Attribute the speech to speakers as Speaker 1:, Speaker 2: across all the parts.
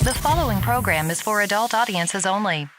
Speaker 1: The following program is for adult audiences only.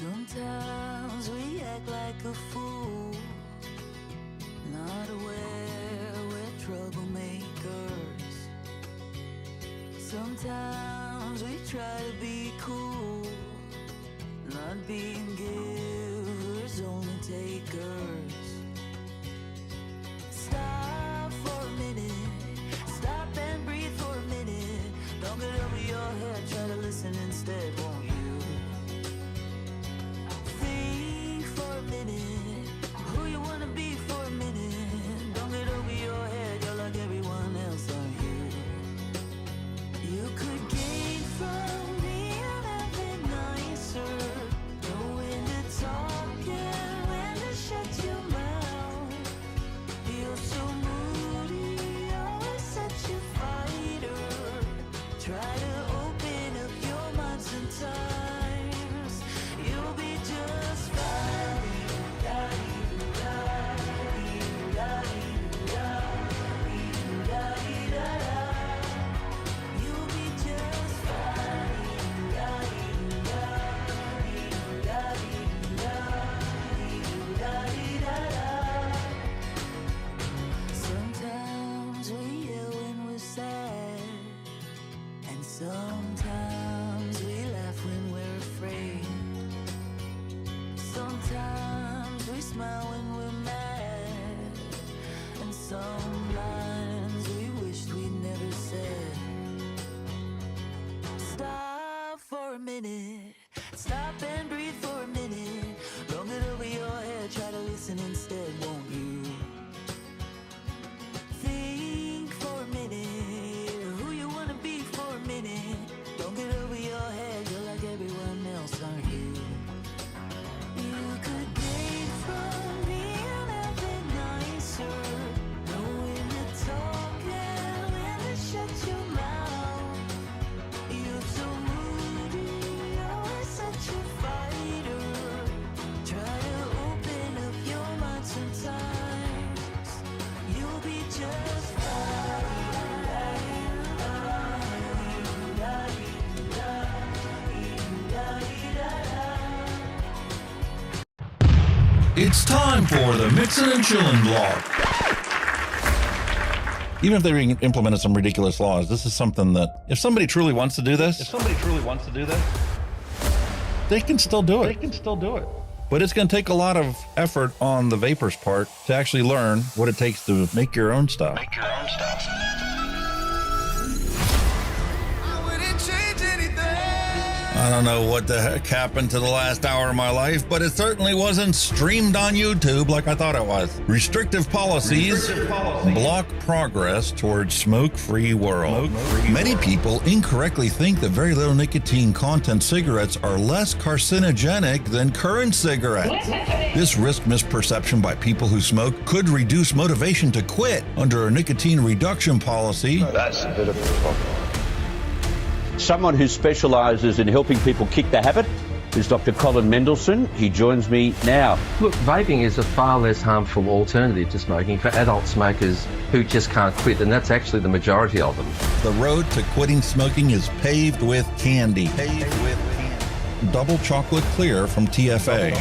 Speaker 2: Sometimes we act like a fool, not aware we're troublemakers. Sometimes we try to be cool, not being givers, only takers. Stop for a minute, stop and breathe for a minute. Don't get over your head, try to listen instead, won't you? Who you wanna be for a minute? Don't get over your head, you're like everyone else, aren't you? You could gain from being a bit nicer, knowing to talk. Sometimes we smile when we're mad, and some lines we wished we'd never said. Stop for a minute, stop and breathe for a minute. Long it over your head, try to listen instead, won't you? Think for a minute, who you wanna be for a minute. Don't get over your head, you're like everyone else, aren't you? You could gain from being a bit nicer, knowing to talk and when to shut your mouth. You're so moody, always such a fighter. Try to open up your mind sometimes, you'll be just
Speaker 3: It's time for the Mixin and Chillin blog. Even if they implemented some ridiculous laws, this is something that if somebody truly wants to do this, they can still do it. But it's going to take a lot of effort on the vapors' part to actually learn what it takes to make your own stuff. I don't know what the heck happened to the last hour of my life, but it certainly wasn't streamed on YouTube like I thought it was. Restrictive policies block progress towards smoke-free world. Many people incorrectly think that very little nicotine content cigarettes are less carcinogenic than current cigarettes. This risk misperception by people who smoke could reduce motivation to quit under a nicotine reduction policy.
Speaker 4: That's a bit of a problem. Someone who specialises in helping people kick the habit is Dr. Colin Mendelsohn. He joins me now.
Speaker 5: Look, vaping is a far less harmful alternative to smoking for adult smokers who just can't quit, and that's actually the majority of them.
Speaker 3: The road to quitting smoking is paved with candy. Double chocolate clear from TFA.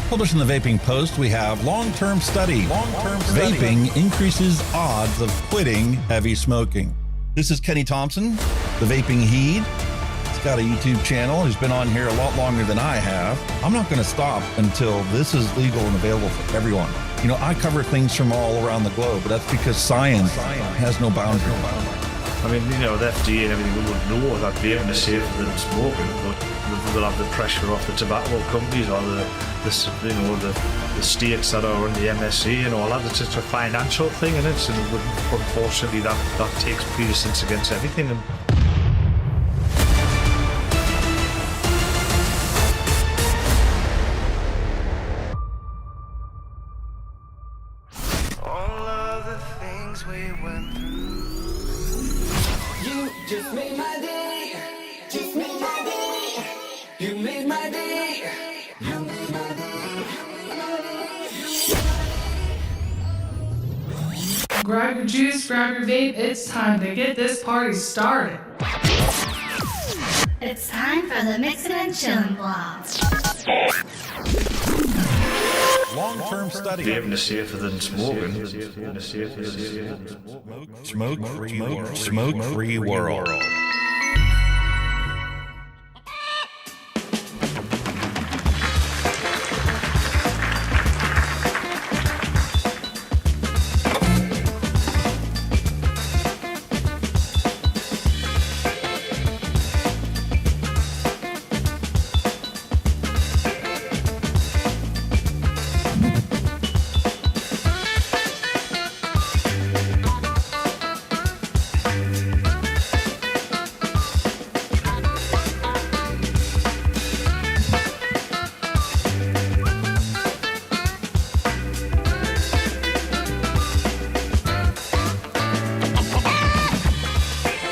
Speaker 3: Published in the Vaping Post, we have long-term study. Vaping increases odds of quitting heavy smoking. This is Kenny Thompson, the Vaping Heed. He's got a YouTube channel. He's been on here a lot longer than I have. I'm not going to stop until this is legal and available for everyone. You know, I cover things from all around the globe, but that's because science has no boundary.
Speaker 6: I mean, you know, the FDA and everything would know that vaping is safer than smoking, but they'll have the pressure off the tobacco companies or the states that are in the MnC and all that. It's just a financial thing, and unfortunately that takes precedence against everything. And
Speaker 2: all of the things we went through. You just made my day. Just made my day. You made my day. You made my day.
Speaker 7: Grab your juice, grab your vape, it's time to get this party started.
Speaker 8: It's time for the Mixin and Chillin blog.
Speaker 3: Long-term study.
Speaker 6: vaping is safer than smoking.
Speaker 3: Smoke-free world.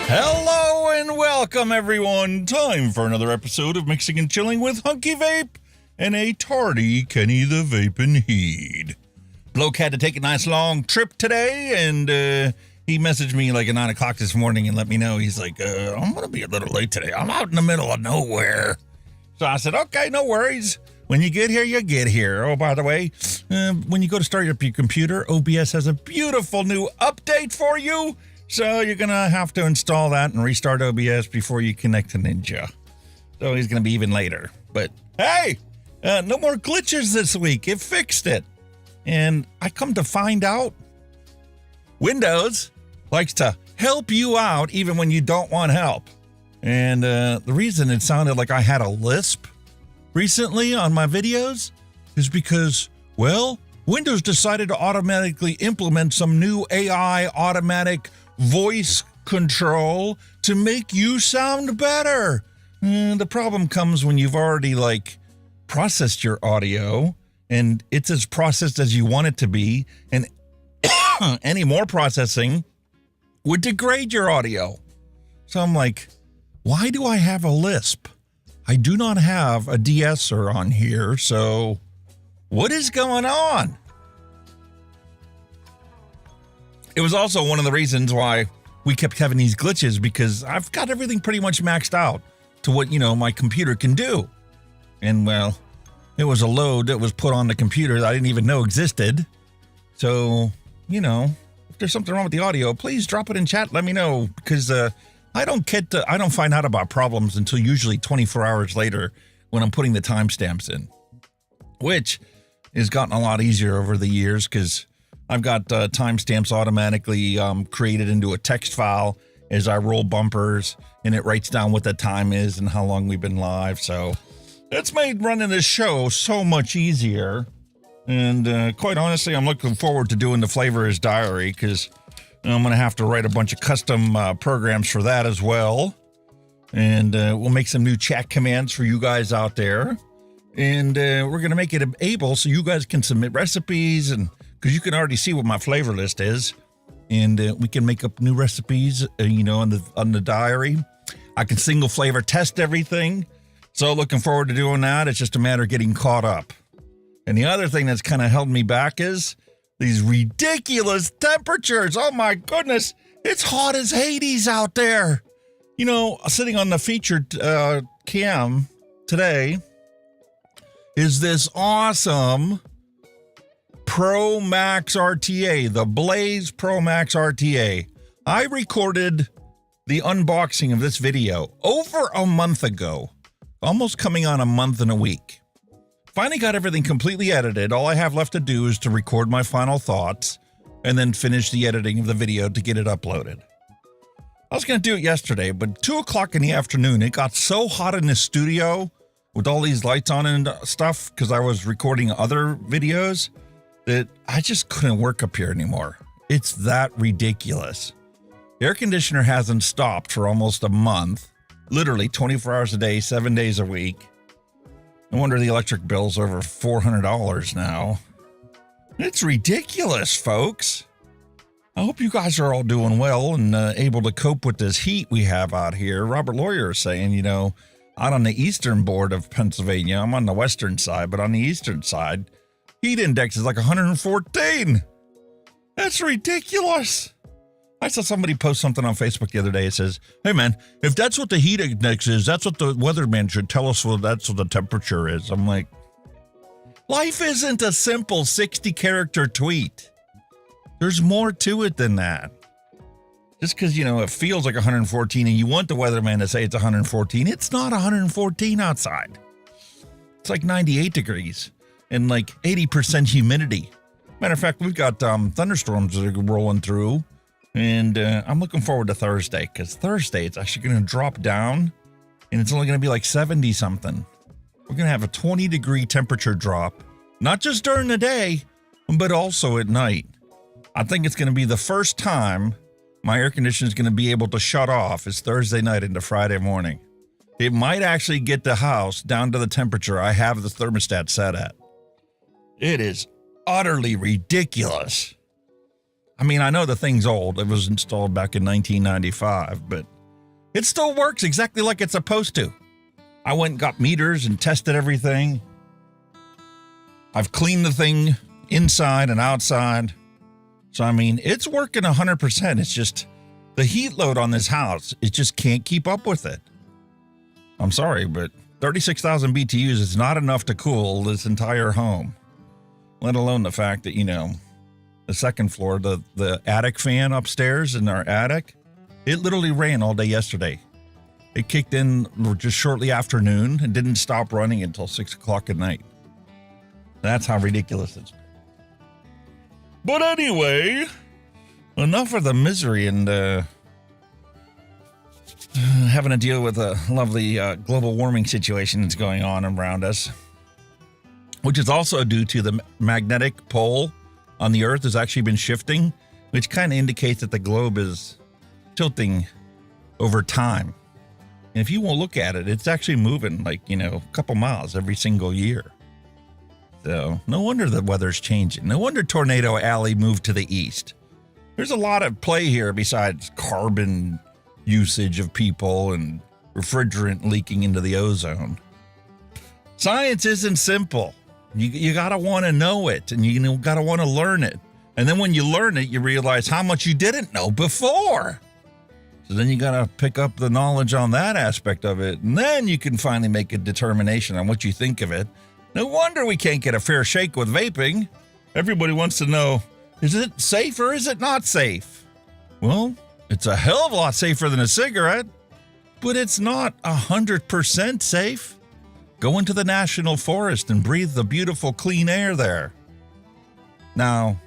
Speaker 3: Hello and welcome, everyone. Time for another episode of Mixing and Chilling with Hunky Vape and a tardy Kenny the Vaping Heed. Bloke had to take a nice long trip today, and he messaged me like at 9 o'clock this morning and let me know. He's like, I'm going to be a little late today. I'm out in the middle of nowhere. So I said, okay, no worries. When you get here, you get here. Oh, by the way, when you go to start up your computer, OBS has a beautiful new update for you. So you're going to have to install that and restart OBS before you connect to Ninja. So he's going to be even later. But hey, No more glitches this week. It fixed it. And I come to find out Windows likes to help you out even when you don't want help. And the reason it sounded like I had a lisp recently on my videos is because, well, Windows decided to automatically implement some new AI automatic voice control to make you sound better. And the problem comes when you've already processed your audio and it's as processed as you want it to be, and any more processing would degrade your audio. So I'm like, why do I have a lisp? I do not have a de-esser on here, so what is going on? It was also one of the reasons why we kept having these glitches, because I've got everything pretty much maxed out to what, my computer can do. And well, it was a load that was put on the computer that I didn't even know existed. So, if there's something wrong with the audio, please drop it in chat. Let me know, because I don't find out about problems until usually 24 hours later when I'm putting the timestamps in, which has gotten a lot easier over the years because I've got timestamps automatically created into a text file as I roll bumpers, and it writes down what the time is and how long we've been live. So it's made running this show so much easier. And quite honestly, I'm looking forward to doing the Flavorist Diary, because I'm going to have to write a bunch of custom programs for that as well. And we'll make some new chat commands for you guys out there. And we're going to make it able so you guys can submit recipes, and because you can already see what my flavor list is. And we can make up new recipes, on the diary. I can single flavor test everything. So looking forward to doing that. It's just a matter of getting caught up. And the other thing that's kind of held me back is these ridiculous temperatures. Oh my goodness. It's hot as Hades out there. Sitting on the featured cam today is this awesome Pro Max RTA, the Blaze Pro Max RTA. I recorded the unboxing of this video over a month ago, almost coming on a month and a week. Finally got everything completely edited. All I have left to do is to record my final thoughts and then finish the editing of the video to get it uploaded. I was going to do it yesterday, but 2 o'clock in the afternoon, it got so hot in the studio with all these lights on and stuff, because I was recording other videos, that I just couldn't work up here anymore. It's that ridiculous. The air conditioner hasn't stopped for almost a month, literally 24 hours a day, 7 days a week. No wonder the electric bill's over $400 now. It's ridiculous, folks. I hope you guys are all doing well and able to cope with this heat we have out here. Robert Lawyer is saying, out on the eastern board of Pennsylvania, I'm on the western side, but on the eastern side, heat index is like 114. That's ridiculous. I saw somebody post something on Facebook the other day. It says, hey man, if that's what the heat index is, that's what the weatherman should tell us. Well, that's what the temperature is. I'm like, life isn't a simple 60-character tweet. There's more to it than that. Just because, it feels like 114 and you want the weatherman to say it's 114, it's not 114 outside. It's like 98 degrees and like 80% humidity. Matter of fact, we've got thunderstorms that are rolling through. And I'm looking forward to Thursday, because Thursday it's actually going to drop down and it's only going to be like 70 something. We're going to have a 20-degree temperature drop, not just during the day, but also at night. I think it's going to be the first time my air conditioner is going to be able to shut off is Thursday night into Friday morning. It might actually get the house down to the temperature I have the thermostat set at. It is utterly ridiculous. I mean, I know the thing's old. It was installed back in 1995, but it still works exactly like it's supposed to. I went and got meters and tested everything. I've cleaned the thing inside and outside. So, I mean, it's working 100%. It's just the heat load on this house, it just can't keep up with it. I'm sorry, but 36,000 BTUs is not enough to cool this entire home, let alone the fact that, the second floor, the attic fan upstairs in our attic, it literally ran all day yesterday. It kicked in just shortly after noon and didn't stop running until 6 o'clock at night. That's how ridiculous it's been. But anyway, enough of the misery and having to deal with a lovely global warming situation that's going on around us, which is also due to the magnetic pole on the Earth has actually been shifting, which kind of indicates that the globe is tilting over time. And if you will look at it, it's actually moving like, a couple miles every single year. So no wonder the weather's changing. No wonder Tornado Alley moved to the east. There's a lot at play here besides carbon usage of people and refrigerant leaking into the ozone. Science isn't simple. You got to want to know it, and you got to want to learn it. And then when you learn it, you realize how much you didn't know before. So then you got to pick up the knowledge on that aspect of it, and then you can finally make a determination on what you think of it. No wonder we can't get a fair shake with vaping. Everybody wants to know, is it safe or is it not safe? Well, it's a hell of a lot safer than a cigarette, but it's not 100% safe. Go into the national forest and breathe the beautiful clean air there. Now,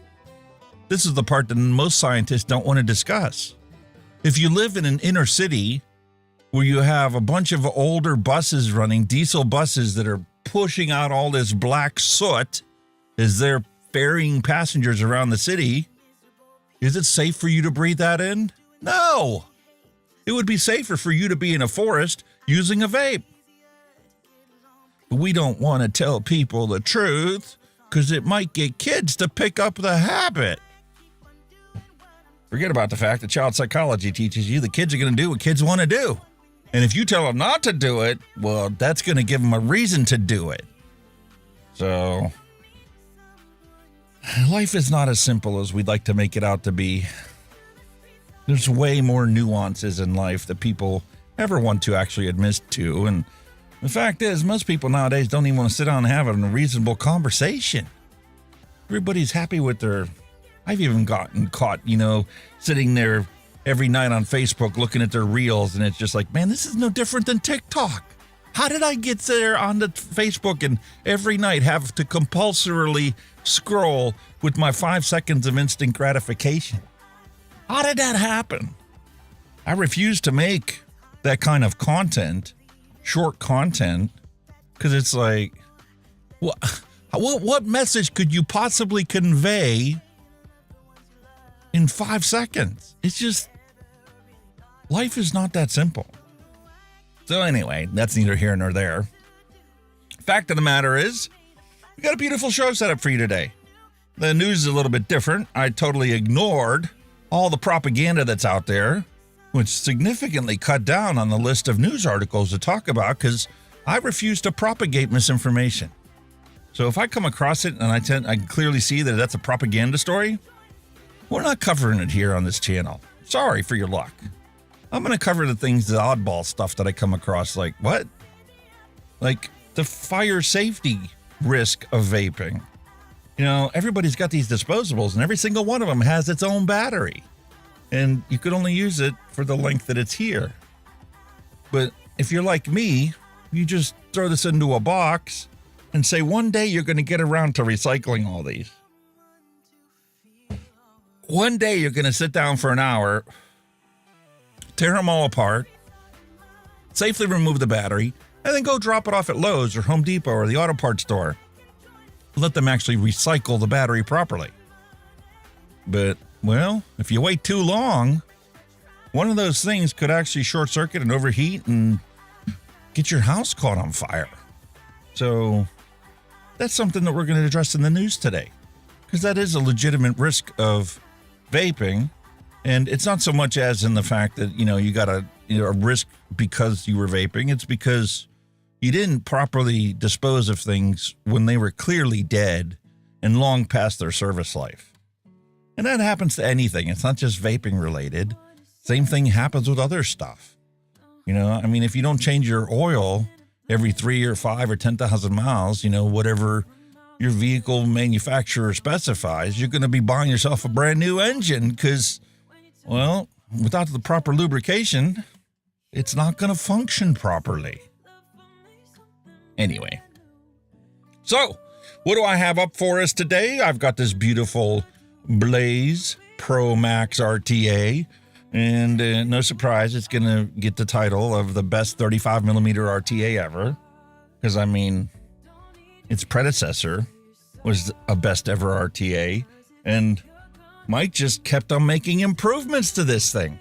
Speaker 3: this is the part that most scientists don't want to discuss. If you live in an inner city where you have a bunch of older buses running, diesel buses that are pushing out all this black soot as they're ferrying passengers around the city, is it safe for you to breathe that in? No. It would be safer for you to be in a forest using a vape. We don't want to tell people the truth because it might get kids to pick up the habit. Forget about the fact that child psychology teaches you the kids are going to do what kids want to do. And if you tell them not to do it, well, that's going to give them a reason to do it. So, life is not as simple as we'd like to make it out to be. There's way more nuances in life that people ever want to actually admit to. And the fact is, most people nowadays don't even want to sit down and have a reasonable conversation. Everybody's happy with their... I've even gotten caught, sitting there every night on Facebook looking at their reels, and it's just like, man, this is no different than TikTok. How did I get there on the Facebook and every night have to compulsorily scroll with my 5 seconds of instant gratification? How did that happen? I refuse to make that kind of content, short content, because it's like, what message could you possibly convey in 5 seconds? It's just, life is not that simple. So anyway, that's neither here nor there. Fact of the matter is, we got a beautiful show set up for you today. The news is a little bit different. I totally ignored all the propaganda that's out there, which significantly cut down on the list of news articles to talk about because I refuse to propagate misinformation. So if I come across it and I can clearly see that that's a propaganda story, we're not covering it here on this channel. Sorry for your luck. I'm going to cover the oddball stuff that I come across, like what? Like the fire safety risk of vaping. Everybody's got these disposables and every single one of them has its own battery. And you could only use it for the length that it's here. But if you're like me, you just throw this into a box and say one day you're going to get around to recycling all these. One day you're going to sit down for an hour, tear them all apart, safely remove the battery, and then go drop it off at Lowe's or Home Depot or the auto parts store. Let them actually recycle the battery properly. But, well, if you wait too long, one of those things could actually short circuit and overheat and get your house caught on fire. So that's something that we're going to address in the news today, because that is a legitimate risk of vaping. And it's not so much as in the fact that, you got a risk because you were vaping. It's because you didn't properly dispose of things when they were clearly dead and long past their service life. And that happens to anything. It's not just vaping related. Same thing happens with other stuff. If you don't change your oil every 3 or 5 or 10,000 miles, whatever your vehicle manufacturer specifies, you're going to be buying yourself a brand new engine because, well, without the proper lubrication, it's not going to function properly. Anyway, so what do I have up for us today? I've got this beautiful Blaze Pro Max RTA, and no surprise, it's going to get the title of the best 35 millimeter RTA ever, because I mean, its predecessor was a best ever RTA, and Mike just kept on making improvements to this thing.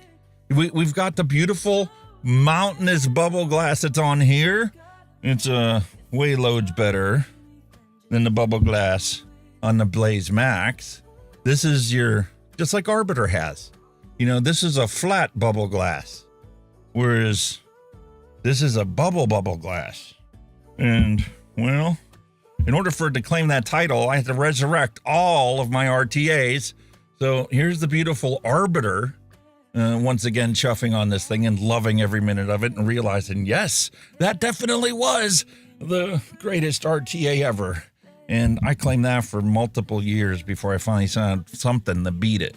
Speaker 3: We've got the beautiful mountainous bubble glass that's on here. It's way loads better than the bubble glass on the Blaze Max. This is just like Arbiter has. You know, this is a flat bubble glass, whereas this is a bubble glass. And, well, in order for it to claim that title, I had to resurrect all of my RTAs. So here's the beautiful Arbiter, once again chuffing on this thing and loving every minute of it and realizing, yes, that definitely was the greatest RTA ever. And I claimed that for multiple years before I finally found something to beat it.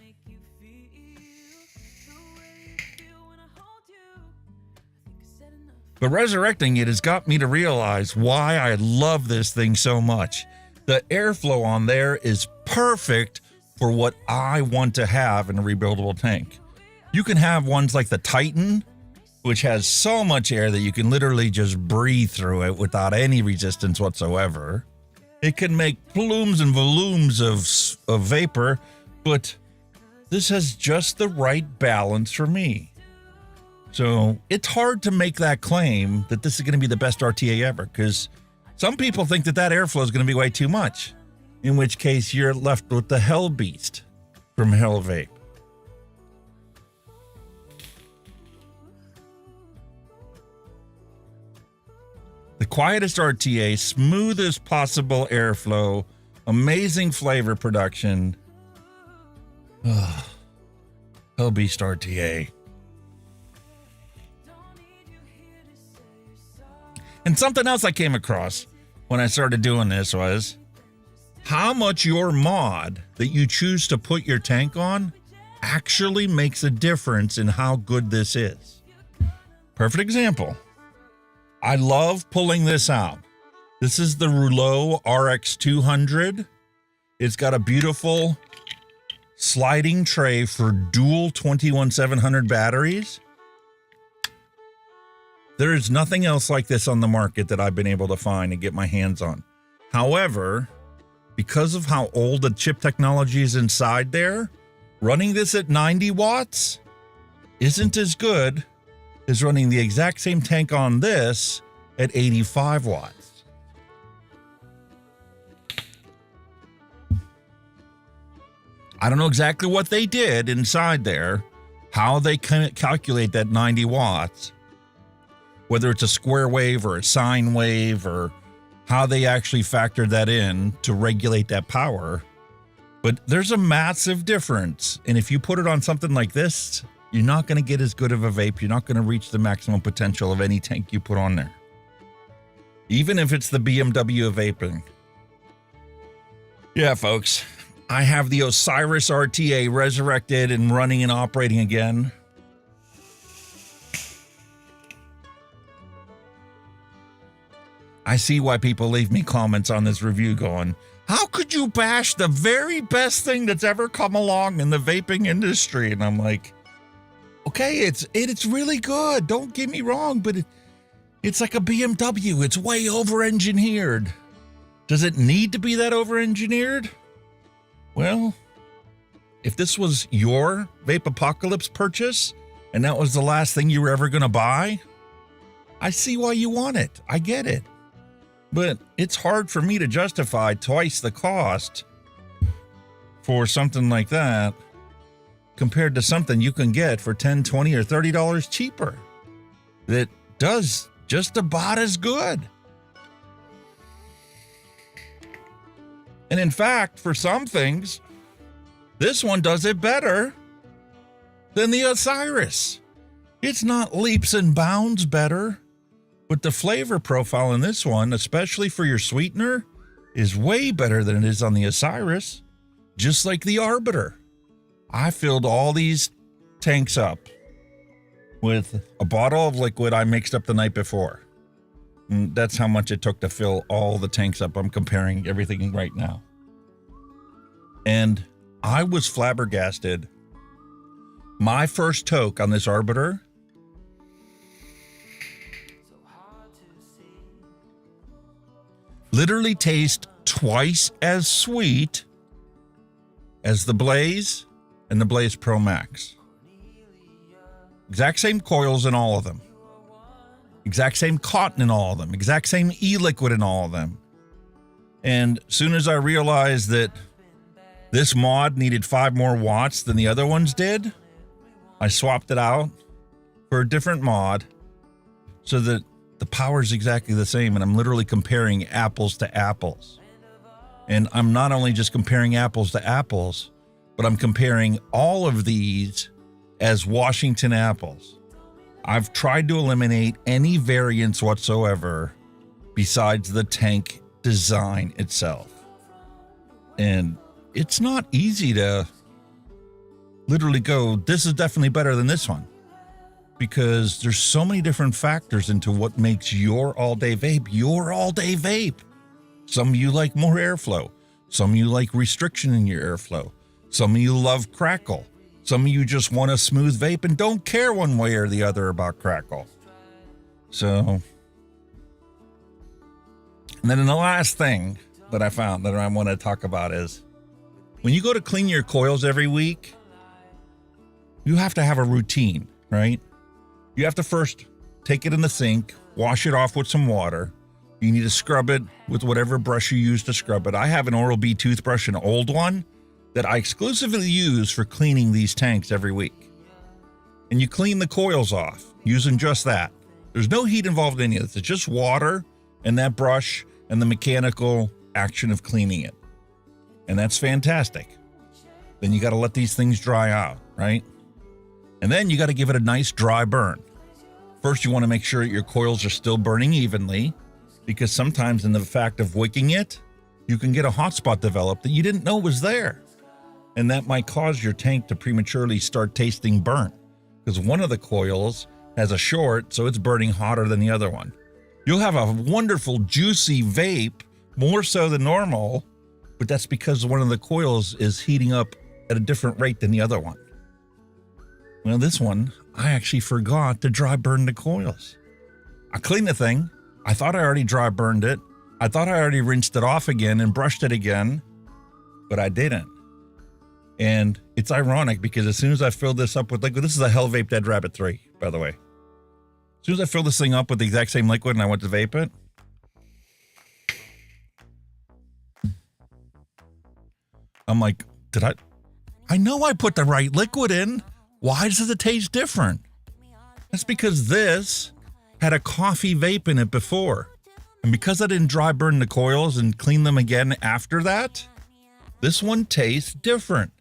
Speaker 3: But resurrecting it has got me to realize why I love this thing so much. The airflow on there is perfect for what I want to have in a rebuildable tank. You can have ones like the Titan, which has so much air that you can literally just breathe through it without any resistance whatsoever. It can make plumes and volumes of vapor, but this has just the right balance for me. So it's hard to make that claim that this is going to be the best RTA ever, because some people think that airflow is going to be way too much, in which case you're left with the Hell Beast from Hell Vape. The quietest RTA, smoothest possible airflow, amazing flavor production. Hell Beast RTA. And something else I came across when I started doing this was how much your mod that you choose to put your tank on actually makes a difference in how good this is. Perfect example. I love pulling this out. This is the Rouleau RX200. It's got a beautiful sliding tray for dual 21700 batteries. There is nothing else like this on the market that I've been able to find and get my hands on. However, because of how old the chip technology is inside there, running this at 90 watts isn't as good as running the exact same tank on this at 85 watts. I don't know exactly what they did inside there, how they calculate that 90 watts, whether it's a square wave or a sine wave, or how they actually factored that in to regulate that power. But there's a massive difference. And if you put it on something like this, you're not going to get as good of a vape. You're not going to reach the maximum potential of any tank you put on there. Even if it's the BMW of vaping. Yeah, folks, I have the Osiris RTA resurrected and running and operating again. I see why people leave me comments on this review going, how could you bash the very best thing that's ever come along in the vaping industry? And I'm like, okay, it's really good. Don't get me wrong, but it's like a BMW. It's way over-engineered. Does it need to be that over-engineered? Well, if this was your Vape Apocalypse purchase and that was the last thing you were ever going to buy, I see why you want it. I get it. But it's hard for me to justify twice the cost for something like that compared to something you can get for $10, $20, or $30 cheaper that does just about as good. And in fact, for some things, this one does it better than the Osiris. It's not leaps and bounds better, but the flavor profile in this one, especially for your sweetener, is way better than it is on the Osiris, just like the Arbiter. I filled all these tanks up with a bottle of liquid I mixed up the night before. And that's how much it took to fill all the tanks up. I'm comparing everything right now. And I was flabbergasted. My first toke on this Arbiter literally tastes twice as sweet as the Blaze and the Blaze Pro Max. Exact same coils in all of them. Exact same cotton in all of them. Exact same e-liquid in all of them. And as soon as I realized that this mod needed 5 more watts than the other ones did, I swapped it out for a different mod so that the power is exactly the same, and I'm literally comparing apples to apples. And I'm not only just comparing apples to apples, but I'm comparing all of these as Washington apples. I've tried to eliminate any variance whatsoever besides the tank design itself. And it's not easy to literally go, this is definitely better than this one, because there's so many different factors into what makes your all-day vape your all-day vape. Some of you like more airflow. Some of you like restriction in your airflow. Some of you love crackle. Some of you just want a smooth vape and don't care one way or the other about crackle. So, and then the last thing that I found that I want to talk about is when you go to clean your coils every week, you have to have a routine, right? You have to first take it in the sink, wash it off with some water. You need to scrub it with whatever brush you use to scrub it. I have an Oral-B toothbrush, an old one, that I exclusively use for cleaning these tanks every week. And you clean the coils off using just that. There's no heat involved in any of this. It's just water and that brush and the mechanical action of cleaning it. And that's fantastic. Then you got to let these things dry out, right? And then you got to give it a nice dry burn. First, you want to make sure your coils are still burning evenly, because sometimes in the fact of wicking it, you can get a hot spot developed that you didn't know was there. And that might cause your tank to prematurely start tasting burnt, because one of the coils has a short, so it's burning hotter than the other one. You'll have a wonderful, juicy vape, more so than normal, but that's because one of the coils is heating up at a different rate than the other one. Well, this one, I actually forgot to dry burn the coils. I cleaned the thing. I thought I already dry burned it. I thought I already rinsed it off again and brushed it again, but I didn't. And it's ironic because as soon as I filled this up with liquid, this is a Hell Vape Dead Rabbit 3, by the way. As soon as I filled this thing up with the exact same liquid and I went to vape it, I'm like, I know I put the right liquid in. Why does it taste different? That's because this had a coffee vape in it before. And because I didn't dry burn the coils and clean them again after that, this one tastes different.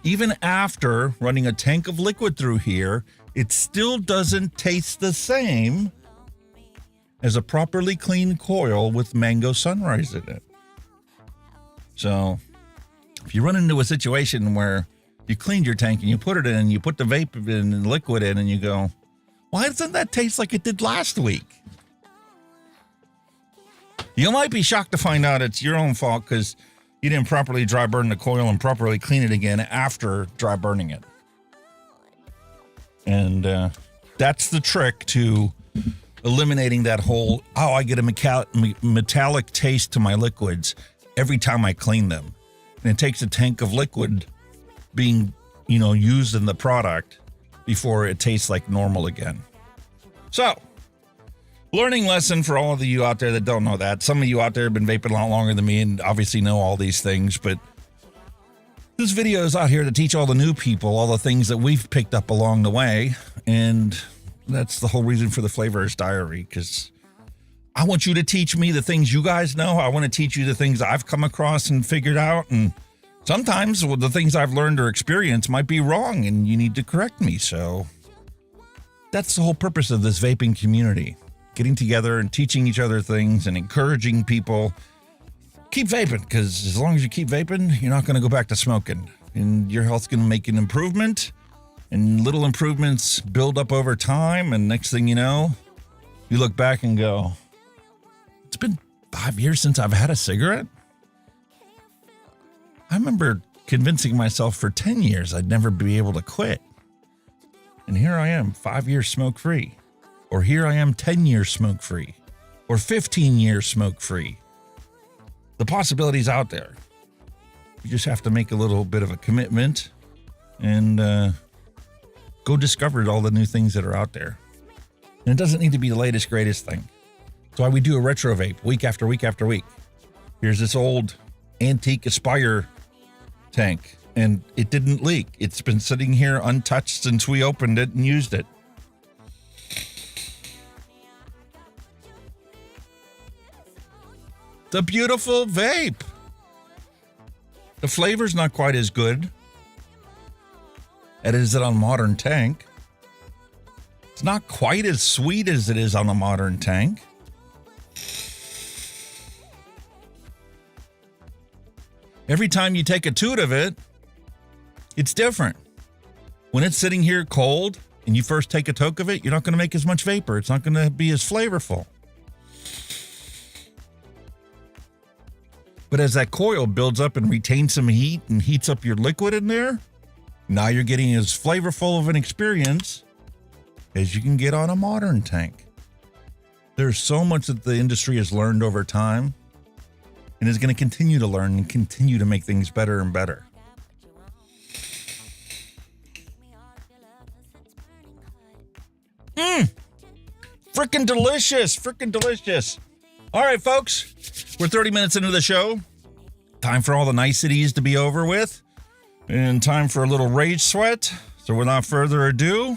Speaker 3: Even after running a tank of liquid through here, it still doesn't taste the same as a properly cleaned coil with Mango Sunrise in it. So if you run into a situation where you cleaned your tank and you put it in, you put the vape in and liquid in, and you go, why doesn't that taste like it did last week? You might be shocked to find out it's your own fault because you didn't properly dry burn the coil and properly clean it again after dry burning it. And that's the trick to eliminating that whole, oh, I get a metallic taste to my liquids every time I clean them. And it takes a tank of liquid being, used in the product before it tastes like normal again. So, learning lesson for all of you out there that don't know that. Some of you out there have been vaping a lot longer than me and obviously know all these things, but this video is out here to teach all the new people all the things that we've picked up along the way. And that's the whole reason for the Flavorist Diary, because I want you to teach me the things you guys know. I want to teach you the things I've come across and figured out. And sometimes the things I've learned or experienced might be wrong and you need to correct me. So that's the whole purpose of this vaping community. Getting together and teaching each other things and encouraging people. Keep vaping, because as long as you keep vaping, you're not going to go back to smoking. And your health's going to make an improvement. And little improvements build up over time. And next thing you know, you look back and go, it's been 5 years since I've had a cigarette. I remember convincing myself for 10 years I'd never be able to quit. And here I am, 5 years smoke-free. Or here I am, 10 years smoke-free. Or 15 years smoke-free. The possibility's out there. You just have to make a little bit of a commitment and go discover all the new things that are out there. And it doesn't need to be the latest, greatest thing. That's why we do a retro vape week after week after week. Here's this old antique Aspire tank, and it didn't leak. It's been sitting here untouched since we opened it and used it. The beautiful vape. The flavor's not quite as good as it on modern tank. It's not quite as sweet as it is on a modern tank. Every time you take a toot of it, it's different. When it's sitting here cold and you first take a toke of it, you're not going to make as much vapor. It's not going to be as flavorful. But as that coil builds up and retains some heat and heats up your liquid in there, now you're getting as flavorful of an experience as you can get on a modern tank. There's so much that the industry has learned over time and is going to continue to learn and continue to make things better and better. Freaking delicious. Freaking delicious. All right, folks, we're 30 minutes into the show. Time for all the niceties to be over with and time for a little rage sweat. So without further ado,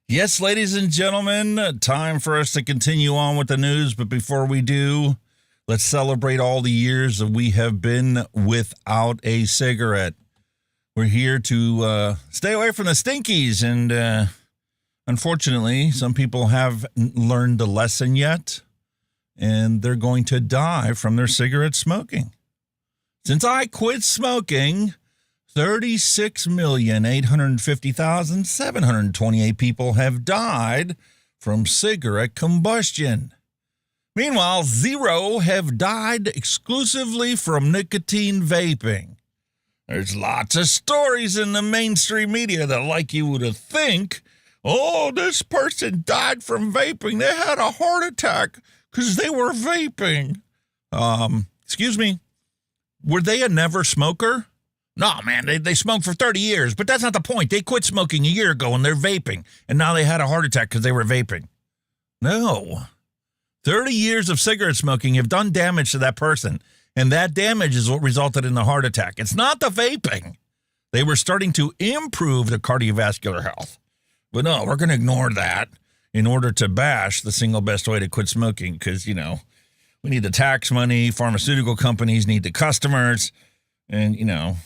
Speaker 3: yes, ladies and gentlemen, time for us to continue on with the news. But before we do, let's celebrate all the years that we have been without a cigarette. We're here to stay away from the stinkies. And unfortunately, some people haven't learned the lesson yet, and they're going to die from their cigarette smoking. Since I quit smoking, 36,850,728 people have died from cigarette combustion. Meanwhile, 0 have died exclusively from nicotine vaping. There's lots of stories in the mainstream media that like you to think, oh, this person died from vaping. They had a heart attack because they were vaping. Excuse me, were they a never smoker? No, man, they smoked for 30 years, but that's not the point. They quit smoking a year ago and they're vaping, and now they had a heart attack because they were vaping. No. 30 years of cigarette smoking have done damage to that person, and that damage is what resulted in the heart attack. It's not the vaping. They were starting to improve the cardiovascular health. But no, we're going to ignore that in order to bash the single best way to quit smoking because, you know, we need the tax money, pharmaceutical companies need the customers, and, you know,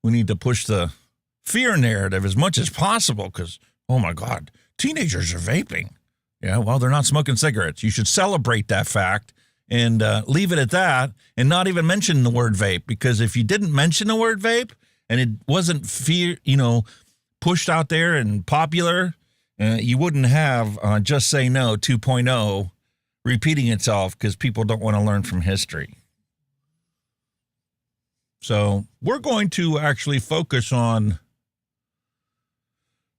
Speaker 3: we need to push the fear narrative as much as possible because, oh, my God, teenagers are vaping. Yeah, well, they're not smoking cigarettes. You should celebrate that fact and leave it at that and not even mention the word vape, because if you didn't mention the word vape and it wasn't pushed out there and popular, you wouldn't have Just Say No 2.0 repeating itself because people don't want to learn from history. So we're going to actually focus on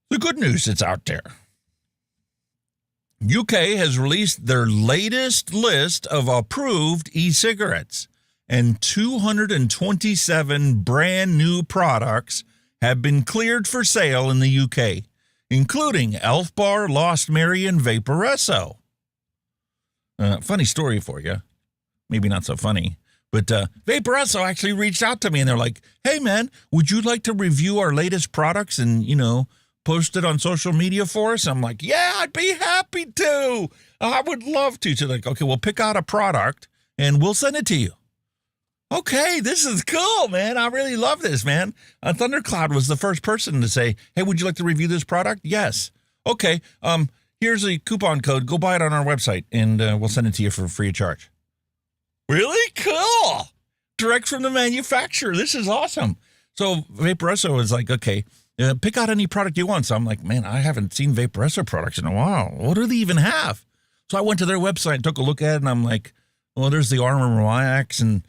Speaker 3: the good news that's out there. UK has released their latest list of approved e-cigarettes, and 227 brand new products have been cleared for sale in the UK, including ELFBAR, Lost Mary, and VAPORESSO. Funny story for you. Maybe not so funny. But VAPORESSO actually reached out to me, and they're like, hey, man, would you like to review our latest products and, post it on social media for us? I'm like, yeah, I'd be happy to. I would love to. So like, okay, we'll pick out a product, and we'll send it to you. Okay, this is cool, man. I really love this, man. Thundercloud was the first person to say, hey, would you like to review this product? Yes. Okay, here's a coupon code. Go buy it on our website, and we'll send it to you for free of charge. Really cool. Direct from the manufacturer. This is awesome. So VAPORESSO is like, okay, pick out any product you want. So I'm like, man, I haven't seen VAPORESSO products in a while. What do they even have? So I went to their website and took a look at it, and I'm like, well, there's the Armor Wax, and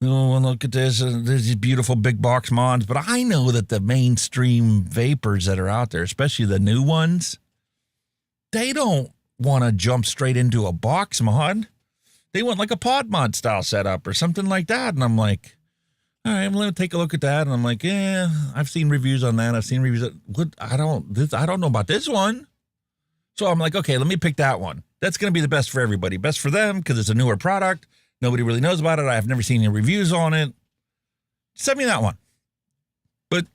Speaker 3: look at this. There's these beautiful big box mods. But I know that the mainstream vapors that are out there, especially the new ones, they don't want to jump straight into a box mod. They want like a pod mod style setup or something like that. And I'm like, all right, well, let me take a look at that. And I'm like, yeah, I've seen reviews on that. I've seen reviews. I don't know about this one. So I'm like, okay, let me pick that one. That's going to be the best for everybody. Best for them because it's a newer product. Nobody really knows about it. I've never seen any reviews on it. Send me that one. But,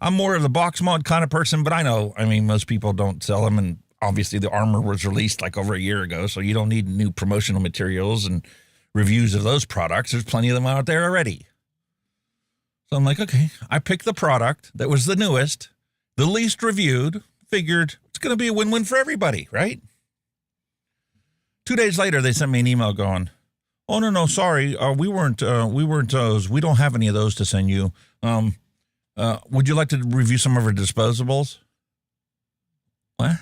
Speaker 3: I'm more of the box mod kind of person, but I know, most people don't sell them, and obviously the Armor was released like over a year ago, so you don't need new promotional materials and reviews of those products. There's plenty of them out there already. So I'm like, okay, I picked the product that was the newest, the least reviewed, figured it's going to be a win-win for everybody, right? 2 days later, they sent me an email going, oh, no, sorry, we weren't those. We don't have any of those to send you. Would you like to review some of our disposables? What?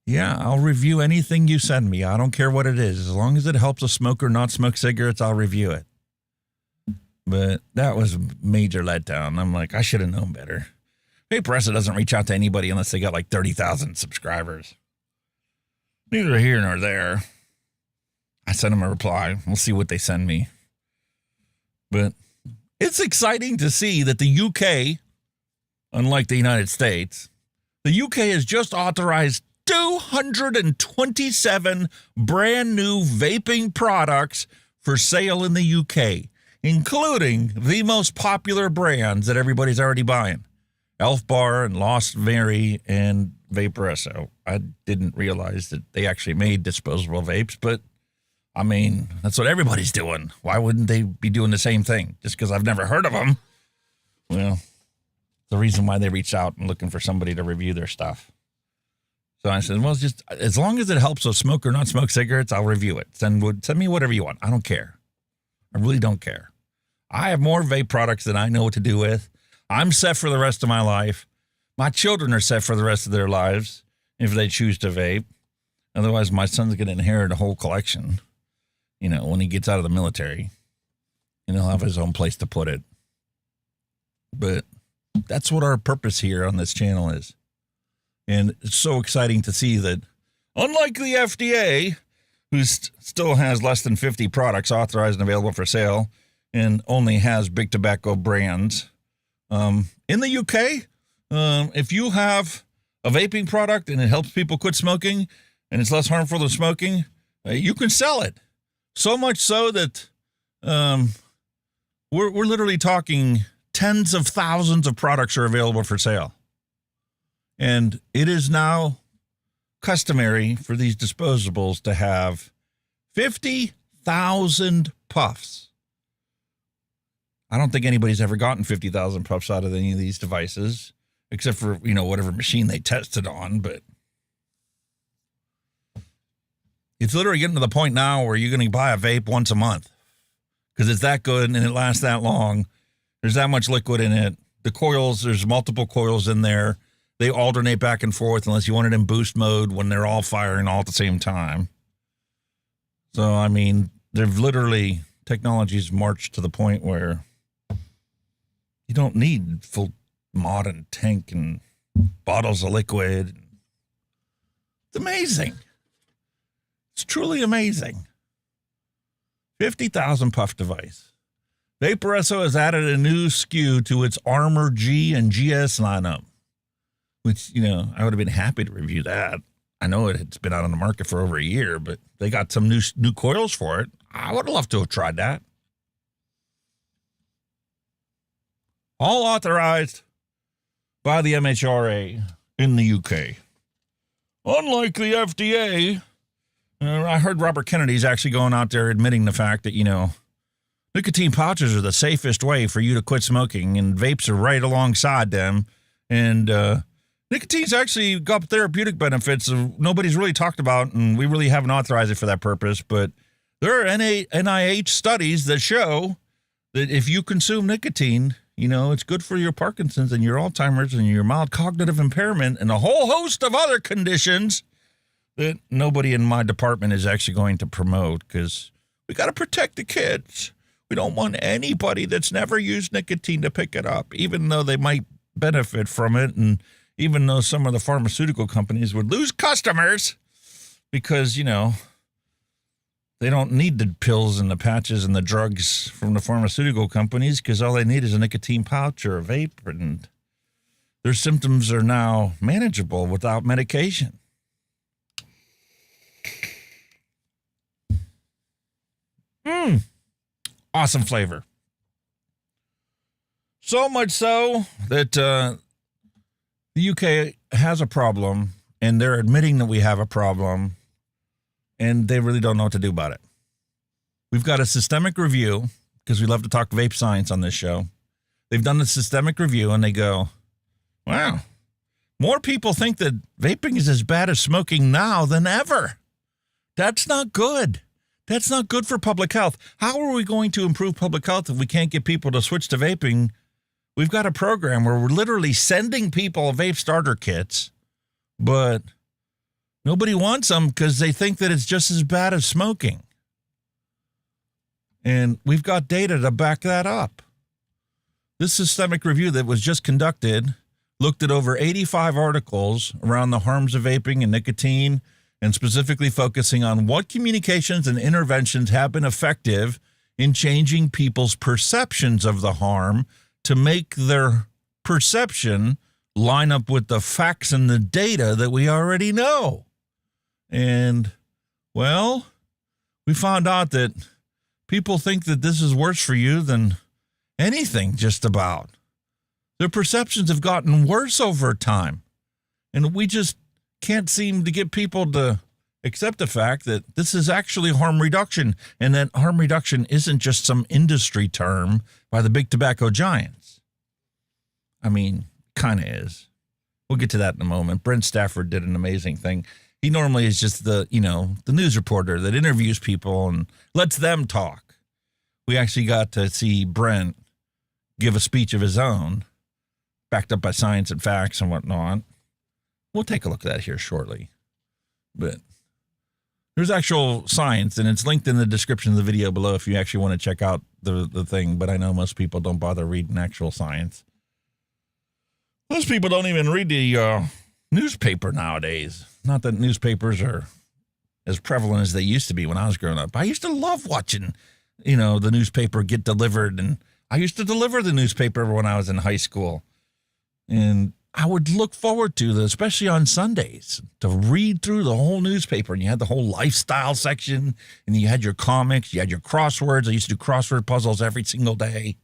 Speaker 3: Yeah, I'll review anything you send me. I don't care what it is. As long as it helps a smoker not smoke cigarettes, I'll review it. But that was a major letdown. I'm like, I should have known better. VAPORESSO doesn't reach out to anybody unless they got like 30,000 subscribers. Neither here nor there. I sent them a reply. We'll see what they send me. But it's exciting to see that the UK, unlike the United States, the UK has just authorized 227 brand new vaping products for sale in the UK, including the most popular brands that everybody's already buying. ELFBAR and Lost Mary and VAPORESSO. I didn't realize that they actually made disposable vapes, but that's what everybody's doing. Why wouldn't they be doing the same thing? Just because I've never heard of them. Well, the reason why they reached out and looking for somebody to review their stuff. So I said, well, just as long as it helps a smoker not smoke cigarettes, I'll review it. Send me whatever you want. I don't care. I really don't care. I have more vape products than I know what to do with. I'm set for the rest of my life. My children are set for the rest of their lives if they choose to vape. Otherwise, my son's going to inherit a whole collection, when he gets out of the military. And he'll have his own place to put it. But that's what our purpose here on this channel is. And it's so exciting to see that, unlike the FDA, who still has less than 50 products authorized and available for sale and only has big tobacco brands, in the UK, if you have a vaping product and it helps people quit smoking and it's less harmful than smoking, you can sell it. So much so that we're literally talking tens of thousands of products are available for sale. And it is now customary for these disposables to have 50,000 puffs. I don't think anybody's ever gotten 50,000 puffs out of any of these devices, except for, whatever machine they tested on. But it's literally getting to the point now where you're going to buy a vape once a month because it's that good and it lasts that long. There's that much liquid in it. The coils, there's multiple coils in there. They alternate back and forth unless you want it in boost mode when they're all firing all at the same time. So, I mean, they've literally, technology's marched to the point where you don't need full mod and tank and bottles of liquid. It's amazing. It's truly amazing. 50,000 puff device. VAPORESSO has added a new SKU to its Armor G and GS lineup, which, you know, I would have been happy to review that. I know it's been out on the market for over a year, but they got some new coils for it. I would have loved to have tried that. All authorized by the MHRA in the UK. Unlike the FDA, I heard Robert Kennedy's actually going out there admitting the fact that, you know, nicotine pouches are the safest way for you to quit smoking, and vapes are right alongside them. And nicotine's actually got therapeutic benefits nobody's really talked about, and we really haven't authorized it for that purpose. But there are NIH studies that show that if you consume nicotine, you know, it's good for your Parkinson's and your Alzheimer's and your mild cognitive impairment and a whole host of other conditions that nobody in my department is actually going to promote, because we got to protect the kids. We don't want anybody that's never used nicotine to pick it up, even though they might benefit from it, and even though some of the pharmaceutical companies would lose customers because, you know, they don't need the pills and the patches and the drugs from the pharmaceutical companies, because all they need is a nicotine pouch or a vape, and their symptoms are now manageable without medication. Awesome flavor. So much so that the UK has a problem, and they're admitting that we have a problem, and they really don't know what to do about it. We've got a systemic review, because we love to talk vape science on this show. They've done the systemic review, and they go, wow, more people think that vaping is as bad as smoking now than ever. That's not good. That's not good for public health. How are we going to improve public health if we can't get people to switch to vaping? We've got a program where we're literally sending people vape starter kits, but nobody wants them because they think that it's just as bad as smoking. And we've got data to back that up. This systemic review that was just conducted looked at over 85 articles around the harms of vaping and nicotine, and specifically focusing on what communications and interventions have been effective in changing people's perceptions of the harm to make their perception line up with the facts and the data that we already know. And, well, we found out that people think that this is worse for you than anything, just about. Their perceptions have gotten worse over time. And we just can't seem to get people to accept the fact that this is actually harm reduction, and that harm reduction isn't just some industry term by the big tobacco giants. I mean, kind of is. We'll get to that in a moment. Brent Stafford did an amazing thing. He normally is just the news reporter that interviews people and lets them talk. We actually got to see Brent give a speech of his own, backed up by science and facts and whatnot. We'll take a look at that here shortly. But there's actual science, and it's linked in the description of the video below if you actually want to check out the thing. But I know most people don't bother reading actual science. Most people don't even read the newspaper nowadays. Not that newspapers are as prevalent as they used to be when I was growing up. I used to love watching, the newspaper get delivered, and I used to deliver the newspaper when I was in high school. And I would look forward to, especially on Sundays, to read through the whole newspaper. And you had the whole lifestyle section, and you had your comics, you had your crosswords. I used to do crossword puzzles every single day.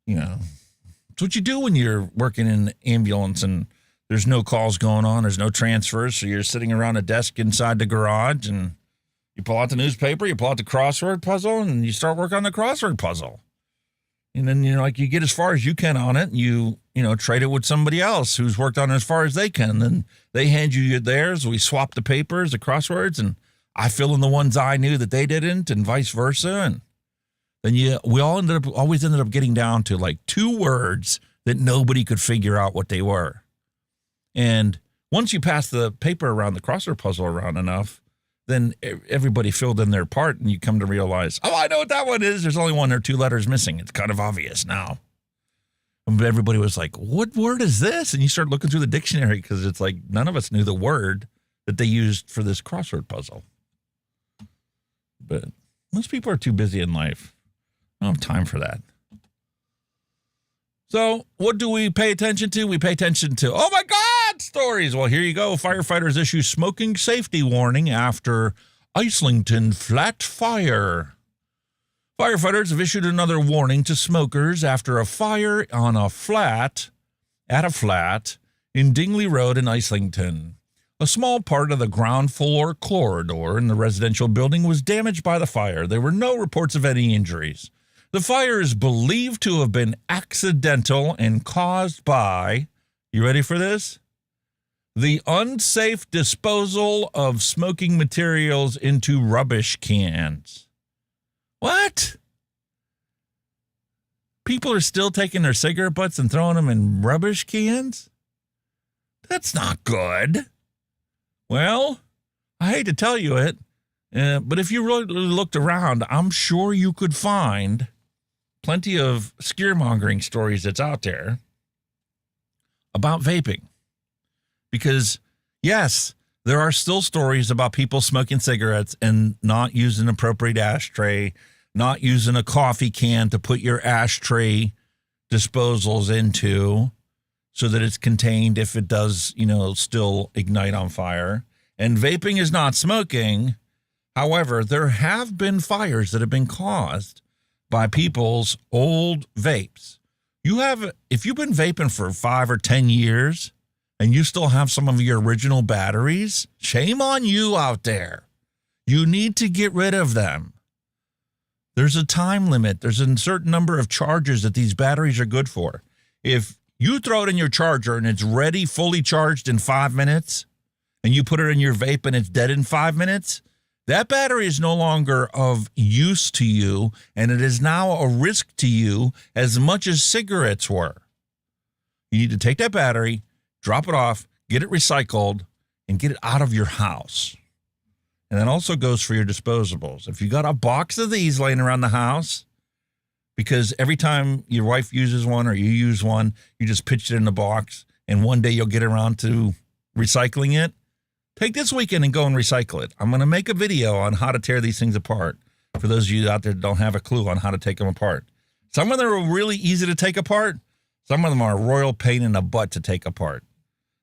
Speaker 3: It's what you do when you're working in the ambulance and there's no calls going on, there's no transfers, so you're sitting around a desk inside the garage, and you pull out the newspaper, you pull out the crossword puzzle, and you start working on the crossword puzzle. And then, you get as far as you can on it, and you trade it with somebody else who's worked on it as far as they can. Then they hand you theirs, we swap the papers, the crosswords, and I fill in the ones I knew that they didn't, and vice versa. And then we always ended up getting down to like 2 words that nobody could figure out what they were. And once you pass the paper around, the crossword puzzle around enough, then everybody filled in their part, and you come to realize, oh, I know what that one is. There's only 1 or 2 letters missing. It's kind of obvious now. And everybody was like, what word is this? And you start looking through the dictionary because it's like none of us knew the word that they used for this crossword puzzle. But most people are too busy in life. I don't have time for that. So what do we pay attention to? We pay attention to, oh my God, stories. Well, here you go. Firefighters issue smoking safety warning after Islington flat fire. Firefighters have issued another warning to smokers after a fire on a flat in Dingley Road in Islington. A small part of the ground floor corridor in the residential building was damaged by the fire. There were no reports of any injuries. The fire is believed to have been accidental and caused by, you ready for this? The unsafe disposal of smoking materials into rubbish cans. What? People are still taking their cigarette butts and throwing them in rubbish cans? That's not good. Well, I hate to tell you it, but if you really looked around, I'm sure you could find plenty of scaremongering stories that's out there about vaping. Because, yes, there are still stories about people smoking cigarettes and not using an appropriate ashtray, not using a coffee can to put your ashtray disposals into so that it's contained if it does, still ignite on fire. And vaping is not smoking. However, there have been fires that have been caused by people's old vapes. If you've been vaping for 5 or 10 years and you still have some of your original batteries, shame on you out there. You need to get rid of them. There's a time limit. There's a certain number of charges that these batteries are good for. If you throw it in your charger and it's ready, fully charged in 5 minutes, and you put it in your vape and it's dead in 5 minutes, that battery is no longer of use to you, and it is now a risk to you as much as cigarettes were. You need to take that battery, drop it off, get it recycled, and get it out of your house. And that also goes for your disposables. If you got a box of these laying around the house, because every time your wife uses one or you use one, you just pitch it in the box, and one day you'll get around to recycling it, take this weekend and go and recycle it. I'm going to make a video on how to tear these things apart for those of you out there that don't have a clue on how to take them apart. Some of them are really easy to take apart. Some of them are a royal pain in the butt to take apart.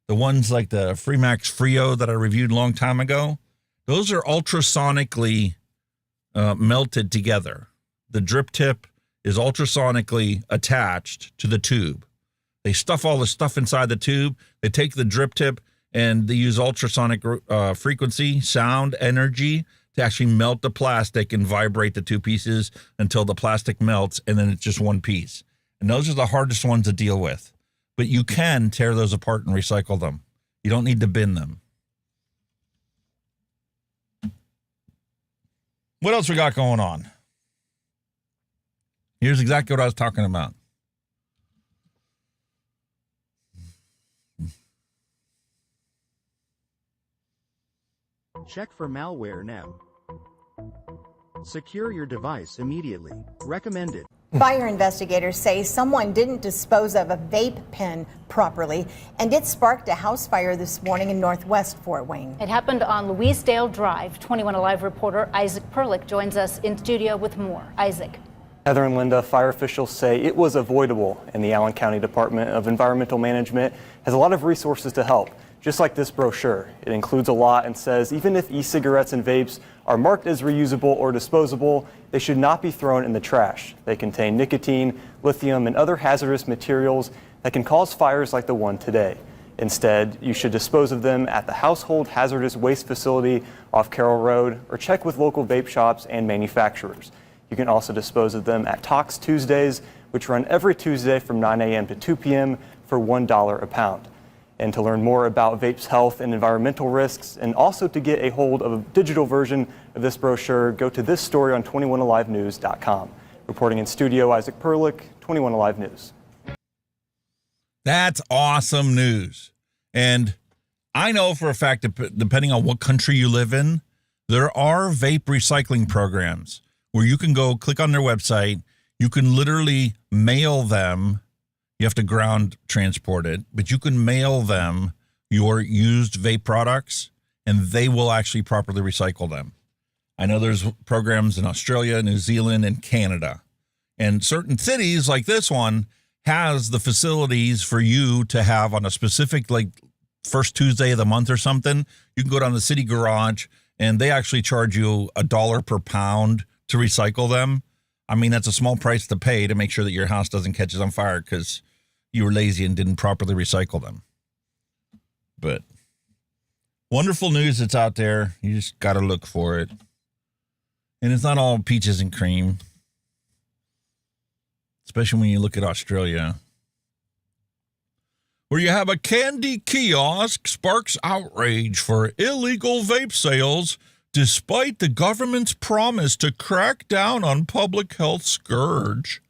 Speaker 3: The ones like the Freemax Frio that I reviewed a long time ago, those are ultrasonically melted together. The drip tip is ultrasonically attached to the tube. They stuff all the stuff inside the tube. They take the drip tip and they use ultrasonic frequency, sound, energy to actually melt the plastic and vibrate the 2 pieces until the plastic melts, and then it's just 1 piece. And those are the hardest ones to deal with. But you can tear those apart and recycle them. You don't need to bin them. What else we got going on? Here's exactly what I was talking about.
Speaker 9: Check for malware now. Secure your device immediately. Recommended.
Speaker 10: Fire investigators say someone didn't dispose of a vape pen properly, and it sparked a house fire this morning in Northwest Fort Wayne.
Speaker 11: It happened on Louisedale Drive. 21 Alive reporter Isaac Perlick joins us in studio with more. Isaac.
Speaker 12: Heather and Linda, fire officials say it was avoidable, and the Allen County Department of Environmental Management has a lot of resources to help. Just like this brochure, it includes a lot and says even if e-cigarettes and vapes are marked as reusable or disposable, they should not be thrown in the trash. They contain nicotine, lithium, and other hazardous materials that can cause fires like the one today. Instead, you should dispose of them at the Household Hazardous Waste Facility off Carroll Road or check with local vape shops and manufacturers. You can also dispose of them at Talks Tuesdays, which run every Tuesday from 9 a.m. to 2 p.m. for $1 a pound. And to learn more about vape's health and environmental risks, and also to get a hold of a digital version of this brochure, go to this story on 21alivenews.com. Reporting in studio, Isaac Perlich, 21 Alive News.
Speaker 3: That's awesome news. And I know for a fact that depending on what country you live in, there are vape recycling programs where you can go click on their website. You can literally mail them. You have to ground transport it, but you can mail them your used vape products and they will actually properly recycle them. I know there's programs in Australia, New Zealand, and Canada. And certain cities like this one has the facilities for you to have on a specific, like, first Tuesday of the month or something. You can go down to the city garage and they actually charge you $1 per pound to recycle them. I mean, that's a small price to pay to make sure that your house doesn't catch on fire because you were lazy and didn't properly recycle them. But wonderful news that's out there. You just got to look for it. And it's not all peaches and cream, especially when you look at Australia, where you have a candy kiosk sparks outrage for illegal vape sales despite the government's promise to crack down on public health scourge.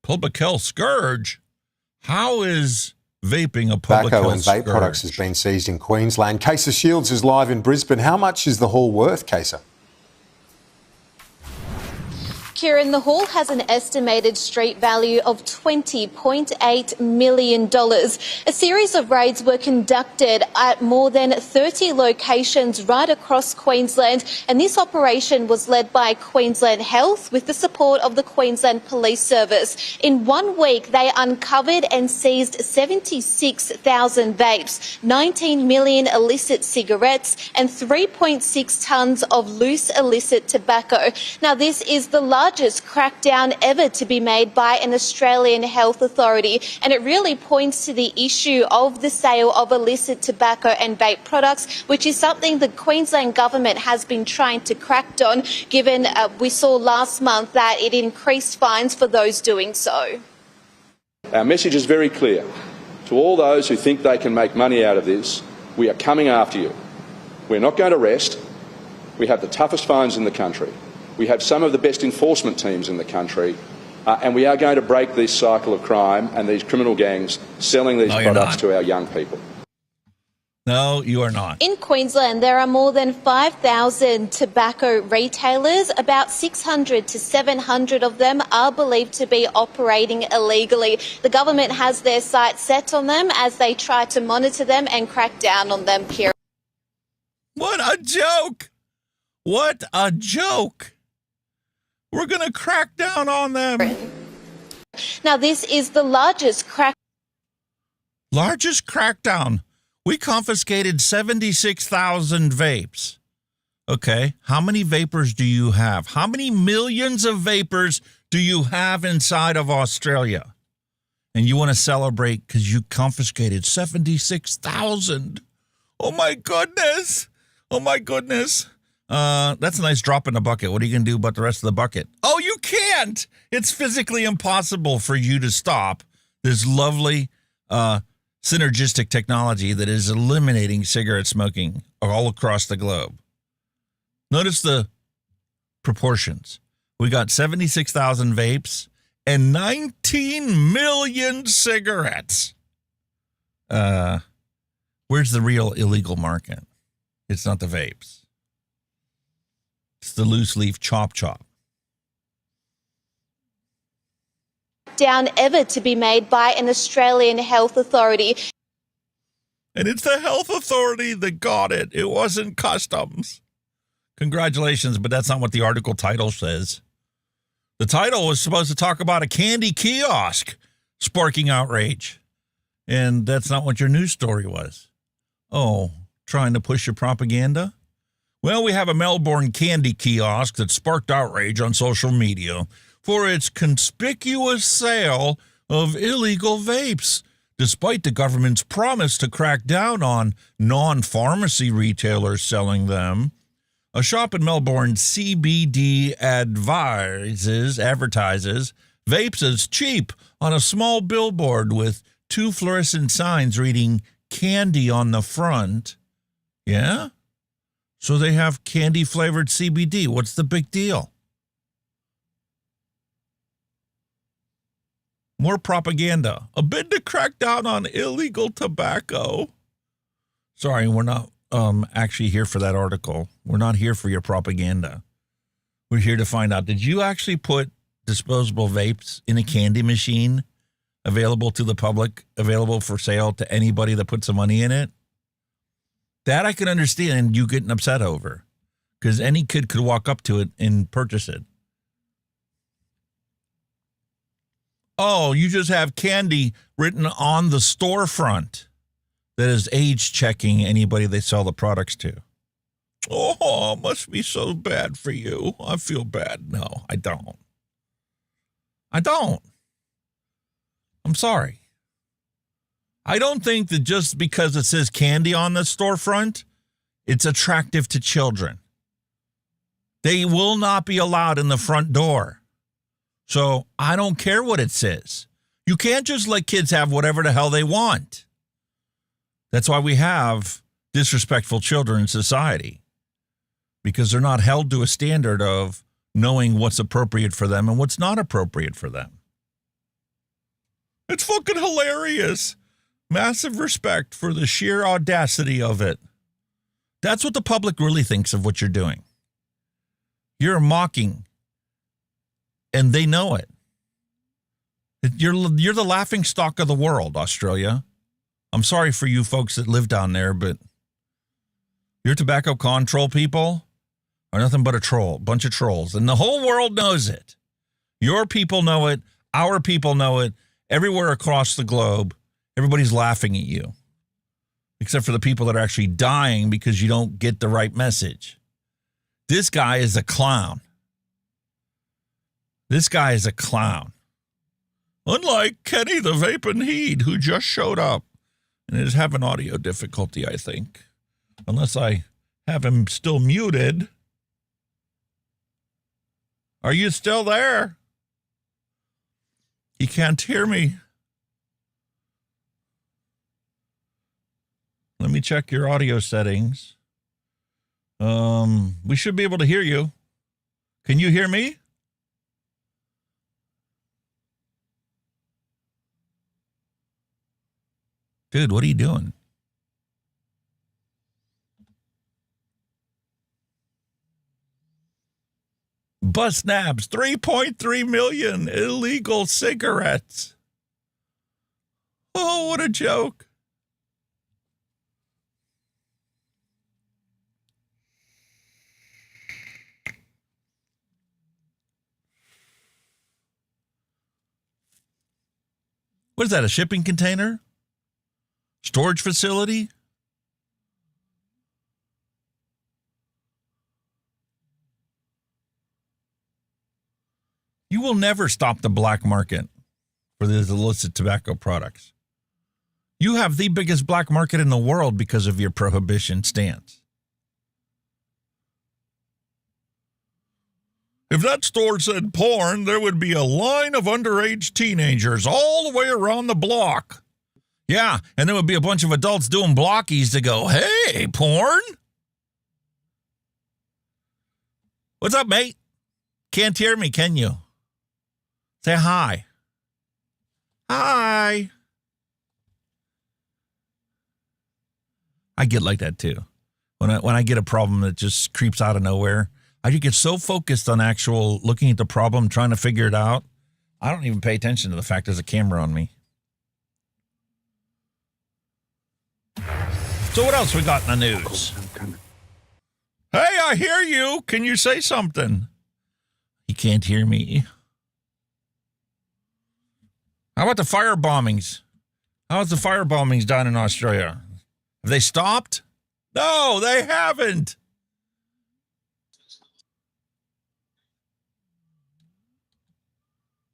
Speaker 3: Public health scourge? How is vaping a public
Speaker 13: Tobacco
Speaker 3: health
Speaker 13: and vape
Speaker 3: scourge?
Speaker 13: products has been seized in Queensland. Caser Shields is live in Brisbane. How much is the haul worth, Caser?
Speaker 14: Kieran, the haul has an estimated street value of $20.8 million. A series of raids were conducted at more than 30 locations right across Queensland, and this operation was led by Queensland Health with the support of the Queensland Police Service. In 1 week, they uncovered and seized 76,000 vapes, 19 million illicit cigarettes, and 3.6 tonnes of loose illicit tobacco. Now, this is the largest crackdown ever to be made by an Australian health authority, and it really points to the issue of the sale of illicit tobacco and vape products, which is something the Queensland government has been trying to crack down, given we saw last month that it increased fines for those doing so.
Speaker 15: Our message is very clear. To all those who think they can make money out of this, we are coming after you. We're not going to rest. We have the toughest fines in the country. We have some of the best enforcement teams in the country, and we are going to break this cycle of crime and these criminal gangs selling these products to our young people.
Speaker 3: No, you are not.
Speaker 14: In Queensland, there are more than 5,000 tobacco retailers. About 600 to 700 of them are believed to be operating illegally. The government has their sights set on them as they try to monitor them and crack down on them.
Speaker 3: What a joke! What a joke! We're going to crack down on them.
Speaker 14: Now, this is the largest
Speaker 3: crackdown. We confiscated 76,000 vapes. Okay, how many vapors do you have? How many millions of vapors do you have inside of Australia? And you want to celebrate because you confiscated 76,000. Oh, my goodness. Oh, my goodness. That's a nice drop in the bucket. What are you going to do about the rest of the bucket? Oh, you can't. It's physically impossible for you to stop this lovely synergistic technology that is eliminating cigarette smoking all across the globe. Notice the proportions. We got 76,000 vapes and 19 million cigarettes. Where's the real illegal market? It's not the vapes. It's the loose leaf chop.
Speaker 14: Down ever to be made by an Australian health authority.
Speaker 3: And it's the health authority that got it. It wasn't customs. Congratulations, but that's not what the article title says. The title was supposed to talk about a candy kiosk sparking outrage. And that's not what your news story was. Oh, trying to push your propaganda? Well, we have a Melbourne candy kiosk that sparked outrage on social media for its conspicuous sale of illegal vapes, despite the government's promise to crack down on non-pharmacy retailers selling them. A shop in Melbourne CBD advertises vapes as cheap on a small billboard with 2 fluorescent signs reading candy on the front. Yeah? So they have candy-flavored CBD. What's the big deal? More propaganda. A bid to crack down on illegal tobacco. Sorry, we're not actually here for that article. We're not here for your propaganda. We're here to find out, did you actually put disposable vapes in a candy machine available to the public, available for sale to anybody that puts some money in it? That I can understand you getting upset over, because any kid could walk up to it and purchase it. Oh, you just have candy written on the storefront that is age checking anybody they sell the products to. Oh, it must be so bad for you. I feel bad. No, I don't. I don't. I'm sorry. I don't think that just because it says candy on the storefront, it's attractive to children. They will not be allowed in the front door. So I don't care what it says. You can't just let kids have whatever the hell they want. That's why we have disrespectful children in society, because they're not held to a standard of knowing what's appropriate for them and what's not appropriate for them. It's fucking hilarious. Massive respect for the sheer audacity of it. That's what the public really thinks of what you're doing. You're mocking, and they know it. You're the laughing stock of the world, Australia. I'm sorry for you folks that live down there, but your TobaccoConTroll people are nothing but a bunch of trolls, and the whole world knows it. Your people know it. Our people know it. Everywhere across the globe, everybody's laughing at you, except for the people that are actually dying because you don't get the right message. This guy is a clown. This guy is a clown. Unlike Kenny the Vaping Heed, who just showed up and is having audio difficulty, I think. Unless I have him still muted. Are you still there? He can't hear me. Let me check your audio settings. We should be able to hear you. Can you hear me? Dude, what are you doing? Bust nabs 3.3 million illegal cigarettes. Oh, what a joke. What is that, a shipping container? Storage facility? You will never stop the black market for these illicit tobacco products. You have the biggest black market in the world because of your prohibition stance. If that store said porn, there would be a line of underage teenagers all the way around the block. Yeah, and there would be a bunch of adults doing blockies to go, hey, porn? What's up, mate? Can't hear me, can you? Say hi. Hi. I get like that too. When I get a problem that just creeps out of nowhere, I just get so focused on actual looking at the problem, trying to figure it out, I don't even pay attention to the fact there's a camera on me. So what else we got in the news? Hey, I hear you. Can you say something? He can't hear me. How about the fire bombings? How's the fire bombings down in Australia? Have they stopped? No, they haven't.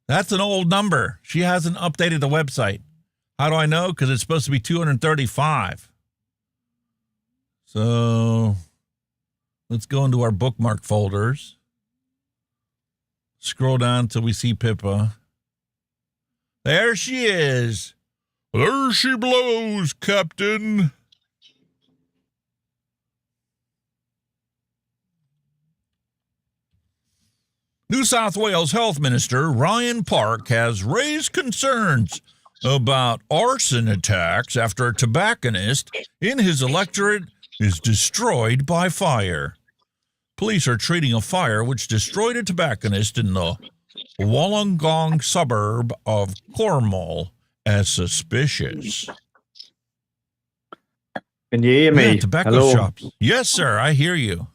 Speaker 3: That's an old number. She hasn't updated the website. How do I know? Because it's supposed to be 235. So let's go into our bookmark folders. Scroll down till we see Pippa. There she is. There she blows, Captain. New South Wales Health Minister Ryan Park has raised concerns about arson attacks after a tobacconist in his electorate is destroyed by fire. Police are treating a fire which destroyed a tobacconist in the Wollongong suburb of Cornwall as suspicious.
Speaker 16: Can you hear me?
Speaker 3: Yeah, tobacco
Speaker 16: Hello?
Speaker 3: shops. Yes, sir, I hear you.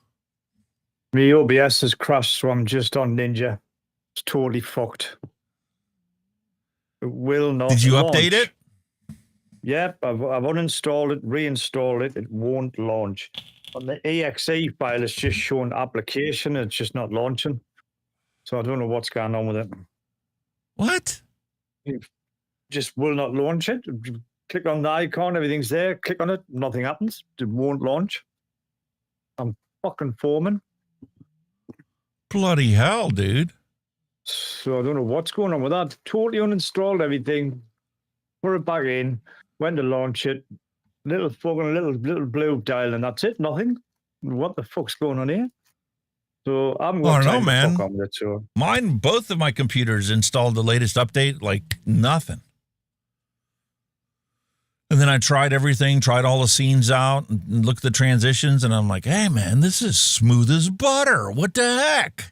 Speaker 16: My OBS has crashed, so I'm just on Ninja. It's totally fucked. It will not
Speaker 3: Did you
Speaker 16: launch.
Speaker 3: update it?
Speaker 16: Yep, I've uninstalled it, reinstalled it. It won't launch. On the exe file, it's just showing application. It's just not launching. So I don't know what's going on with it.
Speaker 3: What?
Speaker 16: It just will not launch it. Click on the icon, everything's there. Click on it, nothing happens. It won't launch. I'm fucking foaming.
Speaker 3: Bloody hell, dude.
Speaker 16: So I don't know what's going on with that. Totally uninstalled everything. Put it back in. Went to launch it. Little blue dial, and that's it. Nothing. What the fuck's going on here? So I'm
Speaker 3: I
Speaker 16: going
Speaker 3: don't know, man.
Speaker 16: fuck on with it, so.
Speaker 3: Mine, both of my computers installed the latest update, like nothing. And then I tried everything, tried all the scenes out, and looked at the transitions, and I'm like, hey, man, this is smooth as butter. What the heck?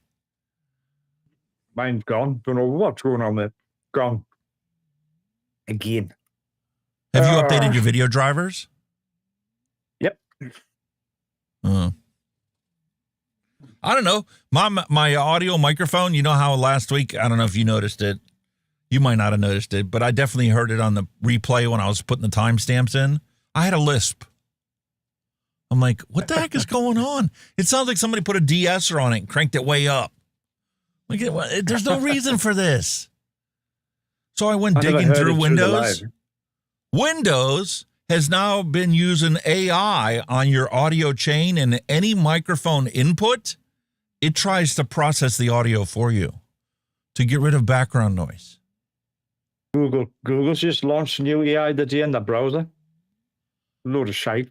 Speaker 16: Mine's gone. Don't know what's going on with it. Gone. Again.
Speaker 3: Have you updated your video drivers?
Speaker 16: Yep.
Speaker 3: I don't know. My audio microphone, you know how last week, I don't know if you noticed it. You might not have noticed it, but I definitely heard it on the replay when I was putting the timestamps in. I had a lisp. I'm like, what the heck is going on? It sounds like somebody put a de-esser on it and cranked it way up. Like, there's no reason for this. So I went digging through Windows. Windows has now been using AI on your audio chain, and any microphone input, it tries to process the audio for you to get rid of background noise.
Speaker 16: Google's just launched a new AI today in the browser. Load of shite.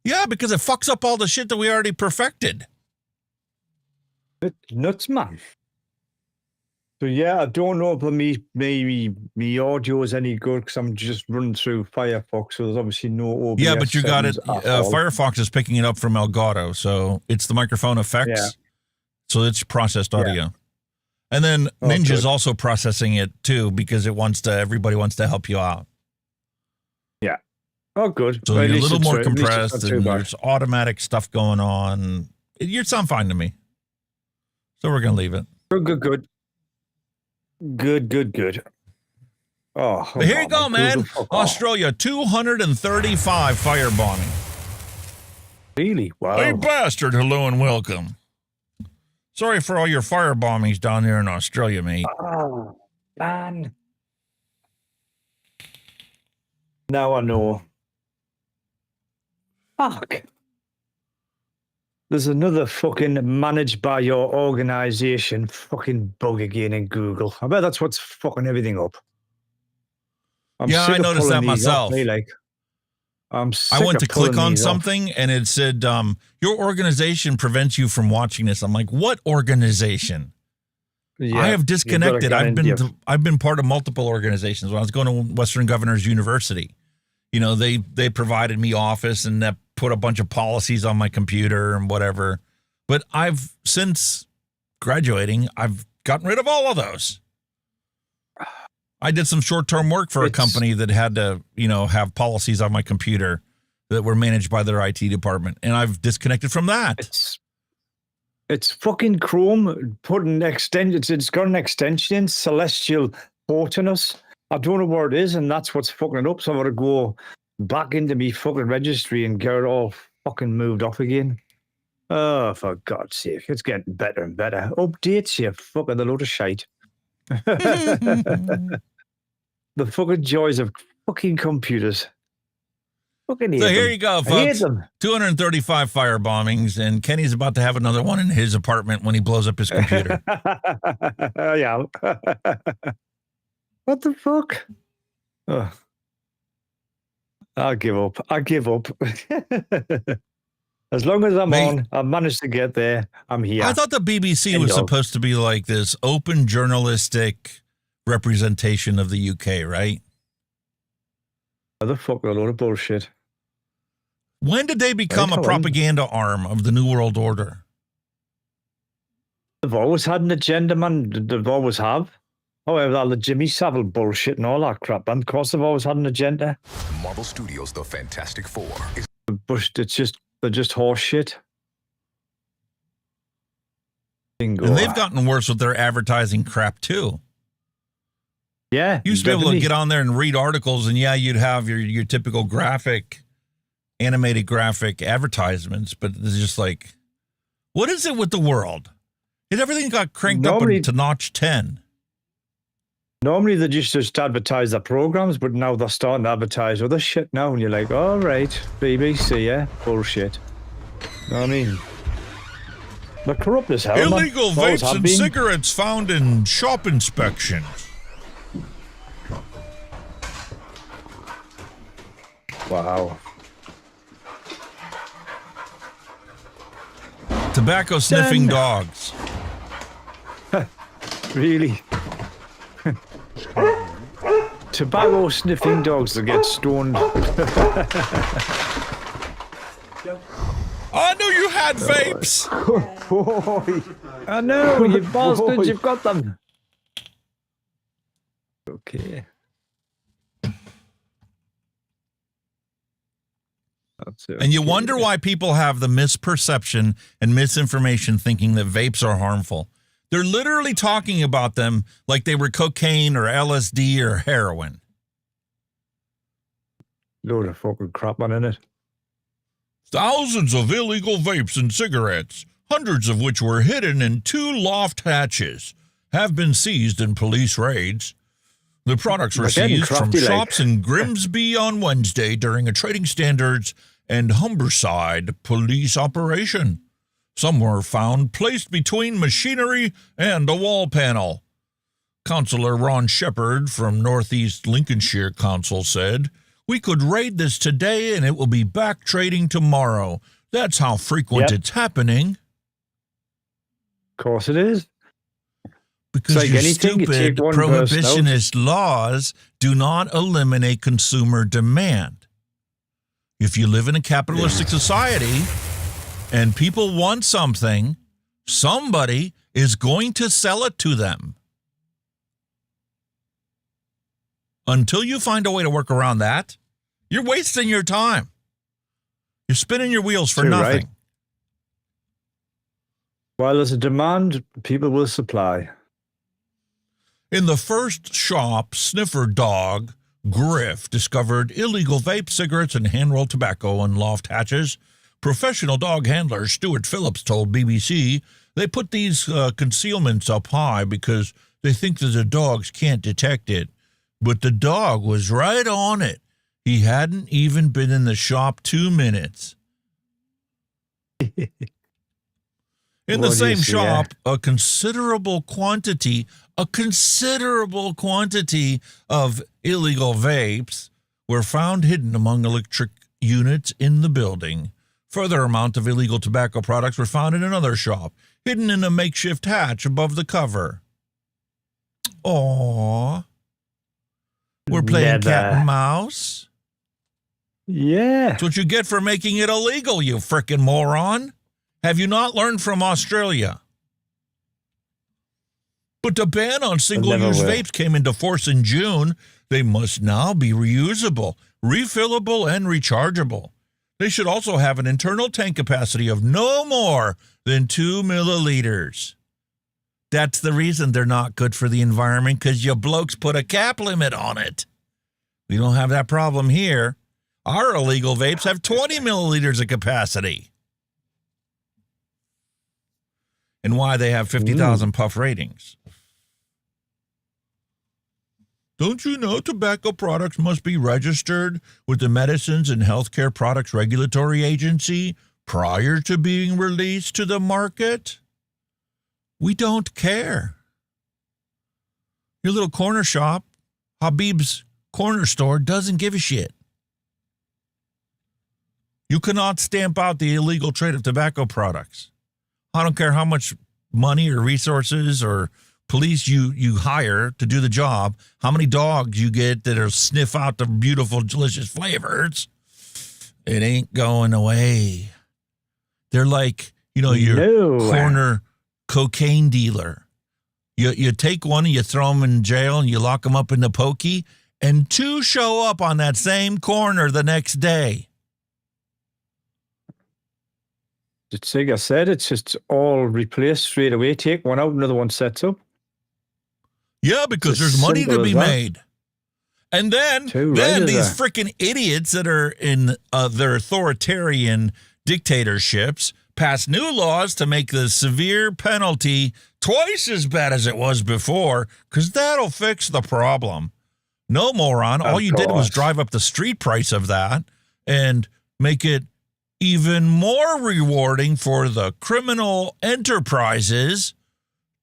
Speaker 3: Yeah, because it fucks up all the shit that we already perfected.
Speaker 16: It's nuts, man. So yeah, I don't know if me audio is any good because I'm just running through Firefox, so there's obviously no OBS.
Speaker 3: Yeah, but you got it.
Speaker 16: settings at all.
Speaker 3: Firefox is picking it up from Elgato, so it's the microphone effects.
Speaker 16: Yeah.
Speaker 3: So it's processed audio. And then Ninja's also processing it too because everybody wants to help you out.
Speaker 16: Yeah. Oh, good.
Speaker 3: So
Speaker 16: Well, at
Speaker 3: you're a
Speaker 16: least
Speaker 3: little more
Speaker 16: at least it's
Speaker 3: compressed
Speaker 16: not too
Speaker 3: and
Speaker 16: bad.
Speaker 3: there's automatic stuff going on. You sound fine to me. So we're going to leave it.
Speaker 16: Good. Oh,
Speaker 3: But here you go, man. Australia, 235 firebombing.
Speaker 16: Really? Wow.
Speaker 3: Hey, bastard. Hello and welcome. Sorry for all your firebombings down there in Australia, mate.
Speaker 16: Oh, man. Now I know. Fuck. There's another fucking managed by your organization fucking bug again in Google. I bet that's what's fucking everything up.
Speaker 3: Yeah,
Speaker 16: sick
Speaker 3: I
Speaker 16: of
Speaker 3: noticed
Speaker 16: pulling
Speaker 3: that
Speaker 16: these off
Speaker 3: myself.
Speaker 16: me, like,
Speaker 3: I went to click on
Speaker 16: something.
Speaker 3: something and it said, your organization prevents you from watching this. I'm like, what organization?
Speaker 16: Yeah,
Speaker 3: I have disconnected.
Speaker 16: get
Speaker 3: I've been part of multiple organizations. When I was going to Western Governors University, you know, they provided me office and that put a bunch of policies on my computer and whatever. But I've since graduating, I've gotten rid of all of those. I did some short-term work for a company that had to, you know, have policies on my computer that were managed by their IT department, and I've disconnected from that.
Speaker 16: It's fucking Chrome putting extensions. It's got an extension in Celestial Portinus. I don't know where it is, and that's what's fucking it up. So I'm gonna go back into me fucking registry and get it all fucking moved off again. Oh, for God's sake, it's getting better and better. Updates, you fucking the load of shite. The fucking joys of fucking computers. Fucking hate
Speaker 3: So here
Speaker 16: them.
Speaker 3: you go,
Speaker 16: I hate
Speaker 3: folks.
Speaker 16: them.
Speaker 3: 235 fire bombings, and Kenny's about to have another one in his apartment when he blows up his computer.
Speaker 16: Yeah. What the fuck? Ugh. I give up. As long as I'm on, I've managed to get there. I'm here.
Speaker 3: I thought the BBC was supposed to be like this open journalistic representation of the UK, right?
Speaker 16: The fuck, a load of bullshit.
Speaker 3: When did they become a propaganda arm of the New World Order?
Speaker 16: They've always had an agenda, man. They've always have. However, all the Jimmy Savile bullshit and all that crap, man. Of course, they've always had an agenda.
Speaker 17: Marvel Studios' The Fantastic Four.
Speaker 16: But they're just horse shit.
Speaker 3: Bingo. And they've gotten worse with their advertising crap, too.
Speaker 16: Yeah.
Speaker 3: You used to be able to get on there and read articles, and yeah, you'd have your typical animated graphic advertisements, but it's just like, what is it with the world? Everything got cranked up to notch 10.
Speaker 16: Normally they just advertise their programs, but now they're starting to advertise other shit now, and you're like, all right, BBC, yeah, bullshit. You know what I mean? They're corrupt as hell,
Speaker 3: Illegal
Speaker 16: man.
Speaker 3: vapes and cigarettes found in shop inspections.
Speaker 16: Wow.
Speaker 3: Tobacco sniffing dogs.
Speaker 16: Really? Tobacco sniffing dogs that get stoned.
Speaker 3: I knew you had vapes.
Speaker 16: Boy. I know, you bastards, you've got them. Okay.
Speaker 3: And you wonder why people have the misperception and misinformation thinking that vapes are harmful. They're literally talking about them like they were cocaine or LSD or heroin.
Speaker 16: Load of fucking crap on in it.
Speaker 3: Thousands of illegal vapes and cigarettes, hundreds of which were hidden in 2 loft hatches, have been seized in police raids. The products were seized from shops in Grimsby on Wednesday during a Trading Standards and Humberside police operation. Some were found placed between machinery and a wall panel. Councillor Ron Shepherd from Northeast Lincolnshire Council said, "We could raid this today and it will be back trading tomorrow. That's how frequent it's happening."
Speaker 16: Of course it is.
Speaker 3: Because
Speaker 16: like
Speaker 3: your stupid prohibitionist laws do not eliminate consumer demand. If you live in a capitalistic society and people want something, somebody is going to sell it to them. Until you find a way to work around that, you're wasting your time. You're spinning your wheels for nothing.
Speaker 16: Right. While there's a demand, people will supply.
Speaker 3: In the first shop, sniffer dog Griff discovered illegal vape, cigarettes, and hand-rolled tobacco in loft hatches. Professional dog handler Stuart Phillips told BBC they put these concealments up high because they think that the dogs can't detect it. But the dog was right on it. He hadn't even been in the shop 2 minutes. In the same shop, a considerable quantity of illegal vapes were found hidden among electric units in the building. Further amount of illegal tobacco products were found in another shop, hidden in a makeshift hatch above the cover. Aww. We're playing cat and mouse?
Speaker 16: Yeah.
Speaker 3: That's what you get for making it illegal, you frickin' moron. Have you not learned from Australia? But the ban on single-use vapes came into force in June. They must now be reusable, refillable, and rechargeable. They should also have an internal tank capacity of no more than 2 milliliters. That's the reason they're not good for the environment, because you blokes put a cap limit on it. We don't have that problem here. Our illegal vapes have 20 milliliters of capacity. And why they have 50,000 puff ratings. Don't you know tobacco products must be registered with the Medicines and Healthcare Products Regulatory Agency prior to being released to the market? We don't care. Your little corner shop, Habib's Corner Store, doesn't give a shit. You cannot stamp out the illegal trade of tobacco products. I don't care how much money or resources or police you hire to do the job, how many dogs you get that'll sniff out the beautiful, delicious flavors. It ain't going away. They're like, your corner cocaine dealer. You take one and you throw them in jail and you lock them up in the pokey, and 2 show up on that same corner the next day.
Speaker 16: It's like I said, it's just all replaced straight away. Take one out, another one sets up.
Speaker 3: Yeah, because there's money to be made. And then these freaking idiots that are in their authoritarian dictatorships pass new laws to make the severe penalty twice as bad as it was before, because that'll fix the problem. No, moron. All you did was drive up the street price of that and make it even more rewarding for the criminal enterprises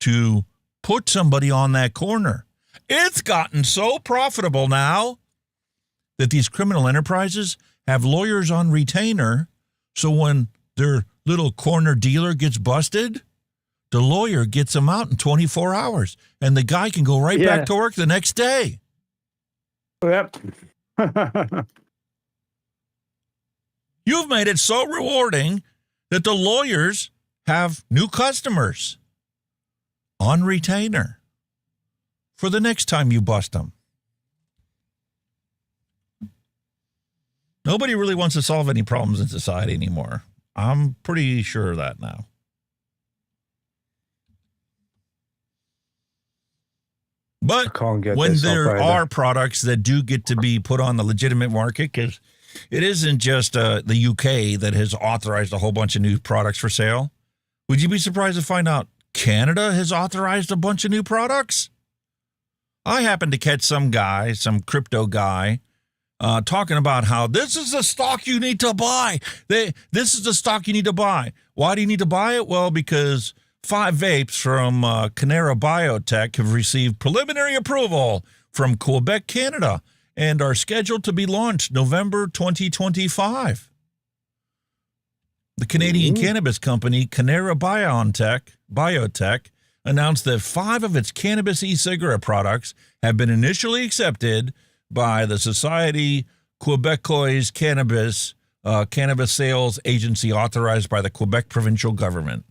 Speaker 3: to put somebody on that corner. It's gotten so profitable now that these criminal enterprises have lawyers on retainer, so when their little corner dealer gets busted, the lawyer gets them out in 24 hours, and the guy can go right back to work the next day.
Speaker 16: Yep.
Speaker 3: You've made it so rewarding that the lawyers have new customers on retainer for the next time you bust them. Nobody really wants to solve any problems in society anymore. I'm pretty sure of that now. But when there are products that do get to be put on the legitimate market, because it isn't just the UK that has authorized a whole bunch of new products for sale. Would you be surprised to find out Canada has authorized a bunch of new products? I happened to catch some crypto guy, talking about how this is the stock you need to buy. This is the stock you need to buy. Why do you need to buy it? Well, because 5 vapes from Canara Biotech have received preliminary approval from Quebec, Canada, and are scheduled to be launched November 2025. The Canadian cannabis company Canara Biotech announced that 5 of its cannabis e-cigarette products have been initially accepted by the Society Québécoise Cannabis Sales Agency authorized by the Quebec provincial government.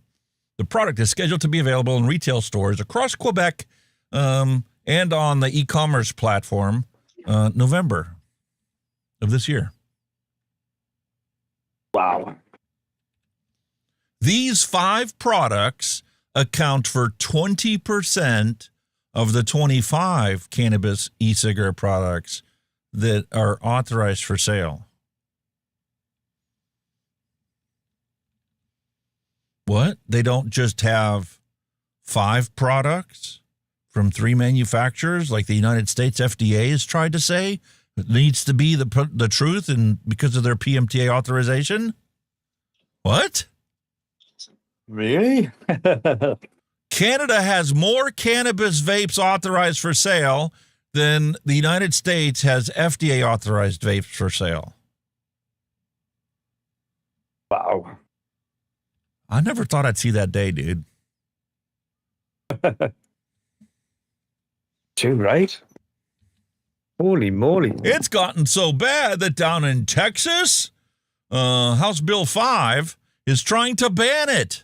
Speaker 3: The product is scheduled to be available in retail stores across Quebec and on the e-commerce platform November of this year.
Speaker 16: Wow.
Speaker 3: These 5 products account for 20% of the 25 cannabis e-cigarette products that are authorized for sale. What? They don't just have 5 products from 3 manufacturers like the United States FDA has tried to say? It needs to be the truth and because of their PMTA authorization? What?
Speaker 16: Really?
Speaker 3: Canada has more cannabis vapes authorized for sale than the United States has FDA authorized vapes for sale.
Speaker 16: Wow.
Speaker 3: I never thought I'd see that day, dude.
Speaker 16: Too right. Holy moly.
Speaker 3: It's gotten so bad that down in Texas, House Bill 5 is trying to ban it.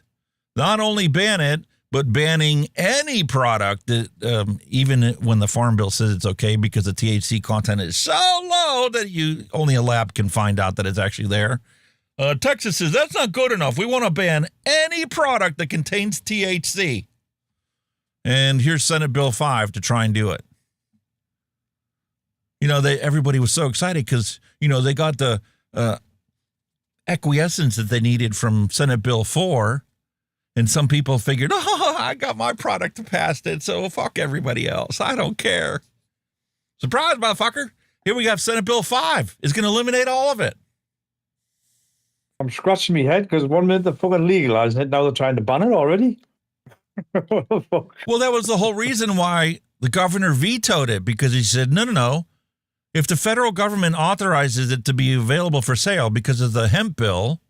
Speaker 3: Not only ban it, but banning any product that, even when the Farm Bill says it's okay because the THC content is so low that only a lab can find out that it's actually there. Texas says that's not good enough. We want to ban any product that contains THC. And here's Senate Bill 5 to try and do it. Everybody was so excited because, they got the acquiescence that they needed from Senate Bill 4. And some people figured, I got my product past it, so fuck everybody else. I don't care. Surprise, motherfucker. Here we have Senate Bill 5. It's going to eliminate all of it.
Speaker 16: I'm scratching my head because one minute they're fucking legalizing it, now they're trying to ban it already.
Speaker 3: Well, that was the whole reason why the governor vetoed it, because he said, no. If the federal government authorizes it to be available for sale because of the hemp bill,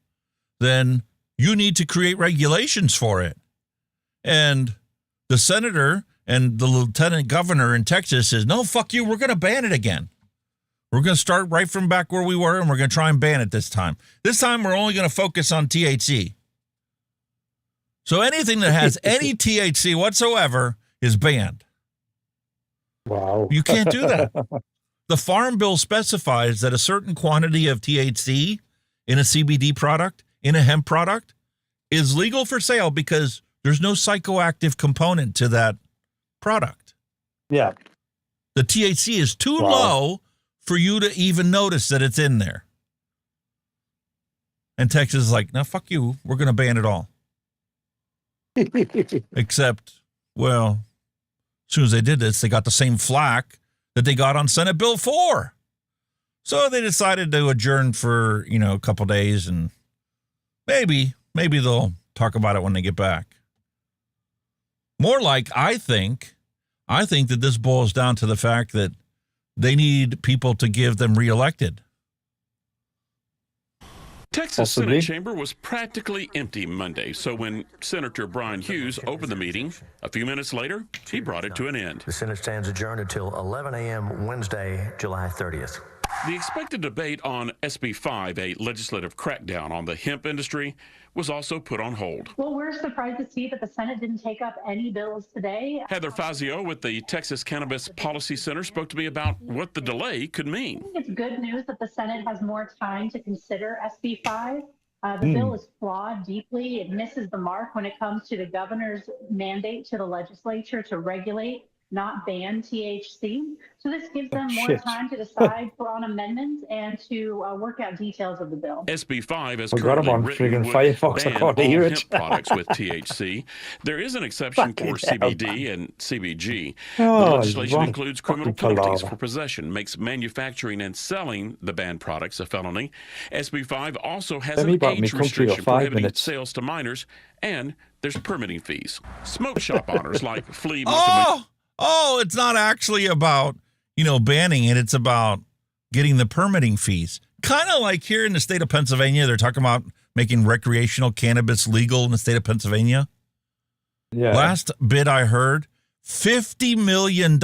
Speaker 3: then you need to create regulations for it. And the senator and the lieutenant governor in Texas says, no, fuck you, we're going to ban it again. We're going to start right from back where we were, and we're going to try and ban it this time. This time, we're only going to focus on THC. So anything that has any THC whatsoever is banned.
Speaker 16: Wow.
Speaker 3: You can't do that. The Farm Bill specifies that a certain quantity of THC in a CBD product, in a hemp product, is legal for sale because there's no psychoactive component to that product.
Speaker 16: Yeah.
Speaker 3: The THC is too low for you to even notice that it's in there. And Texas is like, no, fuck you. We're going to ban it all. Except, well, as soon as they did this, they got the same flack that they got on Senate Bill 4. So they decided to adjourn for, a couple days, and maybe they'll talk about it when they get back. More like, I think that this boils down to the fact that they need people to give them reelected.
Speaker 18: Texas Senate chamber was practically empty Monday, so when Senator Brian Hughes opened the meeting, a few minutes later, he brought it to an end.
Speaker 19: The Senate stands adjourned until 11 a.m. Wednesday, July 30th.
Speaker 18: The expected debate on SB 5, a legislative crackdown on the hemp industry, was also put on hold.
Speaker 20: Well, we're surprised to see that the Senate didn't take up any bills today.
Speaker 18: Heather Fazio with the Texas Cannabis Policy Center spoke to me about what the delay could mean.
Speaker 20: I think it's good news that the Senate has more time to consider SB 5. The bill is flawed deeply. It misses the mark when it comes to the governor's mandate to the legislature to regulate, not ban THC. So this gives them more time to decide on amendments and to work out details of the bill.
Speaker 18: SB 5 is currently written would ban all hemp products with THC. There is an exception for CBD and CBG. The legislation includes criminal penalties for possession, makes manufacturing and selling the banned products a felony. SB 5 also has an age restriction prohibiting sales to minors, and there's permitting fees. Smoke shop owners like Flea Monkey.
Speaker 3: Oh, it's not actually about, banning it. It's about getting the permitting fees. Kind of like here in the state of Pennsylvania, they're talking about making recreational cannabis legal in the state of Pennsylvania. Yeah. Last bit I heard, $50 million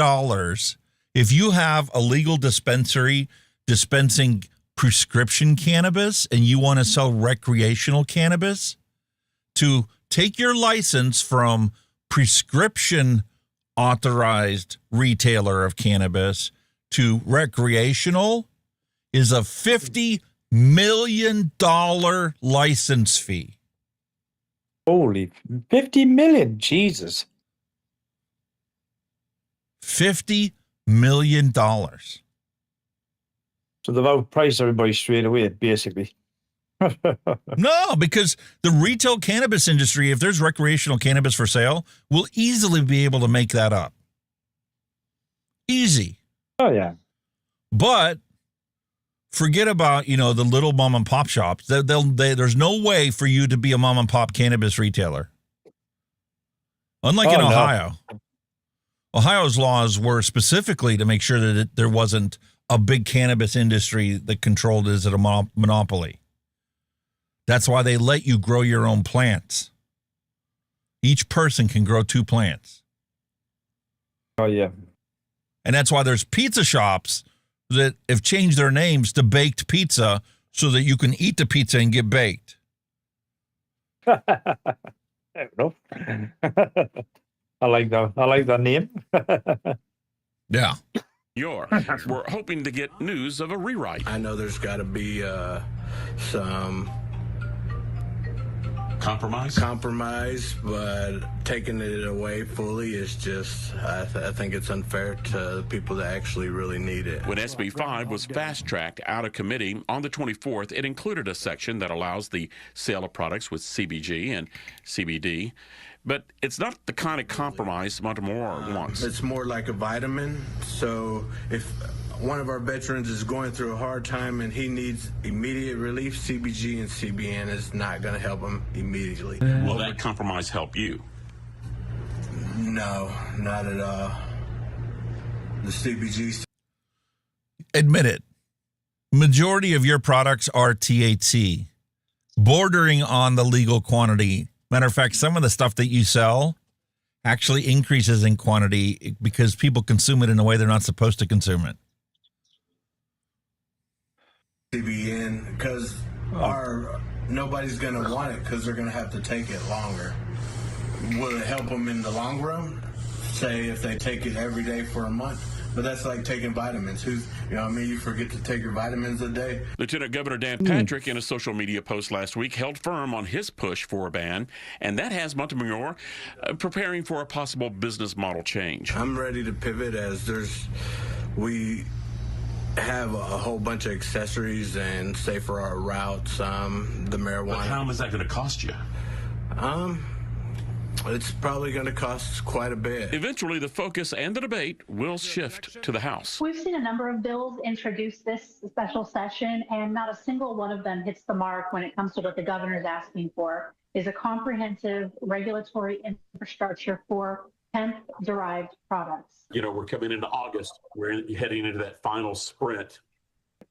Speaker 3: if you have a legal dispensary dispensing prescription cannabis and you want to sell recreational cannabis, to take your license from prescription authorized retailer of cannabis to recreational is a $50 million license fee.
Speaker 16: Holy, 50 million, Jesus.
Speaker 3: $50 million. So
Speaker 16: they've outpriced everybody straight away, basically.
Speaker 3: No, because the retail cannabis industry, if there's recreational cannabis for sale, will easily be able to make that up. Easy.
Speaker 16: Oh, yeah.
Speaker 3: But forget about, the little mom and pop shops. There's no way for you to be a mom and pop cannabis retailer. Unlike in Ohio. No. Ohio's laws were specifically to make sure that there wasn't a big cannabis industry that controlled it as a monopoly. That's why they let you grow your own plants. Each person can grow 2 plants.
Speaker 16: Oh, yeah.
Speaker 3: And that's why there's pizza shops that have changed their names to baked pizza so that you can eat the pizza and get baked.
Speaker 16: I don't know. I like that name.
Speaker 3: Yeah.
Speaker 18: We're hoping to get news of a rewrite.
Speaker 21: I know there's got to be some compromise, but taking it away fully is just, I think it's unfair to the people that actually really need it.
Speaker 18: When SB 5 was fast-tracked out of committee on the 24th, it included a section that allows the sale of products with CBG and CBD, but it's not the kind of compromise Montemore wants.
Speaker 21: It's more like a vitamin, so if one of our veterans is going through a hard time and he needs immediate relief, CBG and CBN is not going to help him immediately.
Speaker 18: Will that compromise help you?
Speaker 21: No, not at all. The CBG.
Speaker 3: Admit it. Majority of your products are THC, bordering on the legal quantity. Matter of fact, some of the stuff that you sell actually increases in quantity because people consume it in a way they're not supposed to consume it.
Speaker 21: CBN, because nobody's going to want it because they're going to have to take it longer. Will it help them in the long run? Say if they take it every day for a month? But that's like taking vitamins. You forget to take your vitamins a day.
Speaker 18: Lieutenant Governor Dan Patrick, in a social media post last week, held firm on his push for a ban, and that has Montemayor preparing for a possible business model change.
Speaker 21: I'm ready to pivot as we have a whole bunch of accessories and say for our routes, the marijuana.
Speaker 18: But how much is that going to cost you?
Speaker 21: It's probably going to cost quite a bit.
Speaker 18: Eventually, the focus and the debate will shift to the House.
Speaker 20: We've seen a number of bills introduced this special session, and not a single one of them hits the mark when it comes to what the governor's asking for, is a comprehensive regulatory infrastructure for hemp-derived products.
Speaker 18: We're coming into August. We're heading into that final sprint.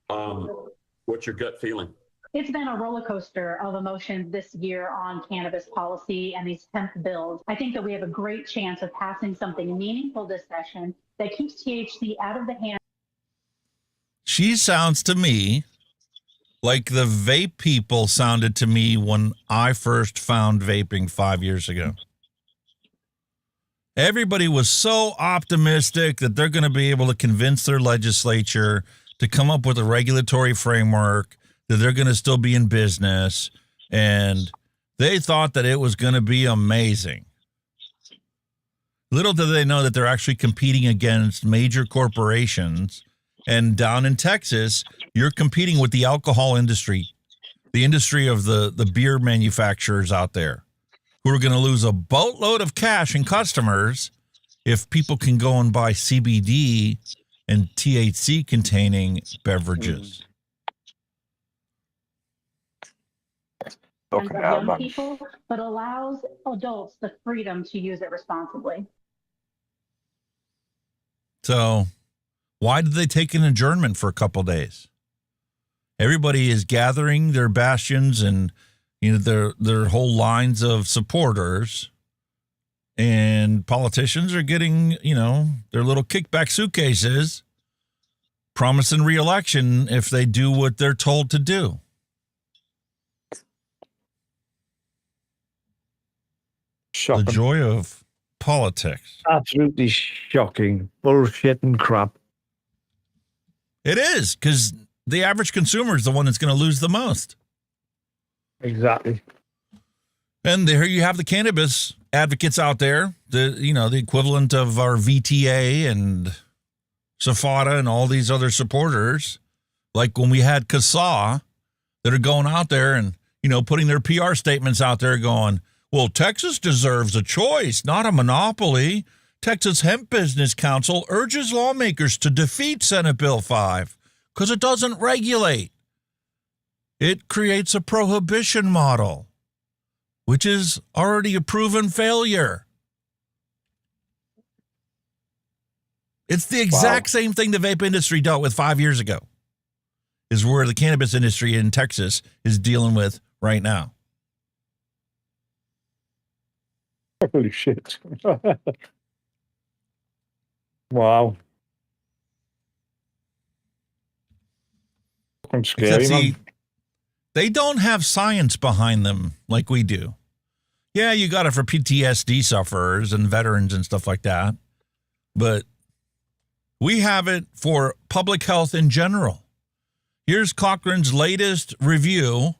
Speaker 18: What's your gut feeling?
Speaker 20: It's been a roller coaster of emotions this year on cannabis policy and these hemp bills. I think that we have a great chance of passing something meaningful this session that keeps THC out of the hands.
Speaker 3: She sounds to me like the vape people sounded to me when I first found vaping 5 years ago. Everybody was so optimistic that they're going to be able to convince their legislature to come up with a regulatory framework, that they're going to still be in business, and they thought that it was going to be amazing. Little do they know that they're actually competing against major corporations, and down in Texas, you're competing with the alcohol industry, the industry of the beer manufacturers out there, who are going to lose a boatload of cash and customers if people can go and buy CBD and THC-containing beverages.
Speaker 20: And for young people, but allows adults the freedom to use it responsibly.
Speaker 3: So why did they take an adjournment for a couple days? Everybody is gathering their bastions and their whole lines of supporters, and politicians are getting their little kickback suitcases, promising re-election if they do what they're told to do.
Speaker 16: Shocking.
Speaker 3: The joy of politics.
Speaker 16: Absolutely shocking. Bullshit and crap.
Speaker 3: It is, because the average consumer is the one that's going to lose the most.
Speaker 16: Exactly.
Speaker 3: And there you have the cannabis advocates out there, the equivalent of our VTA and SFATA and all these other supporters, like when we had CASA, that are going out there and, putting their PR statements out there going, well, Texas deserves a choice, not a monopoly. Texas Hemp Business Council urges lawmakers to defeat Senate Bill 5 because it doesn't regulate. It creates a prohibition model, which is already a proven failure. It's the exact same thing the vape industry dealt with 5 years ago, is where the cannabis industry in Texas is dealing with right now.
Speaker 16: Holy shit. Wow. I'm scary,
Speaker 3: Except, see,
Speaker 16: man.
Speaker 3: they don't have science behind them like we do. Yeah, you got it for PTSD sufferers and veterans and stuff like that. But we have it for public health in general. Here's Cochrane's latest review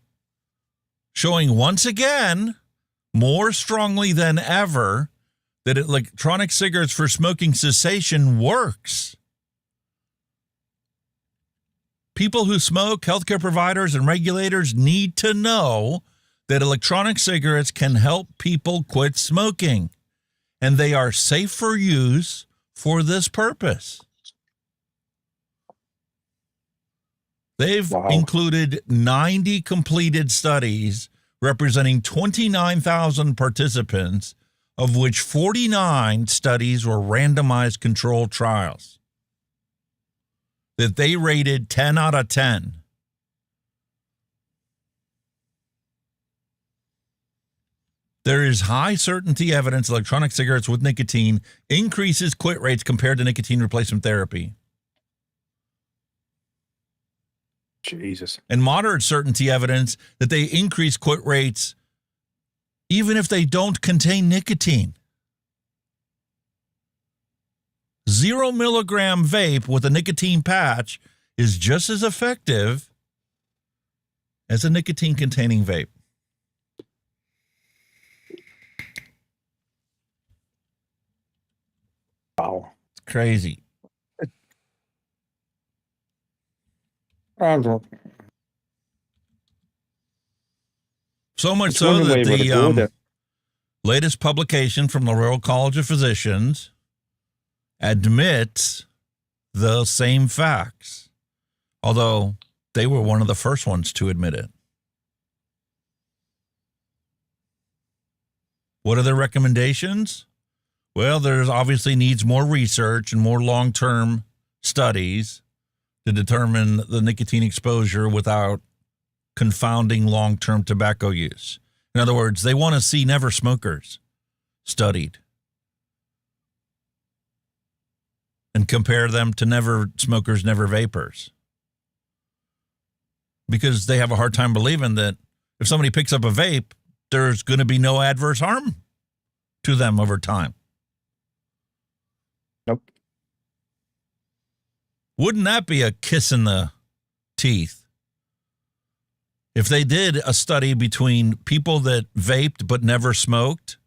Speaker 3: showing once again, more strongly than ever, that electronic cigarettes for smoking cessation works. People who smoke, healthcare providers, and regulators need to know that electronic cigarettes can help people quit smoking, and they are safe for use for this purpose. They've included 90 completed studies representing 29,000 participants, of which 49 studies were randomized controlled trials. that they rated 10 out of 10. There is high certainty evidence electronic cigarettes with nicotine increases quit rates compared to nicotine replacement therapy.
Speaker 16: Jesus.
Speaker 3: And moderate certainty evidence that they increase quit rates even if they don't contain nicotine. 0 milligram vape with a nicotine patch is just as effective as a nicotine-containing vape.
Speaker 16: Wow.
Speaker 3: It's crazy. So much so that the latest publication from the Royal College of Physicians admits the same facts, although they were one of the first ones to admit it. What are their recommendations? Well, there's obviously needs more research and more long-term studies to determine the nicotine exposure without confounding long-term tobacco use. In other words, they want to see never smokers studied and compare them to never smokers, never vapors. Because they have a hard time believing that if somebody picks up a vape, there's going to be no adverse harm to them over time.
Speaker 16: Nope.
Speaker 3: Wouldn't that be a kiss in the teeth? If they did a study between people that vaped but never smoked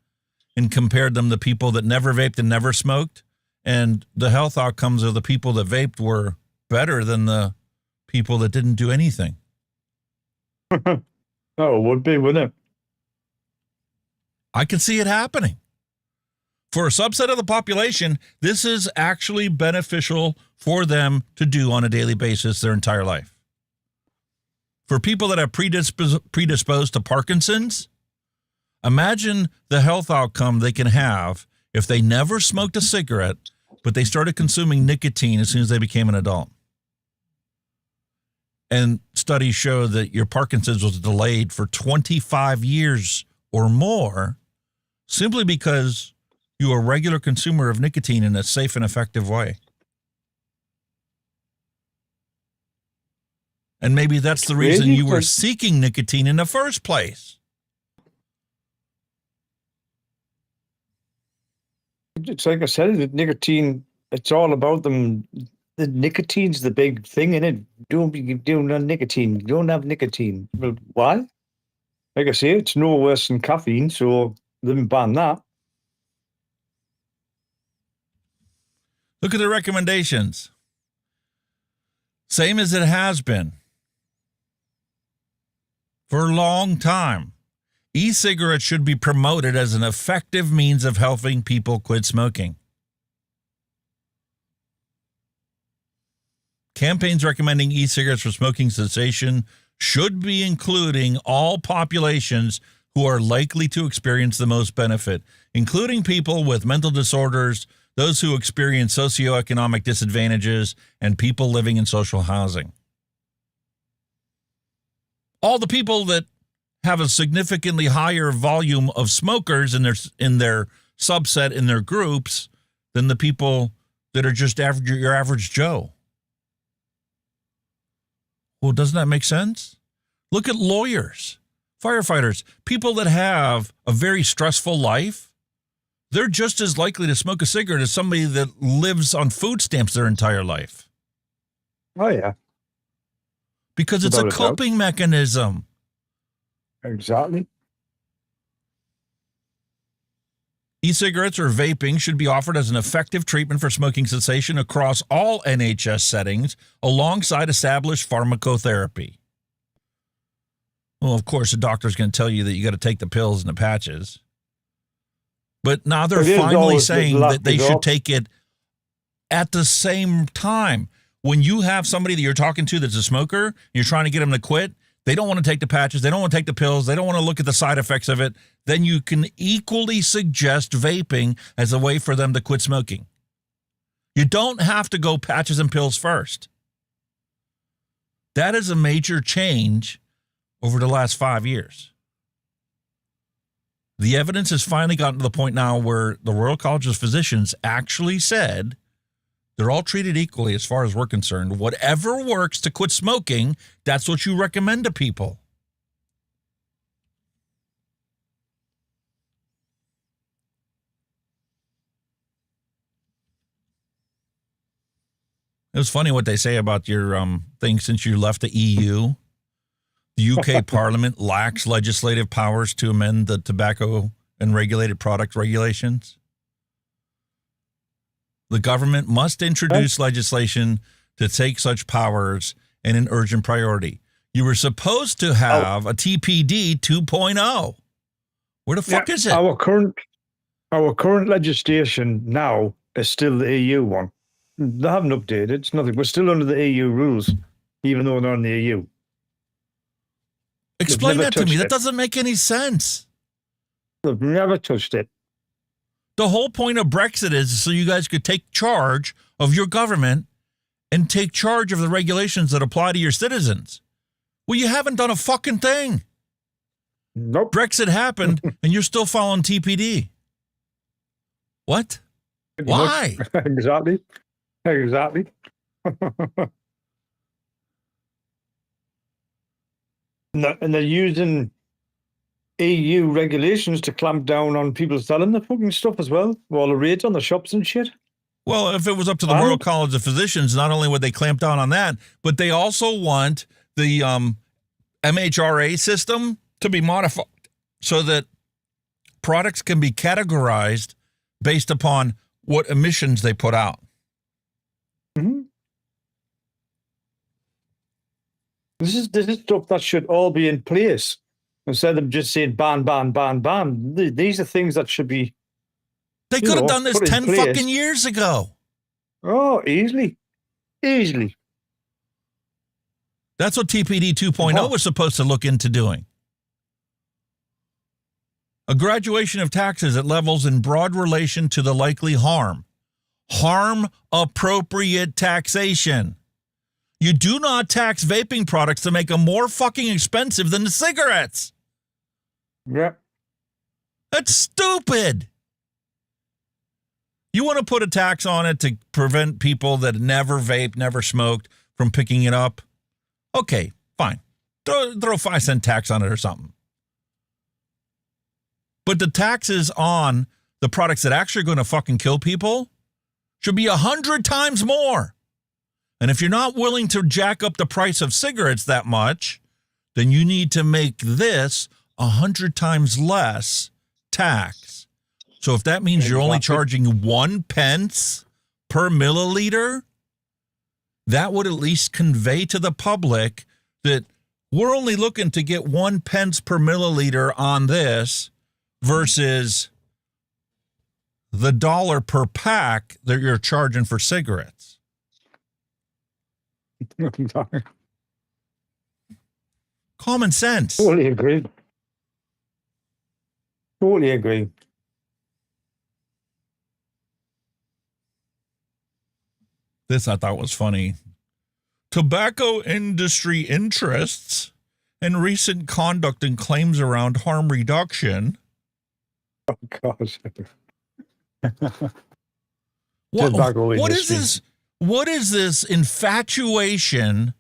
Speaker 3: and compared them to people that never vaped and never smoked, and the health outcomes of the people that vaped were better than the people that didn't do anything.
Speaker 16: Oh, it would be, wouldn't it?
Speaker 3: I can see it happening. For a subset of the population, this is actually beneficial for them to do on a daily basis their entire life. For people that are predisposed to Parkinson's, imagine the health outcome they can have if they never smoked a cigarette, but they started consuming nicotine as soon as they became an adult. And studies show that your Parkinson's was delayed for 25 years or more simply because you are a regular consumer of nicotine in a safe and effective way. And maybe that's the reason you were seeking nicotine in the first place.
Speaker 16: It's like I said, the nicotine, it's all about them. The nicotine's the big thing in it. Don't be doing nicotine. You don't have nicotine. Well, why? Like I say, it's no worse than caffeine, so they didn't ban that.
Speaker 3: Look at the recommendations. Same as it has been for a long time. E-cigarettes should be promoted as an effective means of helping people quit smoking. Campaigns recommending e-cigarettes for smoking cessation should be including all populations who are likely to experience the most benefit, including people with mental disorders, those who experience socioeconomic disadvantages, and people living in social housing. All the people that have a significantly higher volume of smokers in their subset, in their groups, than the people that are just your average Joe. Well, doesn't that make sense? Look at lawyers, firefighters, people that have a very stressful life. They're just as likely to smoke a cigarette as somebody that lives on food stamps their entire life.
Speaker 16: Oh, yeah.
Speaker 3: Because it's a coping mechanism.
Speaker 16: Exactly.
Speaker 3: E-cigarettes or vaping should be offered as an effective treatment for smoking cessation across all NHS settings alongside established pharmacotherapy. Well, of course, the doctor's going to tell you that you got to take the pills and the patches. But now they're finally saying that they should take it at the same time. When you have somebody that you're talking to that's a smoker, and you're trying to get them to quit, they don't want to take the patches, they don't want to take the pills, they don't want to look at the side effects of it, then you can equally suggest vaping as a way for them to quit smoking. You don't have to go patches and pills first. That is a major change over the last 5 years. The evidence has finally gotten to the point now where the Royal College of Physicians actually said they're all treated equally as far as we're concerned. Whatever works to quit smoking, that's what you recommend to people. It was funny what they say about your thing since you left the EU. The UK Parliament lacks legislative powers to amend the tobacco and regulated product regulations. The government must introduce legislation to take such powers in an urgent priority. You were supposed to have a TPD 2.0. Where the fuck is it?
Speaker 16: Our current legislation now is still the EU one. They haven't updated. It's nothing. We're still under the EU rules, even though they're in the EU.
Speaker 3: Explain that to me. That doesn't make any sense.
Speaker 16: They've never touched it.
Speaker 3: The whole point of Brexit is so you guys could take charge of your government and take charge of the regulations that apply to your citizens. Well, you haven't done a fucking thing.
Speaker 16: Nope.
Speaker 3: Brexit happened, and you're still following TPD. What? Why?
Speaker 16: Exactly. Exactly. And they're using EU regulations to clamp down on people selling the fucking stuff as well. All the raids on the shops and shit.
Speaker 3: Well, if it was up to the Royal College of Physicians, not only would they clamp down on that, but they also want the MHRA system to be modified so that products can be categorized based upon what emissions they put out.
Speaker 16: Mm-hmm. This is stuff that should all be in place instead of just saying ban, ban, ban, ban. These are things that should be.
Speaker 3: They could have done this 10 fucking years ago.
Speaker 16: Oh, easily. Easily.
Speaker 3: That's what TPD 2.0 was supposed to look into doing. A graduation of taxes at levels in broad relation to the likely harm. Harm-appropriate taxation. You do not tax vaping products to make them more fucking expensive than the cigarettes.
Speaker 16: Yep.
Speaker 3: That's stupid. You want to put a tax on it to prevent people that never vape, never smoked from picking it up? Okay, fine. Throw a 5-cent tax on it or something. But the taxes on the products that actually are going to fucking kill people should be 100 times more. And if you're not willing to jack up the price of cigarettes that much, then you need to make this 100 times less tax. So if that means you're only charging 1 pence per milliliter, that would at least convey to the public that we're only looking to get 1 pence per milliliter on this versus the dollar per pack that you're charging for cigarettes. Common sense.
Speaker 16: Totally agree. Totally agree.
Speaker 3: This I thought was funny. Tobacco industry interests and recent conduct and claims around harm reduction.
Speaker 16: Oh, gosh.
Speaker 3: What is this? What is this infatuation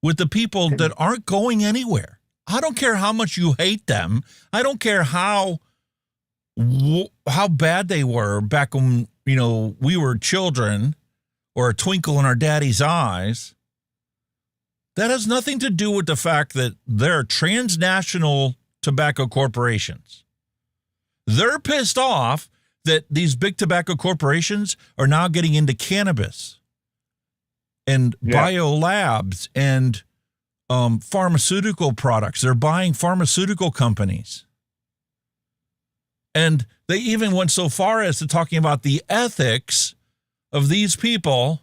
Speaker 3: with the people that aren't going anywhere? I don't care how much you hate them. I don't care how bad they were back when, we were children or a twinkle in our daddy's eyes. That has nothing to do with the fact that they're transnational tobacco corporations. They're pissed off that these big tobacco corporations are now getting into cannabis and biolabs and pharmaceutical products. They're buying pharmaceutical companies. And they even went so far as to talking about the ethics of these people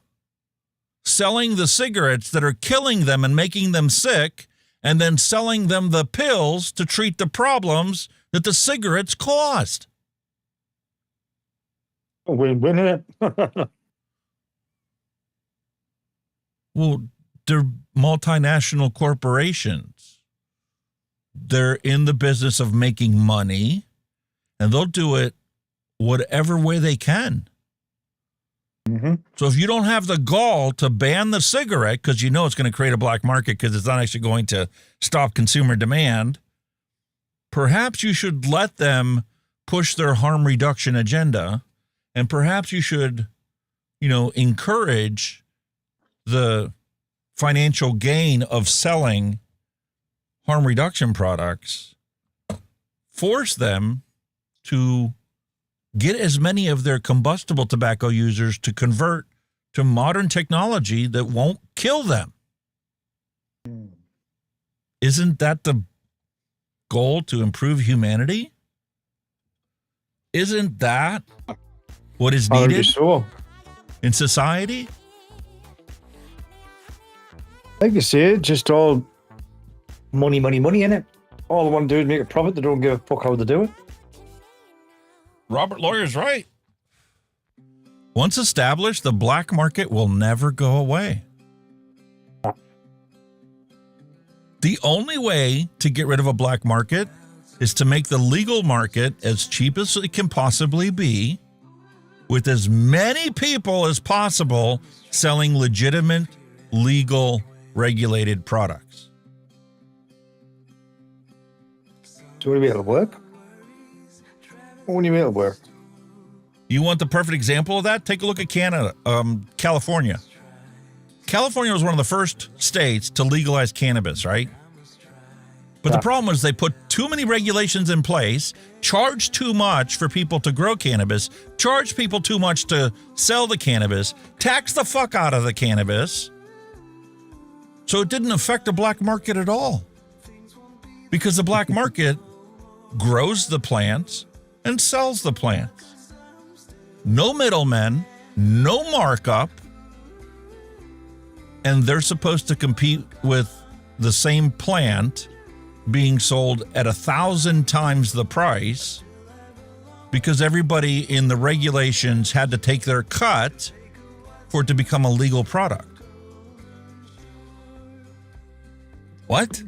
Speaker 3: selling the cigarettes that are killing them and making them sick, and then selling them the pills to treat the problems that the cigarettes caused.
Speaker 16: We're winning it.
Speaker 3: Well, They're multinational corporations. They're in the business of making money, and they'll do it whatever way they can. So if you don't have the gall to ban the cigarette because you know it's going to create a black market because it's not actually going to stop consumer demand, perhaps you should let them push their harm reduction agenda, and perhaps you should, encourage the financial gain of selling harm reduction products, force them to get as many of their combustible tobacco users to convert to modern technology that won't kill them. Isn't that the goal, to improve humanity? Isn't that what is needed in society?
Speaker 16: Like you say, just all money, innit? All they want to do is make a profit. They don't give a fuck how they do it.
Speaker 3: Robert Lawyer's right. Once established, the black market will never go away. The only way to get rid of a black market is to make the legal market as cheap as it can possibly be, with as many people as possible selling legitimate, legal, regulated products.
Speaker 16: So what do you mean it'll work? What do you mean it'll work?
Speaker 3: You want the perfect example of that? Take a look at California. California was one of the first states to legalize cannabis, right? But the problem was they put too many regulations in place, charged too much for people to grow cannabis, charged people too much to sell the cannabis, taxed the fuck out of the cannabis. So it didn't affect the black market at all. Because the black market grows the plants and sells the plants. No middlemen, no markup, and they're supposed to compete with the same plant being sold at 1,000 times the price because everybody in the regulations had to take their cut for it to become a legal product. What?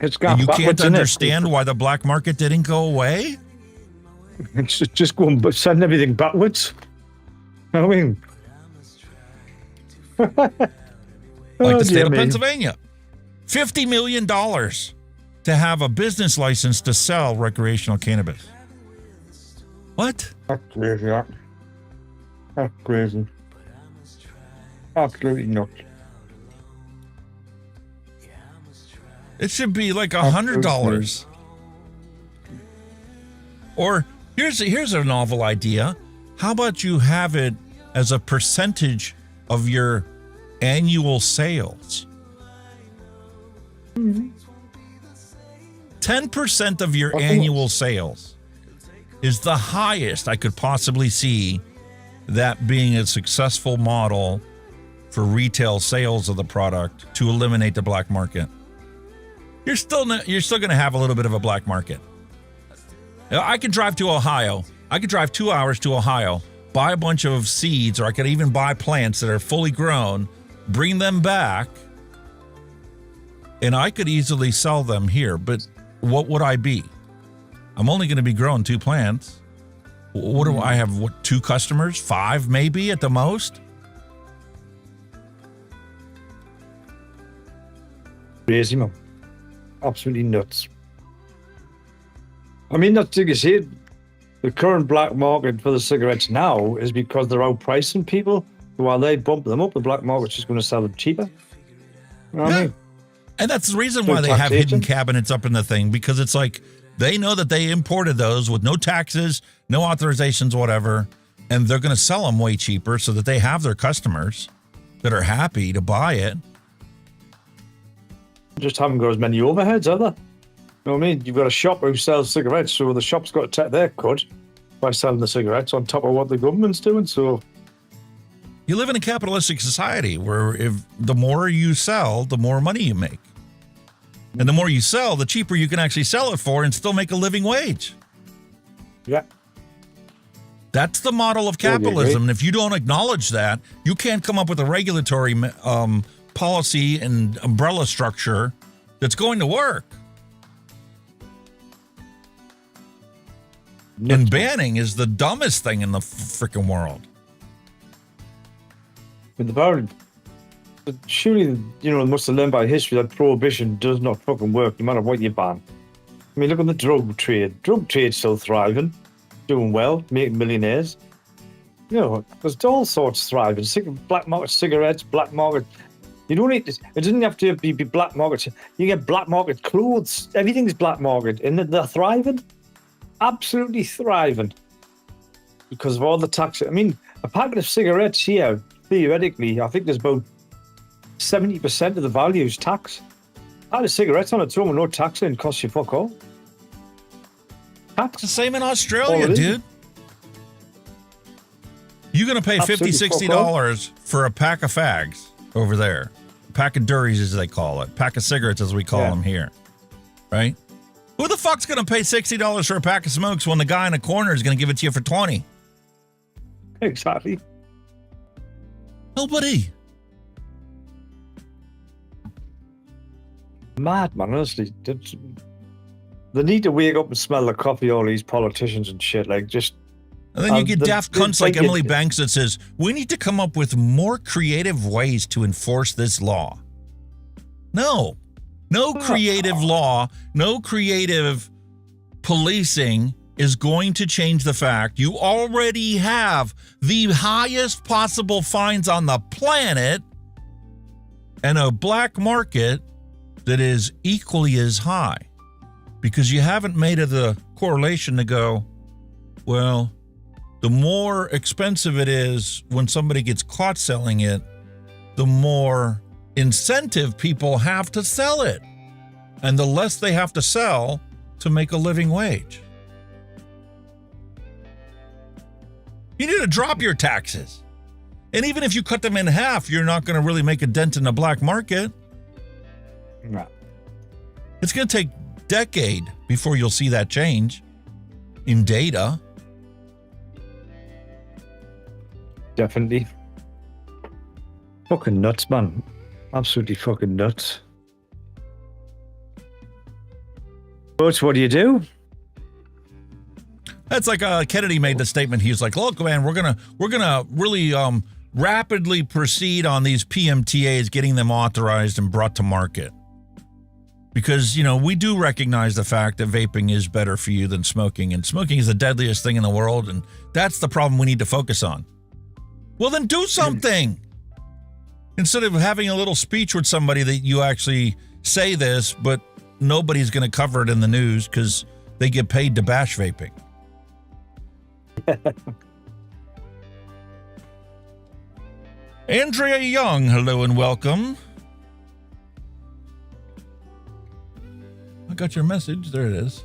Speaker 16: It's got
Speaker 3: and you can't understand why the black market didn't go away?
Speaker 16: It's just going but send everything backwards. I mean,
Speaker 3: like the state of Pennsylvania, $50 million to have a business license to sell recreational cannabis. What?
Speaker 16: That's crazy. That's crazy. Absolutely nuts.
Speaker 3: It should be like $100. Or here's a novel idea. How about you have it as a percentage of your annual sales? 10% of your annual sales is the highest I could possibly see that being a successful model for retail sales of the product to eliminate the black market. You're still going to have a little bit of a black market. I can drive to Ohio. I could drive 2 hours to Ohio, buy a bunch of seeds, or I could even buy plants that are fully grown, bring them back, and I could easily sell them here. But what would I be? I'm only going to be growing 2 plants. What do I have? 2 customers? 5 maybe at the most?
Speaker 16: Crazy, man. Absolutely nuts. I mean, that's like you say, the current black market for the cigarettes now is because they're outpricing people. While they bump them up, the black market's just going to sell them cheaper. You know what I mean?
Speaker 3: And that's the reason why they have hidden cabinets up in the thing, because it's like they know that they imported those with no taxes, no authorizations, whatever, and they're going to sell them way cheaper so that they have their customers that are happy to buy it.
Speaker 16: Just haven't got as many overheads, have they? You know what I mean? You've got a shop who sells cigarettes, so the shop's got to take their cut by selling the cigarettes on top of what the government's doing. So
Speaker 3: you live in a capitalistic society where if the more you sell, the more money you make. And the more you sell, the cheaper you can actually sell it for and still make a living wage.
Speaker 16: Yeah.
Speaker 3: That's the model of capitalism. And if you don't acknowledge that, you can't come up with a regulatory policy and umbrella structure that's going to work. And banning is the dumbest thing in the freaking world.
Speaker 16: But the bar, surely, you know, must have learned by history that prohibition does not fucking work no matter what you ban. I mean, look at the drug trade. Drug trade's still thriving, doing well, making millionaires. You know, there's all sorts thriving. Black market cigarettes, black market. You don't need to, it doesn't have to be black market. You get black market clothes. Everything's black market, and they're thriving, absolutely thriving, because of all the tax. I mean, a packet of cigarettes here, theoretically, I think there's about 70% of the value is tax. A packet of cigarettes on its own with no tax in costs you fuck all.
Speaker 3: It's the same in Australia, dude. You're going to pay $50, $60 for a pack of fags over there. A pack of durries, as they call it. Pack of cigarettes, as we call them here. Right? Who the fuck's going to pay $60 for a pack of smokes when the guy in the corner is going to give it to you for $20?
Speaker 16: Exactly.
Speaker 3: Nobody.
Speaker 16: Mad, man, honestly. They need to wake up and smell the coffee, all these politicians and shit. Like, just...
Speaker 3: And then you get daft cunts like Emily Banks that says, we need to come up with more creative ways to enforce this law. No. No creative law, no creative policing is going to change the fact you already have the highest possible fines on the planet and a black market that is equally as high. Because you haven't made it the correlation to go, well, the more expensive it is when somebody gets caught selling it, the more incentive people have to sell it. And the less they have to sell to make a living wage. You need to drop your taxes. And even if you cut them in half, you're not going to really make a dent in the black market.
Speaker 16: No.
Speaker 3: It's going to take a decade before you'll see that change in data.
Speaker 16: Definitely. Fucking nuts, man. Absolutely fucking nuts. But what do you do?
Speaker 3: That's like Kennedy made the statement. He was like, "Look, man, we're gonna really rapidly proceed on these PMTAs, getting them authorized and brought to market, because we do recognize the fact that vaping is better for you than smoking, and smoking is the deadliest thing in the world, and that's the problem we need to focus on." Well, then do something. Instead of having a little speech with somebody that you actually say this, but nobody's going to cover it in the news because they get paid to bash vaping. Andrea Young, hello and welcome. I got your message. There it is.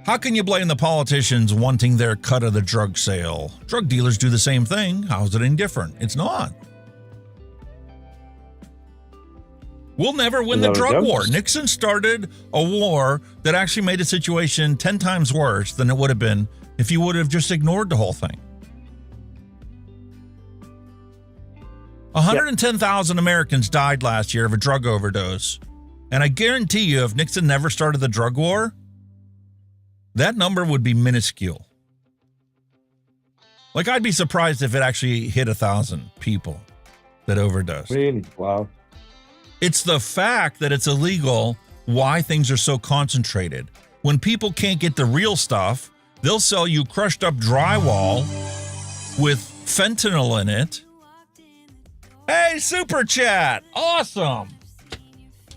Speaker 3: How can you blame the politicians wanting their cut of the drug sale? Drug dealers do the same thing. How is it any different? It's not. We'll never win the drug war. Nixon started a war that actually made the situation 10 times worse than it would have been if he would have just ignored the whole thing. 110,000 Americans died last year of a drug overdose. And I guarantee you, if Nixon never started the drug war, that number would be minuscule. Like, I'd be surprised if it actually hit 1,000 people that overdosed.
Speaker 16: Really? Wow.
Speaker 3: It's the fact that it's illegal why things are so concentrated. When people can't get the real stuff, they'll sell you crushed up drywall with fentanyl in it. Hey, Super Chat! Awesome!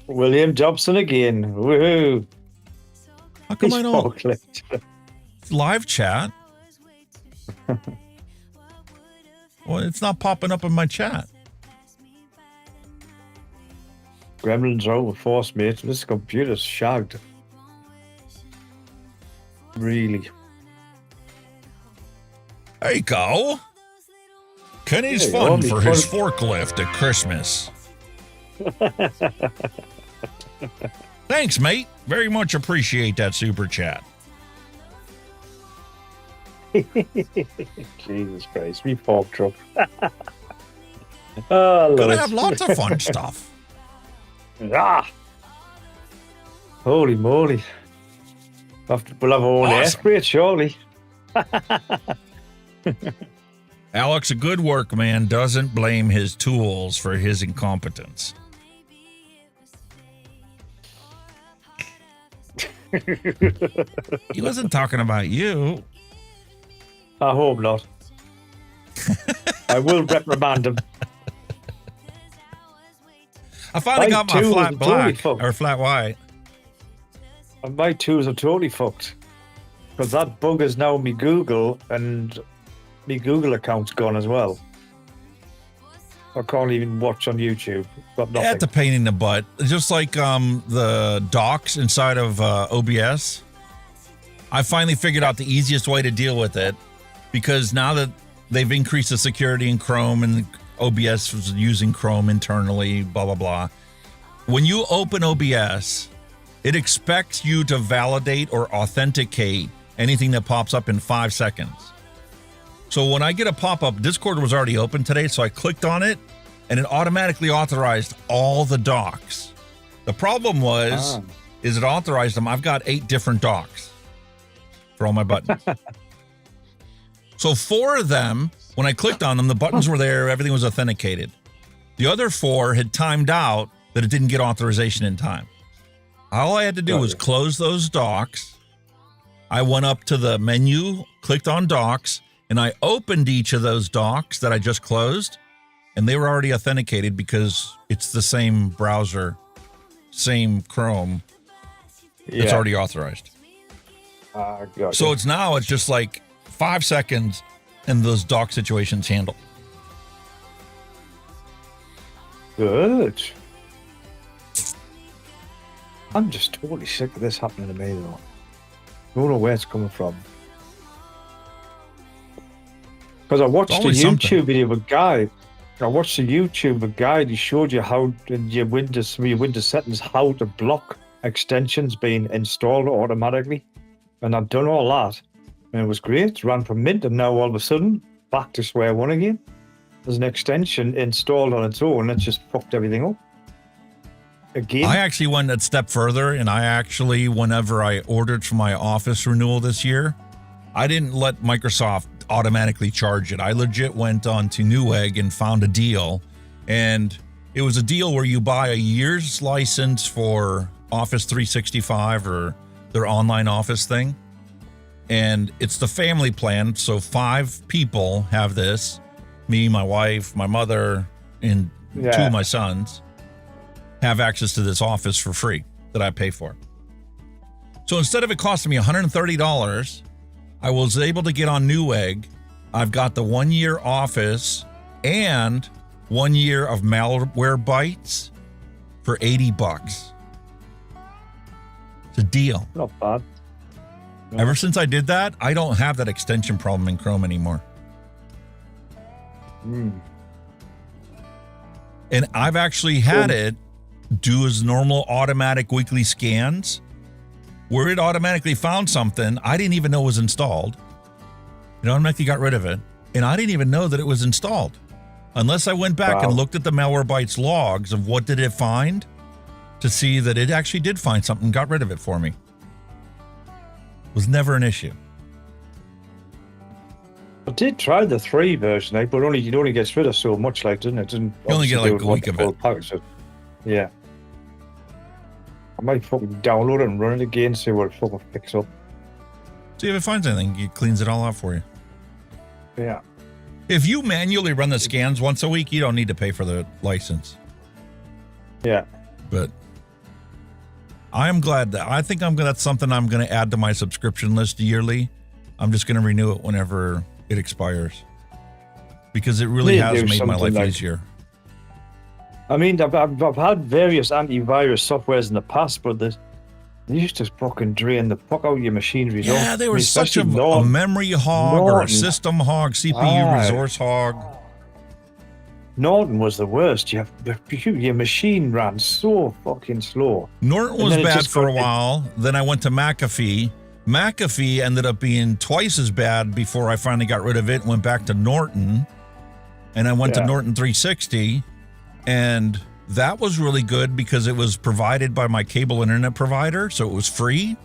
Speaker 16: William Dobson again. Woohoo!
Speaker 3: How come I don't? Live chat? Well, it's not popping up in my chat.
Speaker 16: Gremlins are overforced, mate. This computer's shagged. Really.
Speaker 3: There you go. Kenny's fun for his forklift at Christmas. Thanks, mate. Very much appreciate that super chat.
Speaker 16: Jesus Christ, me fork truck. Oh,
Speaker 3: Gonna have lots of fun stuff.
Speaker 16: Ah. Holy moly. We'll have our own airspray, surely.
Speaker 3: Alex, a good work man doesn't blame his tools for his incompetence. He wasn't talking about you.
Speaker 16: I hope not. I will reprimand him.
Speaker 3: I finally got my flat black or flat white.
Speaker 16: And my tools are totally fucked. Because that bug is now me Google, and me Google account's gone as well. I can't even watch on YouTube. Got nothing.
Speaker 3: That's a pain in the butt. Just like the docs inside of OBS. I finally figured out the easiest way to deal with it, because now that they've increased the security in Chrome and OBS was using Chrome internally, blah, blah, blah. When you open OBS, it expects you to validate or authenticate anything that pops up in 5 seconds. So when I get a pop-up, Discord was already open today, so I clicked on it, and it automatically authorized all the docs. The problem is it authorized them. I've got 8 different docs for all my buttons. So 4 of them, when I clicked on them, the buttons were there, everything was authenticated. The other 4 had timed out that it didn't get authorization in time. All I had to do was close those docs. I went up to the menu, clicked on docs, and I opened each of those docs that I just closed, and they were already authenticated because it's the same browser, same Chrome. It's already authorized. So it's just like 5 seconds and those doc situations handled.
Speaker 16: Good. I'm just totally sick of this happening to me, though. I don't know where it's coming from. Because I watched a YouTube video of a guy. I watched a YouTube of a guy. He showed you how in your Windows settings how to block extensions being installed automatically, and I've done all that, and it was great. Ran from mint, and now all of a sudden back to square one again. There's an extension installed on its own. It's just fucked everything up. Again.
Speaker 3: I actually went a step further, and I actually, whenever I ordered for my Office renewal this year, I didn't let Microsoft automatically charge it. I legit went on to Newegg and found a deal, and it was a deal where you buy a year's license for Office 365 or their online Office thing, and it's the family plan, so 5 people have this, me, my wife, my mother, and 2 of my sons have access to this Office for free that I pay for. So instead of it costing me $130, I was able to get on Newegg. I've got the 1-year Office and 1 year of malware bites for $80. It's a deal.
Speaker 16: Not bad.
Speaker 3: No. Ever since I did that, I don't have that extension problem in Chrome anymore. And I've actually had it do as normal automatic weekly scans where it automatically found something I didn't even know was installed. It automatically got rid of it, and I didn't even know that it was installed unless I went back and looked at the Malwarebytes logs of what did it find to see that it actually did find something and got rid of it for me. It was never an issue.
Speaker 16: I did try the 3 version, but it only gets rid of so much, like, doesn't it?
Speaker 3: You only get like a week of it.
Speaker 16: Yeah. I might fucking download it and run it again, see what it fucking picks up.
Speaker 3: See if it finds anything, it cleans it all out for you.
Speaker 16: Yeah.
Speaker 3: If you manually run the scans once a week, you don't need to pay for the license.
Speaker 16: Yeah.
Speaker 3: But I am glad that that's something I'm going to add to my subscription list yearly. I'm just going to renew it whenever it expires because it really has made my life easier.
Speaker 16: I mean, I've had various antivirus softwares in the past, but they used to fucking drain the fuck out of your machinery.
Speaker 3: Yeah, they were such a memory hog or a system hog, CPU resource hog.
Speaker 16: Norton was the worst. Your machine ran so fucking slow.
Speaker 3: Norton was bad for a while. Then I went to McAfee. McAfee ended up being twice as bad before I finally got rid of it and went back to Norton. And I went to
Speaker 16: Yeah.
Speaker 3: Norton 360, and that was really good because it was provided by my cable internet provider, so it was free.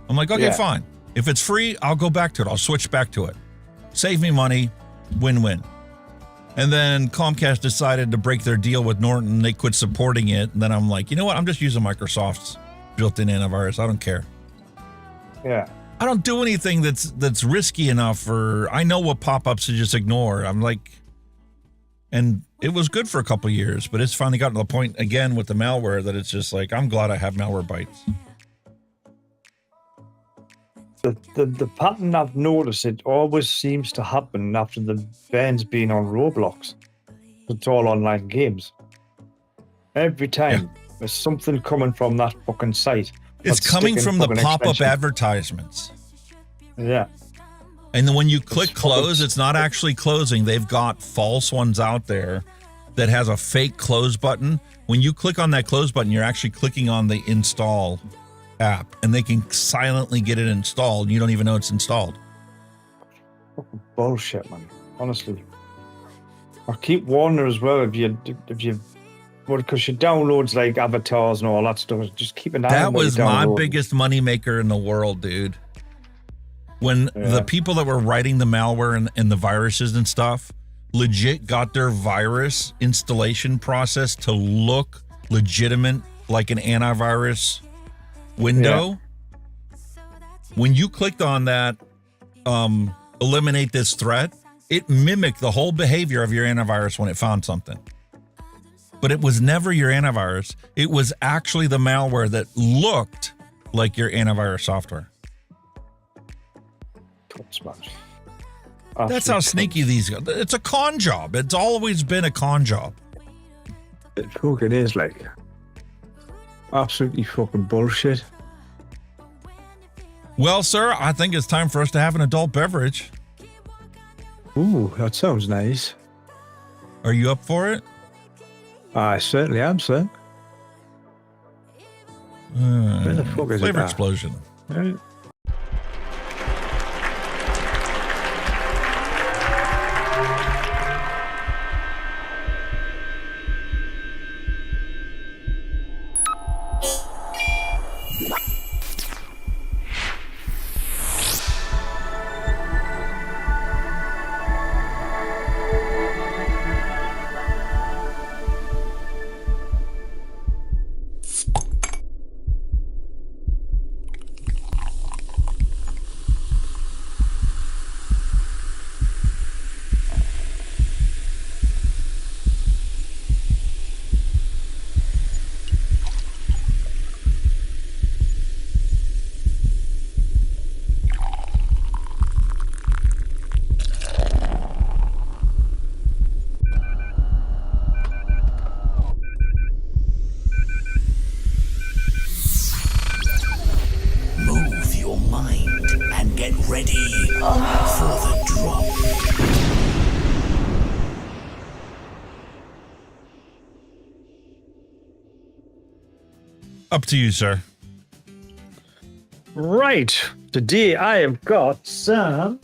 Speaker 3: I'm like, okay,
Speaker 16: Yeah.
Speaker 3: fine. If it's free, I'll go back to it. I'll switch back to it. Save me money, win-win. And then Comcast decided to break their deal with Norton. They quit supporting it. And then I'm like, you know what? I'm just using Microsoft's built-in antivirus. I don't care.
Speaker 16: Yeah.
Speaker 3: I don't do anything that's risky enough, or I know what pop-ups to just ignore. I'm like, and it was good for a couple of years, but it's finally gotten to the point again with the malware that it's just like, I'm glad I have malware bites.
Speaker 16: The pattern I've noticed, it always seems to happen after the ban's been on Roblox. It's all online games. Every time there's something coming from that fucking site.
Speaker 3: It's
Speaker 16: That's
Speaker 3: coming
Speaker 16: sticking
Speaker 3: from the
Speaker 16: fucking
Speaker 3: pop-up
Speaker 16: extension.
Speaker 3: advertisements.
Speaker 16: Yeah.
Speaker 3: And then when you click close, it's not actually closing. They've got false ones out there that has a fake close button. When you click on that close button, you're actually clicking on the install app, and they can silently get it installed. You don't even know it's installed.
Speaker 16: Fucking bullshit, man. Honestly. I keep warning as well, if you because your downloads like avatars and all that stuff, just keep an eye
Speaker 3: That
Speaker 16: on what
Speaker 3: was
Speaker 16: you
Speaker 3: my
Speaker 16: download.
Speaker 3: biggest moneymaker in the world, dude. When the people that were writing the malware and the viruses and stuff legit got their virus installation process to look legitimate, like an antivirus window. When you clicked on that, eliminate this threat, it mimicked the whole behavior of your antivirus when it found something. But it was never your antivirus. It was actually the malware that looked like your antivirus software. That's how sneaky these guys. It's a con job. It's always been a con job.
Speaker 16: It fucking is, like, absolutely fucking bullshit.
Speaker 3: Well, sir, I think it's time for us to have an adult beverage.
Speaker 16: Ooh, that sounds nice.
Speaker 3: Are you up for it?
Speaker 16: I certainly am, sir. Where the fuck is it
Speaker 3: Flavor
Speaker 16: at?
Speaker 3: explosion.
Speaker 16: Right.
Speaker 2: Move your mind and get ready for the drop.
Speaker 3: Up to you, sir.
Speaker 16: Right. Today I have got some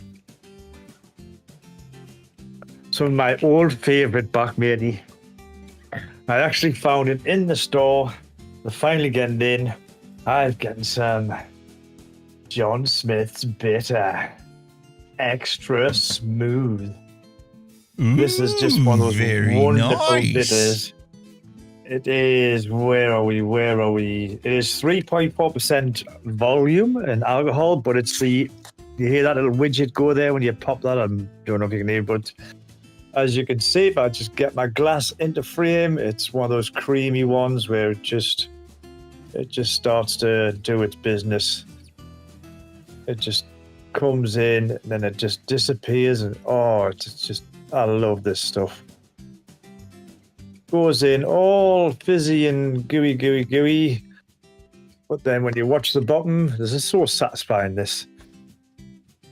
Speaker 16: of my old favorite back, matey. I actually found it in the store. They're finally getting in. I've gotten some John Smith's Bitter. Extra smooth. This is just one of those
Speaker 3: very
Speaker 16: wonderful
Speaker 3: nice.
Speaker 16: bitters. It is, where are we? It is 3.4% volume and alcohol, but it's you hear that little widget go there when you pop that? I don't know if you can hear it, but as you can see, if I just get my glass into frame, it's one of those creamy ones where it just starts to do its business. It just comes in, and then it just disappears, and it's just, I love this stuff. Goes in all fizzy and gooey. But then when you watch the bottom, this is so satisfying, this.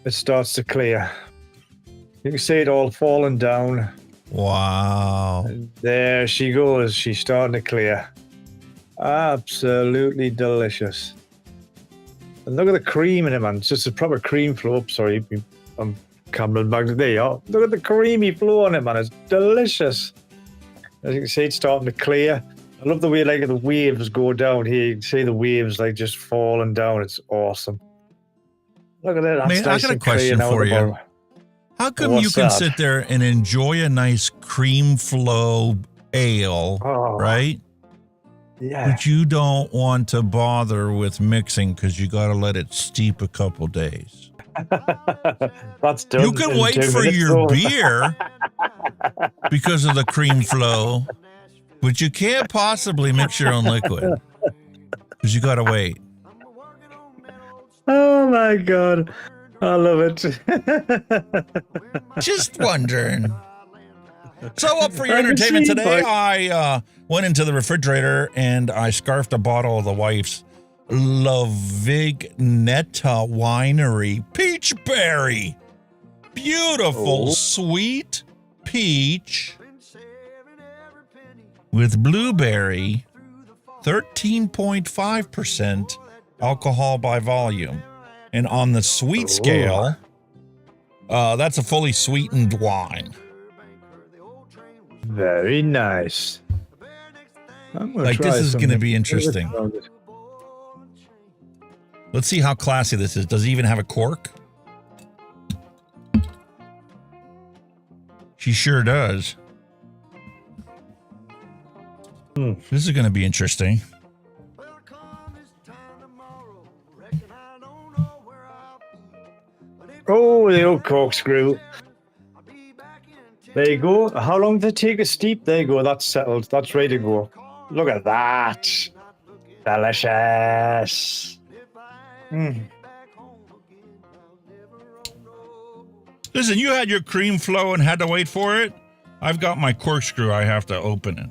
Speaker 16: It starts to clear. You can see it all falling down.
Speaker 3: Wow.
Speaker 16: And there she goes. She's starting to clear. Absolutely delicious. And look at the cream in it, man. It's just a proper cream flow. Sorry, I'm Cameron back there you are. Look at the creamy flow on it, man. It's delicious. As you can see, it's starting to clear. I love the way like the waves go down here. You can see the waves like just falling down. It's awesome. Look at that.
Speaker 3: Man, I got a question for you. How come you can sit there and enjoy a nice cream flow ale, right?
Speaker 16: Yeah.
Speaker 3: But you don't want to bother with mixing because you got to let it steep a couple days.
Speaker 16: That's done.
Speaker 3: You can wait for your beer because of the cream flow, but you can't possibly mix your own liquid because you got to wait.
Speaker 16: Oh my God. I love it.
Speaker 3: Just wondering. So up for your entertainment today, I went into the refrigerator and I scarfed a bottle of the wife's La Vignetta Winery Peach Berry. Beautiful, sweet peach with blueberry, 13.5% alcohol by volume. And on the sweet scale, that's a fully sweetened wine.
Speaker 16: Very nice.
Speaker 3: Like, this is going to be interesting. Let's see how classy this is. Does it even have a cork? She sure does. This is going to be interesting.
Speaker 16: Oh, the old corkscrew. There you go. How long did it take a steep? There you go. That's settled. That's ready to go. Look at that. Delicious.
Speaker 3: Listen, you had your cream flow and had to wait for it. I've got my corkscrew. I have to open it.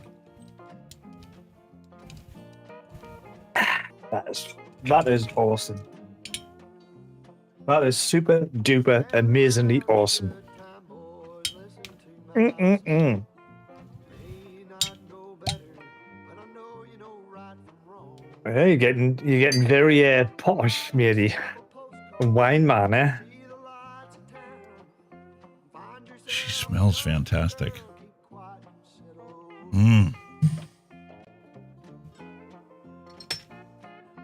Speaker 16: That is awesome. That is super duper amazingly awesome. Hey, you're getting very posh, matey. Wine man, eh?
Speaker 3: She smells fantastic.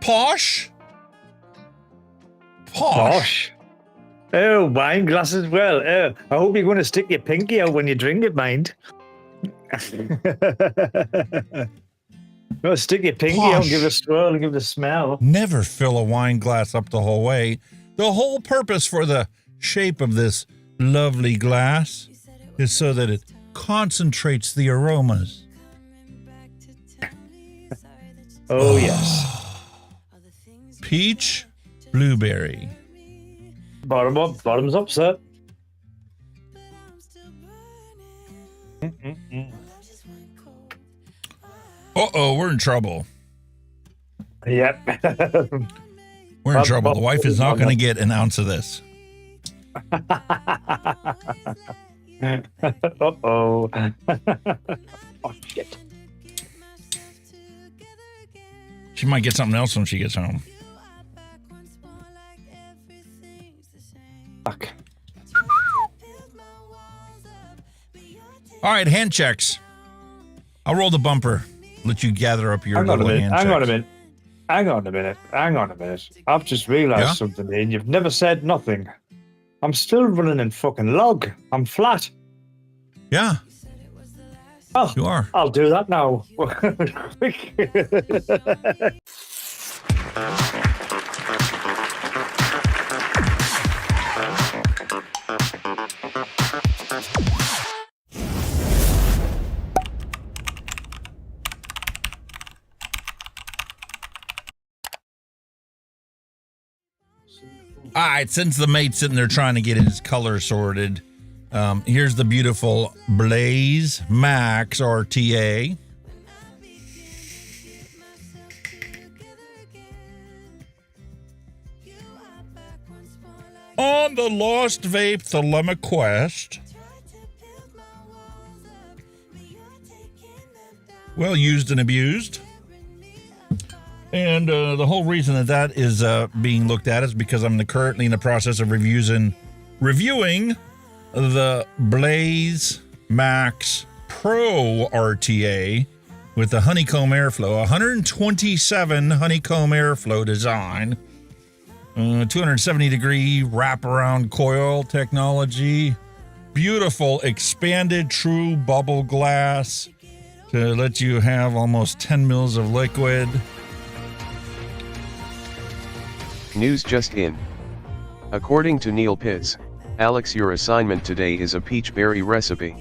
Speaker 3: Posh?
Speaker 16: Posh. Oh, wine glass as well. Oh, I hope you're going to stick your pinky out when you drink it, mind. No, stick your pinky out and give it a swirl and give it a smell.
Speaker 3: Never fill a wine glass up the whole way. The whole purpose for the shape of this lovely glass is so that it concentrates the aromas.
Speaker 16: Oh, yes.
Speaker 3: Peach, blueberry.
Speaker 16: Bottoms up, sir.
Speaker 3: Uh-oh, we're in trouble.
Speaker 16: Yep.
Speaker 3: We're in trouble. The wife is not going to get an ounce of this.
Speaker 16: Uh-oh. Oh, shit.
Speaker 3: She might get something else when she gets home.
Speaker 16: Fuck.
Speaker 3: All right, hand checks. I'll roll the bumper. Let you gather up your little hand checks.
Speaker 16: Hang on a minute. I've just realized something, and you've never said nothing. I'm still running in fucking log. I'm flat.
Speaker 3: Yeah.
Speaker 16: Oh,
Speaker 3: you are.
Speaker 16: I'll do that now.
Speaker 3: All right, since the mate's sitting there trying to get his color sorted, here's the beautiful Blaze Max RTA. On the Lost Vape Dilemma Quest. Well used and abused. And the whole reason that is being looked at is because I'm currently in the process of reviewing reviewing the Blaze Max Pro RTA with the honeycomb airflow, 127 honeycomb airflow design, 270 degree wraparound coil technology, beautiful expanded true bubble glass to let you have almost 10 mils of liquid.
Speaker 1: News just in. According to Neil Pitts, Alex, your assignment today is a peach berry recipe.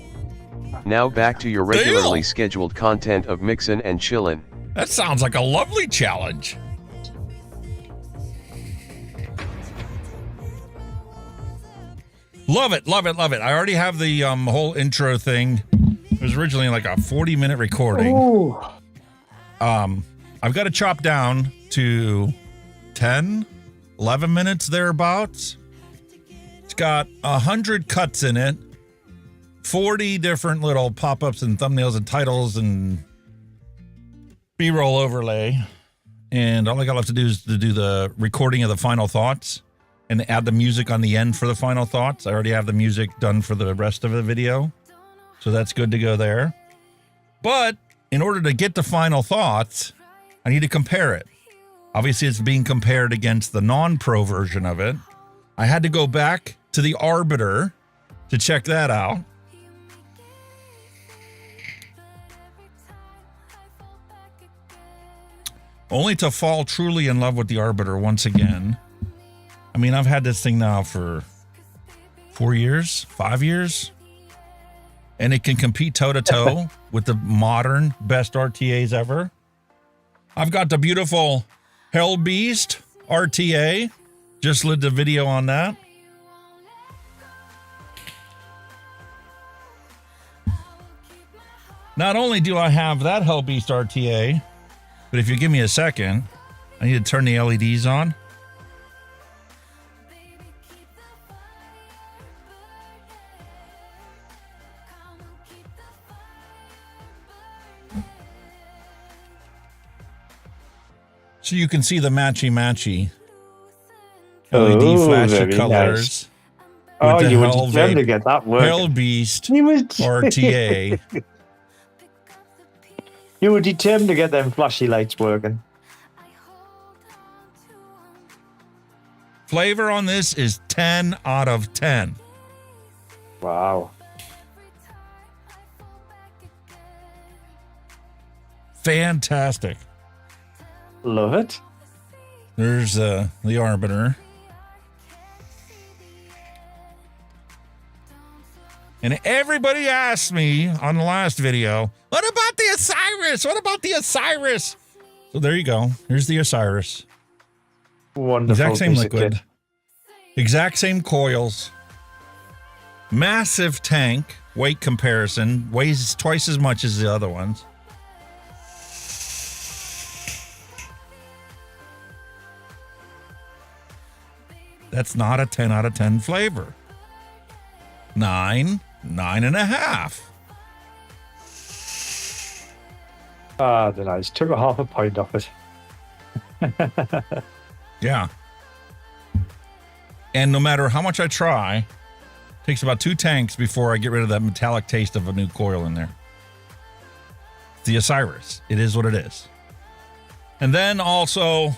Speaker 1: Now back to your regularly scheduled content of Mixin and Chillin.
Speaker 3: That sounds like a lovely challenge. Love it, love it, love it. I already have the whole intro thing. It was originally like a 40-minute recording.
Speaker 16: Ooh.
Speaker 3: I've got to chop down to 10, 11 minutes thereabouts. It's got 100 cuts in it, 40 different little pop-ups and thumbnails and titles and B-roll overlay. And all I got left to do is to do the recording of the final thoughts and add the music on the end for the final thoughts. I already have the music done for the rest of the video, so that's good to go there. But in order to get the final thoughts, I need to compare it. Obviously, it's being compared against the non-pro version of it. I had to go back to the Arbiter to check that out. Only to fall truly in love with the Arbiter once again. I mean, I've had this thing now for 4 years, 5 years, and it can compete toe-to-toe with the modern best RTAs ever. I've got the beautiful Hell Beast RTA. Just did the video on that. Not only do I have that Hell Beast RTA, but if you give me a second, I need to turn the LEDs on. So you can see the matchy-matchy LED flashy colors.
Speaker 16: Nice.
Speaker 3: With the
Speaker 16: you were
Speaker 3: Hell
Speaker 16: determined to
Speaker 3: Vape,
Speaker 16: get that working.
Speaker 3: Hell Beast RTA.
Speaker 16: You were determined to get them flashy lights working.
Speaker 3: Flavor on this is 10 out of 10.
Speaker 16: Wow.
Speaker 3: Fantastic.
Speaker 16: Love it.
Speaker 3: There's the Arbiter. And everybody asked me on the last video, what about the Osiris? What about the Osiris? So there you go. Here's the Osiris.
Speaker 16: Wonderful.
Speaker 3: Exact same liquid. Exact same coils. Massive tank. Weight comparison. Weighs twice as much as the other ones. That's not a 10 out of 10 flavor. 9.5.
Speaker 16: Ah, the nice. Took a half a point off it.
Speaker 3: Yeah. And no matter how much I try, it takes about 2 tanks before I get rid of that metallic taste of a new coil in there. The Osiris. It is what it is. And then also,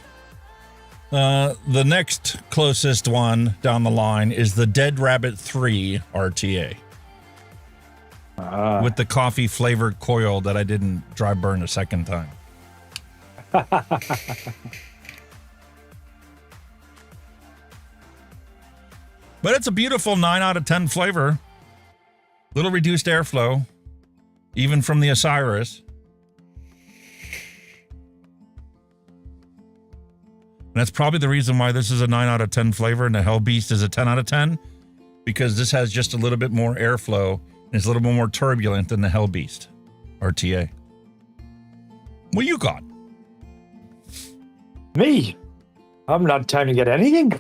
Speaker 3: the next closest one down the line is the Dead Rabbit 3 RTA. With the coffee flavored coil that I didn't dry burn a second time. But it's a beautiful 9 out of 10 flavor. Little reduced airflow, even from the Osiris. And that's probably the reason why this is a 9 out of 10 flavor and the Hell Beast is a 10 out of 10. Because this has just a little bit more airflow and it's a little bit more turbulent than the Hell Beast RTA. What you got?
Speaker 16: Me? I haven't had time to get anything.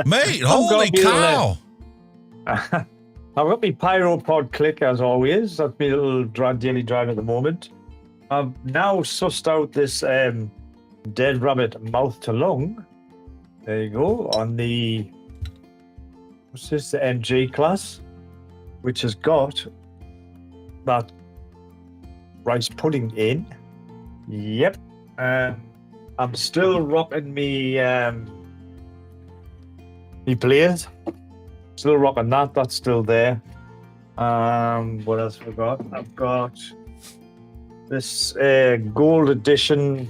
Speaker 3: Mate, holy cow.
Speaker 16: I've got my Pyropod click as always. That's my little daily drive at the moment. I've now sussed out this Dead Rabbit mouth to lung. There you go. On the what's this? The MG class, which has got that rice pudding in. Yep. I'm still rocking me Blaze. Still rocking that. That's still there. What else have I got? I've got this gold edition.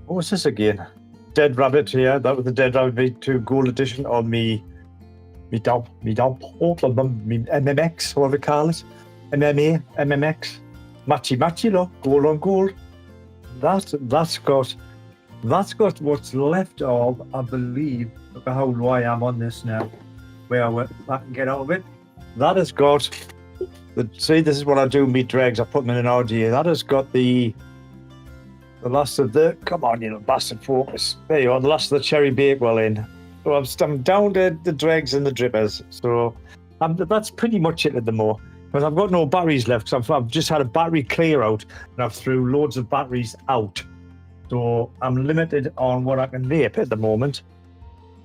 Speaker 16: What was this again? Dead Rabbit here. That was the Dead Rabbit V2 gold edition on me MMX, whatever you call it. MMX. Matchy, look, gold on gold. That's got what's left of, I believe. Look at how low I am on this now. Where I can get out of it. That has got see, this is what I do with me dregs. I put them in an RDA. That has got the last of the, come on, you little bastard, focus. There you are, the last of the cherry bakewell in. So I'm down to the dregs and the drippers. So that's pretty much it at the moment. Because I've got no batteries left. So I've just had a battery clear out and I've threw loads of batteries out. So I'm limited on what I can vape at the moment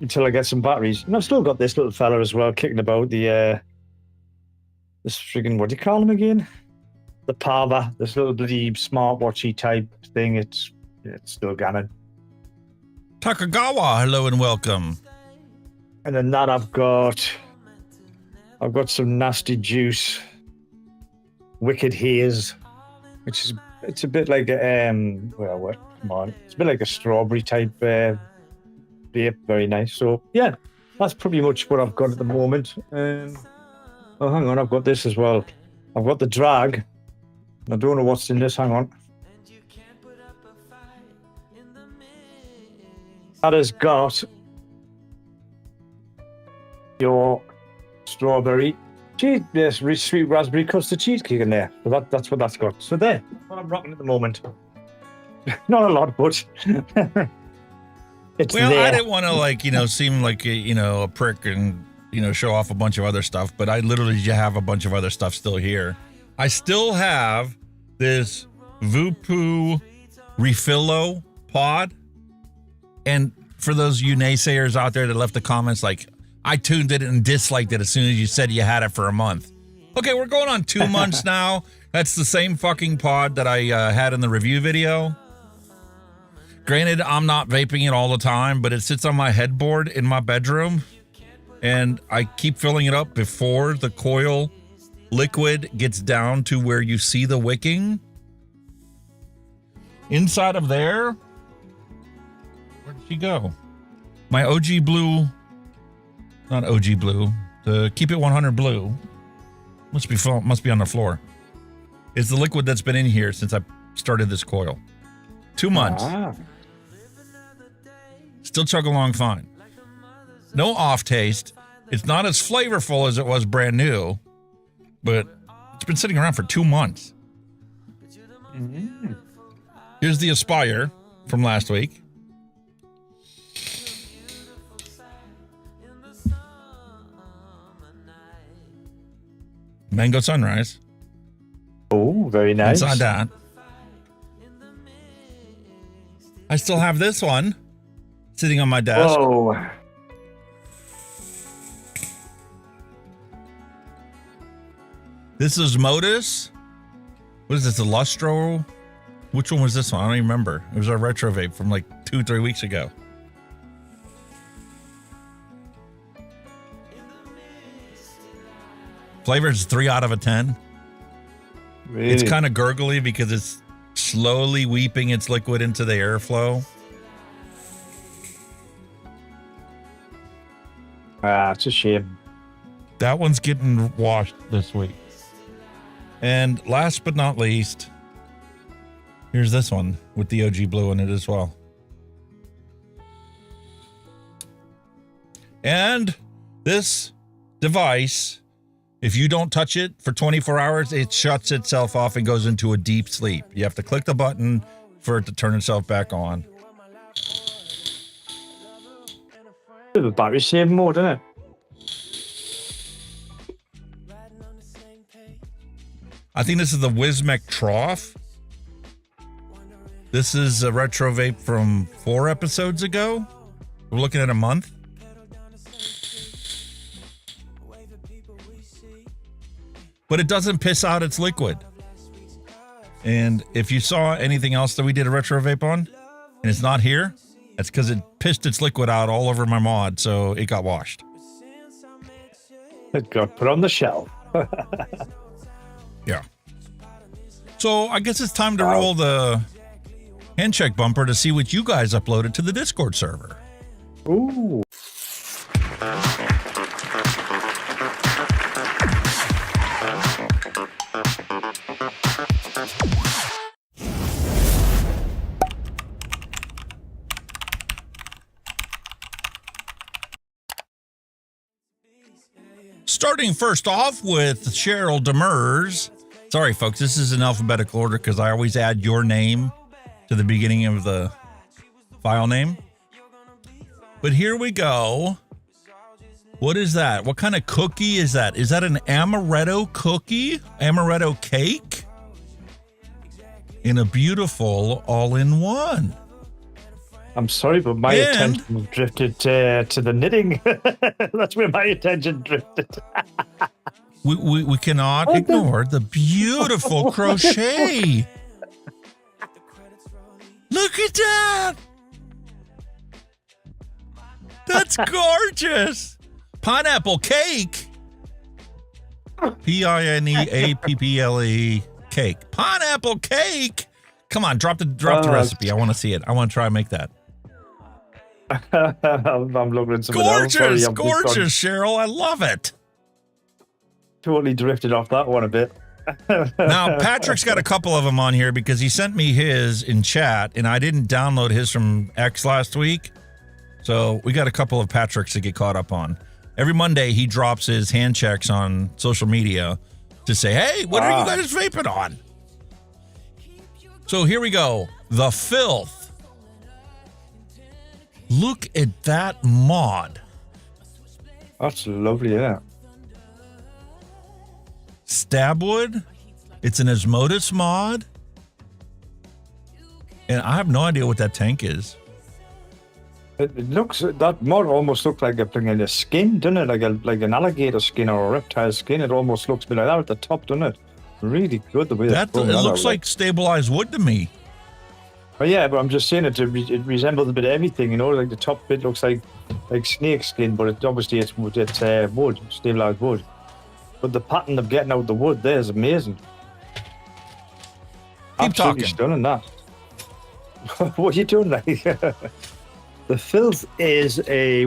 Speaker 16: until I get some batteries. And I've still got this little fella as well kicking about this friggin', what do you call him again? The Pava, this little bloody smartwatchy type thing. It's still gammon.
Speaker 3: Takagawa, hello and welcome.
Speaker 16: And then that I've got some nasty juice, Wicked Haze, which is it's a bit like a come on, it's a bit like a strawberry type vape, very nice. So yeah, that's pretty much what I've got at the moment. Oh, hang on, I've got this as well. I've got the drag. I don't know what's in this. Hang on. That has got your strawberry cheese, yes, sweet raspberry custard cheesecake in there. So that's what that's got. So there, what I'm rocking at the moment. Not a lot, but it's
Speaker 3: well,
Speaker 16: there.
Speaker 3: I didn't want to seem like a prick and show off a bunch of other stuff, but I literally have a bunch of other stuff still here. I still have this Vupu Refillo pod. And for those you naysayers out there that left the comments like, I tuned it and disliked it as soon as you said you had it for a month. Okay, we're going on 2 months now. That's the same fucking pod that I had in the review video. Granted, I'm not vaping it all the time, but it sits on my headboard in my bedroom. And I keep filling it up before the coil liquid gets down to where you see the wicking. Inside of there, where did she go? My OG blue, not OG blue, the Keep It 100 blue, must be on the floor. It's the liquid that's been in here since I started this coil. 2 months. Still chug along fine. No off taste. It's not as flavorful as it was brand new, but it's been sitting around for 2 months. Here's the Aspire from last week. Mango Sunrise.
Speaker 16: Oh, very nice.
Speaker 3: Inside that. I still have this one sitting on my desk.
Speaker 16: Oh.
Speaker 3: This is Modus. What is this, a Lustro? Which one was this one? I don't even remember. It was our retro vape from like 2-3 weeks ago. Flavor is 3 out of a 10.
Speaker 16: Really?
Speaker 3: It's kind of gurgly because it's slowly weeping its liquid into the airflow.
Speaker 16: It's a shame.
Speaker 3: That one's getting washed this week. And last but not least, here's this one with the OG blue in it as well. And this device, if you don't touch it for 24 hours, it shuts itself off and goes into a deep sleep. You have to click the button for it to turn itself back on.
Speaker 16: Bit of a battery saving mode, isn't it?
Speaker 3: I think this is the Wismec Trough. This is a retro vape from 4 episodes ago. We're looking at a month. but it doesn't piss out its liquid. And if you saw anything else that we did a retro vape on, and it's not here, that's because it pissed its liquid out all over my mod, so it got washed.
Speaker 16: It got put on the shelf.
Speaker 3: Yeah. So I guess it's time to roll the hand check bumper to see what you guys uploaded to the Discord server.
Speaker 16: Ooh.
Speaker 3: Starting first off with Cheryl Demers. Sorry, folks, this is in alphabetical order because I always add your name to the beginning of the file name. But here we go. What is that? What kind of cookie is that? Is that an amaretto cookie? Amaretto cake? In a beautiful all-in-one.
Speaker 16: I'm sorry, but my attention drifted to the knitting. That's where my attention drifted.
Speaker 3: We cannot ignore the beautiful crochet. Look at that. That's gorgeous. Pineapple cake. Pineapple cake. Pineapple cake. Come on, drop the recipe. I want to see it. I want to try and make that.
Speaker 16: I'm looking at some
Speaker 3: gorgeous, gorgeous, Cheryl. I love it.
Speaker 16: Totally drifted off that one a bit.
Speaker 3: Now, Patrick's got a couple of them on here because he sent me his in chat, and I didn't download his from X last week. So we got a couple of Patrick's to get caught up on. Every Monday, he drops his hand checks on social media to say, hey, what are you guys vaping on? So here we go. The Filth. Look at that mod.
Speaker 16: That's lovely, yeah.
Speaker 3: Stabwood. It's an Osmosis mod. And I have no idea what that tank is.
Speaker 16: It looks, that mod almost looks like a skin, doesn't it? Like an alligator skin or a reptile skin. It almost looks a bit like that at the top, doesn't it? Really good the way
Speaker 3: it looks like stabilized wood to me.
Speaker 16: Oh yeah, but I'm just saying it resembles a bit of everything, you know. Like the top bit looks like snake skin, but it's wood, stabilized wood. But the pattern of getting out the wood there is amazing.
Speaker 3: Keep
Speaker 16: Absolutely
Speaker 3: talking.
Speaker 16: Stunning that. What are you doing, like? The Filth is a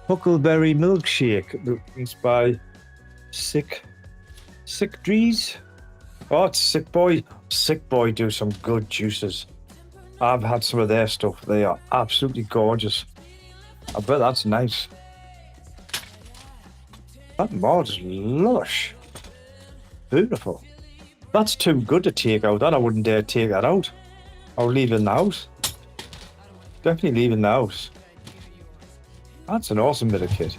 Speaker 16: huckleberry milkshake. It's by Sick Drees. Oh, it's Sick Boy. Sick Boy do some good juices. I've had some of their stuff. They are absolutely gorgeous. I bet that's nice. That mod's lush. Beautiful. That's too good to take out. That I wouldn't dare take that out. I would leave it in the house. Definitely leave it in the house. That's an awesome bit of kit.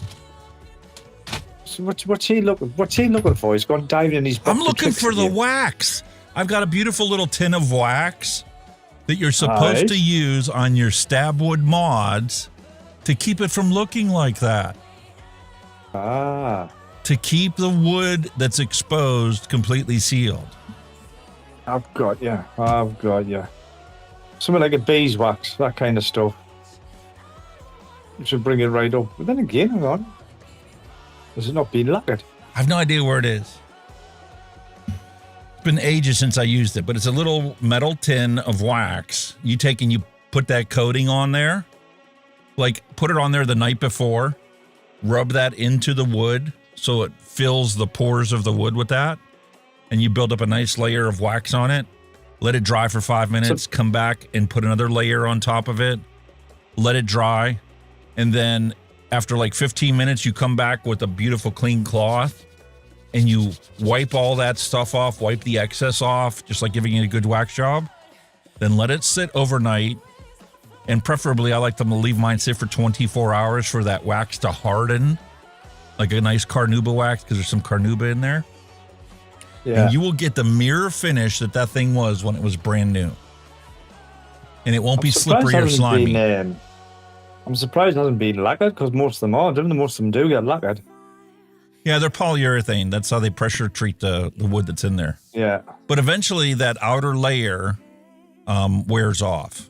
Speaker 16: So what's he looking for? He's going diving in his box.
Speaker 3: I'm looking for the wax. I've got a beautiful little tin of wax that you're supposed to use on your Stabwood mods to keep it from looking like that. To keep the wood that's exposed completely sealed.
Speaker 16: I've got you. Something like a beeswax, that kind of stuff. You should bring it right up. But then again, hang on. Has it not been lacquered?
Speaker 3: I have no idea where it is. It's been ages since I used it, but it's a little metal tin of wax. You take and you put that coating on there. Like, put it on there the night before. Rub that into the wood so it fills the pores of the wood with that. And you build up a nice layer of wax on it. Let it dry for 5 minutes. Come back and put another layer on top of it. Let it dry. And then after like 15 minutes, you come back with a beautiful clean cloth. And you wipe all that stuff off. Wipe the excess off. Just like giving it a good wax job. Then let it sit overnight. And preferably, I like them to leave mine sit for 24 hours for that wax to harden. Like a nice carnauba wax, because there's some carnauba in there. Yeah. And you will get the mirror finish that thing was when it was brand new. And it won't be slippery or slimy.
Speaker 16: I'm surprised it hasn't been lacquered, because most of them are, don't they? Most of them do get lacquered.
Speaker 3: Yeah, they're polyurethane. That's how they pressure treat the wood that's in there.
Speaker 16: Yeah.
Speaker 3: But eventually that outer layer wears off.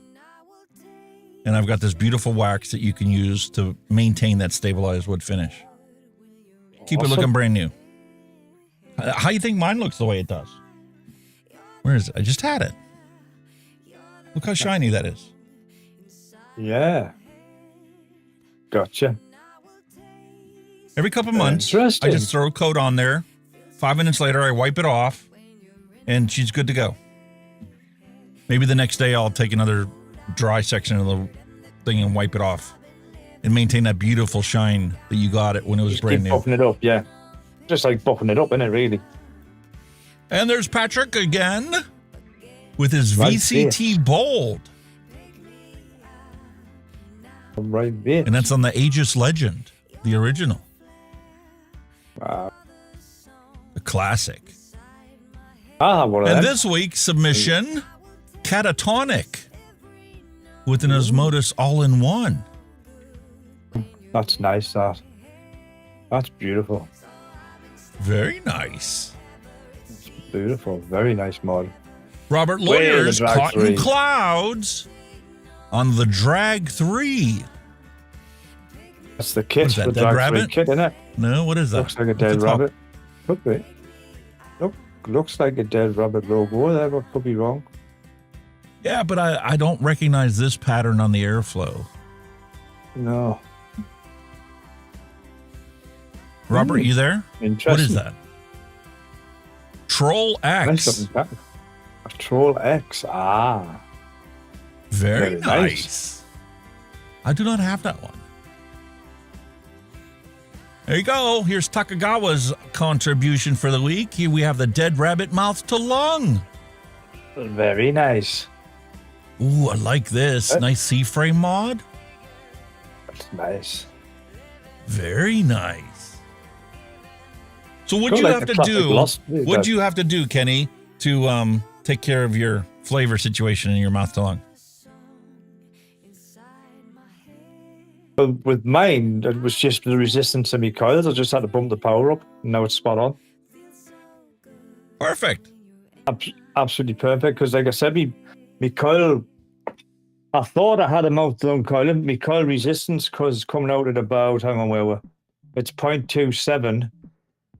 Speaker 3: And I've got this beautiful wax that you can use to maintain that stabilized wood finish. Keep it looking brand new. How do you think mine looks the way it does? Where is it? I just had it. Look how shiny that is.
Speaker 16: Yeah. Gotcha.
Speaker 3: Every couple months, I just throw a coat on there. 5 minutes later, I wipe it off, and she's good to go. Maybe the next day, I'll take another dry section of the thing and wipe it off and maintain that beautiful shine that you got it when it was
Speaker 16: Just
Speaker 3: brand
Speaker 16: keep
Speaker 3: new.
Speaker 16: buffing it up, yeah. Just like buffing it up, isn't it, really?
Speaker 3: And there's Patrick again with his
Speaker 16: Right
Speaker 3: VCT Bold.
Speaker 16: Right there.
Speaker 3: And that's on the Aegis Legend, the original.
Speaker 16: Wow.
Speaker 3: The classic.
Speaker 16: One of
Speaker 3: And
Speaker 16: them.
Speaker 3: this week's submission, Catatonic with an Osmosis all-in-one.
Speaker 16: That's nice, that. That's beautiful.
Speaker 3: Very nice.
Speaker 16: Beautiful. Very nice mod.
Speaker 3: Robert
Speaker 16: Way in the
Speaker 3: Lawyers
Speaker 16: Drag
Speaker 3: caught
Speaker 16: 3.
Speaker 3: in clouds on the Drag 3.
Speaker 16: That's the kit.
Speaker 3: What is that,
Speaker 16: the
Speaker 3: dead
Speaker 16: Drag 3
Speaker 3: rabbit?
Speaker 16: kit, isn't it?
Speaker 3: No, what is that?
Speaker 16: Looks like a
Speaker 3: What's
Speaker 16: dead
Speaker 3: it called?
Speaker 16: rabbit. Could be. Looks like a dead rabbit logo there, but could be wrong.
Speaker 3: Yeah, but I don't recognize this pattern on the airflow.
Speaker 16: No.
Speaker 3: Robert, you there?
Speaker 16: Interesting.
Speaker 3: What is that? Troll X.
Speaker 16: A Troll X. Ah.
Speaker 3: Very
Speaker 16: Very
Speaker 3: nice. I do not have that one. There you go. Here's Takagawa's contribution for the week. Here we have the dead rabbit mouth to lung.
Speaker 16: Very nice.
Speaker 3: Ooh, I like this. Nice C-frame mod.
Speaker 16: That's nice.
Speaker 3: Very nice. So what'd
Speaker 16: Kinda
Speaker 3: you
Speaker 16: like
Speaker 3: have
Speaker 16: the
Speaker 3: to
Speaker 16: classic
Speaker 3: do?
Speaker 16: Lost-
Speaker 3: What'd you have to do, Kenny, to take care of your flavor situation in your mouth to lung?
Speaker 16: But with mine, it was just the resistance to my coils. I just had to bump the power up, and now it's spot on.
Speaker 3: Perfect.
Speaker 16: Absolutely perfect. Because, like I said, my coil, I thought I had a mouth down coil. My coil resistance, because coming out at about, hang on, where we're, it's 0.27,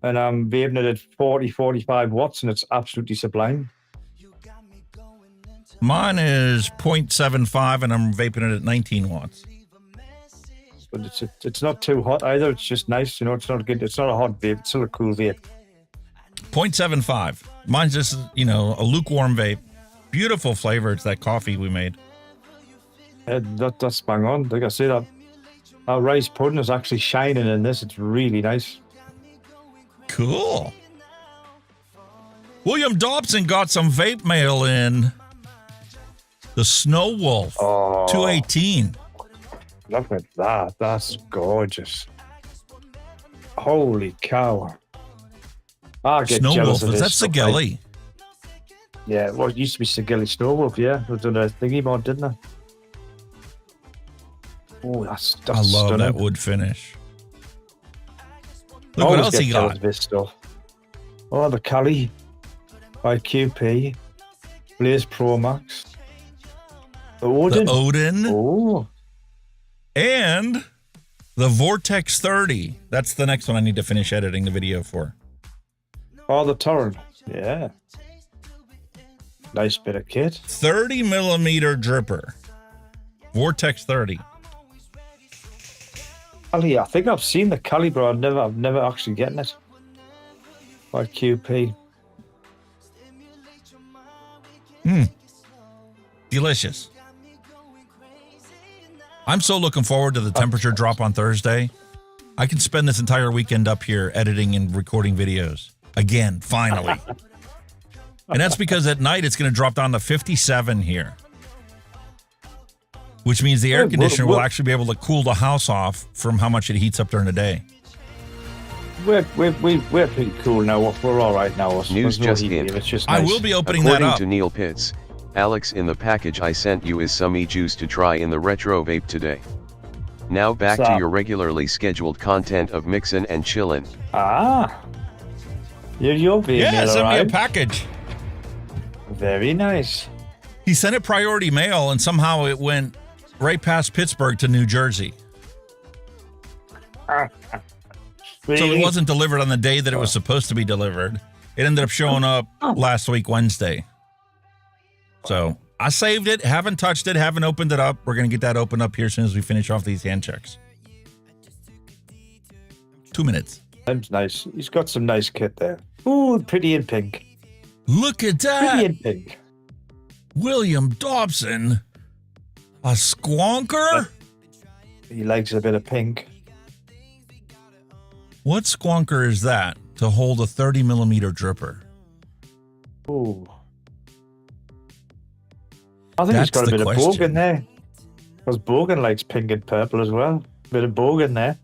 Speaker 16: and I'm vaping it at 45 watts, and it's absolutely sublime.
Speaker 3: Mine is 0.75, and I'm vaping it at 19 watts.
Speaker 16: But it's not too hot either. It's just nice, you know. It's not good. It's not a hot vape. It's still a cool vape.
Speaker 3: 0.75. Mine's just, a lukewarm vape. Beautiful flavor. It's that coffee we made.
Speaker 16: That's bang on. Like I say, that rice pudding is actually shining in this. It's really nice.
Speaker 3: Cool. William Dobson got some vape mail in. The Snow Wolf 218.
Speaker 16: Look at that. That's gorgeous. Holy cow. I get
Speaker 3: Snow
Speaker 16: jealous
Speaker 3: Wolf,
Speaker 16: of
Speaker 3: is that
Speaker 16: this stuff,
Speaker 3: Sigilli?
Speaker 16: mate. Yeah, well, it used to be Sigilli Snow Wolf, yeah. It was on a thingy mod, didn't it? Oh, that's
Speaker 3: I love
Speaker 16: stunning.
Speaker 3: that wood finish. Look
Speaker 16: I
Speaker 3: what
Speaker 16: always
Speaker 3: else
Speaker 16: get
Speaker 3: he
Speaker 16: jealous
Speaker 3: got.
Speaker 16: of this stuff. Oh, the Cali by QP. Blaze Pro Max. The Odin.
Speaker 3: The Odin.
Speaker 16: Oh.
Speaker 3: And the Vortex 30. That's the next one I need to finish editing the video for.
Speaker 16: Oh, the Torrent. Yeah. Nice bit of kit.
Speaker 3: 30 millimeter dripper. Vortex 30.
Speaker 16: Cali, I think I've seen the Cali, but I've never actually gotten it. By QP.
Speaker 3: Delicious. I'm so looking forward to the temperature drop on Thursday. I can spend this entire weekend up here editing and recording videos. Again, finally. And that's because at night it's going to drop down to 57 here. Which means the air conditioner will actually be able to cool the house off from how much it heats up during the day.
Speaker 16: We're pretty cool now. We're all right now.
Speaker 1: News just in.
Speaker 16: It's just
Speaker 3: I
Speaker 16: nice.
Speaker 3: will be opening that
Speaker 1: According
Speaker 3: up.
Speaker 1: to Neil Pitts, Alex, in the package I sent you is some e-juice to try in the retro vape today. Now back to your regularly scheduled content of Mixin and Chillin.
Speaker 16: Ah. You'll be
Speaker 3: Yeah, sent me a package.
Speaker 16: Very nice.
Speaker 3: He sent it priority mail, and somehow it went right past Pittsburgh to New Jersey.
Speaker 16: Really?
Speaker 3: So it wasn't delivered on the day that it was supposed to be delivered. It ended up showing up last week, Wednesday. So I saved it, haven't touched it, haven't opened it up. We're going to get that opened up here as soon as we finish off these hand checks. 2 minutes.
Speaker 16: That's nice. He's got some nice kit there. Ooh, pretty in pink.
Speaker 3: Look at that.
Speaker 16: Pretty in pink.
Speaker 3: William Dobson. A squonker?
Speaker 16: He likes a bit of pink.
Speaker 3: What squonker is that to hold a 30 millimeter dripper?
Speaker 16: Ooh. I think he's got a bit of Bogan there. Because Bogan likes pink and purple as well. Bit of Bogan there.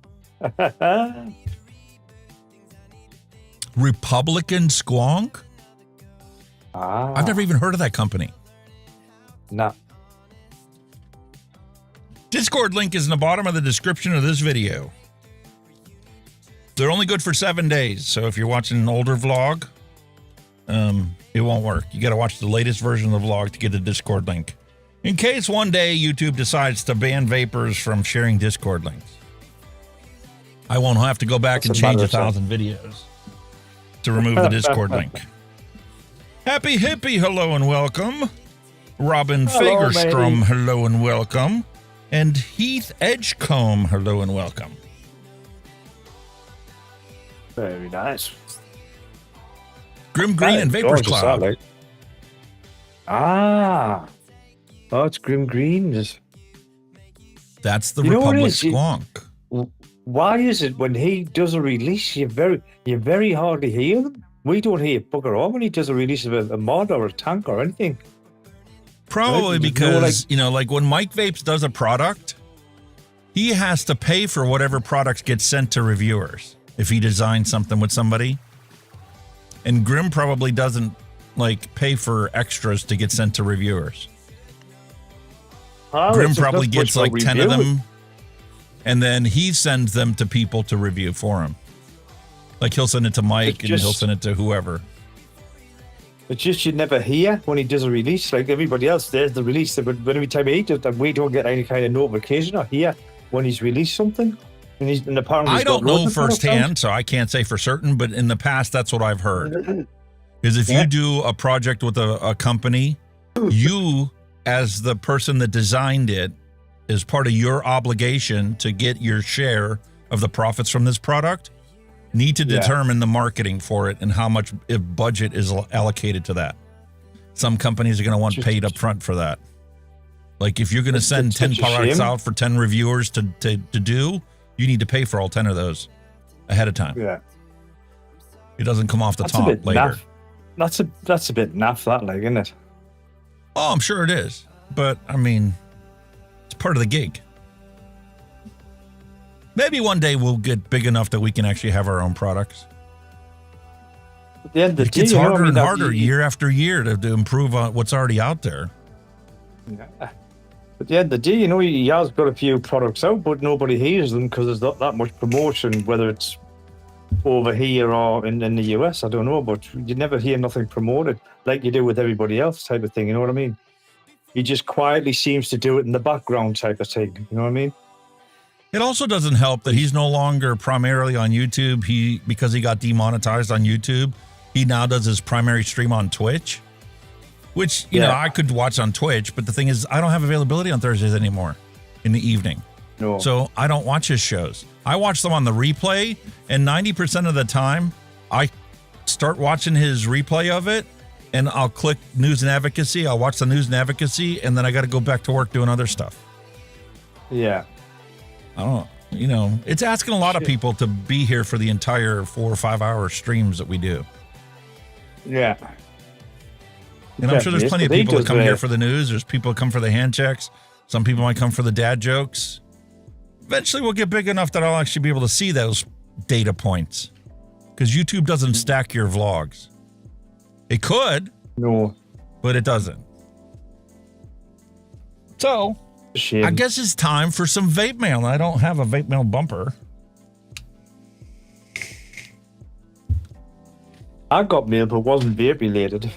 Speaker 3: Republican Squonk?
Speaker 16: Ah.
Speaker 3: I've never even heard of that company.
Speaker 16: Nah.
Speaker 3: Discord link is in the bottom of the description of this video. They're only good for 7 days, so if you're watching an older vlog, it won't work. You got to watch the latest version of the vlog to get the Discord link. In case one day YouTube decides to ban vapors from sharing Discord links. I won't have to go back and change 1,000 videos to remove the Discord link. Happy Hippie, hello and welcome. Robin Fagerstrom, hello and welcome. And Heath Edgecombe, hello and welcome.
Speaker 16: Very nice.
Speaker 3: Grim Green and Vapors Cloud.
Speaker 16: Like. Ah. Oh, it's Grim Green.
Speaker 3: That's the Republic Squonk.
Speaker 16: Why is it when he does a release, you very hardly hear them? We don't hear bugger all when he does a release of a mod or a tank or anything.
Speaker 3: Probably because, like when Mike Vapes does a product, he has to pay for whatever products get sent to reviewers if he designs something with somebody. And Grim probably doesn't pay for extras to get sent to reviewers. Grim probably gets 10 of them, and then he sends them to people to review for him. Like he'll send it to Mike and he'll send it to whoever.
Speaker 16: It's just you never hear when he does a release. Like everybody else, there's the release. But every time he does that, we don't get any kind of notification or hear when he's released something. And apparently
Speaker 3: I don't know firsthand, so I can't say for certain, but in the past, that's what I've heard. Is if you do a project with a company, you, as the person that designed it, is part of your obligation to get your share of the profits from this product, need to determine the marketing for it and how much budget is allocated to that. Some companies are going to want paid up front for that. Like if you're going to send 10 products out for 10 reviewers to do, you need to pay for all 10 of those ahead of time.
Speaker 16: Yeah.
Speaker 3: It doesn't come off the top later.
Speaker 16: Naff. That's a bit naff, that, isn't it?
Speaker 3: Oh, I'm sure it is. But, I mean, it's part of the gig. Maybe one day we'll get big enough that we can actually have our own products.
Speaker 16: At the end of the
Speaker 3: it gets harder and harder year after year to improve on what's already out there.
Speaker 16: Yeah. At the end of the day, he has got a few products out, but nobody hears them because there's not that much promotion, whether it's over here or in the US, I don't know, but you never hear nothing promoted like you do with everybody else type of thing, you know what I mean? He just quietly seems to do it in the background type of thing, you know what I mean?
Speaker 3: It also doesn't help that he's no longer primarily on YouTube. Because he got demonetized on YouTube, he now does his primary stream on Twitch, which, you know, I could watch on Twitch, but the thing is, I don't have availability on Thursdays anymore in the evening.
Speaker 16: No.
Speaker 3: So I don't watch his shows. I watch them on the replay, and 90% of the time, I start watching his replay of it, and I'll click News and Advocacy. I'll watch the News and Advocacy, and then I got to go back to work doing other stuff.
Speaker 16: Yeah.
Speaker 3: I don't, it's asking a lot of people to be here for the entire 4 or 5 hour streams that we do.
Speaker 16: Yeah.
Speaker 3: And I'm sure there's plenty of people that come here for the news. There's people that come for the hand checks. Some people might come for the dad jokes. Eventually we'll get big enough that I'll actually be able to see those data points. Because YouTube doesn't stack your vlogs. It could.
Speaker 16: No.
Speaker 3: But it doesn't. So,
Speaker 16: Shame.
Speaker 3: I guess it's time for some vape mail. I don't have a vape mail bumper.
Speaker 16: I got mail, but it wasn't vape related.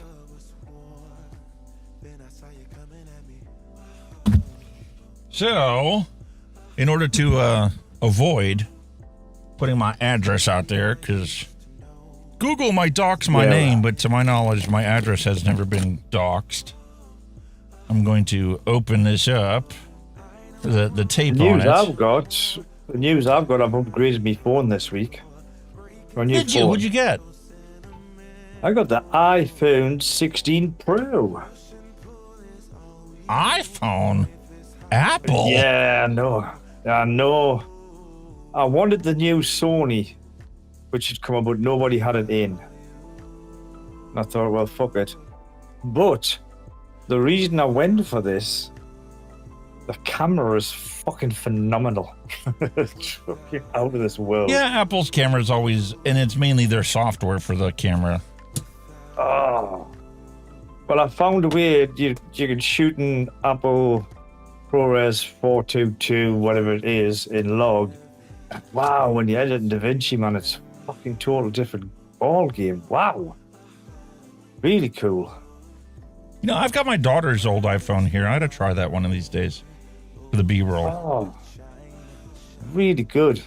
Speaker 3: So, in order to avoid putting my address out there, because Google might dox my name, but to my knowledge, my address has never been doxed. I'm going to open this up. The tape
Speaker 16: The
Speaker 3: on
Speaker 16: news
Speaker 3: it.
Speaker 16: I've got, I've upgraded my phone this week.
Speaker 3: Did you? What'd you get?
Speaker 16: I got the iPhone 16 Pro.
Speaker 3: iPhone? Apple?
Speaker 16: Yeah, I know. I wanted the new Sony, which had come up, but nobody had it in. And I thought, well, fuck it. But the reason I went for this, the camera is fucking phenomenal. It's fucking out of this world.
Speaker 3: Yeah, Apple's camera is always, and it's mainly their software for the camera.
Speaker 16: Oh. Well, I found a way you can shoot an Apple ProRes 422, whatever it is, in log. Wow, when you edit in DaVinci, man, it's fucking total different ball game. Wow. Really cool.
Speaker 3: You know, I've got my daughter's old iPhone here. I ought to try that one of these days for the B-roll.
Speaker 16: Oh, really good.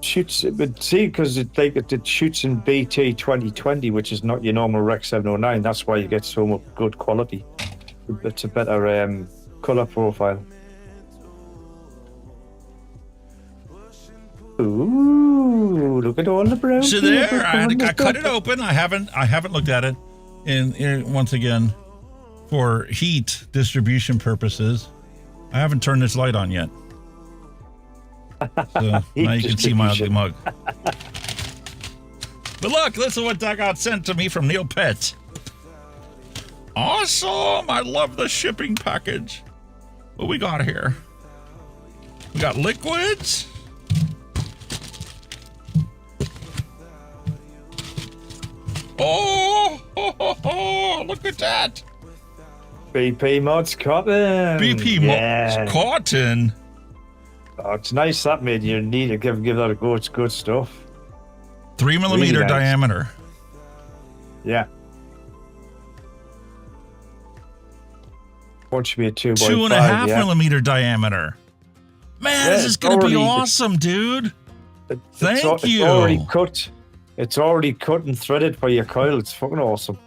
Speaker 16: Shoots, but see, because it shoots in BT 2020, which is not your normal Rec 709. That's why you get so much good quality. It's a better color profile. Ooh, look at all the brown.
Speaker 3: So there, I cut it open. I haven't looked at it. And once again, for heat distribution purposes, I haven't turned this light on yet. So now you can see my ugly mug. But look, this is what I got sent to me from Neil Pett. Awesome! I love the shipping package. What we got here? We got liquids. Oh, look at that.
Speaker 16: BP Mods Cotton.
Speaker 3: BP Mods Cotton.
Speaker 16: Oh, it's nice that made you need to give that a go. It's good stuff.
Speaker 3: 3 millimeter really nice. Diameter.
Speaker 16: Yeah. What should be a 2x5?
Speaker 3: 2.5 millimeter diameter. Man, this is going to be awesome, dude. Thank you.
Speaker 16: It's already cut. It's already cut and threaded for your coil. It's fucking awesome.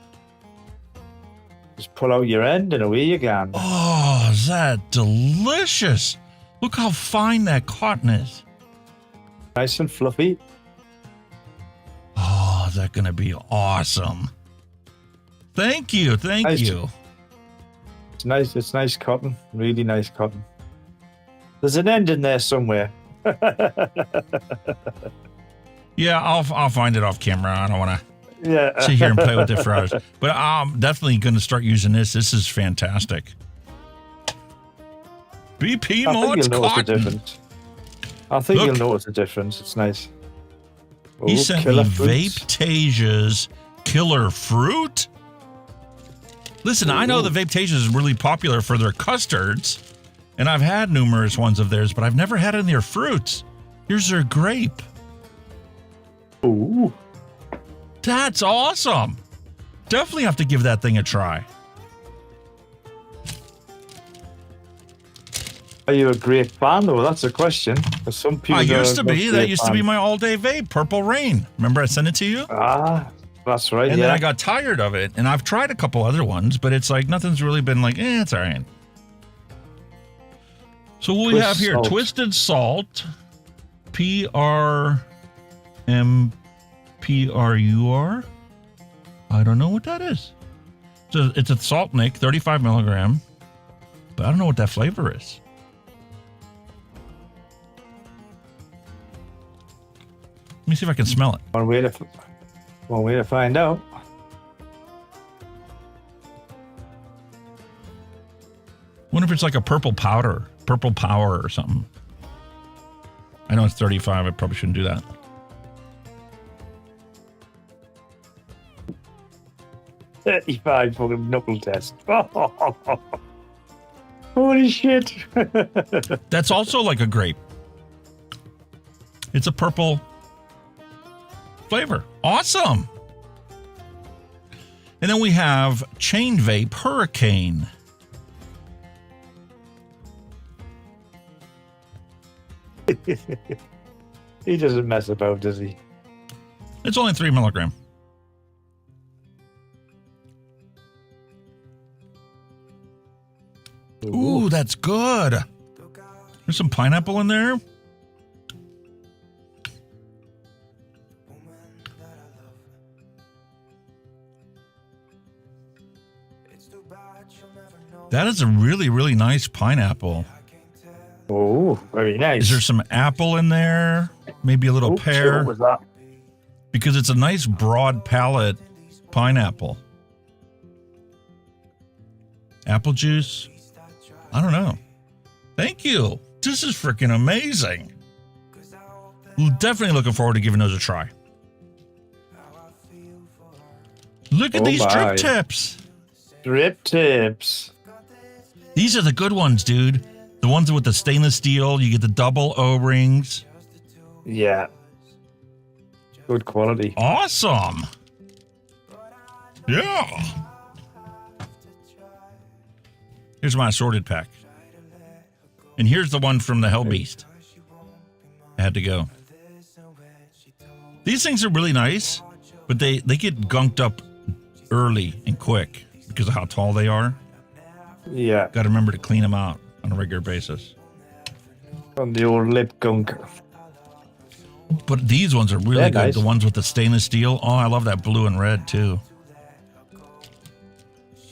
Speaker 16: Just pull out your end and away you go.
Speaker 3: Oh, is that delicious? Look how fine that cotton is.
Speaker 16: Nice and fluffy.
Speaker 3: Oh, is that going to be awesome? Thank you. Thank you.
Speaker 16: It's nice. It's nice cotton. Really nice cotton. There's an end in there somewhere.
Speaker 3: Yeah, I'll find it off camera. I don't want to sit here and play with it for hours. But I'm definitely going to start using this. This is fantastic. BP Mods Cotton.
Speaker 16: I think you'll notice the difference. It's nice.
Speaker 3: He sent me Vape-Tasia's Killer Fruit. Listen, I know that Vape-Tasia is really popular for their custards, and I've had numerous ones of theirs, but I've never had any of their fruits. Here's their grape.
Speaker 16: Ooh.
Speaker 3: That's awesome. Definitely have to give that thing a try.
Speaker 16: Are you a grape fan, though? That's a question. Some people
Speaker 3: I used to be. That used to be my all-day vape, Purple Rain. Remember I sent it to you?
Speaker 16: Ah, that's right,
Speaker 3: and then I got tired of it, and I've tried a couple other ones, but it's like nothing's really been like, it's all right. So what we have here,
Speaker 16: salt.
Speaker 3: Twisted Salt, PRMPRUR. I don't know what that is. So it's a salt nick, 35 milligram, but I don't know what that flavor is. Let me see if I can smell it.
Speaker 16: One way to find out.
Speaker 3: Wonder if it's like a purple power or something. I know it's 35. I probably shouldn't do that.
Speaker 16: $35 fucking knuckle test. Holy shit.
Speaker 3: That's also like a grape. It's a purple flavor. Awesome. And then we have Chain Vape Hurricane.
Speaker 16: He doesn't mess about, does he?
Speaker 3: It's only 3 milligram. Ooh, that's good. There's some pineapple in there. That is a really, really nice pineapple.
Speaker 16: Oh, very nice.
Speaker 3: Is there some apple in there? Maybe a little pear?
Speaker 16: What was that?
Speaker 3: Because it's a nice broad palate pineapple. Apple juice? I don't know. Thank you. This is freaking amazing. Definitely looking forward to giving those a try. Look at these drip tips.
Speaker 16: Drip tips.
Speaker 3: These are the good ones, dude. The ones with the stainless steel. You get the double O-rings.
Speaker 16: Yeah. Good quality.
Speaker 3: Awesome. Yeah. Here's my assorted pack. And here's the one from the Hell Beast. I had to go. These things are really nice, but they get gunked up early and quick because of how tall they are.
Speaker 16: Yeah.
Speaker 3: Got to remember to clean them out on a regular basis.
Speaker 16: On the old lip gunk.
Speaker 3: But these ones are really good.
Speaker 16: Nice.
Speaker 3: The ones with the stainless steel. Oh, I love that blue and red too.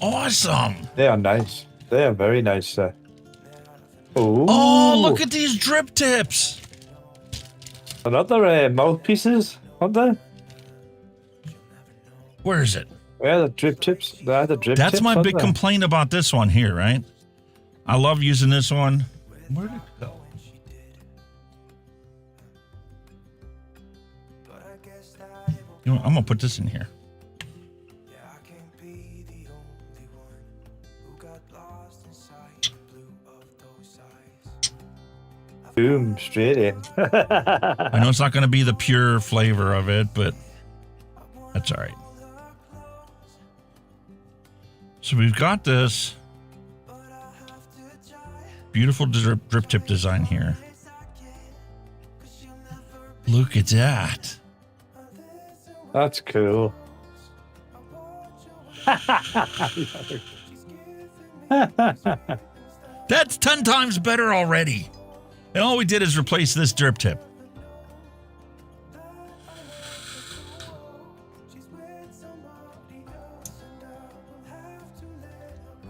Speaker 3: Awesome.
Speaker 16: They are nice. They are very nice. Ooh.
Speaker 3: Oh, look at these drip tips.
Speaker 16: Another mouthpieces, aren't there?
Speaker 3: Where is it?
Speaker 16: Where are the drip tips? They're the drip
Speaker 3: That's
Speaker 16: tips,
Speaker 3: my
Speaker 16: aren't
Speaker 3: big
Speaker 16: they?
Speaker 3: complaint about this one here, right? I love using this one. Where did it go? You know, I'm going to put this in here.
Speaker 16: Boom, straight in.
Speaker 3: I know it's not going to be the pure flavor of it, but that's all right. So we've got this beautiful drip tip design here. Look at that.
Speaker 16: That's cool.
Speaker 3: That's 10 times better already. And all we did is replace this drip tip.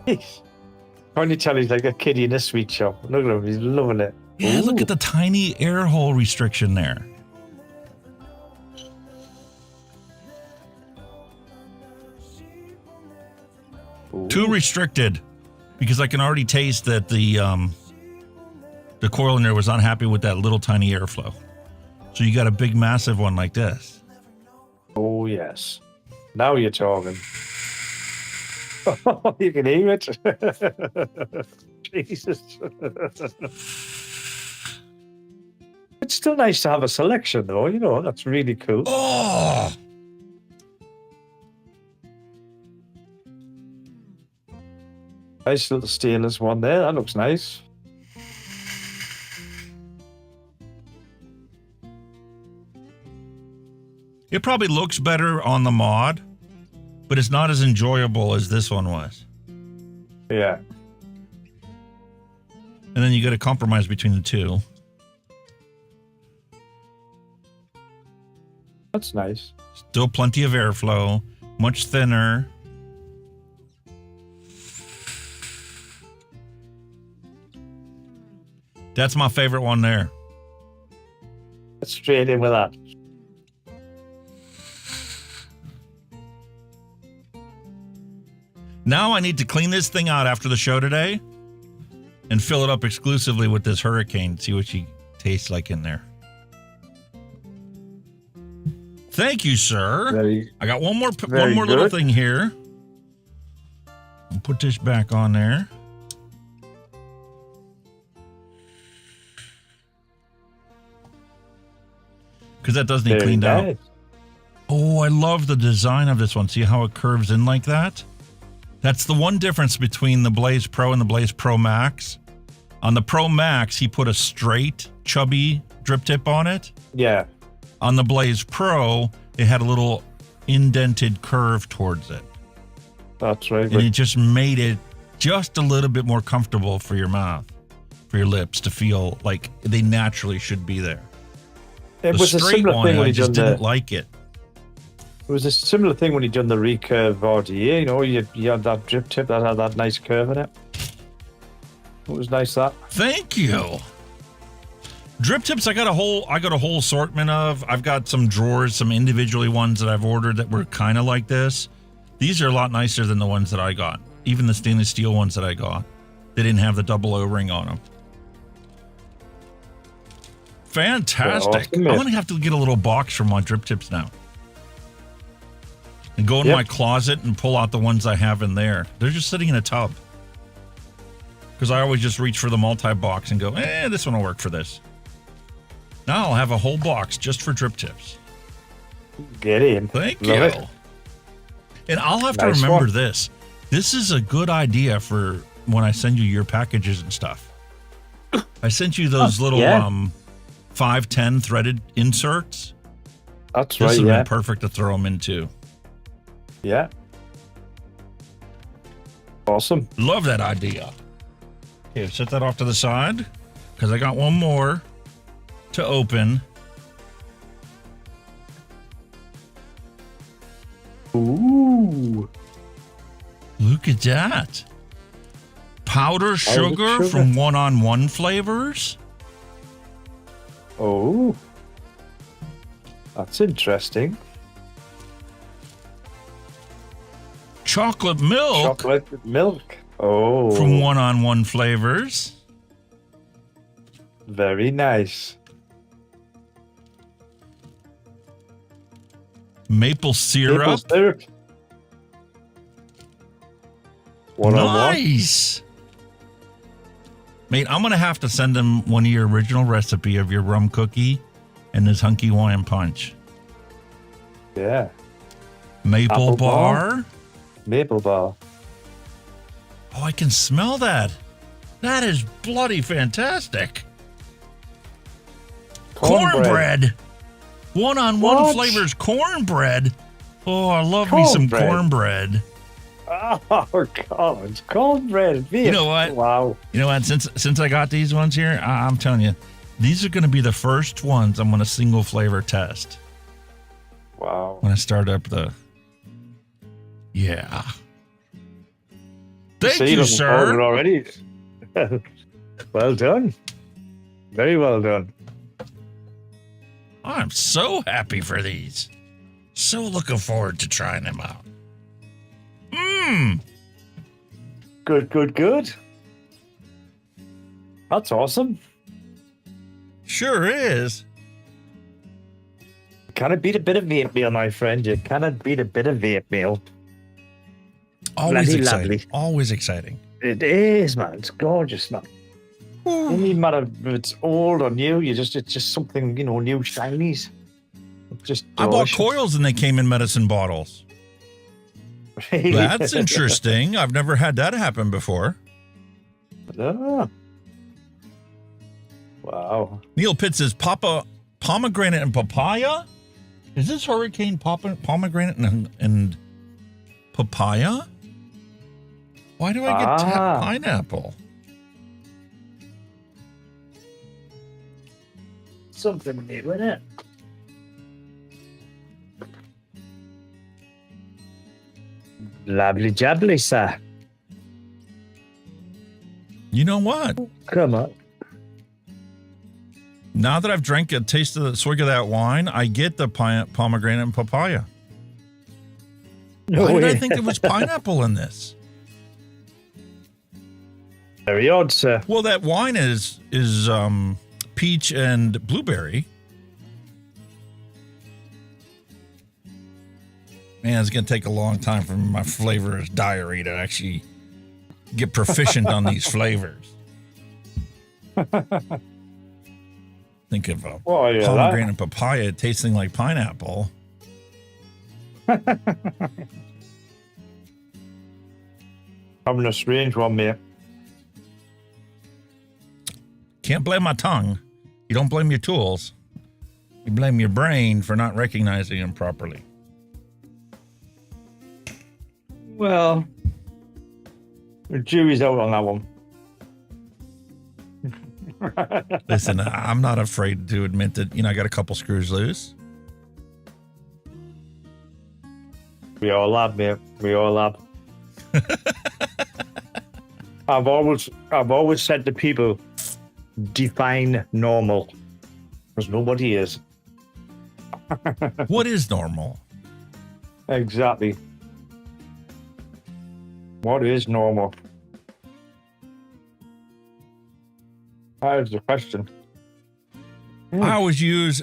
Speaker 16: Can't you tell he's like a kiddie in a sweet shop? Look at him, he's loving it.
Speaker 3: Yeah,
Speaker 16: Ooh.
Speaker 3: look at the tiny air hole restriction there.
Speaker 16: Ooh.
Speaker 3: Too restricted because I can already taste that the coil in there was unhappy with that little tiny airflow. So you got a big massive one like this.
Speaker 16: Oh yes. Now you're talking. You can hear it. Jesus. It's still nice to have a selection though, you know, that's really cool.
Speaker 3: Oh!
Speaker 16: Nice little stainless one there. That looks nice.
Speaker 3: It probably looks better on the mod, but it's not as enjoyable as this one was.
Speaker 16: Yeah.
Speaker 3: And then you got to compromise between the two.
Speaker 16: That's nice.
Speaker 3: Still plenty of airflow, much thinner. That's my favorite one there.
Speaker 16: Let's straight in with that.
Speaker 3: Now I need to clean this thing out after the show today and fill it up exclusively with this Hurricane. See what she tastes like in there. Thank you, sir. I got one more little thing here. I'll put this back on there. because that does need cleaned out. Oh, I love the design of this one. See how it curves in like that? That's the one difference between the Blaze Pro and the Blaze Pro Max. On the Pro Max, he put a straight, chubby drip tip on it.
Speaker 16: Yeah.
Speaker 3: On the Blaze Pro, it had a little indented curve towards it.
Speaker 16: That's right.
Speaker 3: And it just made it just a little bit more comfortable for your mouth, for your lips to feel like they naturally should be there.
Speaker 16: It was a similar thing when
Speaker 3: I just didn't like it.
Speaker 16: It was a similar thing when he done the recurve RDA. You know, you had that drip tip that had that nice curve in it. It was nice that.
Speaker 3: Thank you. Drip tips, I got a whole assortment of. I've got some drawers, some individually ones that I've ordered that were kind of like this. These are a lot nicer than the ones that I got. Even the stainless steel ones that I got. They didn't have the double O-ring on them. Fantastic.
Speaker 16: Awesome,
Speaker 3: I'm going to have to get a little box for my drip tips now. And go in my closet and pull out the ones I have in there. They're just sitting in a tub. Because I always just reach for the multi-box and go, this one will work for this. Now I'll have a whole box just for drip tips.
Speaker 16: Get in.
Speaker 3: Thank
Speaker 16: Love
Speaker 3: you.
Speaker 16: it.
Speaker 3: And I'll have
Speaker 16: Nice
Speaker 3: to remember
Speaker 16: one.
Speaker 3: this. This is a good idea for when I send you your packages and stuff. I sent you those little 510 threaded inserts.
Speaker 16: That's
Speaker 3: This
Speaker 16: right,
Speaker 3: would
Speaker 16: yeah.
Speaker 3: be perfect to throw them into.
Speaker 16: Yeah. Awesome.
Speaker 3: Love that idea. Here, set that off to the side because I got one more to open.
Speaker 16: Ooh.
Speaker 3: Look at that. Powder sugar from one-on-one flavors.
Speaker 16: Oh. That's interesting.
Speaker 3: Chocolate milk.
Speaker 16: Chocolate milk. Oh.
Speaker 3: From one-on-one flavors.
Speaker 16: Very nice.
Speaker 3: Maple syrup.
Speaker 16: Maple syrup. One-on-one.
Speaker 3: Nice. Mate, I'm going to have to send him one of your original recipe of your rum cookie and this Hunky wine punch.
Speaker 16: Yeah.
Speaker 3: Maple
Speaker 16: Apple
Speaker 3: bar.
Speaker 16: Maple bar.
Speaker 3: Oh, I can smell that. That is bloody fantastic. Cornbread. One-on-one
Speaker 16: What?
Speaker 3: flavors cornbread. Oh, I love me some cornbread.
Speaker 16: Oh, God. Cornbread.
Speaker 3: You know what?
Speaker 16: Wow.
Speaker 3: You know what? Since I got these ones here, I'm telling you, these are going to be the first ones I'm going to single flavor test.
Speaker 16: Wow.
Speaker 3: When I start up the... Yeah. Thank you, sir.
Speaker 16: Already. Well done. Very well done.
Speaker 3: I'm so happy for these. So looking forward to trying them out.
Speaker 16: Good, good, good. That's awesome.
Speaker 3: Sure is.
Speaker 16: Cannot beat a bit of vape meal, my friend. You cannot beat a bit of vape meal.
Speaker 3: Always
Speaker 16: Bloody
Speaker 3: exciting.
Speaker 16: lovely.
Speaker 3: Always exciting.
Speaker 16: It is, man. It's gorgeous, man. Doesn't matter if it's old or new. It's just something, new shinies. Just
Speaker 3: I bought
Speaker 16: delicious.
Speaker 3: coils and they came in medicine bottles.
Speaker 16: Really?
Speaker 3: That's interesting. I've never had that happen before.
Speaker 16: Ah. Wow.
Speaker 3: Neil Pitt says, pomegranate and papaya? Is this hurricane pomegranate and papaya? Why do I get pineapple?
Speaker 16: Something new, isn't it? Lovely jubbly, sir.
Speaker 3: You know what?
Speaker 16: Come on.
Speaker 3: Now that I've drank a taste of the swig of that wine, I get the pomegranate and papaya.
Speaker 16: No
Speaker 3: Why did I
Speaker 16: way.
Speaker 3: think there was pineapple in this?
Speaker 16: Very odd, sir.
Speaker 3: Well, that wine is peach and blueberry. Man, it's going to take a long time for my flavor diary to actually get proficient on these flavors. Think of a
Speaker 16: yeah,
Speaker 3: pomegranate papaya tasting like pineapple.
Speaker 16: Having a strange one, mate.
Speaker 3: Can't blame my tongue. You don't blame your tools. You blame your brain for not recognizing them properly.
Speaker 16: Well, the jury's out on that one.
Speaker 3: Listen, I'm not afraid to admit that, I got a couple screws loose.
Speaker 16: We all have, mate. We all have. I've always said to people, define normal, because nobody is.
Speaker 3: What is normal?
Speaker 16: Exactly. What is normal? That is the question.
Speaker 3: I always use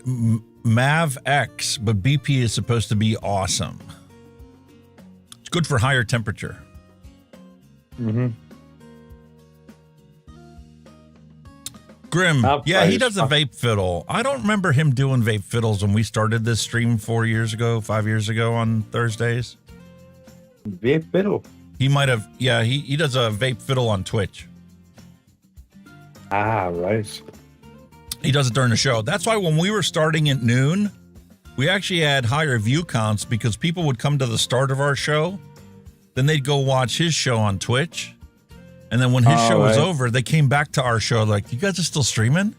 Speaker 3: MAV-X, but BP is supposed to be awesome. It's good for higher temperature.
Speaker 16: Mm-hmm.
Speaker 3: Grim, yeah, he does a vape fiddle. I don't remember him doing vape fiddles when we started this stream 5 years ago on Thursdays.
Speaker 16: Vape fiddle?
Speaker 3: He might have, yeah, he does a vape fiddle on Twitch.
Speaker 16: Ah, right.
Speaker 3: He does it during the show. That's why when we were starting at noon, we actually had higher view counts because people would come to the start of our show, then they'd go watch his show on Twitch. And then when his show was over, they came back to our show like, you guys are still streaming?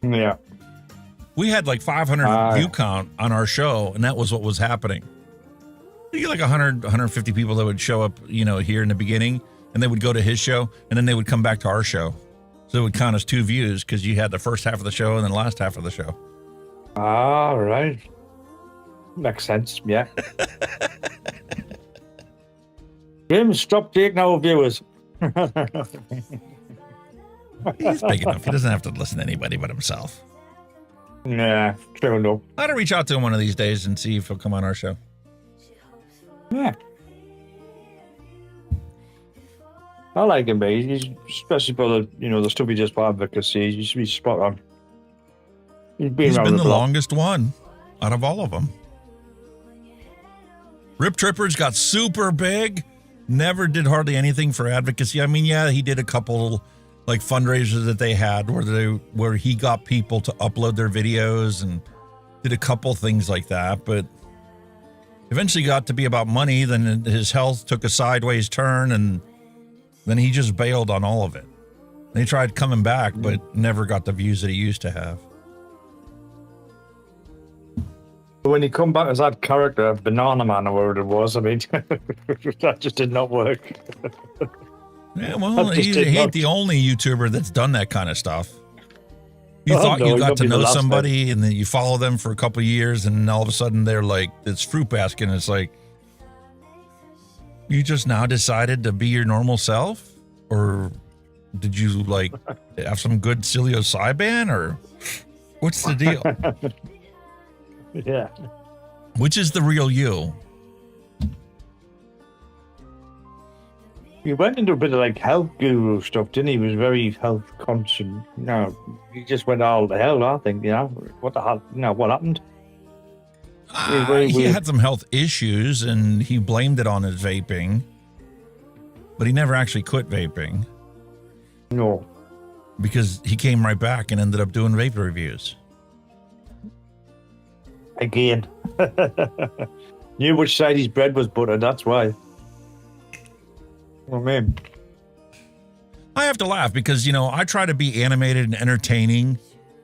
Speaker 16: Yeah.
Speaker 3: We had like 500 view count on our show, and that was what was happening. You get like 100, 150 people that would show up, here in the beginning, and they would go to his show, and then they would come back to our show. So it would count as 2 views because you had the first half of the show and then the last half of the show.
Speaker 16: All right. Makes sense, yeah. Jim, stop taking our viewers.
Speaker 3: He's big enough. He doesn't have to listen to anybody but himself.
Speaker 16: Nah, true enough.
Speaker 3: I ought to reach out to him one of these days and see if he'll come on our show.
Speaker 16: Yeah. I like him, mate. He's especially for the stuff he does for advocacy. He's be spot on. He's been
Speaker 3: the longest one out of all of them. Rip Trippers got super big. Never did hardly anything for advocacy. I mean, yeah, he did a couple like fundraisers that they had where he got people to upload their videos and did a couple things like that, but eventually got to be about money. Then his health took a sideways turn, and then he just bailed on all of it. And he tried coming back, but never got the views that he used to have.
Speaker 16: When he come back as that character, Banana Man or whatever it was, I mean, that just did not work.
Speaker 3: Yeah, well, he ain't the only YouTuber that's done that kind of stuff. You thought you got to know somebody, and then you follow them for a couple of years, and all of a sudden they're like this fruit basket, and it's like, you just now decided to be your normal self? Or did you like have some good psilocybin, or what's the deal?
Speaker 16: Yeah.
Speaker 3: Which is the real you?
Speaker 16: He went into a bit of like health guru stuff, didn't he? He was very health conscious. No, he just went all the hell, I think, What the hell? What happened?
Speaker 3: He had some health issues and he blamed it on his vaping, but he never actually quit vaping.
Speaker 16: No.
Speaker 3: Because he came right back and ended up doing vape reviews.
Speaker 16: Again. Knew which side his bread was buttered, that's why. Oh, man.
Speaker 3: I have to laugh because, I try to be animated and entertaining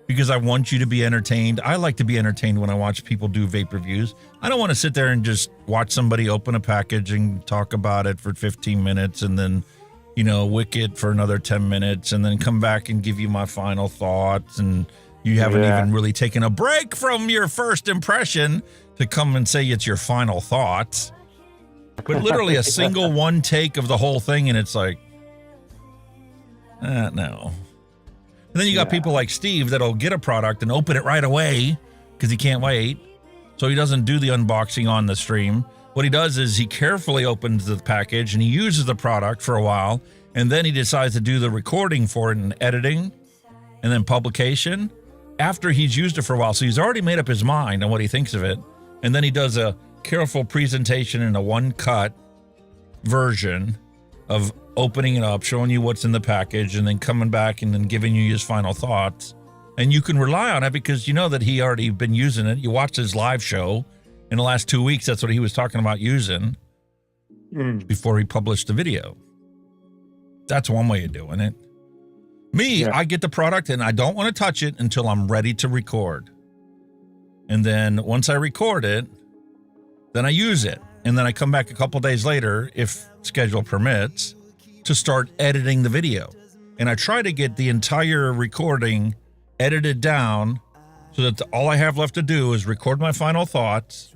Speaker 3: because I want you to be entertained. I like to be entertained when I watch people do vape reviews. I don't want to sit there and just watch somebody open a package and talk about it for 15 minutes and then, wick it for another 10 minutes and then come back and give you my final thoughts. And you haven't even really taken a break from your first impression to come and say it's your final thoughts. But literally a single one take of the whole thing, and it's like, no. And then you got people like Steve that'll get a product and open it right away because he can't wait. So he doesn't do the unboxing on the stream. What he does is he carefully opens the package and he uses the product for a while, and then he decides to do the recording for it and editing. and then publication after he's used it for a while. So he's already made up his mind on what he thinks of it. And then he does a careful presentation in a one-cut version of opening it up, showing you what's in the package, and then coming back and then giving you his final thoughts. And you can rely on it because you know that he already been using it. You watched his live show in the last 2 weeks. That's what he was talking about using before he published the video. That's one way of doing it. Me, I get the product and I don't want to touch it until I'm ready to record. And then once I record it, then I use it. And then I come back a couple days later, if schedule permits, to start editing the video. And I try to get the entire recording edited down so that all I have left to do is record my final thoughts,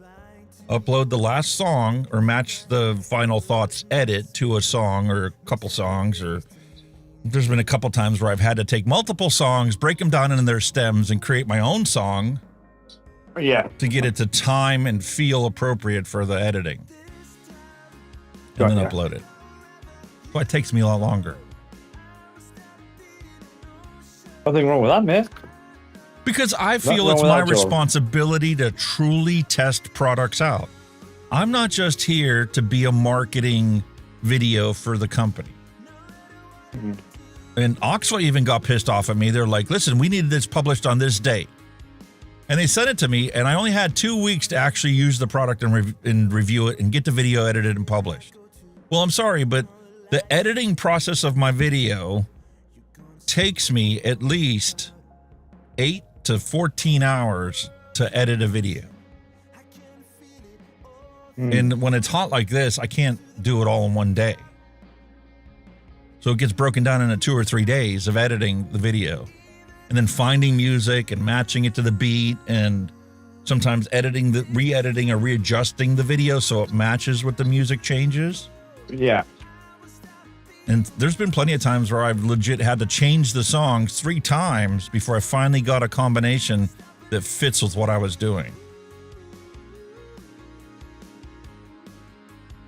Speaker 3: upload the last song, or match the final thoughts edit to a song or a couple songs. Or there's been a couple times where I've had to take multiple songs, break them down into their stems, and create my own song.
Speaker 16: Yeah.
Speaker 3: To get it to time and feel appropriate for the editing. And then upload it. So it takes me a lot longer.
Speaker 16: Nothing wrong with that, mate.
Speaker 3: Because I feel it's my responsibility to truly test products out. I'm not just here to be a marketing video for the company. And Oxford even got pissed off at me. They're like, listen, we needed this published on this date. And they sent it to me, and I only had 2 weeks to actually use the product and review it and get the video edited and published. Well, I'm sorry, but the editing process of my video takes me at least 8 to 14 hours to edit a video. And when it's hot like this, I can't do it all in one day. So it gets broken down into 2 or 3 days of editing the video. And then finding music and matching it to the beat, and sometimes re-editing or readjusting the video so it matches with the music changes.
Speaker 16: Yeah.
Speaker 3: And there's been plenty of times where I've legit had to change the songs 3 times before I finally got a combination that fits with what I was doing.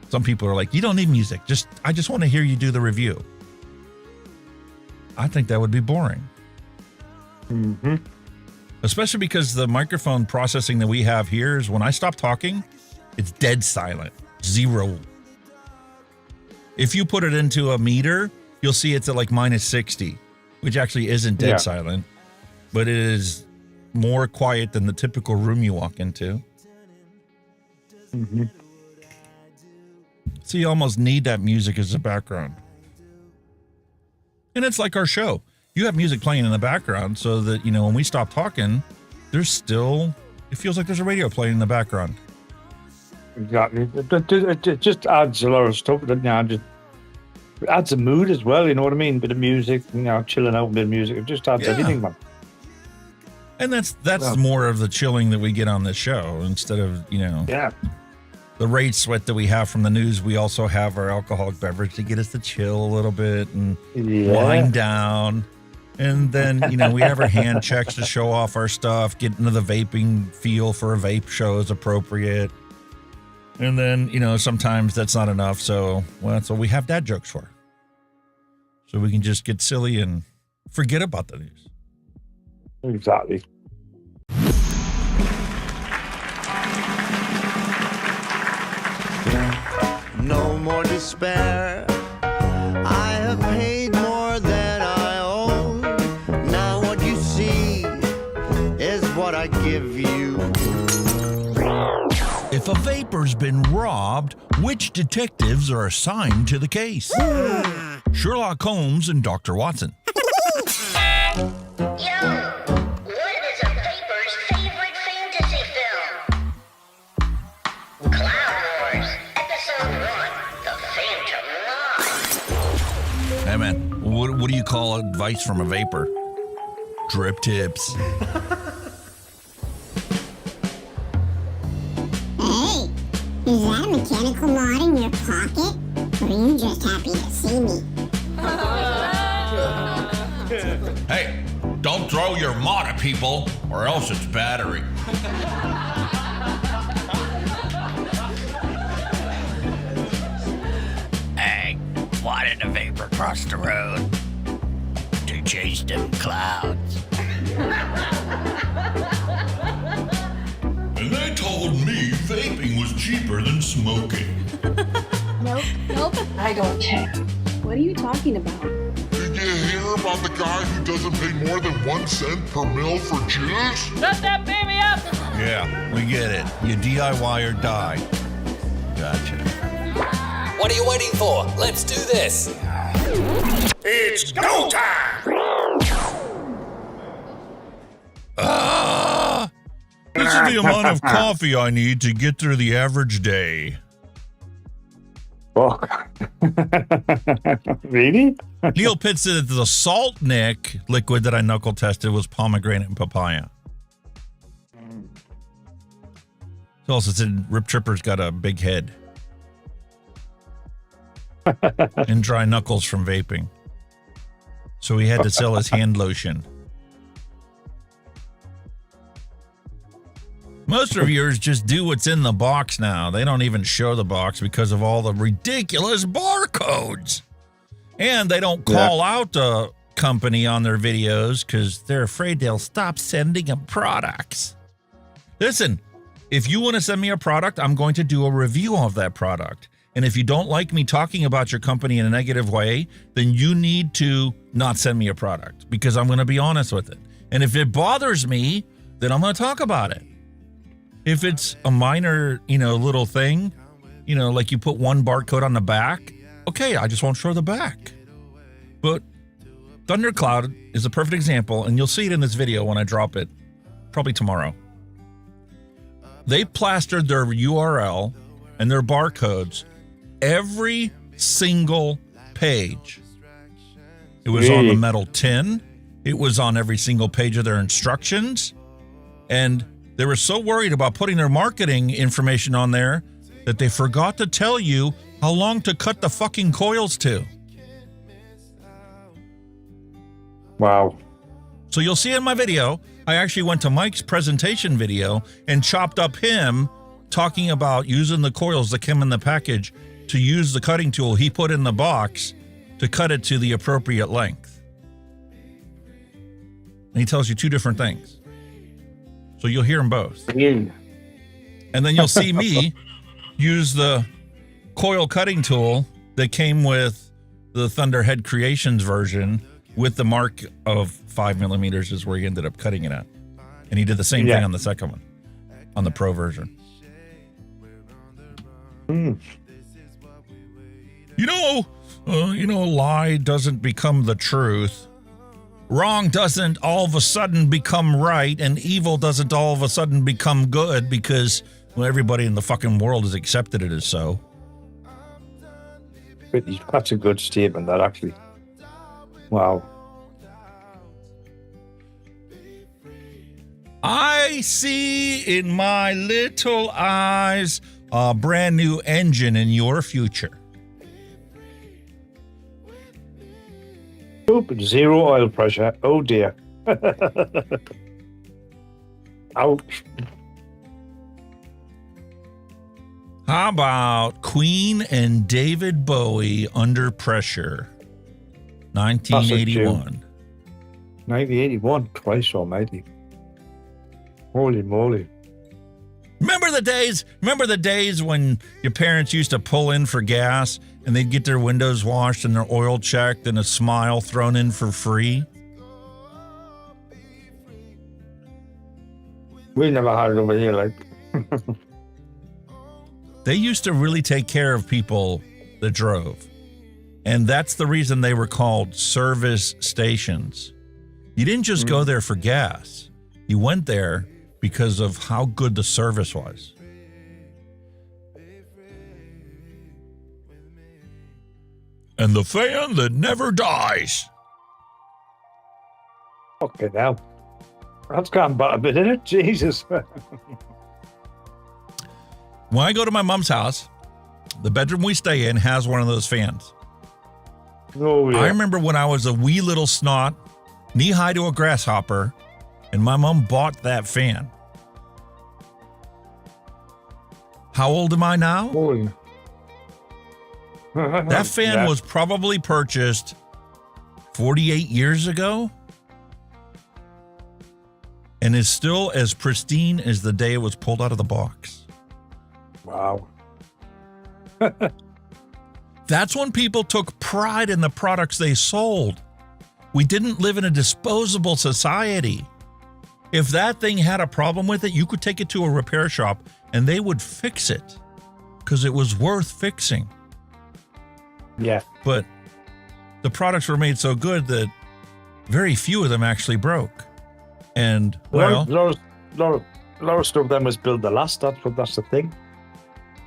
Speaker 3: Some people are like, you don't need music. I just want to hear you do the review. I think that would be boring. Especially because the microphone processing that we have here is when I stop talking, it's dead silent. 0. If you put it into a meter, you'll see it's at like -60, which actually isn't dead silent, but it is more quiet than the typical room you walk into. So you almost need that music as a background. And it's like our show. You have music playing in the background so that, you know, when we stop talking, it feels like there's a radio playing in the background.
Speaker 16: Exactly. It just adds a lot of stuff, doesn't it? It adds a mood as well, you know what I mean? Bit of music, you know, chilling out, a bit of music. It just adds everything, man.
Speaker 3: And that's more of the chilling that we get on this show instead of, you know, the rage sweat that we have from the news. We also have our alcoholic beverage to get us to chill a little bit and wind down. And then, you know, we have our hand checks to show off our stuff, get into the vaping feel for a vape show is appropriate. And then, you know, sometimes that's not enough. So, well, that's what we have dad jokes for. So we can just get silly and forget about the news.
Speaker 16: Exactly.
Speaker 2: No more despair. I have paid more than I owe. Now what you see is what I give you.
Speaker 3: If a vapor's been robbed, which detectives are assigned to the case? Sherlock Holmes and Dr. Watson. Hey man, what do you call advice from a vapor? Drip tips.
Speaker 4: Hey, is that a mechanical mod in your pocket? Or are you just happy to see me?
Speaker 3: Hey, don't throw your mod at people or else it's battery.
Speaker 22: Hey, why did a vapor cross the road to chase them clouds?
Speaker 3: vaping was cheaper than smoking.
Speaker 5: Nope. I don't care. What are you talking about?
Speaker 22: Did you hear about the guy who doesn't pay more than 1 cent per mil for juice?
Speaker 5: Shut that baby up!
Speaker 3: Yeah, we get it. You DIY or die. Gotcha.
Speaker 23: What are you waiting for? Let's do this.
Speaker 22: It's go time!
Speaker 3: This is the amount of coffee I need to get through the average day.
Speaker 16: Fuck. Really?
Speaker 3: Neil Pitt said that the Salt Nick liquid that I knuckle tested was pomegranate and papaya. He also said Rip Tripper's got a big head. And dry knuckles from vaping. So he had to sell his hand lotion. Most reviewers just do what's in the box now. They don't even show the box because of all the ridiculous barcodes. And they don't call out the company on their videos because they're afraid they'll stop sending them products. Listen, if you want to send me a product, I'm going to do a review of that product. And if you don't like me talking about your company in a negative way, then you need to not send me a product because I'm going to be honest with it. And if it bothers me, then I'm going to talk about it. If it's a minor, little thing, like you put one barcode on the back, okay, I just won't show the back. But Thundercloud is a perfect example, and you'll see it in this video when I drop it, probably tomorrow. They plastered their URL and their barcodes every single page. It was on the metal tin. It was on every single page of their instructions. And they were so worried about putting their marketing information on there that they forgot to tell you how long to cut the fucking coils to.
Speaker 16: Wow.
Speaker 3: So you'll see in my video, I actually went to Mike's presentation video and chopped up him talking about using the coils that came in the package to use the cutting tool he put in the box to cut it to the appropriate length. And he tells you two different things. So you'll hear them both. And then you'll see me use the coil cutting tool that came with the Thunderhead Creations version with the mark of 5 millimeters is where he ended up cutting it at. And he did the same thing on the second one, on the Pro version. A lie doesn't become the truth. Wrong doesn't all of a sudden become right, and evil doesn't all of a sudden become good because everybody in the fucking world has accepted it as so.
Speaker 16: That's a good statement, that actually. Wow.
Speaker 3: I see in my little eyes a brand new engine in your future.
Speaker 16: Oop, 0 oil pressure. Oh dear. Ouch.
Speaker 3: How about Queen and David Bowie Under Pressure? 1981.
Speaker 16: 1981. Christ almighty. Holy moly.
Speaker 3: Remember the days when your parents used to pull in for gas and they'd get their windows washed and their oil checked and a smile thrown in for free?
Speaker 16: We never had it over here, like.
Speaker 3: They used to really take care of people that drove. And that's the reason they were called service stations. You didn't just go there for gas. You went there because of how good the service was. And the fan that never dies.
Speaker 16: Okay, now. That's gone bad a bit, isn't it? Jesus.
Speaker 3: When I go to my mom's house, the bedroom we stay in has one of those fans.
Speaker 16: Oh, yeah.
Speaker 3: I remember when I was a wee little snot, knee-high to a grasshopper, and my mom bought that fan. How old am I now?
Speaker 16: Oh.
Speaker 3: That fan was probably purchased 48 years ago and is still as pristine as the day it was pulled out of the box.
Speaker 16: Wow.
Speaker 3: That's when people took pride in the products they sold. We didn't live in a disposable society. If that thing had a problem with it, you could take it to a repair shop and they would fix it because it was worth fixing.
Speaker 16: Yeah.
Speaker 3: But the products were made so good that very few of them actually broke. And, well,
Speaker 16: a lot of stuff then was built to last. That's the thing.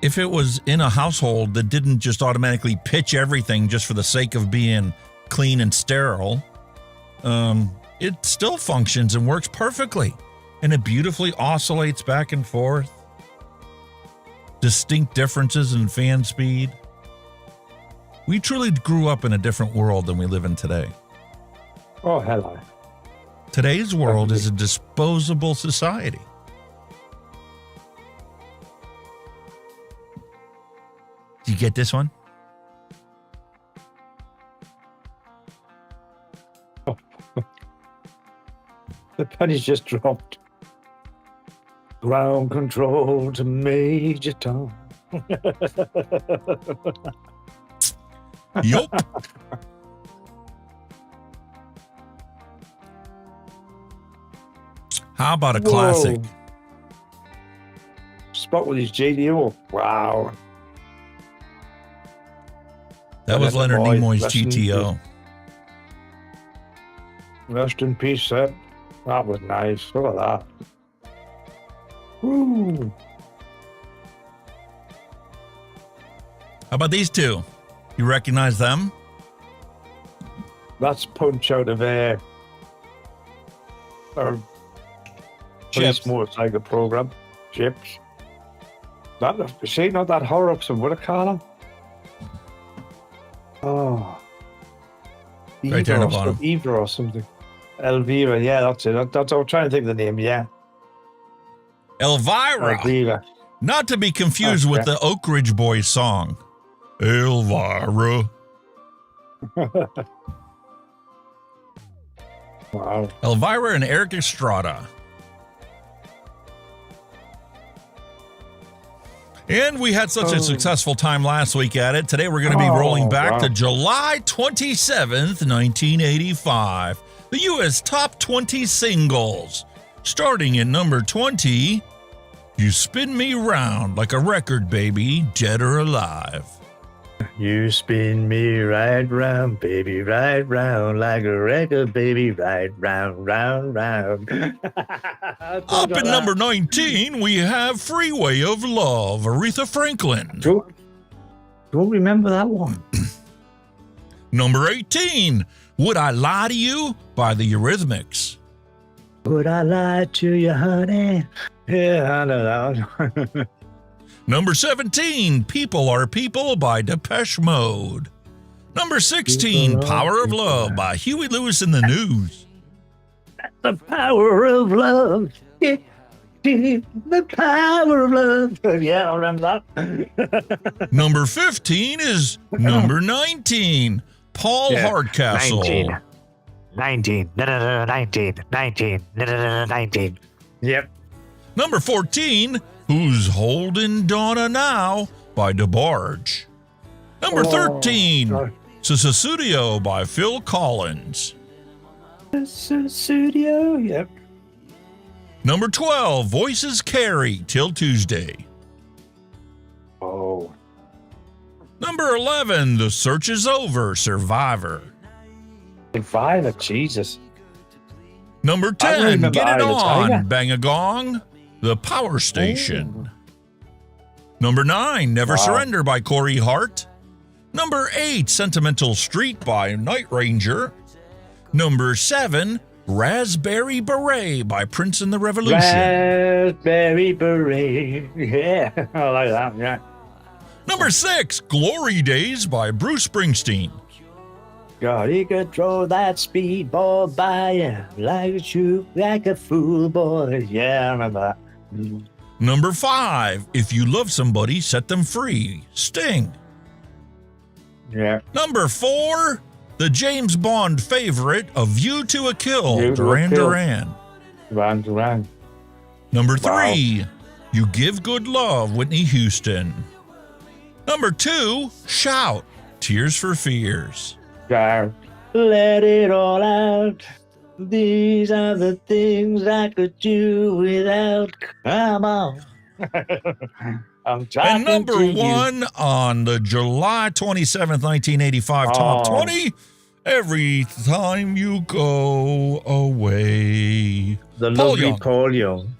Speaker 3: If it was in a household that didn't just automatically pitch everything just for the sake of being clean and sterile, it still functions and works perfectly. And it beautifully oscillates back and forth. Distinct differences in fan speed. We truly grew up in a different world than we live in today.
Speaker 16: Oh, hello.
Speaker 3: Today's world is a disposable society. Do you get this one?
Speaker 16: The penny's just dropped. Ground control to Major Tom.
Speaker 3: Yup. How about a classic?
Speaker 16: Spot with his JDO. Wow.
Speaker 3: That was Leonard Nimoy's GTO.
Speaker 16: Rest in peace, Seb. That was nice. Look at that. Woo.
Speaker 3: How about these two? You recognize them?
Speaker 16: That's Punch out of our police motorcycle program. Chips. That, see, not that Horrocks and what do I call them? Oh.
Speaker 3: Right there in the bottom.
Speaker 16: Eva or something. Elvira, yeah, that's it. That's I was trying to think of the name, yeah.
Speaker 3: Elvira.
Speaker 16: Elvira.
Speaker 3: Not to be confused with the Oak Ridge Boys song. Elvira.
Speaker 16: Wow.
Speaker 3: Elvira and Eric Estrada. And we had such a successful time last week at it. Today we're going to be rolling back to July 27th, 1985. The U.S. Top 20 Singles. Starting at number 20, You Spin Me Round Like a Record, Baby, Dead or Alive.
Speaker 16: You spin me right round, baby, right round, like a record, baby, right round, round, round.
Speaker 3: Up at number 19, we have Freeway of Love, Aretha Franklin.
Speaker 16: Don't remember that one.
Speaker 3: Number 18, Would I Lie to You by the Eurythmics.
Speaker 16: Would I lie to you, honey? Yeah, I know that one.
Speaker 3: Number 17, People Are People by Depeche Mode. Number 16, Power of Love by Huey Lewis and the News.
Speaker 16: The power of love. The power of love. Yeah, I remember that.
Speaker 3: Number 15 is number 19, Paul Hardcastle.
Speaker 16: 19. Yep.
Speaker 3: Number 14, Who's Holding Donna Now by DeBarge. Number 13, Sussudio by Phil Collins.
Speaker 16: Sussudio, yep.
Speaker 3: Number 12, Voices Carry, Till Tuesday.
Speaker 16: Oh.
Speaker 3: Number 11, The Search Is Over, Survivor.
Speaker 16: Survivor, Jesus.
Speaker 3: Number 10, Get It On, Bang a Gong, The Power Station. Number 9, Never Surrender by Corey Hart. Number 8, Sentimental Street by Night Ranger. Number 7, Raspberry Beret by Prince and the Revolution.
Speaker 16: Raspberry Beret. Yeah, I like that, yeah.
Speaker 3: Number 6, Glory Days by Bruce Springsteen.
Speaker 16: God, he could throw that speedball by you like a shoe, like a fool, boy. Yeah, I remember that.
Speaker 3: Number 5, If You Love Somebody, Set Them Free, Sting.
Speaker 16: Yeah.
Speaker 3: Number 4, the James Bond favorite, A View to a Kill, Duran Duran.
Speaker 16: Duran Duran.
Speaker 3: Number 3, You Give Good Love, Whitney Houston. Number 2, Shout, Tears for Fears.
Speaker 16: Let it all out. These are the things I could do without. Come on. I'm talking
Speaker 3: And number
Speaker 16: to
Speaker 3: 1 on the July 27th, 1985 Top 20, Every Time You Go Away.
Speaker 16: The
Speaker 3: Paul
Speaker 16: lovely
Speaker 3: Young.
Speaker 16: Paul Young.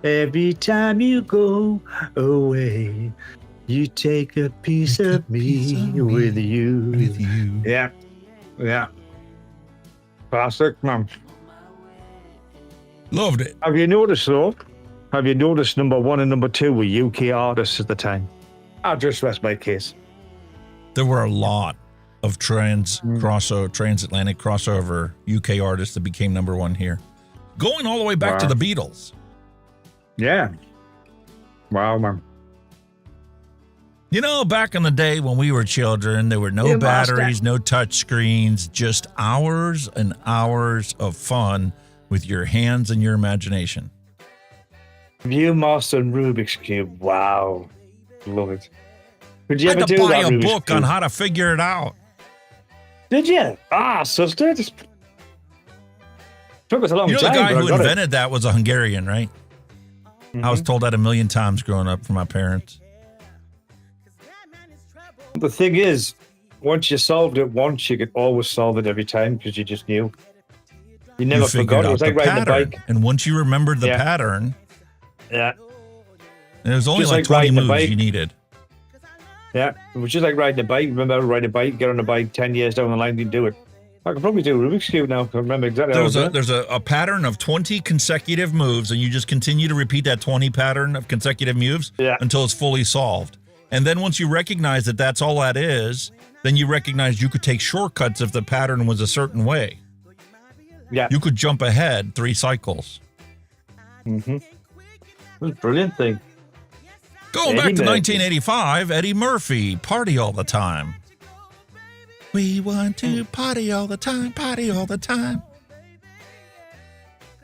Speaker 16: Every time you go away, you take a piece of me with you. Yeah. Yeah. Classic, man.
Speaker 3: Loved it.
Speaker 16: Have you noticed, though? Have you noticed number 1 and number 2 were UK artists at the time? I'll just rest my case.
Speaker 3: There were a lot of transatlantic crossover UK artists that became number 1 here. Going all the way back to the Beatles.
Speaker 16: Yeah. Wow, man.
Speaker 3: You know, back in the day when we were children, there were no batteries, no touch screens, just hours and hours of fun with your hands and your imagination.
Speaker 16: Viewmaster and Rubik's Cube. Wow. Love it. Could you
Speaker 3: I
Speaker 16: ever
Speaker 3: had to
Speaker 16: do
Speaker 3: buy
Speaker 16: that
Speaker 3: a
Speaker 16: Rubik's
Speaker 3: book
Speaker 16: Cube?
Speaker 3: on how to figure it out.
Speaker 16: Did you? Sister. Just took us a long
Speaker 3: You know,
Speaker 16: time.
Speaker 3: the guy
Speaker 16: but I
Speaker 3: who
Speaker 16: got it.
Speaker 3: invented that was a Hungarian, right? I was told that a million times growing up from my parents.
Speaker 16: The thing is, once you solved it once, you could always solve it every time because you just knew. You never
Speaker 3: figured
Speaker 16: forgot. It
Speaker 3: out
Speaker 16: was
Speaker 3: the
Speaker 16: like riding a
Speaker 3: pattern.
Speaker 16: bike.
Speaker 3: And once you remembered the pattern,
Speaker 16: Yeah.
Speaker 3: there was only
Speaker 16: Just
Speaker 3: like
Speaker 16: like
Speaker 3: 20
Speaker 16: riding a
Speaker 3: moves
Speaker 16: bike.
Speaker 3: you needed.
Speaker 16: Yeah. It was just like riding a bike. Remember riding a bike, get on a bike, 10 years down the line, you do it. I could probably do a Rubik's Cube now. I remember exactly how to do it.
Speaker 3: There's a pattern of 20 consecutive moves, and you just continue to repeat that 20 pattern of consecutive moves until it's fully solved. And then once you recognize that that's all that is, then you recognize you could take shortcuts if the pattern was a certain way.
Speaker 16: Yeah.
Speaker 3: You could jump ahead 3 cycles.
Speaker 16: Mm-hmm. It was a brilliant thing.
Speaker 3: Going back to 1985, Eddie Murphy, Party All the Time. We want to party all the time, party all the time.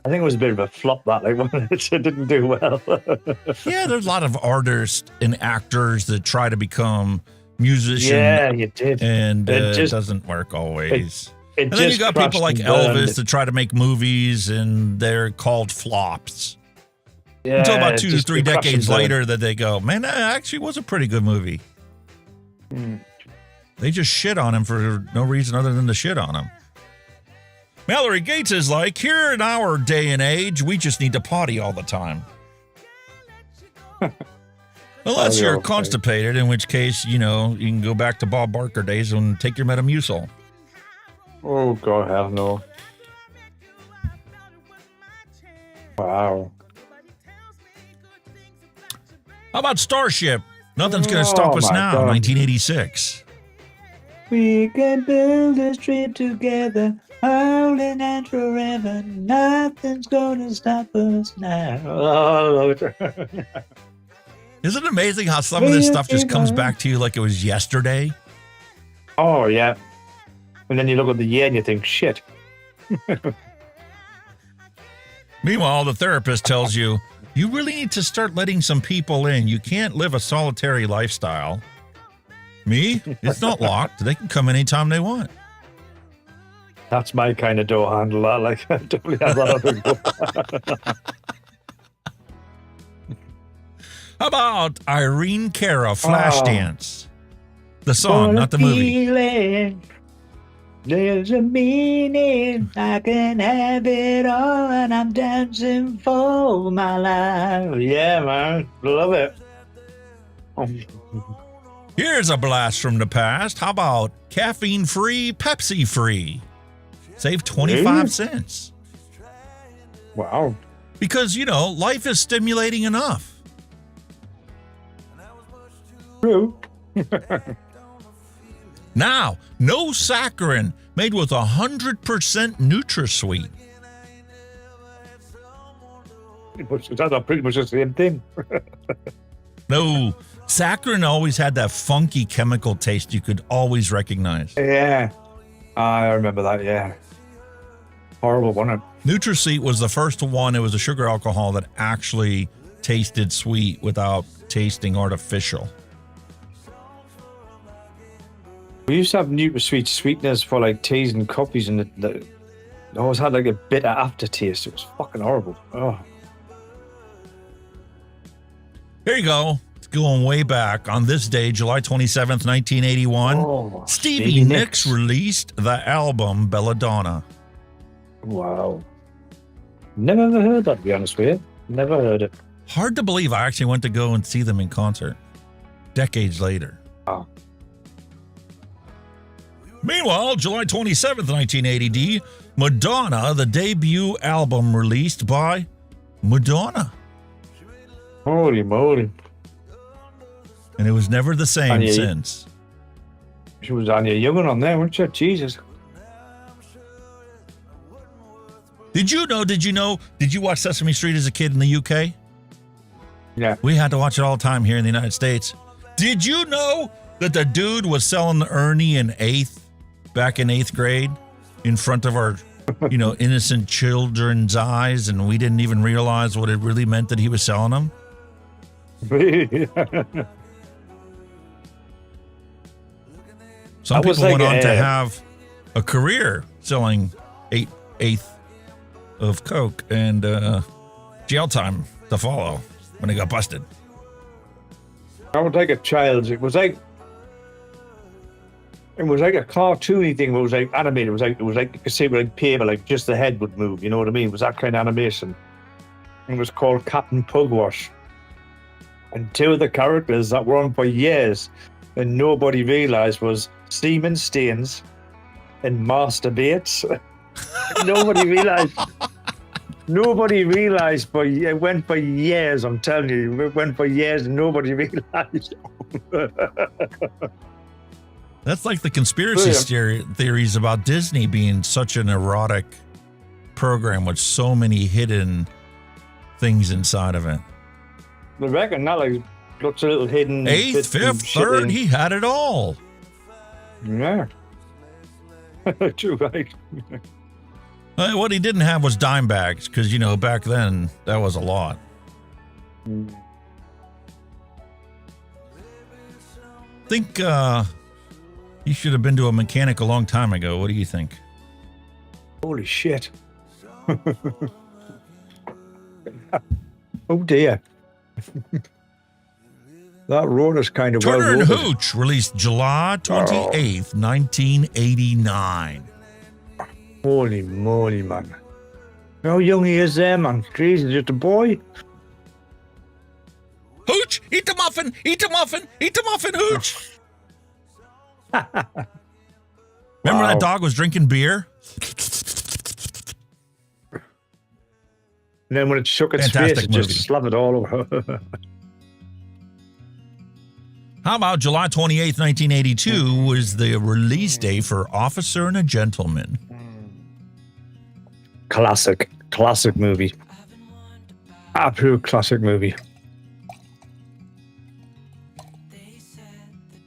Speaker 16: I think it was a bit of a flop, that. Like, it didn't do well.
Speaker 3: Yeah, there's a lot of artists and actors that try to become musicians.
Speaker 16: Yeah, you did.
Speaker 3: And
Speaker 16: It
Speaker 3: it
Speaker 16: just-
Speaker 3: doesn't work always.
Speaker 16: it
Speaker 3: And then you
Speaker 16: just
Speaker 3: got people
Speaker 16: crashed
Speaker 3: like
Speaker 16: and burned.
Speaker 3: Elvis that try to make movies, and they're called flops.
Speaker 16: Yeah,
Speaker 3: Until about
Speaker 16: it
Speaker 3: 2 to
Speaker 16: just
Speaker 3: 3
Speaker 16: crashed and
Speaker 3: decades
Speaker 16: burned.
Speaker 3: later that they go, man, that actually was a pretty good movie. They just shit on him for no reason other than to shit on him. Mallory Gates is like, here in our day and age, we just need to potty all the time. Unless you're constipated, in which case, you know, you can go back to Bob Barker days and take your Metamucil.
Speaker 16: Oh, God, hell no. Wow.
Speaker 3: How about Starship? Nothing's going to stop
Speaker 16: Oh,
Speaker 3: us
Speaker 16: my
Speaker 3: now,
Speaker 16: God.
Speaker 3: 1986.
Speaker 16: We can build this trip together, holding on forever. Nothing's gonna stop us now. Oh, I love it.
Speaker 3: Isn't it amazing how some of this stuff just comes back to you like it was yesterday?
Speaker 16: Oh, yeah. And then you look at the year and you think, shit.
Speaker 3: Meanwhile, the therapist tells you, you really need to start letting some people in. You can't live a solitary lifestyle. Me? It's not locked. They can come anytime they want.
Speaker 16: That's my kind of door handle. I like I totally have that other
Speaker 3: How about Irene Cara, Flashdance? The song, not the movie.
Speaker 16: Feeling, there's a meaning. I can have it all, and I'm dancing for my life. Yeah, man. Love it.
Speaker 3: Here's a blast from the past. How about caffeine-free, Pepsi-free? Save 25 cents.
Speaker 16: Wow.
Speaker 3: Because, you know, life is stimulating enough.
Speaker 16: True.
Speaker 3: Now, no saccharin, made with 100% NutraSweet.
Speaker 16: That's pretty much the same thing.
Speaker 3: No, saccharin always had that funky chemical taste you could always recognize.
Speaker 16: Yeah. I remember that, yeah. Horrible, wasn't it?
Speaker 3: NutraSweet was the first one. It was a sugar alcohol that actually tasted sweet without tasting artificial.
Speaker 16: We used to have NutraSweet sweeteners for like teas and coffees, and it always had like a bitter aftertaste. It was fucking horrible. Oh.
Speaker 3: Here you go. It's going way back. On this day, July 27th, 1981, Stevie Nicks released the album Belladonna.
Speaker 16: Wow. Never ever heard that, to be honest with you. Never heard it.
Speaker 3: Hard to believe I actually went to go and see them in concert decades later.
Speaker 16: Oh.
Speaker 3: Meanwhile, July 27th, 1980, Madonna, the debut album released by Madonna.
Speaker 16: Holy moly.
Speaker 3: And it was never the same since.
Speaker 16: She was on your youngin' on there, weren't she? Jesus.
Speaker 3: Did you watch Sesame Street as a kid in the UK?
Speaker 16: Yeah.
Speaker 3: We had to watch it all the time here in the United States. Did you know that the dude was selling Ernie back in 8th grade in front of our, innocent children's eyes, and we didn't even realize what it really meant that he was selling them? Some people went on to have a career selling eighth of coke and jail time to follow when they got busted.
Speaker 16: I would like a child's. It was like a cartoony thing. It was like animated. It was like you could see like paper, like just the head would move. You know what I mean? It was that kind of animation. It was called Captain Pugwash. And two of the characters that were on for years and nobody realised was Seaman Staines and Master Bates. Nobody realised, but it went for years, I'm telling you. It went for years and nobody realised.
Speaker 3: That's like the conspiracy theories about Disney being such an erotic program with so many hidden things inside of it.
Speaker 16: I reckon that like lots of little hidden
Speaker 3: 8th, 5th, 3rd, he had it all.
Speaker 16: Yeah. True, right.
Speaker 3: What he didn't have was dime bags, because, back then, that was a lot. Think you should have been to a mechanic a long time ago. What do you think?
Speaker 16: Holy shit. Oh, dear. That road is kind of
Speaker 3: Turner and Hooch released July 28th, 1989.
Speaker 16: Holy moly, man. How young he is there, man. Jesus, just a boy.
Speaker 3: Hooch, eat the muffin, eat the muffin, eat the muffin, Hooch. Remember that dog was drinking beer?
Speaker 16: And then when it shook its face, it just slapped it all over.
Speaker 3: How about July 28th, 1982 was the release day for Officer and a Gentleman.
Speaker 16: Classic movie. Absolute classic movie.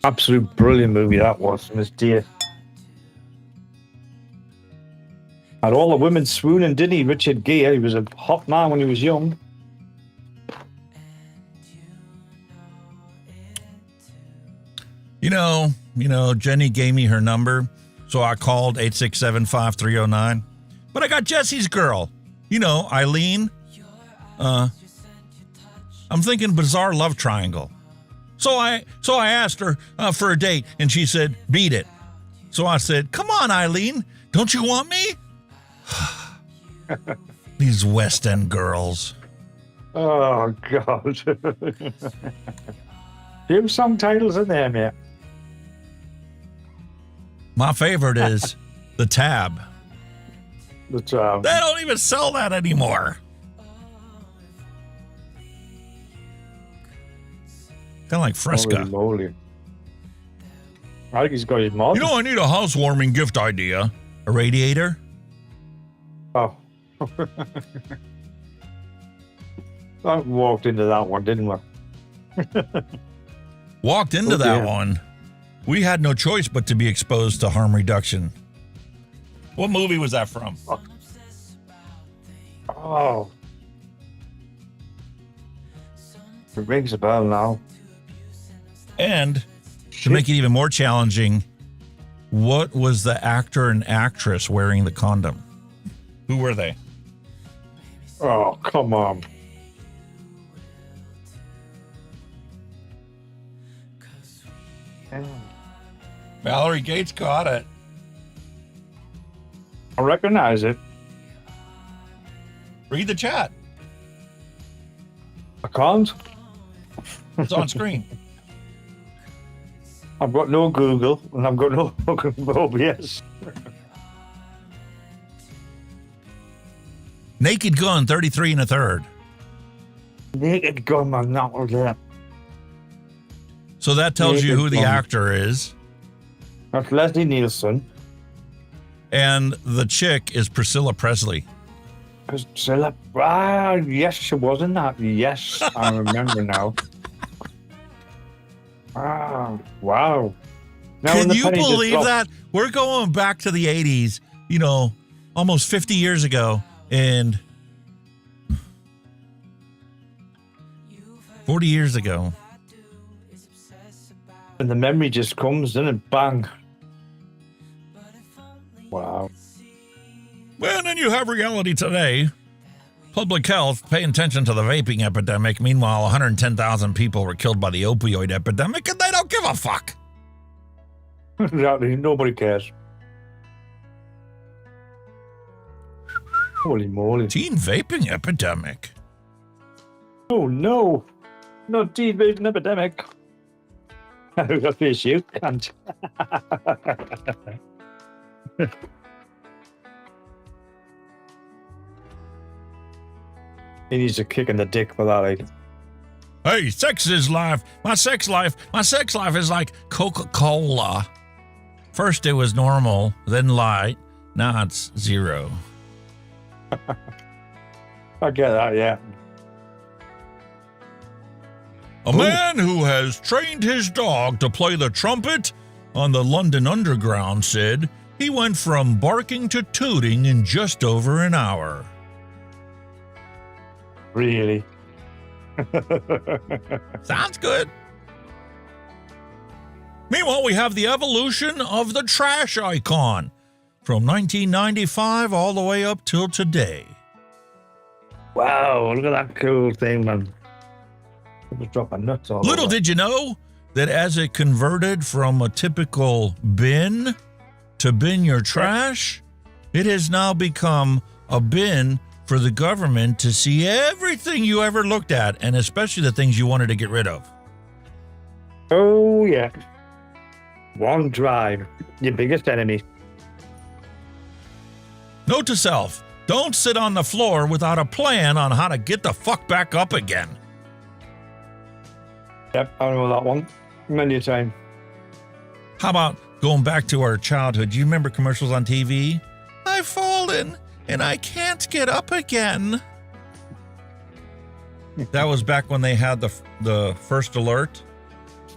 Speaker 16: Absolute brilliant movie that was, Miss Dear. Had all the women swooning, didn't he? Richard Gere, he was a hot man when he was young.
Speaker 3: Jenny gave me her number, so I called 867-5309. But I got Jesse's girl, Eileen. I'm thinking bizarre love triangle. So I asked her for a date, and she said, beat it. So I said, come on, Eileen, don't you want me? These West End girls.
Speaker 16: Oh, God. Few song titles in there, man.
Speaker 3: My favorite is The Tab.
Speaker 16: The Tab.
Speaker 3: They don't even sell that anymore. Kind of like Fresca.
Speaker 16: Holy moly. I think he's got his mod.
Speaker 3: I need a housewarming gift idea. A radiator?
Speaker 16: Oh. I walked into that one, didn't we?
Speaker 3: Walked into that one. We had no choice but to be exposed to harm reduction. What movie was that from?
Speaker 16: Oh. It rings a bell now.
Speaker 3: And to make it even more challenging, what was the actor and actress wearing the condom? Who were they?
Speaker 16: Oh, come on.
Speaker 3: Valerie Gates got it.
Speaker 16: I recognize it.
Speaker 3: Read the chat.
Speaker 16: I can't.
Speaker 3: It's on screen.
Speaker 16: I've got no Google and I've got no fucking OBS.
Speaker 3: Naked Gun, 33 1/3.
Speaker 16: Naked Gun, I'm not again.
Speaker 3: So that tells you who the actor is.
Speaker 16: That's Leslie Nielsen.
Speaker 3: And the chick is Priscilla Presley.
Speaker 16: Priscilla, yes, she was in that. Yes, I remember now. Wow. Now
Speaker 3: Can you believe that? We're going back to the 80s, almost 50 years ago. And 40 years ago.
Speaker 16: And the memory just comes, doesn't it? Bang. Wow.
Speaker 3: Well, then you have reality today. Public health, paying attention to the vaping epidemic. Meanwhile, 110,000 people were killed by the opioid epidemic, and they don't give a fuck.
Speaker 16: Nobody cares. Holy moly.
Speaker 3: Teen vaping epidemic.
Speaker 16: Oh, no. Not teen vaping epidemic. That's the issue. Can't. He needs a kick in the dick for that, like.
Speaker 3: Hey, sex is life. My sex life is like Coca-Cola. First it was normal, then light. Now it's zero.
Speaker 16: I get that, yeah.
Speaker 3: A man who has trained his dog to play the trumpet on the London Underground said he went from barking to tooting in just over an hour.
Speaker 16: Really?
Speaker 3: Sounds good. Meanwhile, we have the evolution of the trash icon from 1995 all the way up till today.
Speaker 16: Wow, look at that cool thing, man. It was dropping nuts all
Speaker 3: Little
Speaker 16: over.
Speaker 3: did you know that as it converted from a typical bin to bin your trash, it has now become a bin for the government to see everything you ever looked at, and especially the things you wanted to get rid of.
Speaker 16: Oh, yeah. OneDrive, your biggest enemy.
Speaker 3: Note to self, don't sit on the floor without a plan on how to get the fuck back up again.
Speaker 16: Yep, I know that one. Many a time.
Speaker 3: How about going back to our childhood? Do you remember commercials on TV? I've fallen and I can't get up again. That was back when they had the first alert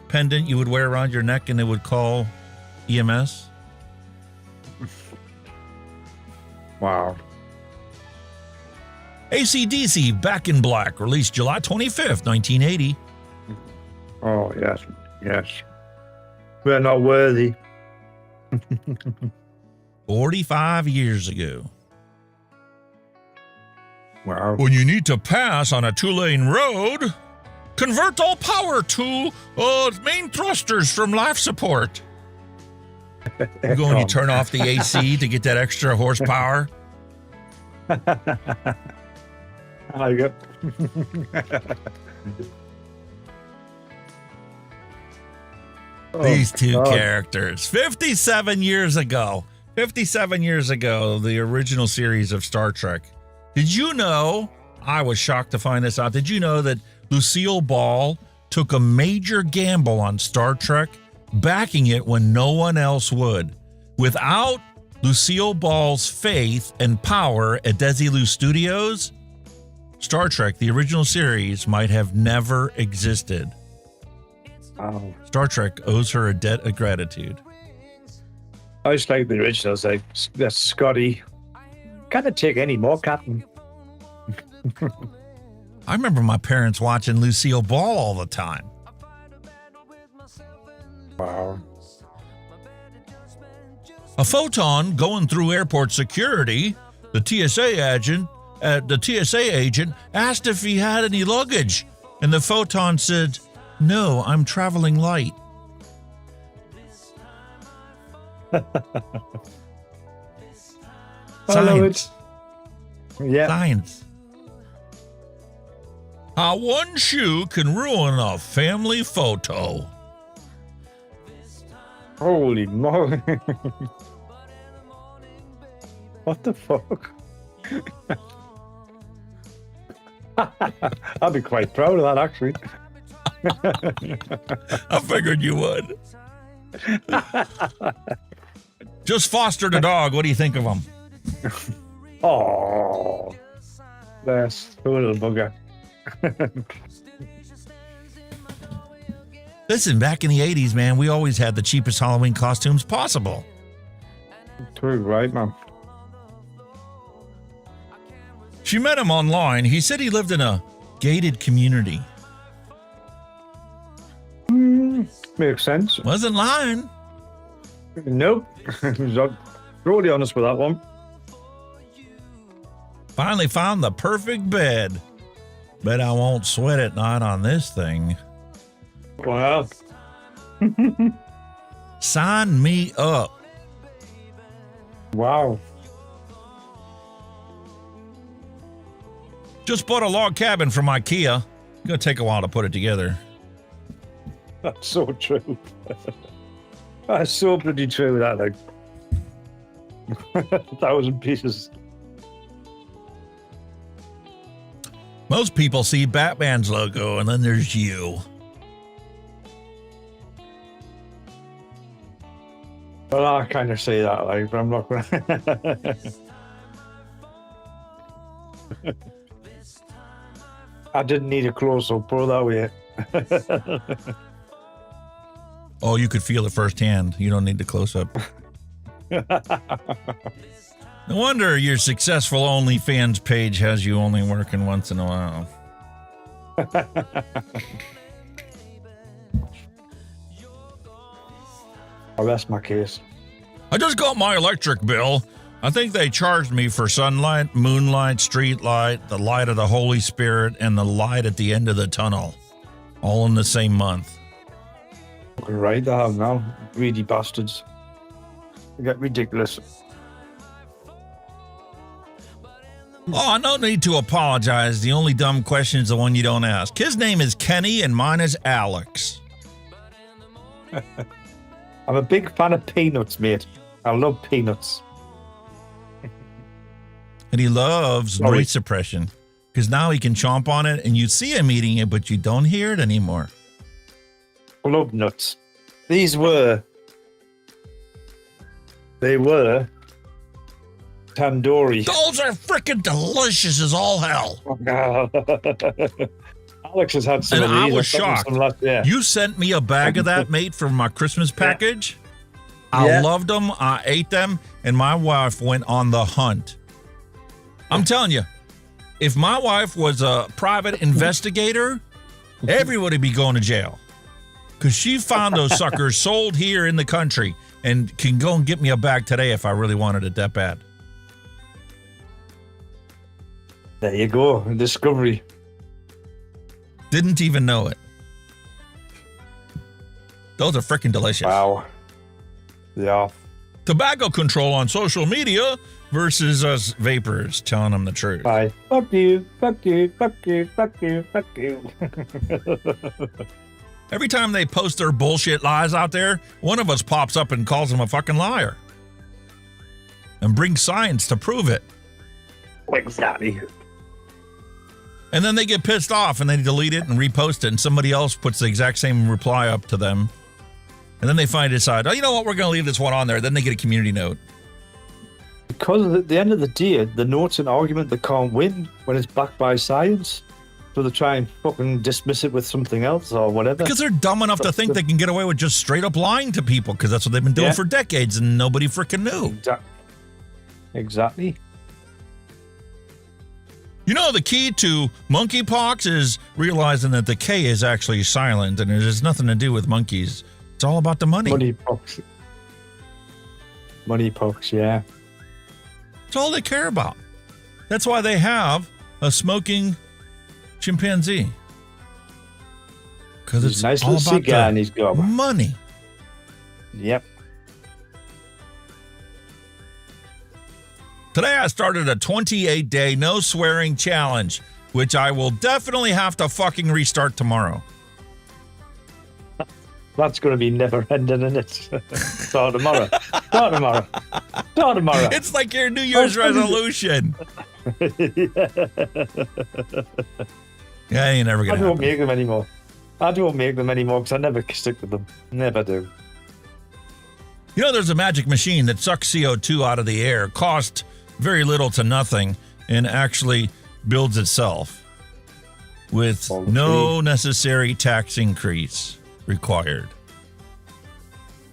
Speaker 3: pendant you would wear around your neck and it would call EMS.
Speaker 16: Wow.
Speaker 3: AC/DC Back in Black, released July 25th, 1980.
Speaker 16: Oh, yes, yes. We're not worthy.
Speaker 3: 45 years ago.
Speaker 16: Wow.
Speaker 3: When you need to pass on a 2-lane road, convert all power to main thrusters from life support. You go and you turn off the AC to get that extra horsepower.
Speaker 16: I like it.
Speaker 3: These two characters. 57 years ago, the original series of Star Trek. Did you know, I was shocked to find this out, did you know that Lucille Ball took a major gamble on Star Trek, backing it when no one else would? Without Lucille Ball's faith and power at Desilu Studios, Star Trek, the original series, might have never existed.
Speaker 16: Oh.
Speaker 3: Star Trek owes her a debt of gratitude.
Speaker 16: I just like the originals, like that's Scotty. Can't take any more, Captain.
Speaker 3: I remember my parents watching Lucille Ball all the time.
Speaker 16: Wow.
Speaker 3: A photon going through airport security. The TSA agent asked if he had any luggage, and the photon said, "No, I'm traveling light." Science.
Speaker 16: Yeah.
Speaker 3: Science. How one shoe can ruin a family photo.
Speaker 16: Holy moly. What the fuck? I'd be quite proud of that, actually.
Speaker 3: I figured you would. Just fostered a dog. What do you think of him?
Speaker 16: Oh, that's a little bugger.
Speaker 3: Listen, back in the 80s, man, we always had the cheapest Halloween costumes possible.
Speaker 16: True, right, man.
Speaker 3: She met him online. He said he lived in a gated community.
Speaker 16: Makes sense.
Speaker 3: Wasn't lying.
Speaker 16: Nope. Totally honest with that one.
Speaker 3: Finally found the perfect bed. Bet I won't sweat at night on this thing.
Speaker 16: Wow.
Speaker 3: Sign me up.
Speaker 16: Wow.
Speaker 3: Just bought a log cabin from IKEA. Gonna take a while to put it together.
Speaker 16: That's so true. That's so bloody true, that, like. 1,000 pieces.
Speaker 3: Most people see Batman's logo, and then there's you.
Speaker 16: Well, I kind of say that, like, but I'm not going to. I didn't need a close-up, put it that way.
Speaker 3: Oh, you could feel it firsthand. You don't need the close-up. No wonder your successful OnlyFans page has you only working once in a while.
Speaker 16: Oh, that's my case.
Speaker 3: I just got my electric bill. I think they charged me for sunlight, moonlight, street light, the light of the Holy Spirit, and the light at the end of the tunnel. All in the same month.
Speaker 16: Right, I have now. Greedy bastards. They get ridiculous.
Speaker 3: Oh, no need to apologize. The only dumb question is the one you don't ask. His name is Kenny and mine is Alex.
Speaker 16: I'm a big fan of peanuts, mate. I love peanuts.
Speaker 3: And he loves noise suppression because now he can chomp on it and you see him eating it, but you don't hear it anymore.
Speaker 16: I love nuts. They were tandoori.
Speaker 3: Those are freaking delicious as all hell.
Speaker 16: Alex has had some
Speaker 3: and
Speaker 16: of these.
Speaker 3: I was shocked. You sent me a bag of that, mate, from my Christmas package. I loved them. I ate them, and my wife went on the hunt. I'm telling you, if my wife was a private investigator, everybody would be going to jail. Because she found those suckers sold here in the country and can go and get me a bag today if I really wanted it that bad.
Speaker 16: There you go. Discovery.
Speaker 3: Didn't even know it. Those are freaking delicious.
Speaker 16: Wow. Yeah.
Speaker 3: Tobacco control on social media versus us vapors telling them the truth.
Speaker 16: Bye. Fuck you. Fuck you. Fuck you. Fuck you. Fuck you.
Speaker 3: Every time they post their bullshit lies out there, one of us pops up and calls them a fucking liar. And brings science to prove it.
Speaker 16: Exactly.
Speaker 3: And then they get pissed off and they delete it and repost it and somebody else puts the exact same reply up to them. And then they finally decide, oh, you know what, we're going to leave this one on there. Then they get a community note.
Speaker 16: Because at the end of the day, the note's an argument that can't win when it's backed by science. So they try and fucking dismiss it with something else or whatever.
Speaker 3: Because they're dumb enough to think they can get away with just straight up lying to people because that's what they've been doing for decades and nobody freaking knew.
Speaker 16: Exactly.
Speaker 3: You know, the key to monkeypox is realizing that the K is actually silent and it has nothing to do with monkeys. It's all about the money.
Speaker 16: Moneypox. Moneypox, yeah.
Speaker 3: It's all they care about. That's why they have a smoking chimpanzee. Because it's
Speaker 16: nice
Speaker 3: all
Speaker 16: little
Speaker 3: about
Speaker 16: cigar
Speaker 3: the
Speaker 16: and he's got
Speaker 3: money.
Speaker 16: Yep.
Speaker 3: Today I started a 28-day no swearing challenge, which I will definitely have to fucking restart tomorrow.
Speaker 16: That's going to be never ending, isn't it? Start tomorrow. Start tomorrow. Start tomorrow.
Speaker 3: It's like your New Year's resolution. Yeah, ain't never going
Speaker 16: I
Speaker 3: to
Speaker 16: don't
Speaker 3: happen.
Speaker 16: make them anymore. I don't make them anymore because I never stick with them. Never do.
Speaker 3: You know, there's a magic machine that sucks CO2 out of the air, costs very little to nothing, and actually builds itself with no necessary tax increase required.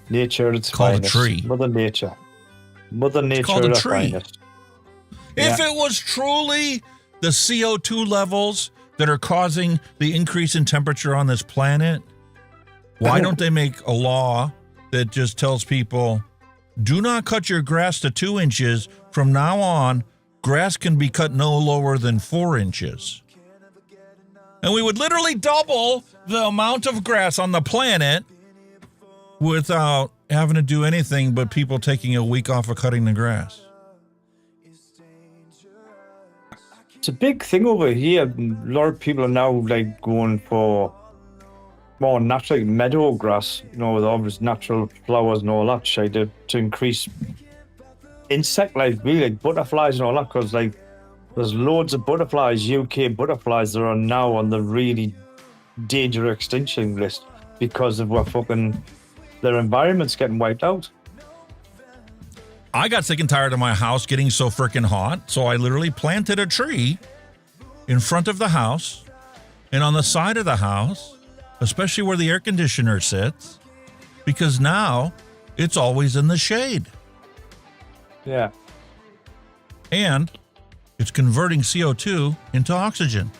Speaker 16: Nature, it's
Speaker 3: called
Speaker 16: finest.
Speaker 3: a tree.
Speaker 16: Mother Nature. Mother Nature,
Speaker 3: called a
Speaker 16: at
Speaker 3: tree.
Speaker 16: finest.
Speaker 3: If it was truly the CO2 levels that are causing the increase in temperature on this planet, why don't they make a law that just tells people, do not cut your grass to 2 inches. From now on, grass can be cut no lower than 4 inches. And we would literally double the amount of grass on the planet without having to do anything but people taking a week off of cutting the grass.
Speaker 16: It's a big thing over here. A lot of people are now like going for more natural meadow grass, you know, with obvious natural flowers and all that shit to increase insect life, really, like butterflies and all that, because like there's loads of butterflies, UK butterflies, that are now on the really dangerous extinction list because of their environment's getting wiped out.
Speaker 3: I got sick and tired of my house getting so freaking hot, so I literally planted a tree in front of the house and on the side of the house, especially where the air conditioner sits, because now it's always in the shade.
Speaker 16: Yeah.
Speaker 3: And it's converting CO2 into oxygen.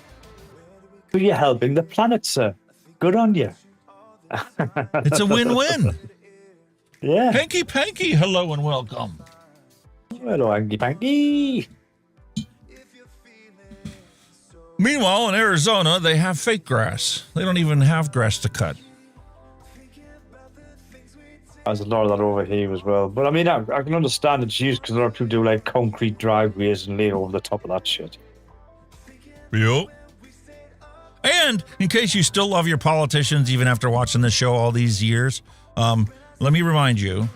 Speaker 16: So you're helping the planet, sir. Good on you.
Speaker 3: It's a win-win.
Speaker 16: Yeah.
Speaker 3: Hanky Panky, hello and welcome.
Speaker 16: Hello, Hanky Panky.
Speaker 3: Meanwhile, in Arizona, they have fake grass. They don't even have grass to cut.
Speaker 16: There's a lot of that over here as well. But I mean, I can understand it's used because a lot of people do like concrete driveways and lay over the top of that shit.
Speaker 3: Yep. And in case you still love your politicians, even after watching this show all these years, let me remind you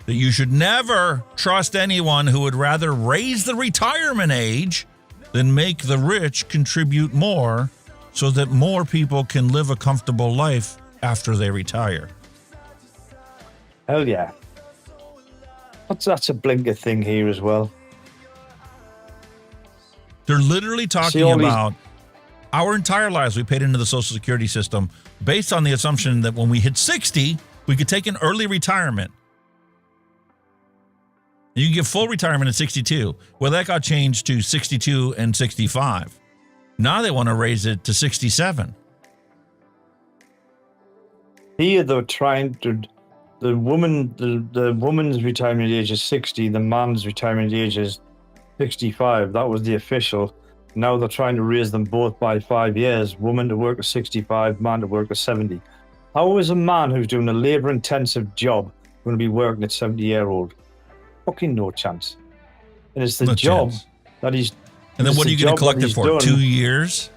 Speaker 3: that you should never trust anyone who would rather raise the retirement age than make the rich contribute more so that more people can live a comfortable life after they retire.
Speaker 16: Hell yeah. That's a blinker thing here as well.
Speaker 3: They're literally talking about our entire lives we paid into the Social Security system based on the assumption that when we hit 60, we could take an early retirement. You can get full retirement at 62. Well, that got changed to 62 and 65. Now they want to raise it to 67.
Speaker 16: Here they're trying to... The woman's retirement age is 60. The man's retirement age is 65. That was the official. Now they're trying to raise them both by 5 years. Woman to work at 65, man to work at 70. How is a man who's doing a labor-intensive job going to be working at 70-year-old? Fucking no chance. And it's the
Speaker 3: No
Speaker 16: job
Speaker 3: chance.
Speaker 16: that he's...
Speaker 3: And then what are you going to collect it for? 2 years?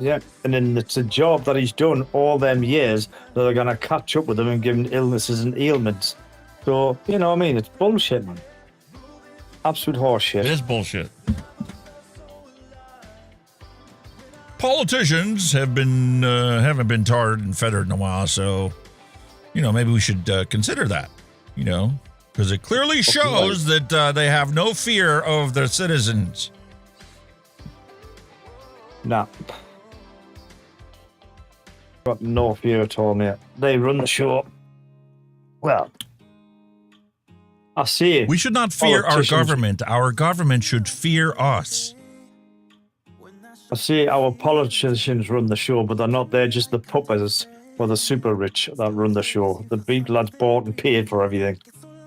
Speaker 16: Yeah, and then it's a job that he's done all them years that they're going to catch up with him and give him illnesses and ailments. So, you know what I mean? It's bullshit, man. Absolute horseshit.
Speaker 3: It is bullshit. Politicians haven't been tarred and feathered in a while, so, maybe we should consider that, because it clearly shows that they have no fear of their citizens.
Speaker 16: Nah. Got no fear at all, mate. They run the show. Well, I see it.
Speaker 3: We should not fear our government. Our government should fear us.
Speaker 16: I see our politicians run the show, but they're not. They're just the puppets or the super rich that run the show. The people that's bought and paid for everything.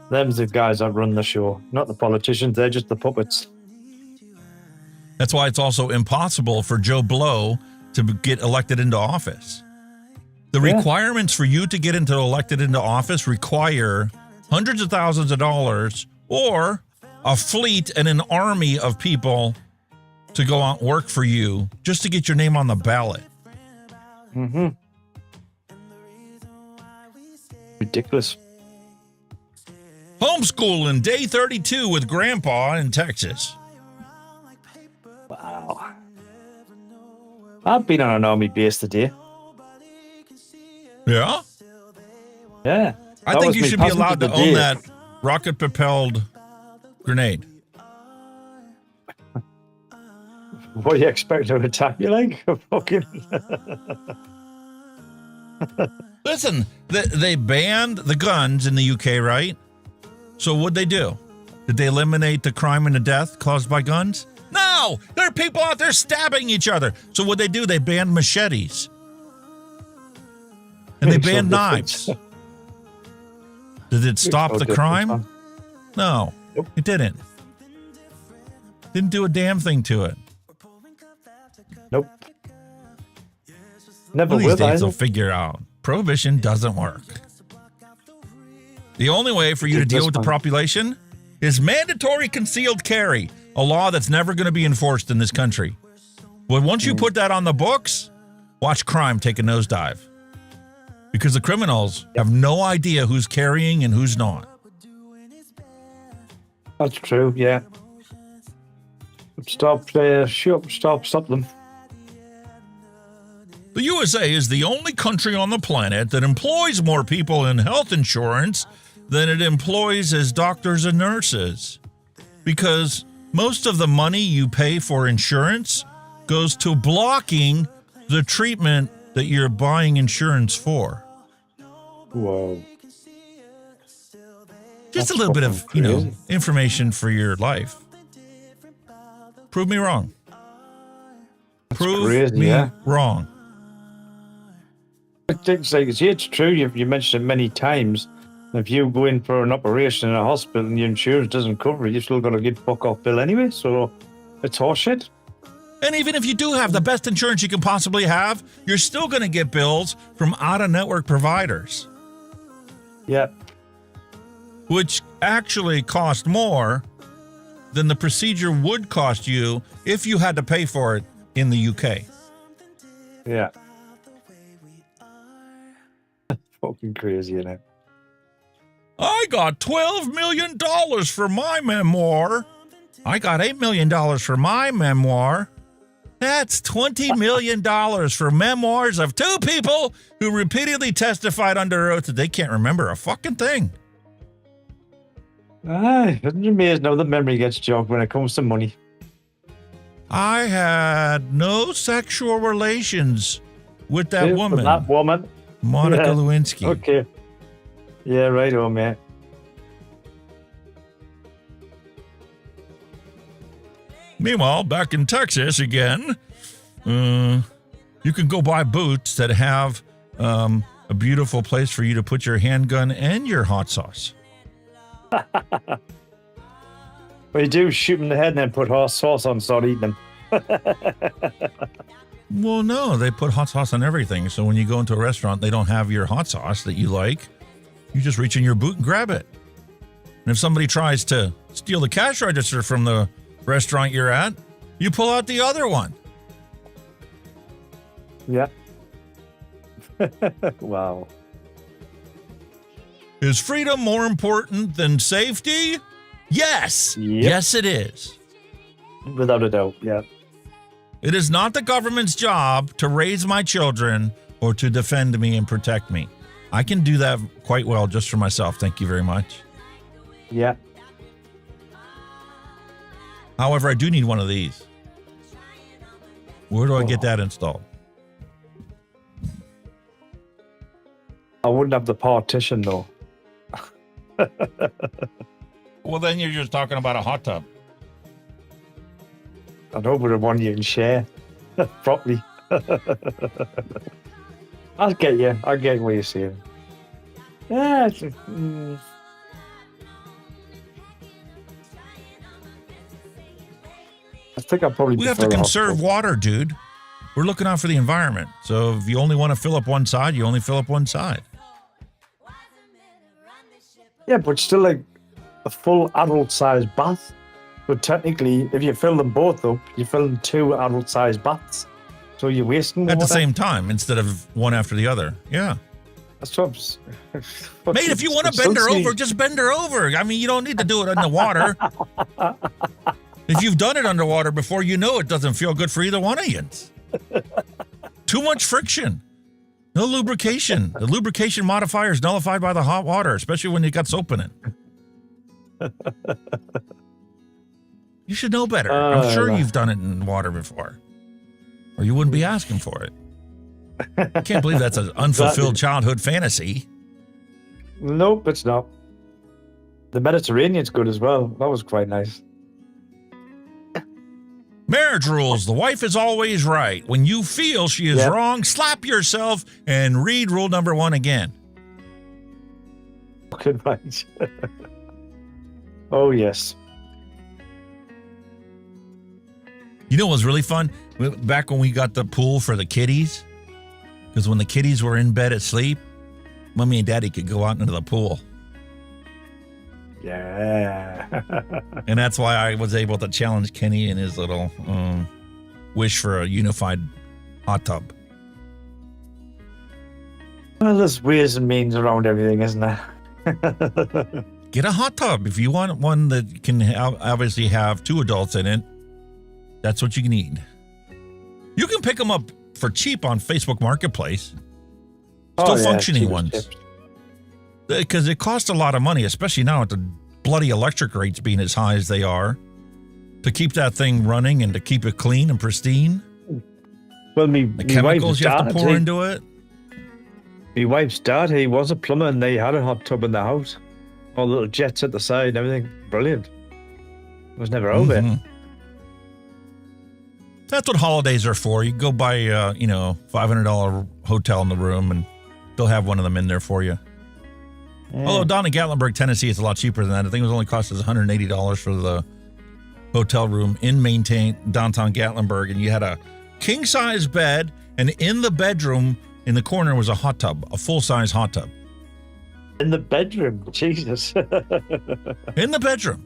Speaker 16: Them's the guys that run the show, not the politicians. They're just the puppets.
Speaker 3: That's why it's also impossible for Joe Blow to get elected into office. The requirements for you to get elected into office require hundreds of thousands of dollars or a fleet and an army of people to go out and work for you just to get your name on the ballot.
Speaker 16: Mm-hmm. Ridiculous.
Speaker 3: Homeschooling day 32 with Grandpa in Texas.
Speaker 16: Wow. I've been on an army base today.
Speaker 3: Yeah?
Speaker 16: Yeah.
Speaker 3: I think you should be allowed to own that rocket-propelled grenade.
Speaker 16: What do you expect to attack you like? Fucking.
Speaker 3: Listen, they banned the guns in the UK, right? So what'd they do? Did they eliminate the crime and the death caused by guns? No! There are people out there stabbing each other. So what'd they do? They banned machetes. And they banned knives. Did it stop the crime? No, it didn't. Didn't do a damn thing to it.
Speaker 16: Nope. Never
Speaker 3: One of
Speaker 16: will.
Speaker 3: these days they'll figure out prohibition doesn't work. The only way for you to deal with the population is mandatory concealed carry, a law that's never going to be enforced in this country. But once you put that on the books, watch crime take a nosedive. Because the criminals have no idea who's carrying and who's not.
Speaker 16: That's true, yeah. Stop them.
Speaker 3: The USA is the only country on the planet that employs more people in health insurance than it employs as doctors and nurses. Because most of the money you pay for insurance goes to blocking the treatment that you're buying insurance for.
Speaker 16: Whoa.
Speaker 3: Just a little bit of, information for your life. Prove me wrong. Prove me wrong.
Speaker 16: It's true. You mentioned it many times. If you go in for an operation in a hospital and your insurance doesn't cover it, you're still going to get fuck off bill anyway. So it's horseshit.
Speaker 3: And even if you do have the best insurance you can possibly have, you're still going to get bills from out-of-network providers.
Speaker 16: Yeah.
Speaker 3: Which actually cost more than the procedure would cost you if you had to pay for it in the UK.
Speaker 16: Yeah. Fucking crazy, isn't it?
Speaker 3: I got $12 million for my memoir. I got $8 million for my memoir. That's $20 million for memoirs of two people who repeatedly testified under oath that they can't remember a fucking thing.
Speaker 16: Isn't it amazing how the memory gets jogged when it comes to money?
Speaker 3: I had no sexual relations with that woman.
Speaker 16: That woman.
Speaker 3: Monica Lewinsky.
Speaker 16: Okay. Yeah, right on, man.
Speaker 3: Meanwhile, back in Texas again, you can go buy boots that have a beautiful place for you to put your handgun and your hot sauce.
Speaker 16: Well, you do shoot them in the head and then put hot sauce on and start eating them.
Speaker 3: Well, no, they put hot sauce on everything. So when you go into a restaurant, they don't have your hot sauce that you like. You just reach in your boot and grab it. And if somebody tries to steal the cash register from the restaurant you're at, you pull out the other one.
Speaker 16: Yeah. Wow.
Speaker 3: Is freedom more important than safety? Yes.
Speaker 16: Yep.
Speaker 3: Yes, it is.
Speaker 16: Without a doubt, yeah.
Speaker 3: It is not the government's job to raise my children or to defend me and protect me. I can do that quite well just for myself. Thank you very much.
Speaker 16: Yeah.
Speaker 3: However, I do need one of these. Where do I get that installed?
Speaker 16: I wouldn't have the partition, though.
Speaker 3: Well, then you're just talking about a hot tub.
Speaker 16: I know, but the one you can share. Properly. I'll get you. I get what you're saying. Yeah. I think I probably.
Speaker 3: We have to conserve water, dude. We're looking out for the environment. So if you only want to fill up one side, you only fill up one side.
Speaker 16: Yeah, but still like a full adult-sized bath. But technically, if you fill them both up, you're filling 2 adult-sized baths. So you're wasting
Speaker 3: at
Speaker 16: water.
Speaker 3: the same time instead of one after the other. Yeah.
Speaker 16: That's what
Speaker 3: Mate, if you want to bend her over, just bend her over. I mean, you don't need to do it in the water. If you've done it underwater before, you know it doesn't feel good for either one of you. Too much friction. No lubrication. The lubrication modifier is nullified by the hot water, especially when you got soap in it. You should know better. I'm sure you've done it in water before, or you wouldn't be asking for it. I can't believe that's an unfulfilled childhood fantasy.
Speaker 16: Nope, it's not. The Mediterranean's good as well. That was quite nice.
Speaker 3: Marriage rules. The wife is always right. When you feel she is wrong, slap yourself and read rule number 1 again.
Speaker 16: Good right. Oh, yes.
Speaker 3: You know what was really fun? Back when we got the pool for the kiddies, because when the kiddies were in bed asleep, Mommy and Daddy could go out into the pool.
Speaker 16: Yeah.
Speaker 3: And that's why I was able to challenge Kenny in his little wish for a unified hot tub.
Speaker 16: Well, there's ways and means around everything, isn't there?
Speaker 3: Get a hot tub. If you want one that can obviously have 2 adults in it, that's what you need. You can pick them up for cheap on Facebook Marketplace. Still functioning ones. Because it costs a lot of money, especially now with the bloody electric rates being as high as they are, to keep that thing running and to keep it clean and pristine.
Speaker 16: Well,
Speaker 3: the chemicals you have to pour into it.
Speaker 16: My wife's dad, he was a plumber and they had a hot tub in the house. All the little jets at the side and everything. Brilliant. It was never over.
Speaker 3: That's what holidays are for. You go buy, $500 hotel in the room and they'll have one of them in there for you. Although down in Gatlinburg, Tennessee, it's a lot cheaper than that. I think it only cost us $180 for the hotel room in downtown Gatlinburg. And you had a king-size bed, and in the bedroom, in the corner, was a hot tub, a full-size hot tub.
Speaker 16: In the bedroom? Jesus.
Speaker 3: In the bedroom.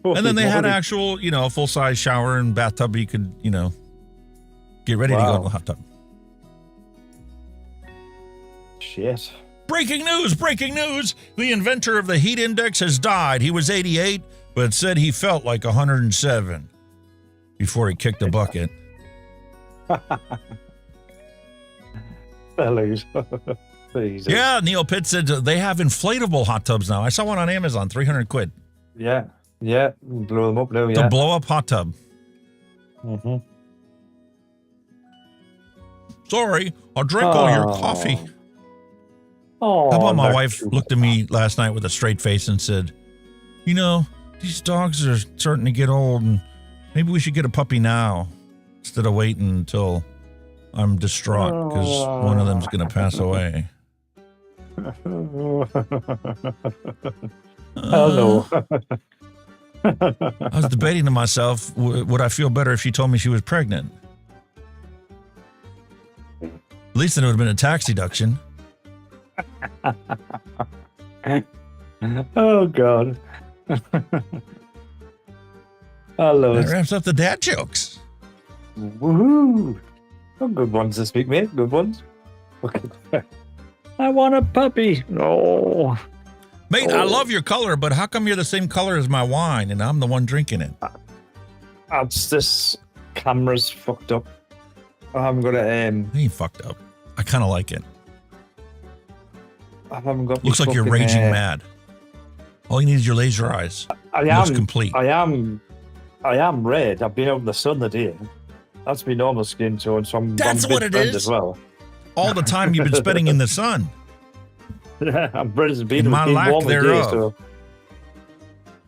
Speaker 3: And then they had actual, full-size shower and bathtub you could, get ready to go to the hot tub.
Speaker 16: Shit.
Speaker 3: Breaking news! The inventor of the heat index has died. He was 88, but said he felt like 107 before he kicked the bucket. Yeah, Neil Pitt said they have inflatable hot tubs now. I saw one on Amazon, $300.
Speaker 16: Yeah, blow them up now,
Speaker 3: The blow-up hot tub. Sorry, I'll drink all your coffee.
Speaker 16: Oh,
Speaker 3: how about my wife looked at me last night with a straight face and said, these dogs are starting to get old and maybe we should get a puppy now instead of waiting until I'm distraught because one of them's going to pass away.
Speaker 16: Hello.
Speaker 3: I was debating to myself, would I feel better if she told me she was pregnant? At least then it would have been a tax deduction.
Speaker 16: Oh, God. I love it.
Speaker 3: That wraps up the dad jokes.
Speaker 16: Woohoo. Oh, good ones this week, mate. Good ones. Okay. I want a puppy. Oh.
Speaker 3: Mate, I love your color, but how come you're the same color as my wine and I'm the one drinking it?
Speaker 16: This camera's fucked up. I'm going to...
Speaker 3: He fucked up. I kind of like it.
Speaker 16: I haven't got.
Speaker 3: Looks like you're raging mad. All you need is your laser eyes. Looks complete.
Speaker 16: I am red. I've been out in the sun today. That's my normal skin tone, so
Speaker 3: That's what it is
Speaker 16: as well.
Speaker 3: All the time you've been spending in the sun.
Speaker 16: Yeah, I'm red as a bean.
Speaker 3: In my lack thereof.
Speaker 16: Day, so.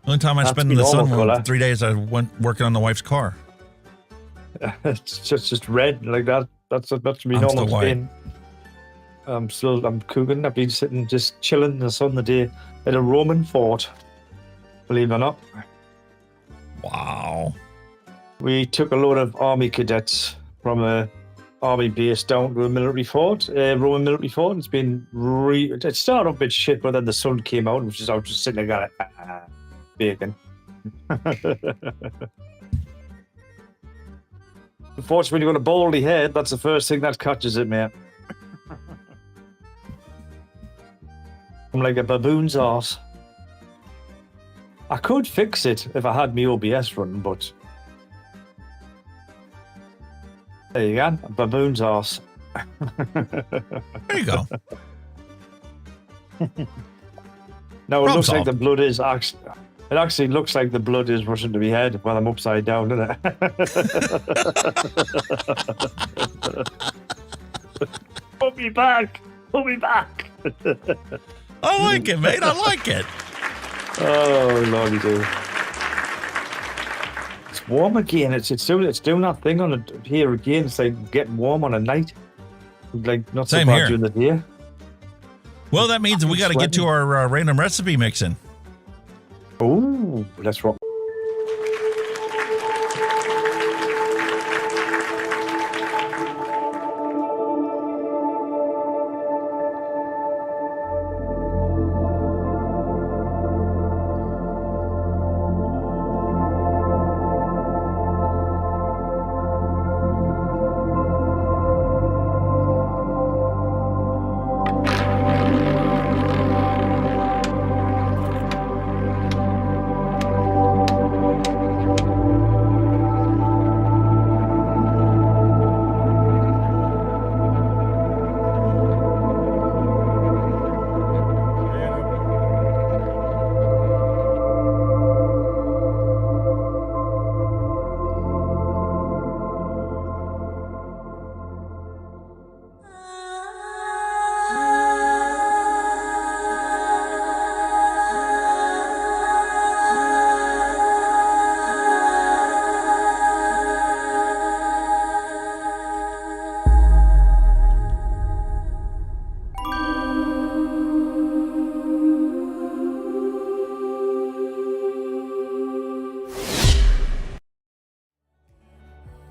Speaker 3: The only time I spend in the sun was 3 days I went working on the wife's car.
Speaker 16: It's just red like that. That's me
Speaker 3: I'm
Speaker 16: normal
Speaker 3: still white.
Speaker 16: skin. I'm cooking. I've been sitting just chilling in the sun today at a Roman fort. Believe it or not.
Speaker 3: Wow.
Speaker 16: We took a load of army cadets from a army base down to a military fort, Roman military fort. It's been it started off a bit shit, but then the sun came out, which is I was just sitting there going, bacon. Unfortunately, when you've got a baldy head, that's the first thing that catches it, mate. I'm like a baboon's arse. I could fix it if I had my OBS running, but there you go, a baboon's arse.
Speaker 3: There you go.
Speaker 16: No, it
Speaker 3: Problem
Speaker 16: looks like
Speaker 3: solved.
Speaker 16: the blood is actually. It actually looks like the blood is rushing to my head while I'm upside down, doesn't it? Put me back! Put me back!
Speaker 3: I like it, mate. I like it.
Speaker 16: Oh, lordy do. It's warm again. It's doing that thing on it here again. It's like getting warm on a night. Like not so
Speaker 3: Same
Speaker 16: bad
Speaker 3: here.
Speaker 16: during the day.
Speaker 3: Well, that means we got to get to our random recipe mixing.
Speaker 16: Oh, let's rock.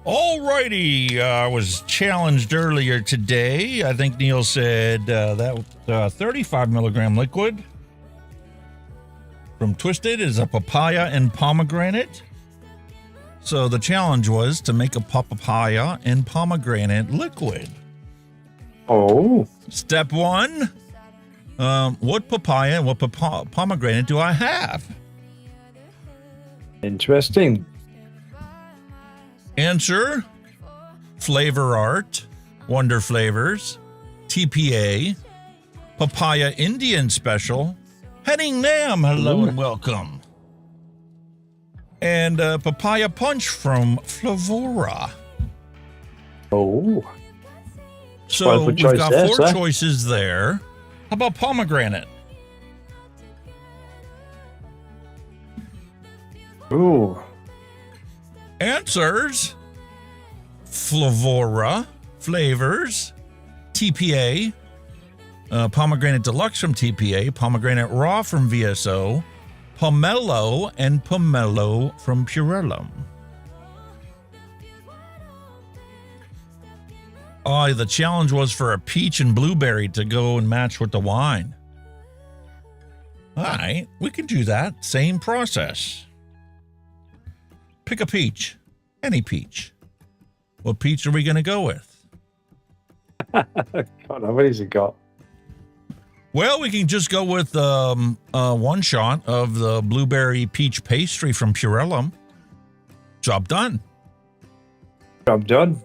Speaker 3: Alrighty, I was challenged earlier today. I think Neil said that 35 milligram liquid from Twisted is a papaya and pomegranate. So the challenge was to make a papaya and pomegranate liquid.
Speaker 16: Oh.
Speaker 3: Step one, what papaya and what pomegranate do I have?
Speaker 16: Interesting.
Speaker 3: Answer, Flavor Art, Wonder Flavors, TPA, Papaya Indian Special, Henning Nam, hello and welcome. And Papaya Punch from Flavora.
Speaker 16: Oh.
Speaker 3: So we've got four choices there. How about pomegranate?
Speaker 16: Ooh.
Speaker 3: Answers, Flavora, Flavors, TPA, Pomegranate Deluxe from TPA, Pomegranate Raw from VSO, Pomelo, and Pomelo from Purellum. Oh, the challenge was for a peach and blueberry to go and match with the wine. All right, we can do that. Same process. Pick a peach. Any peach. What peach are we going to go with?
Speaker 16: God, how many's it got?
Speaker 3: Well, we can just go with one shot of the blueberry peach pastry from Purellum. Job done.
Speaker 16: Job done.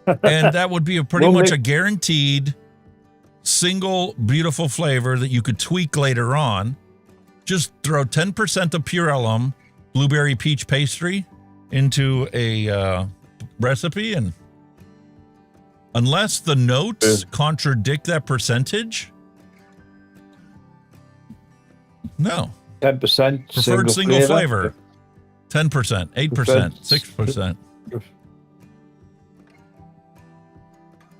Speaker 3: And that would be a pretty much a guaranteed single beautiful flavor that you could tweak later on. Just throw 10% of Purellum blueberry peach pastry into a recipe, and unless the notes contradict that percentage, no.
Speaker 16: 10%
Speaker 3: preferred single flavor. 10%, 8%, 6%.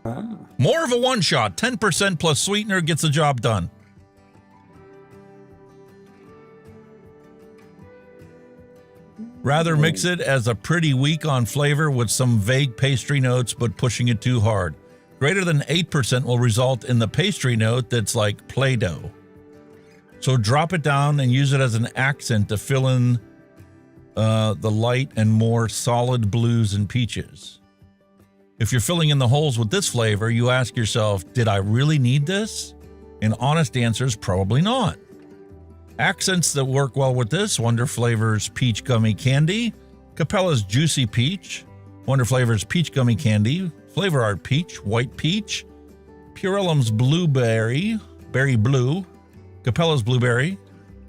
Speaker 3: More of a one-shot. 10% plus sweetener gets the job done. Rather mix it as a pretty weak on flavor with some vague pastry notes, but pushing it too hard. Greater than 8% will result in the pastry note that's like Play-Doh. So drop it down and use it as an accent to fill in the light and more solid blues and peaches. If you're filling in the holes with this flavor, you ask yourself, did I really need this? An honest answer is probably not. Accents that work well with this: Wonder Flavors Peach Gummy Candy, Capella's Juicy Peach, Wonder Flavors Peach Gummy Candy, Flavor Art Peach, White Peach, Purellum's Blueberry, Berry Blue, Capella's Blueberry,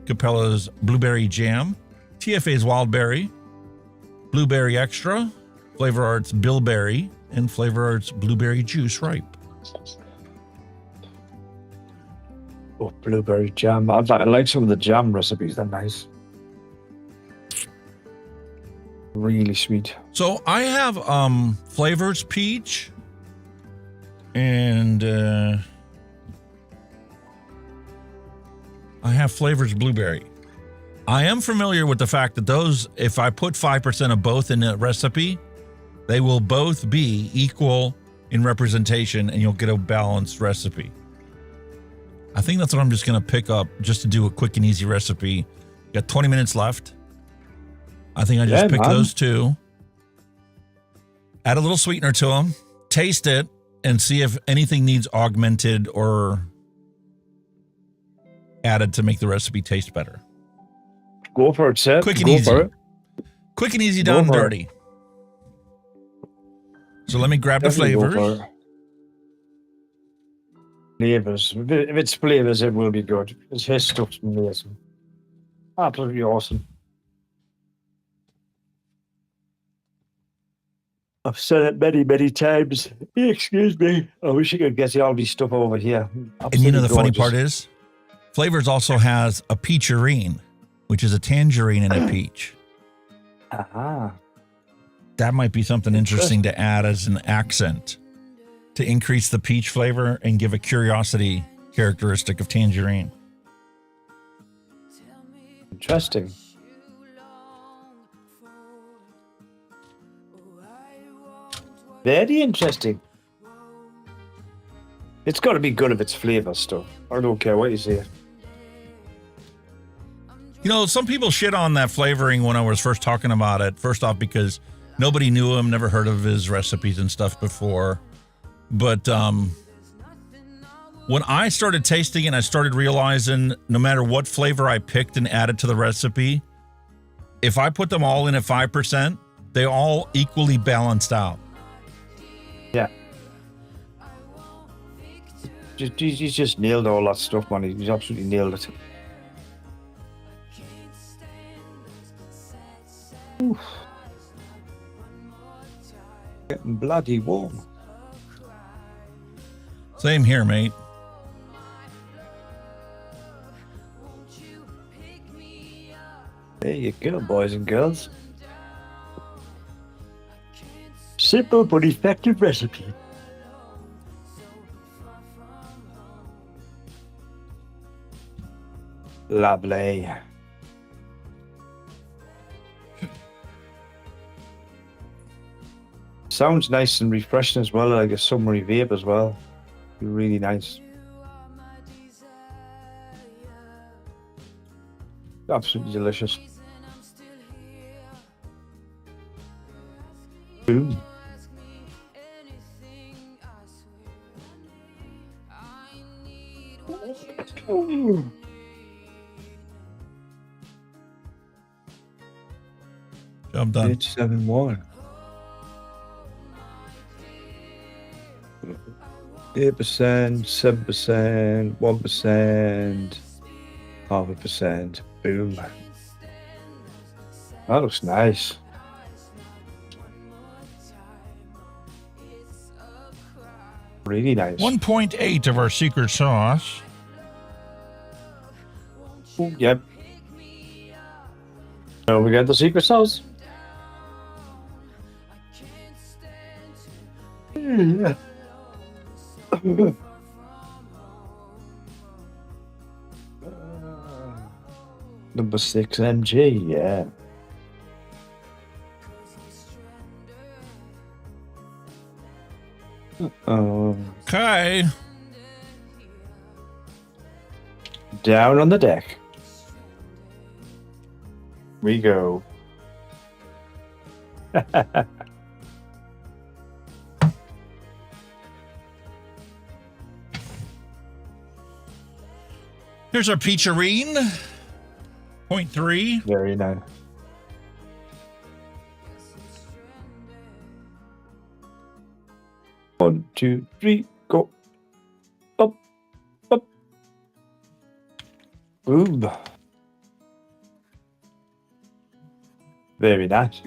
Speaker 3: Capella's Blueberry Jam, TFA's Wildberry, Blueberry Extra, Flavor Art's Bilberry, and Flavor Art's Blueberry Juice Ripe.
Speaker 16: Oh, blueberry jam. I like some of the jam recipes. They're nice. Really sweet.
Speaker 3: So I have Flavors Peach and I have Flavors Blueberry. I am familiar with the fact that those, if I put 5% of both in a recipe, they will both be equal in representation and you'll get a balanced recipe. I think that's what I'm just going to pick up just to do a quick and easy recipe. Got 20 minutes left. I think I just pick those two. Add a little sweetener to them. Taste it and see if anything needs augmented or added to make the recipe taste better.
Speaker 16: Go for it, Seth.
Speaker 3: Quick and
Speaker 16: Go
Speaker 3: easy.
Speaker 16: for it.
Speaker 3: Quick and easy, down and dirty. So let me grab the flavors.
Speaker 16: Flavors. If it's flavors, it will be good. His stuff's amazing. Absolutely awesome. I've said it many, many times. Excuse me. I wish I could get all these stuff over here.
Speaker 3: Absolutely. And you know the funny part is, Flavors also has a peacherine, which is a tangerine and a peach.
Speaker 16: Aha.
Speaker 3: That might be something interesting to add as an accent to increase the peach flavor and give a curiosity characteristic of tangerine.
Speaker 16: Interesting. Very interesting. It's got to be good if it's flavor stuff. I don't care what you say.
Speaker 3: You know, some people shit on that flavoring when I was first talking about it. First off, because nobody knew him, never heard of his recipes and stuff before. But when I started tasting it, I started realizing no matter what flavor I picked and added to the recipe, if I put them all in at 5%, they all equally balanced out.
Speaker 16: Yeah. He's just nailed all that stuff, man. He's absolutely nailed it. Oof. Getting bloody warm.
Speaker 3: Same here, mate.
Speaker 16: There you go, boys and girls. Simple but effective recipe. Lovely. Sounds nice and refreshing as well, like a summery vape as well. Really nice. Absolutely delicious. Boom.
Speaker 3: Job done.
Speaker 16: 871. 8%, 7%, 1%, 0.5%. Boom. That looks nice. Really nice.
Speaker 3: 1.8 of our secret sauce.
Speaker 16: Ooh, yep. So we got the secret sauce. Number 6 MG, yeah.
Speaker 3: Okay.
Speaker 16: Down on the deck. We go.
Speaker 3: Here's our peacherine. 0.3.
Speaker 16: Very nice. One, two, three, go. Up, up. Boom. Very nice.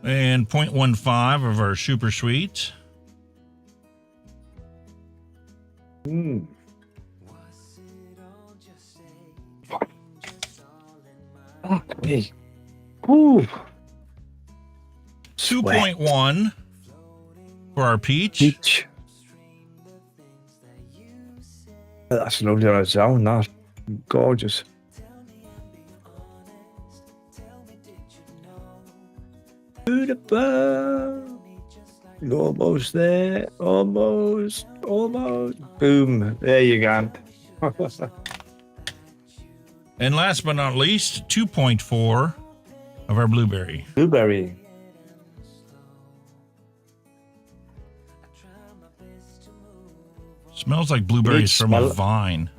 Speaker 3: And 0.15 of our super sweet.
Speaker 16: Mm. Fuck me. Ooh.
Speaker 3: 2.1 for our peach.
Speaker 16: That's lovely on its own, that. Gorgeous. Beautiful. Almost there. Almost. Boom. There you go.
Speaker 3: And last but not least, 2.4 of our blueberry.
Speaker 16: Blueberry.
Speaker 3: Smells like blueberries from a vine.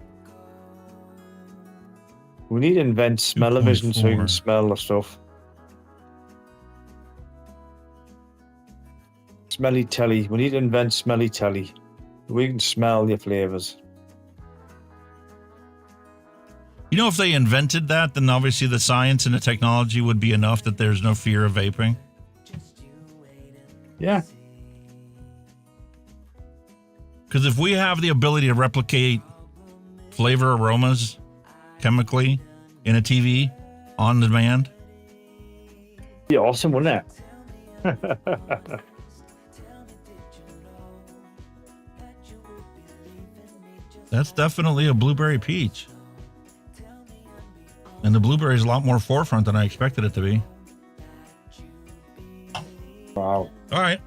Speaker 16: We need to invent smell-o-vision so you can smell the stuff. Smelly telly. We need to invent smelly telly. We can smell your flavors.
Speaker 3: You know, if they invented that, then obviously the science and the technology would be enough that there's no fear of vaping.
Speaker 16: Yeah.
Speaker 3: Because if we have the ability to replicate flavor aromas chemically in a TV on demand,
Speaker 16: be awesome, wouldn't it?
Speaker 3: That's definitely a blueberry peach. And the blueberry is a lot more forefront than I expected it to be.
Speaker 16: Wow.
Speaker 3: All right.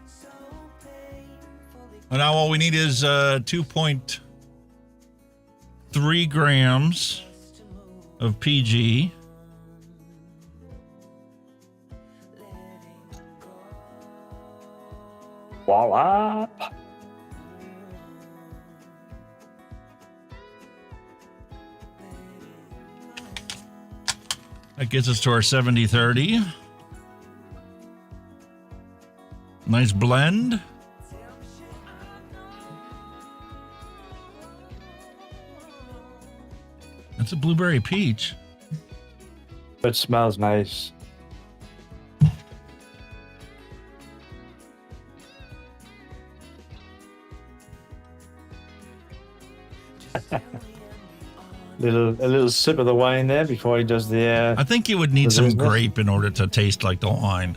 Speaker 3: And now all we need is 2.3 grams of PG.
Speaker 16: Voila.
Speaker 3: That gets us to our 70-30. Nice blend. That's a blueberry peach.
Speaker 16: It smells nice. A little sip of the wine there before he does the.
Speaker 3: I think you would need some grape in order to taste like the wine.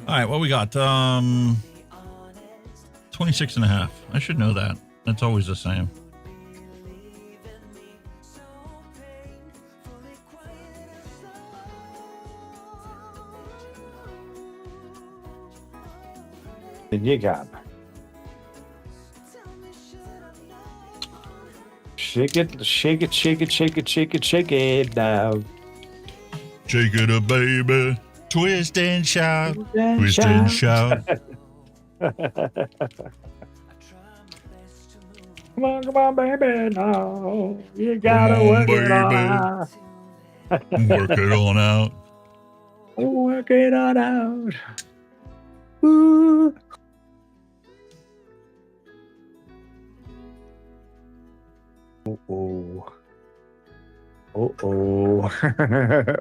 Speaker 3: All right, what we got? 26.5. I should know that. That's always the same.
Speaker 16: Then you got. Shake it, shake it, shake it, shake it, shake it, shake it now.
Speaker 3: Shake it up, baby. Twist and shout. Twist and shout.
Speaker 16: Come on, baby, now. You gotta work it on.
Speaker 3: Work it on out.
Speaker 16: Work it on out. Ooh. Uh-oh. Uh-oh.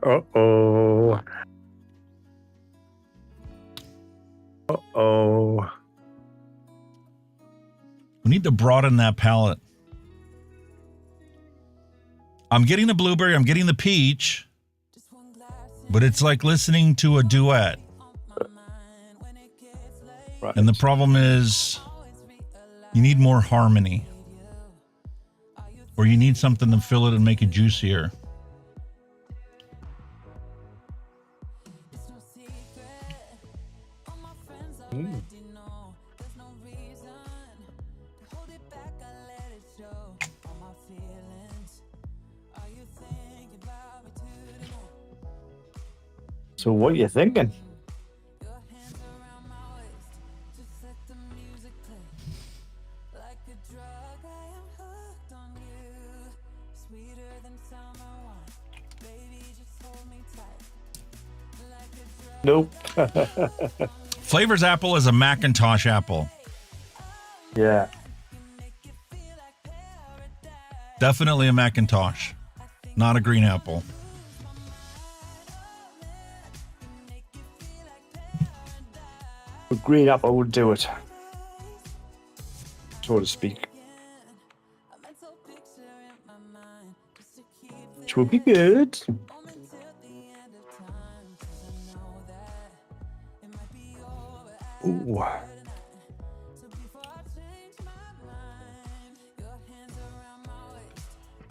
Speaker 16: Uh-oh. Uh-oh.
Speaker 3: We need to broaden that palette. I'm getting the blueberry, I'm getting the peach, but it's like listening to a duet.
Speaker 16: Right.
Speaker 3: And the problem is you need more harmony. Or you need something to fill it and make it juicier.
Speaker 16: Mm. So what are you thinking? Nope.
Speaker 3: Flavor's apple is a Macintosh apple.
Speaker 16: Yeah.
Speaker 3: Definitely a Macintosh, not a green apple.
Speaker 16: A green apple would do it, so to speak. Which would be good. Ooh.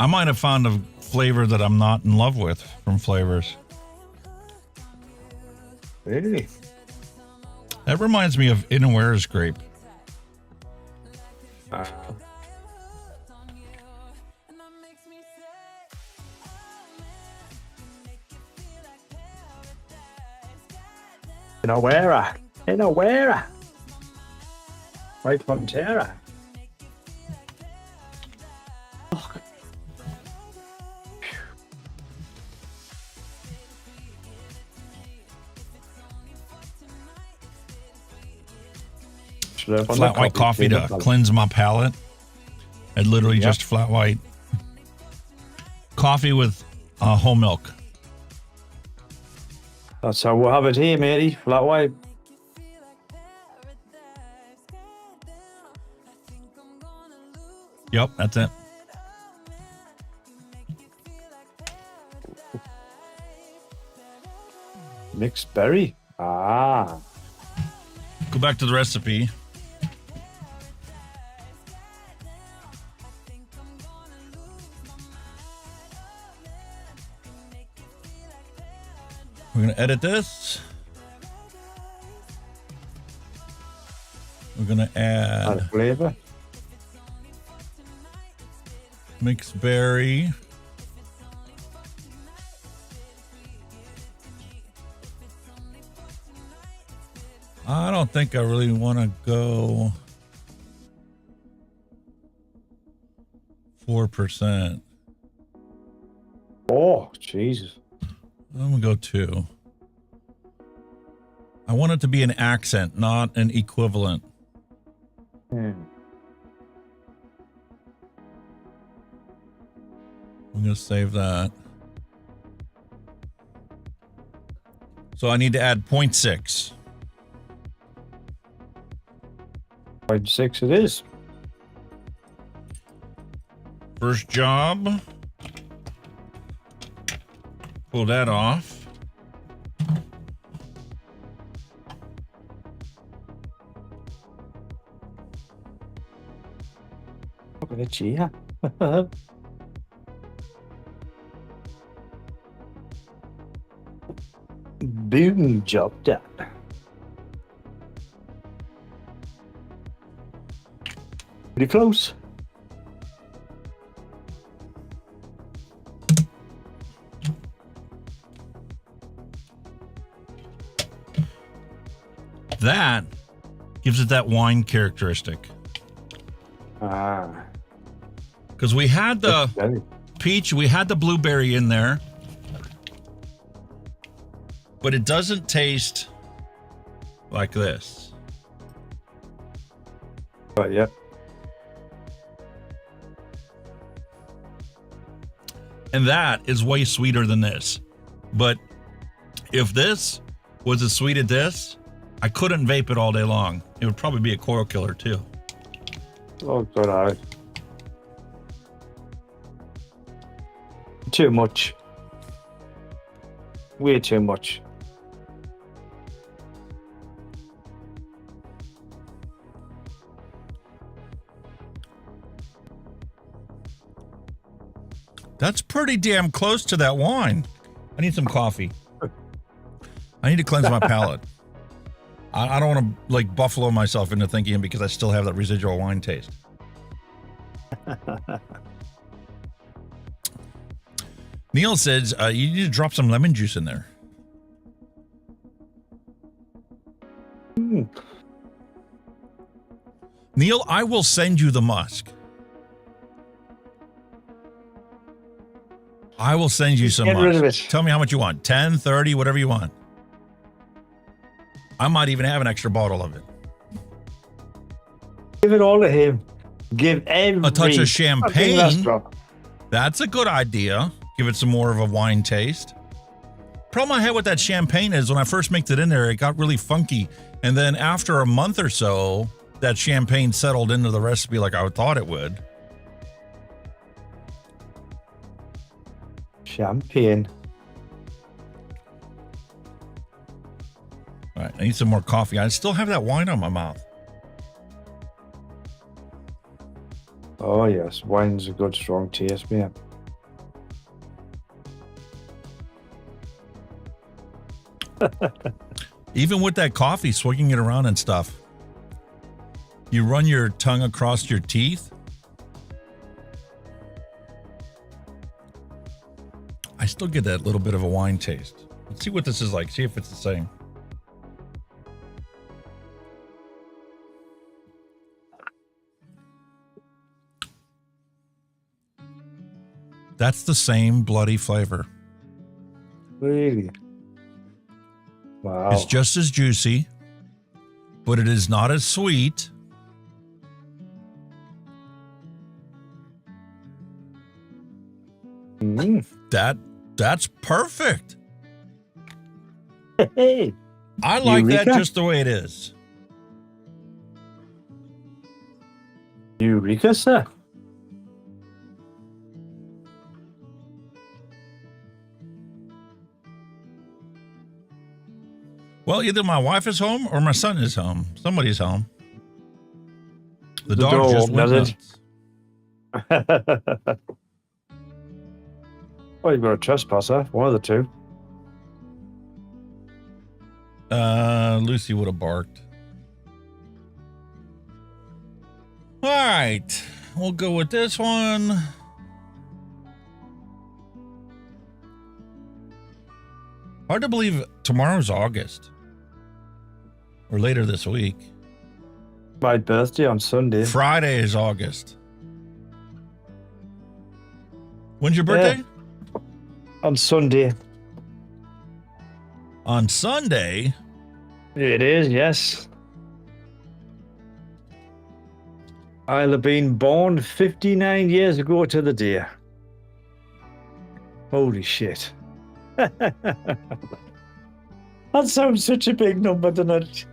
Speaker 3: I might have found a flavor that I'm not in love with from flavors.
Speaker 16: Really?
Speaker 3: That reminds me of Inaware's grape.
Speaker 16: Inawera. Right from Terra.
Speaker 3: Flat white coffee to cleanse my palate. And literally just flat white coffee with whole milk.
Speaker 16: That's how we'll have it here, matey. Flat white.
Speaker 3: Yep, that's it.
Speaker 16: Mixed berry. Ah.
Speaker 3: Go back to the recipe. We're going to edit this. We're going to add
Speaker 16: flavor.
Speaker 3: Mixed berry. I don't think I really want to go 4%.
Speaker 16: Oh, Jesus.
Speaker 3: I'm going to go 2. I want it to be an accent, not an equivalent.
Speaker 16: Hmm.
Speaker 3: I'm going to save that. So I need to add 0.6.
Speaker 16: 0.6 it is.
Speaker 3: First job. Pull that off.
Speaker 16: Look at it, yeah. Boom, job done. Pretty close.
Speaker 3: That gives it that wine characteristic.
Speaker 16: Ah.
Speaker 3: Because we had the peach, we had the blueberry in there. But it doesn't taste like this.
Speaker 16: But yeah.
Speaker 3: And that is way sweeter than this. But if this was as sweet as this, I couldn't vape it all day long. It would probably be a coil killer too.
Speaker 16: Oh, God. Too much. Way too much.
Speaker 3: That's pretty damn close to that wine. I need some coffee. I need to cleanse my palate. I don't want to like buffalo myself into thinking because I still have that residual wine taste. Neil says you need to drop some lemon juice in there. Neil, I will send you the musk. I will send you some
Speaker 16: Get rid of
Speaker 3: musk.
Speaker 16: it.
Speaker 3: Tell me how much you want. 10, 30, whatever you want. I might even have an extra bottle of it.
Speaker 16: Give it all to him. Give every
Speaker 3: A touch of
Speaker 16: fucking
Speaker 3: champagne.
Speaker 16: last drop.
Speaker 3: That's a good idea. Give it some more of a wine taste. Problem I had with that champagne is when I first mixed it in there, it got really funky. And then after a month or so, that champagne settled into the recipe like I thought it would.
Speaker 16: Champagne.
Speaker 3: All right, I need some more coffee. I still have that wine on my mouth.
Speaker 16: Oh, yes. Wine's a good, strong taste, man.
Speaker 3: Even with that coffee, swinging it around and stuff, you run your tongue across your teeth. I still get that little bit of a wine taste. Let's see what this is like. See if it's the same. That's the same bloody flavor.
Speaker 16: Really? Wow.
Speaker 3: It's just as juicy, but it is not as sweet. That's perfect.
Speaker 16: Hey,
Speaker 3: I like
Speaker 16: Eureka?
Speaker 3: that just the way it is.
Speaker 16: Eureka, sir.
Speaker 3: Well, either my wife is home or my son is home. Somebody's home. The
Speaker 16: door
Speaker 3: dog just went
Speaker 16: opened,
Speaker 3: nuts.
Speaker 16: Well, you've got a trespasser. One of the two.
Speaker 3: Lucy would have barked. All right, we'll go with this one. Hard to believe tomorrow's August. Or later this week.
Speaker 16: My birthday on Sunday.
Speaker 3: Friday is August. When's your birthday?
Speaker 16: Yeah. On Sunday.
Speaker 3: On Sunday?
Speaker 16: It is, yes. I'll have been born 59 years ago to the day. Holy shit. That sounds such a big number, doesn't it?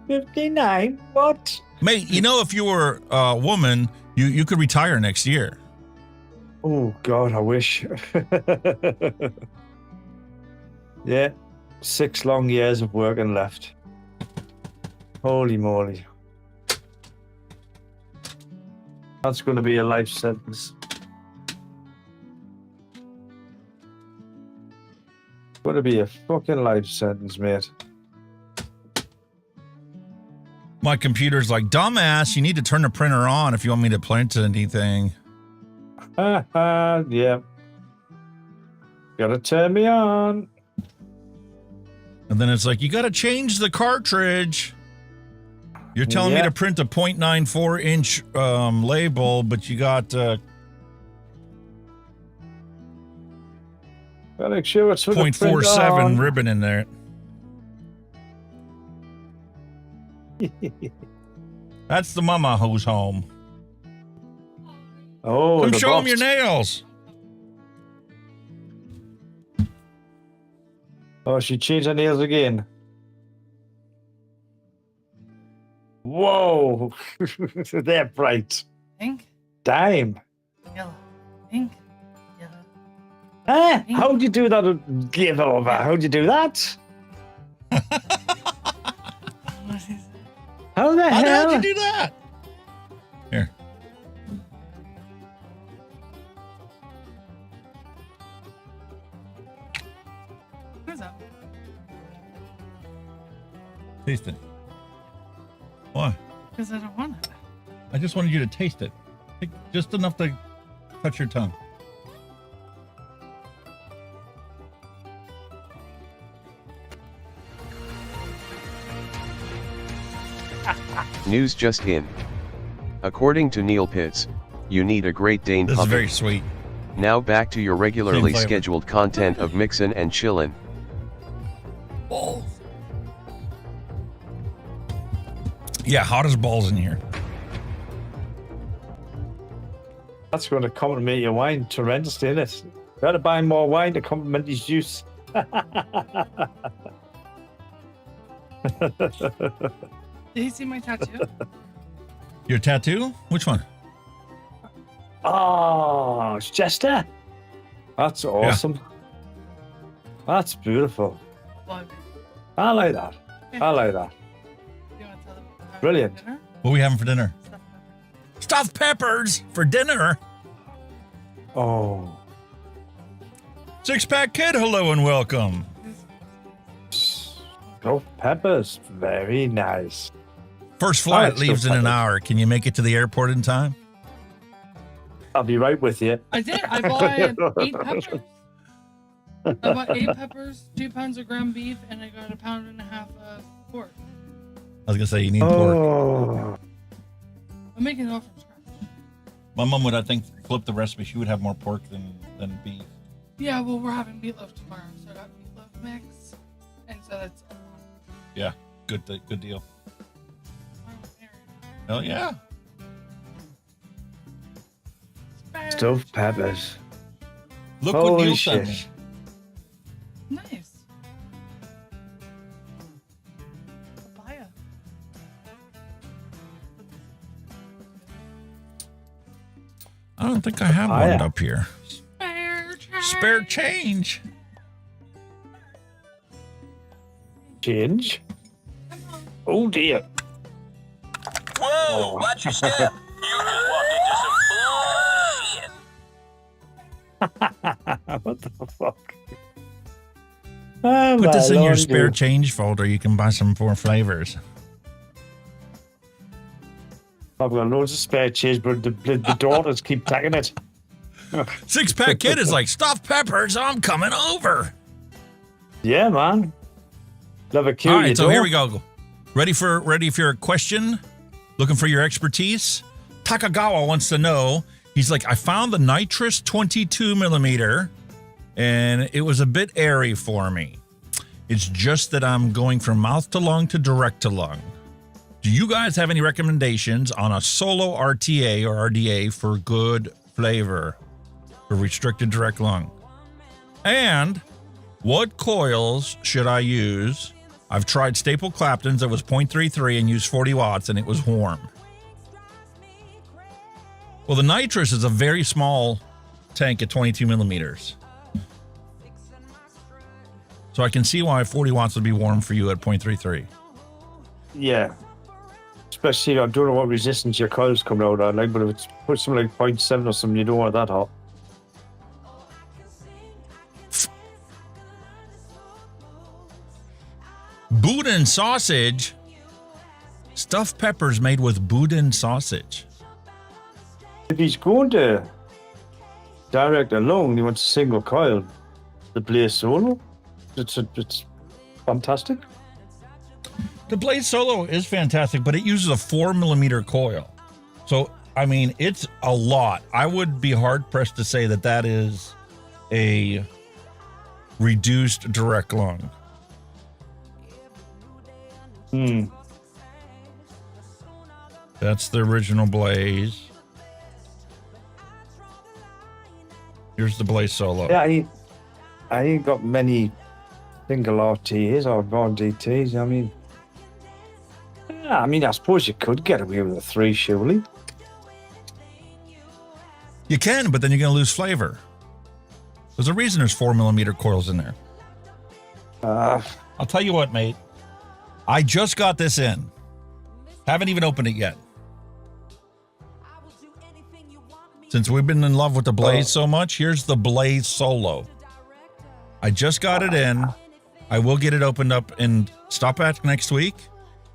Speaker 16: 59? What?
Speaker 3: Mate, you know, if you were a woman, you could retire next year.
Speaker 16: Oh, God, I wish. Yeah, 6 long years of working left. Holy moly. That's going to be a life sentence. Going to be a fucking life sentence, mate.
Speaker 3: My computer's like, dumbass, you need to turn the printer on if you want me to print anything.
Speaker 16: Yeah. Gotta turn me on.
Speaker 3: And then it's like, you got to change the cartridge. You're telling me to print a 0.94 inch label, but you got...
Speaker 16: Gotta make sure it's
Speaker 3: 0.47 ribbon in there. That's the mama who's home.
Speaker 16: Oh,
Speaker 3: come show them your nails.
Speaker 16: Oh, she changed her nails again. Whoa. They're bright.
Speaker 6: Pink.
Speaker 16: Damn.
Speaker 6: Yellow. Pink.
Speaker 16: Huh? How'd you do that? Give over. How'd you do that? How the hell?
Speaker 3: How'd you do that? Here. Taste it. Why?
Speaker 6: Because I don't want it.
Speaker 3: I just wanted you to taste it. Take just enough to touch your tongue.
Speaker 1: News just in. According to Neil Pitts, you need a Great Dane
Speaker 3: This
Speaker 1: puppy.
Speaker 3: is very sweet.
Speaker 1: Now back to your regularly
Speaker 3: flavor.
Speaker 1: scheduled content of Mixin and Chillin.
Speaker 3: Balls. Yeah, hot as balls in here.
Speaker 16: That's going to compliment your wine tremendously, isn't it? Better buy more wine to compliment his juice.
Speaker 6: Did you see my tattoo?
Speaker 3: Your tattoo? Which one?
Speaker 16: Oh, it's Chester. That's awesome. That's beautiful. I like that. I like that. Brilliant.
Speaker 3: What are we having for dinner? Stuffed peppers for dinner.
Speaker 16: Oh.
Speaker 3: Six Pack Kid, hello and welcome.
Speaker 16: Stuffed peppers. Very nice.
Speaker 3: First flight
Speaker 16: like
Speaker 3: leaves in
Speaker 16: stuffed
Speaker 3: an
Speaker 16: peppers.
Speaker 3: hour. Can you make it to the airport in time?
Speaker 16: I'll be right with you.
Speaker 6: I did. I bought 8 peppers. I bought 8 peppers, 2 pounds of ground beef, and I got 1.5 pounds of pork.
Speaker 3: I was gonna say you need pork.
Speaker 16: Oh.
Speaker 6: I'm making it all from scratch.
Speaker 3: My mom would, I think, flip the recipe. She would have more pork than beef.
Speaker 6: Yeah, well, we're having meatloaf tomorrow, so I got meatloaf mix, and so that's.
Speaker 3: Yeah, good deal. Hell yeah.
Speaker 16: Stuffed peppers.
Speaker 3: Look what
Speaker 16: Holy
Speaker 3: Neil sent
Speaker 16: shit.
Speaker 3: me.
Speaker 6: Nice. Papaya.
Speaker 3: I don't think I have
Speaker 16: Papaya.
Speaker 3: one up here. Spare change.
Speaker 16: Change? Oh dear.
Speaker 23: Whoa, watch your step. You just walked into some bullshit.
Speaker 16: What the fuck? Oh,
Speaker 3: Put this in your
Speaker 16: Lord,
Speaker 3: spare
Speaker 16: dude.
Speaker 3: change folder. You can buy some more flavors.
Speaker 16: I've got loads of spare change, but the daughters keep tagging it.
Speaker 3: Six Pack Kid is like, stuffed peppers, I'm coming over.
Speaker 16: Yeah, man. Love a cue.
Speaker 3: All right, so here we go. Ready for your question? Looking for your expertise? Takagawa wants to know. He's like, I found the nitrous 22 millimeter, and it was a bit airy for me. It's just that I'm going from mouth to lung to direct to lung. Do you guys have any recommendations on a solo RTA or RDA for good flavor for restricted direct lung? And what coils should I use? I've tried Staple Clapton's that was 0.33 and used 40 watts and it was warm. Well, the nitrous is a very small tank at 22 millimeters. So I can see why 40 watts would be warm for you at 0.33.
Speaker 16: Yeah. Especially, I don't know what resistance your coils come out at, like, but if it's put something like 0.7 or something, you don't want that hot.
Speaker 3: Boudin sausage. Stuffed peppers made with Boudin sausage.
Speaker 16: If he's going to direct along, he wants a single coil. The Blaze Solo, it's fantastic.
Speaker 3: The Blaze Solo is fantastic, but it uses a 4 millimeter coil. So, I mean, it's a lot. I would be hard pressed to say that that is a reduced direct lung. That's the original Blaze. Here's the Blaze Solo.
Speaker 16: Yeah, I ain't got many single RTAs or RDTs. I mean, I suppose you could get away with a 3, surely.
Speaker 3: You can, but then you're going to lose flavor. There's a reason there's 4 millimeter coils in there. I'll tell you what, mate. I just got this in. Haven't even opened it yet. Since we've been in love with the Blaze so much, here's the Blaze Solo. I just got it in. I will get it opened up and stop back next week.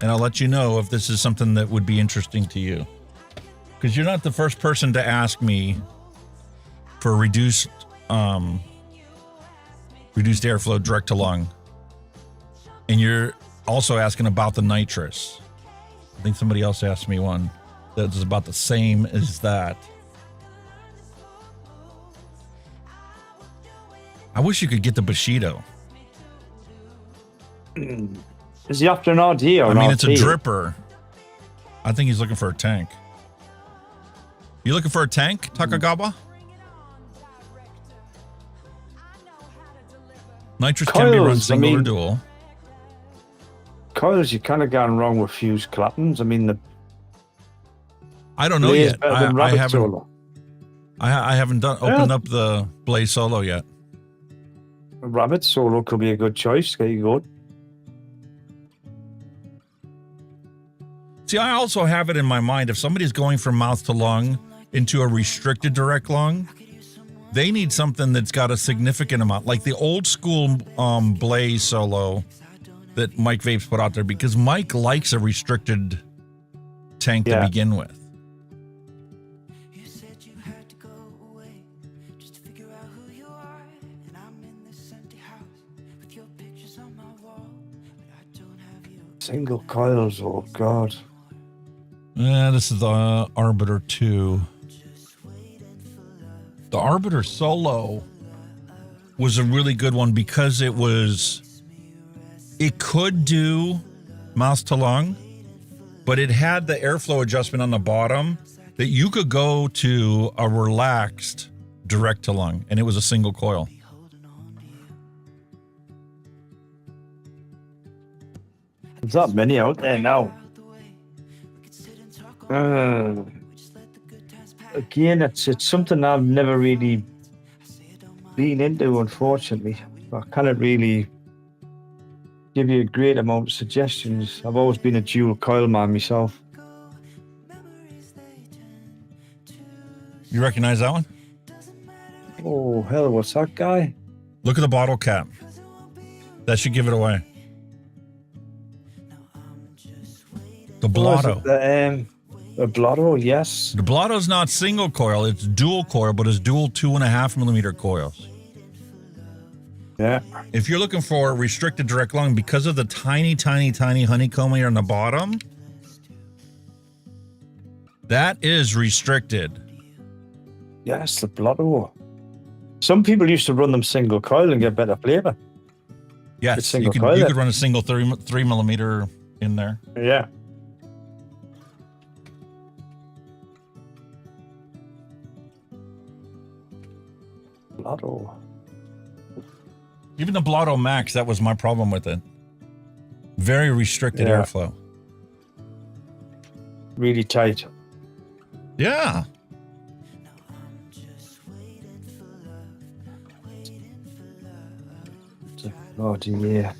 Speaker 3: and I'll let you know if this is something that would be interesting to you. Because you're not the first person to ask me for reduced airflow direct to lung. And you're also asking about the nitrous. I think somebody else asked me one that's about the same as that. I wish you could get the Bushido.
Speaker 16: Is he after an RD or
Speaker 3: I
Speaker 16: an
Speaker 3: mean,
Speaker 16: RT?
Speaker 3: it's a dripper. I think he's looking for a tank. You looking for a tank, Takagawa? Nitrous can be run
Speaker 16: Coils,
Speaker 3: single or dual.
Speaker 16: Coils, you kind of gone wrong with fuse clappings. I mean,
Speaker 3: I don't know
Speaker 16: Blaze
Speaker 3: yet.
Speaker 16: better than
Speaker 3: I
Speaker 16: Rabbit
Speaker 3: haven't.
Speaker 16: Solo.
Speaker 3: I haven't opened up the Blaze Solo yet.
Speaker 16: Rabbit Solo could be a good choice. There you go.
Speaker 3: See, I also have it in my mind, if somebody's going from mouth to lung into a restricted direct lung, they need something that's got a significant amount, like the old school Blaze Solo that Mike Vapes put out there, because Mike likes a restricted tank to begin with.
Speaker 16: Single coils, oh God.
Speaker 3: Yeah, this is the Arbiter 2. The Arbiter Solo was a really good one because it could do mouth to lung, but it had the airflow adjustment on the bottom that you could go to a relaxed direct to lung, and it was a single coil.
Speaker 16: There's not many out there now. Again, it's something I've never really been into, unfortunately. I cannot really give you a great amount of suggestions. I've always been a dual coil man myself.
Speaker 3: You recognize that one?
Speaker 16: Oh, hell, what's that guy?
Speaker 3: Look at the bottle cap. That should give it away. The Blotto.
Speaker 16: The Blotto, yes.
Speaker 3: The Blotto's not single coil, it's dual coil, but it's dual 2.5 millimeter coils.
Speaker 16: Yeah.
Speaker 3: If you're looking for restricted direct lung, because of the tiny honeycomb here on the bottom, that is restricted.
Speaker 16: Yes, the Blotto. Some people used to run them single coil and get better flavor.
Speaker 3: Yes, you could run a single 3 millimeter in there.
Speaker 16: Yeah. Blotto.
Speaker 3: Even the Blotto Max, that was my problem with it. Very restricted airflow.
Speaker 16: Really tight.
Speaker 3: Yeah.
Speaker 16: Oh dear.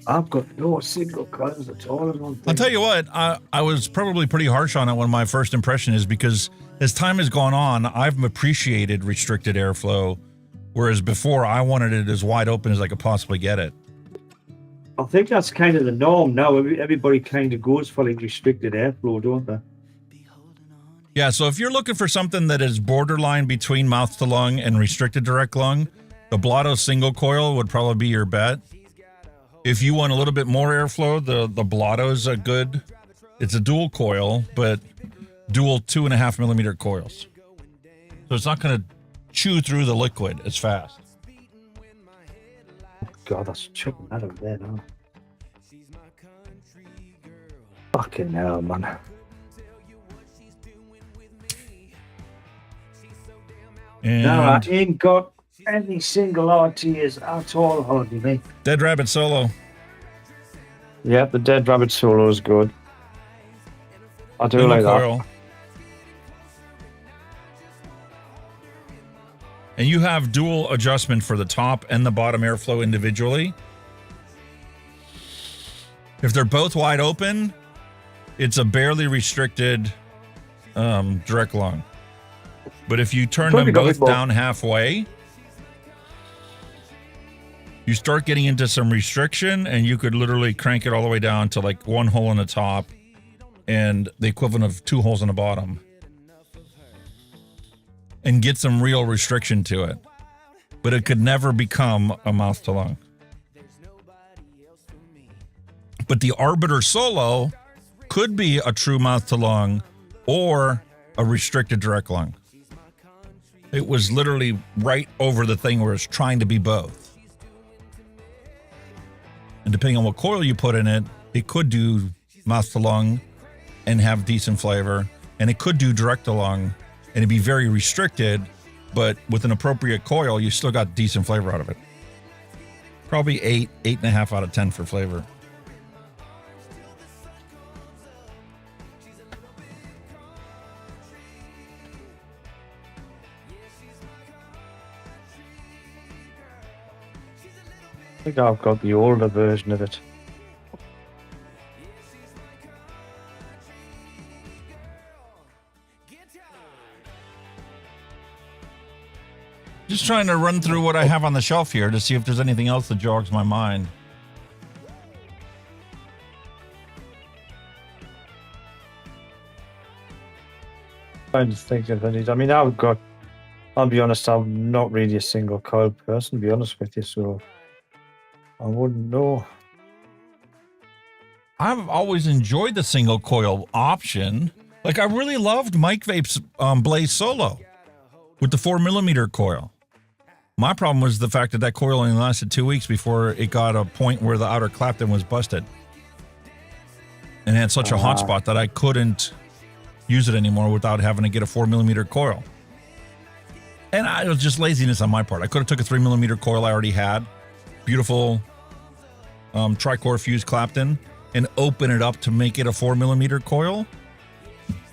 Speaker 16: I've got no single coils at all.
Speaker 3: I'll tell you what, I was probably pretty harsh on it when my first impression is because as time has gone on, I've appreciated restricted airflow, whereas before I wanted it as wide open as I could possibly get it.
Speaker 16: I think that's kind of the norm now. Everybody kind of goes for like restricted airflow, don't they?
Speaker 3: Yeah, so if you're looking for something that is borderline between mouth to lung and restricted direct lung, the Blotto single coil would probably be your bet. If you want a little bit more airflow, the Blotto's a good. It's a dual coil, but dual 2.5 millimeter coils. So it's not going to chew through the liquid as fast.
Speaker 16: God, that's chucking that over there now. Fucking hell, man.
Speaker 3: And
Speaker 16: no, I ain't got any single RTs at all, hardly me.
Speaker 3: Dead Rabbit Solo.
Speaker 16: Yeah, the Dead Rabbit Solo is good. I do like that.
Speaker 3: And you have dual adjustment for the top and the bottom airflow individually. If they're both wide open, it's a barely restricted direct lung. But if you turn them both down halfway, you start getting into some restriction, and you could literally crank it all the way down to like 1 hole in the top and the equivalent of 2 holes in the bottom, and get some real restriction to it. But it could never become a mouth to lung. But the Arbiter Solo could be a true mouth to lung or a restricted direct lung. It was literally right over the thing where it's trying to be both. And depending on what coil you put in it, it could do mouth to lung and have decent flavor, and it could do direct to lung and it'd be very restricted, but with an appropriate coil, you still got decent flavor out of it. Probably 8.5 out of 10 for flavor.
Speaker 16: I think I've got the older version of it.
Speaker 3: Just trying to run through what I have on the shelf here to see if there's anything else that jogs my mind.
Speaker 16: Trying to think of any. I mean, I'll be honest, I'm not really a single coil person, to be honest with you, so I wouldn't know.
Speaker 3: I've always enjoyed the single coil option. Like, I really loved Mike Vape's Blaze Solo with the 4mm coil. My problem was the fact that that coil only lasted 2 weeks before it got a point where the outer clapton was busted. And had such a hot spot that I couldn't use it anymore without having to get a 4mm coil. And it was just laziness on my part. I could have took a 3mm coil I already had, beautiful tricore fused clapton, and open it up to make it a 4mm coil.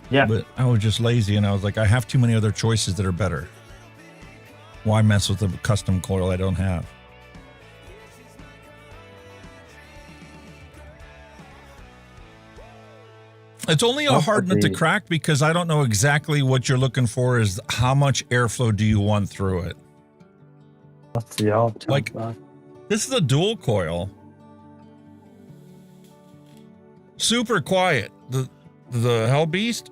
Speaker 16: Yeah.
Speaker 3: But I was just lazy, and I was like, I have too many other choices that are better. Why mess with a custom coil I don't have? It's only a hard nut to crack because I don't know exactly what you're looking for is how much airflow do you want through it.
Speaker 16: That's the odd time.
Speaker 3: Like, this is a dual coil. Super quiet, the Hell Beast.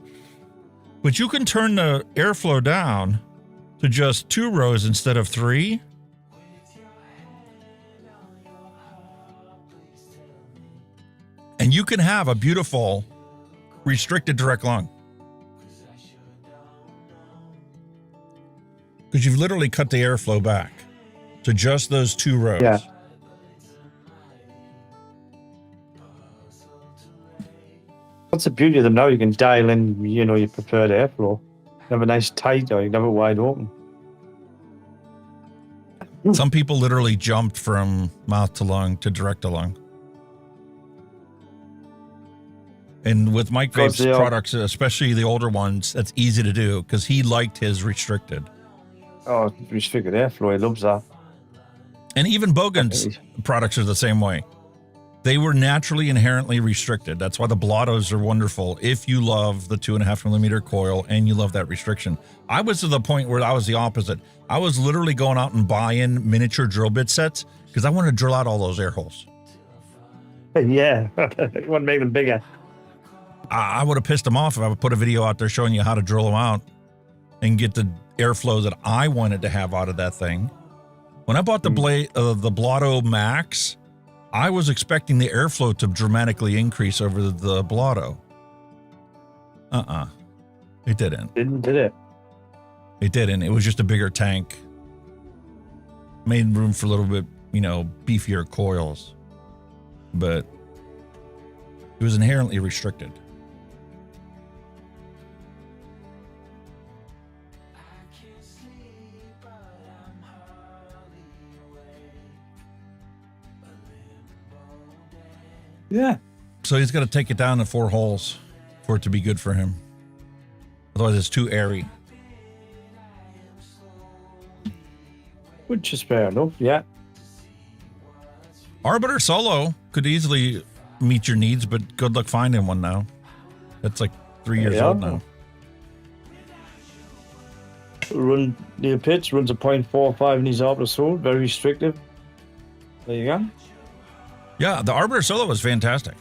Speaker 3: But you can turn the airflow down to just 2 rows instead of 3. And you can have a beautiful restricted direct lung. Because you've literally cut the airflow back to just those 2 rows.
Speaker 16: Yeah. What's the beauty of them now? You can dial in, your preferred airflow. You have a nice tight, or you can have it wide open.
Speaker 3: Some people literally jumped from mouth to lung to direct to lung. And with Mike Vape's products, especially the older ones, that's easy to do because he liked his restricted.
Speaker 16: Oh, restricted airflow, he loves that.
Speaker 3: And even Bogan's products are the same way. They were naturally inherently restricted. That's why the blottos are wonderful if you love the 2.5mm coil and you love that restriction. I was to the point where I was the opposite. I was literally going out and buying miniature drill bit sets because I wanted to drill out all those air holes.
Speaker 16: Yeah, you want to make them bigger.
Speaker 3: I would have pissed them off if I would put a video out there showing you how to drill them out and get the airflow that I wanted to have out of that thing. When I bought the Blotto Max, I was expecting the airflow to dramatically increase over the Blotto. It didn't.
Speaker 16: Did it?
Speaker 3: It didn't. It was just a bigger tank. Made room for a little bit, beefier coils. But it was inherently restricted.
Speaker 16: Yeah.
Speaker 3: So he's got to take it down to 4 holes for it to be good for him. Otherwise, it's too airy.
Speaker 16: Which is fair enough, yeah.
Speaker 3: Arbiter Solo could easily meet your needs, but good luck finding one now. That's like 3 years old now.
Speaker 16: Neil Pitts runs a .45 in his Arbiter Solo, very restrictive. There you go.
Speaker 3: Yeah, the Arbiter Solo was fantastic.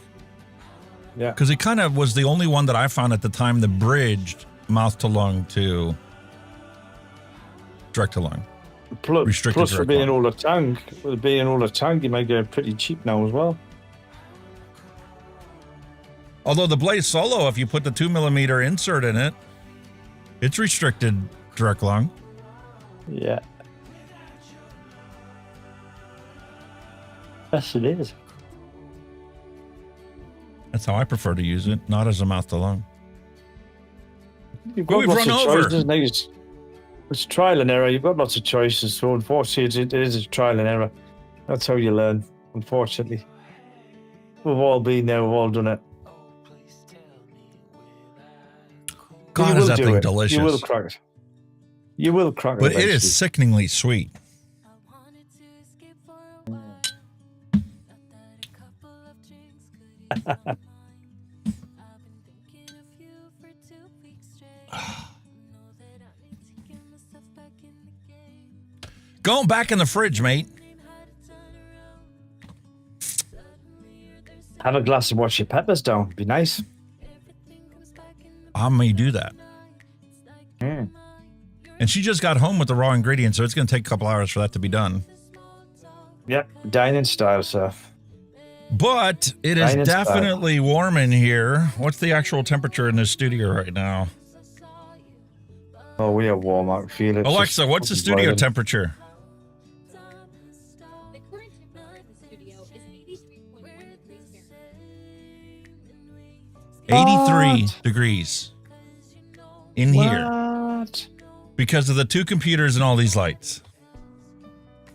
Speaker 16: Yeah.
Speaker 3: Because he kind of was the only one that I found at the time that bridged mouth to lung to direct to lung.
Speaker 16: Plus for being all the tank, you might get it pretty cheap now as well.
Speaker 3: Although the Blaze Solo, if you put the 2mm insert in it, it's restricted direct lung.
Speaker 16: Yeah. Yes, it is.
Speaker 3: That's how I prefer to use it, not as a mouth to lung.
Speaker 16: You've got lots of choices. It's trial and error. You've got lots of choices. So unfortunately, it is a trial and error. That's how you learn, unfortunately. We've all been there. We've all done it.
Speaker 3: God, is that thing delicious.
Speaker 16: You will crack it. You will crack it.
Speaker 3: But it is sickeningly sweet. Going back in the fridge, mate.
Speaker 16: Have a glass and wash your peppers down. Be nice.
Speaker 3: I may do that. And she just got home with the raw ingredients, so it's going to take a couple hours for that to be done.
Speaker 16: Yep, dining style stuff.
Speaker 3: But it is definitely warm in here. What's the actual temperature in this studio right now?
Speaker 16: Oh, we are warm. I feel it.
Speaker 3: Alexa, what's the studio temperature?
Speaker 5: The current temperature in the studio is 83.1 degrees Fahrenheit.
Speaker 3: 83 degrees in here because of the two computers and all these lights.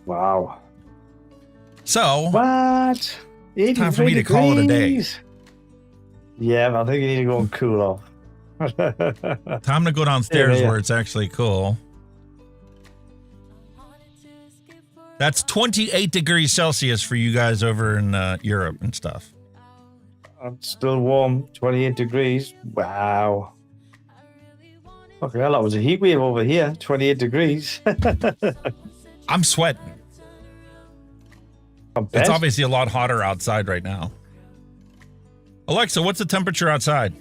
Speaker 16: Wow.
Speaker 3: So
Speaker 16: what?
Speaker 3: Time for me to call it a day.
Speaker 16: Yeah, I think you need to go and cool off.
Speaker 3: Time to go downstairs where it's actually cool. That's 28 degrees Celsius for you guys over in Europe and stuff.
Speaker 16: It's still warm, 28 degrees. Wow. Okay, well, that was a heat wave over here, 28 degrees.
Speaker 3: I'm sweating. It's obviously a lot hotter outside right now. Alexa, what's the temperature outside?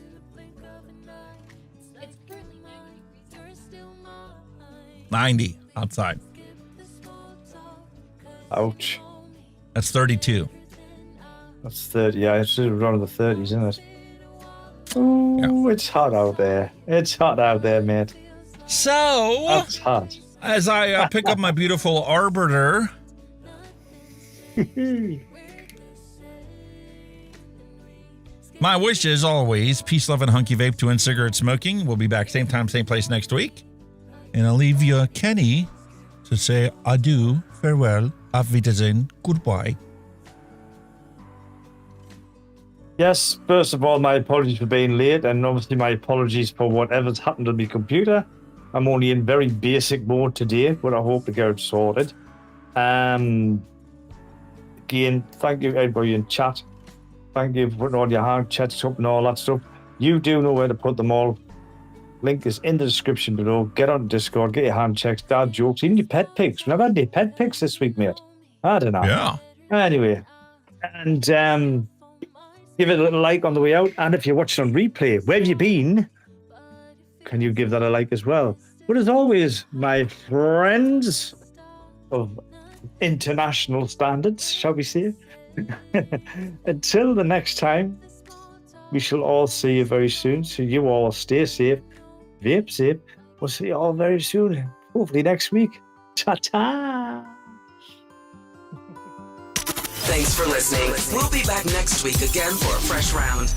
Speaker 5: It's currently 90 degrees.
Speaker 3: 90 outside.
Speaker 16: Ouch.
Speaker 3: That's 32.
Speaker 16: That's 30. Yeah, it's around the 30s, isn't it? Oh, it's hot out there. It's hot out there, mate.
Speaker 3: So,
Speaker 16: that's hot.
Speaker 3: As I pick up my beautiful Arbiter, my wish is always peace, love, and hunky vape to end cigarette smoking. We'll be back same time, same place next week. And I'll leave you Kenny to say adieu, farewell, auf Wiedersehen, goodbye.
Speaker 16: Yes, first of all, my apologies for being late, and obviously my apologies for whatever's happened to my computer. I'm only in very basic mode today, but I hope to get it sorted. Again, thank you everybody in chat. Thank you for putting all your hand chats up and all that stuff. You do know where to put them all. Link is in the description below. Get on Discord, get your hand checks, dad jokes, even your pet pics. We've never had any pet pics this week, mate. I don't know.
Speaker 3: Yeah.
Speaker 16: Anyway, and give it a little like on the way out. And if you're watching on replay, where have you been? Can you give that a like as well? But as always, my friends of international standards, shall we say? Until the next time, we shall all see you very soon. So you all stay safe, vape safe. We'll see you all very soon. Hopefully next week. Ta-ta!
Speaker 7: Thanks for listening. We'll be back next week again for a fresh round.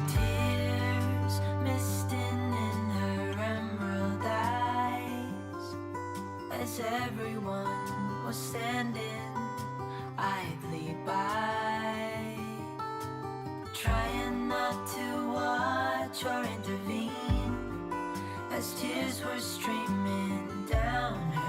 Speaker 2: Tears misting in her emerald eyes as everyone was standing idly by, trying not to watch or intervene as tears were streaming down her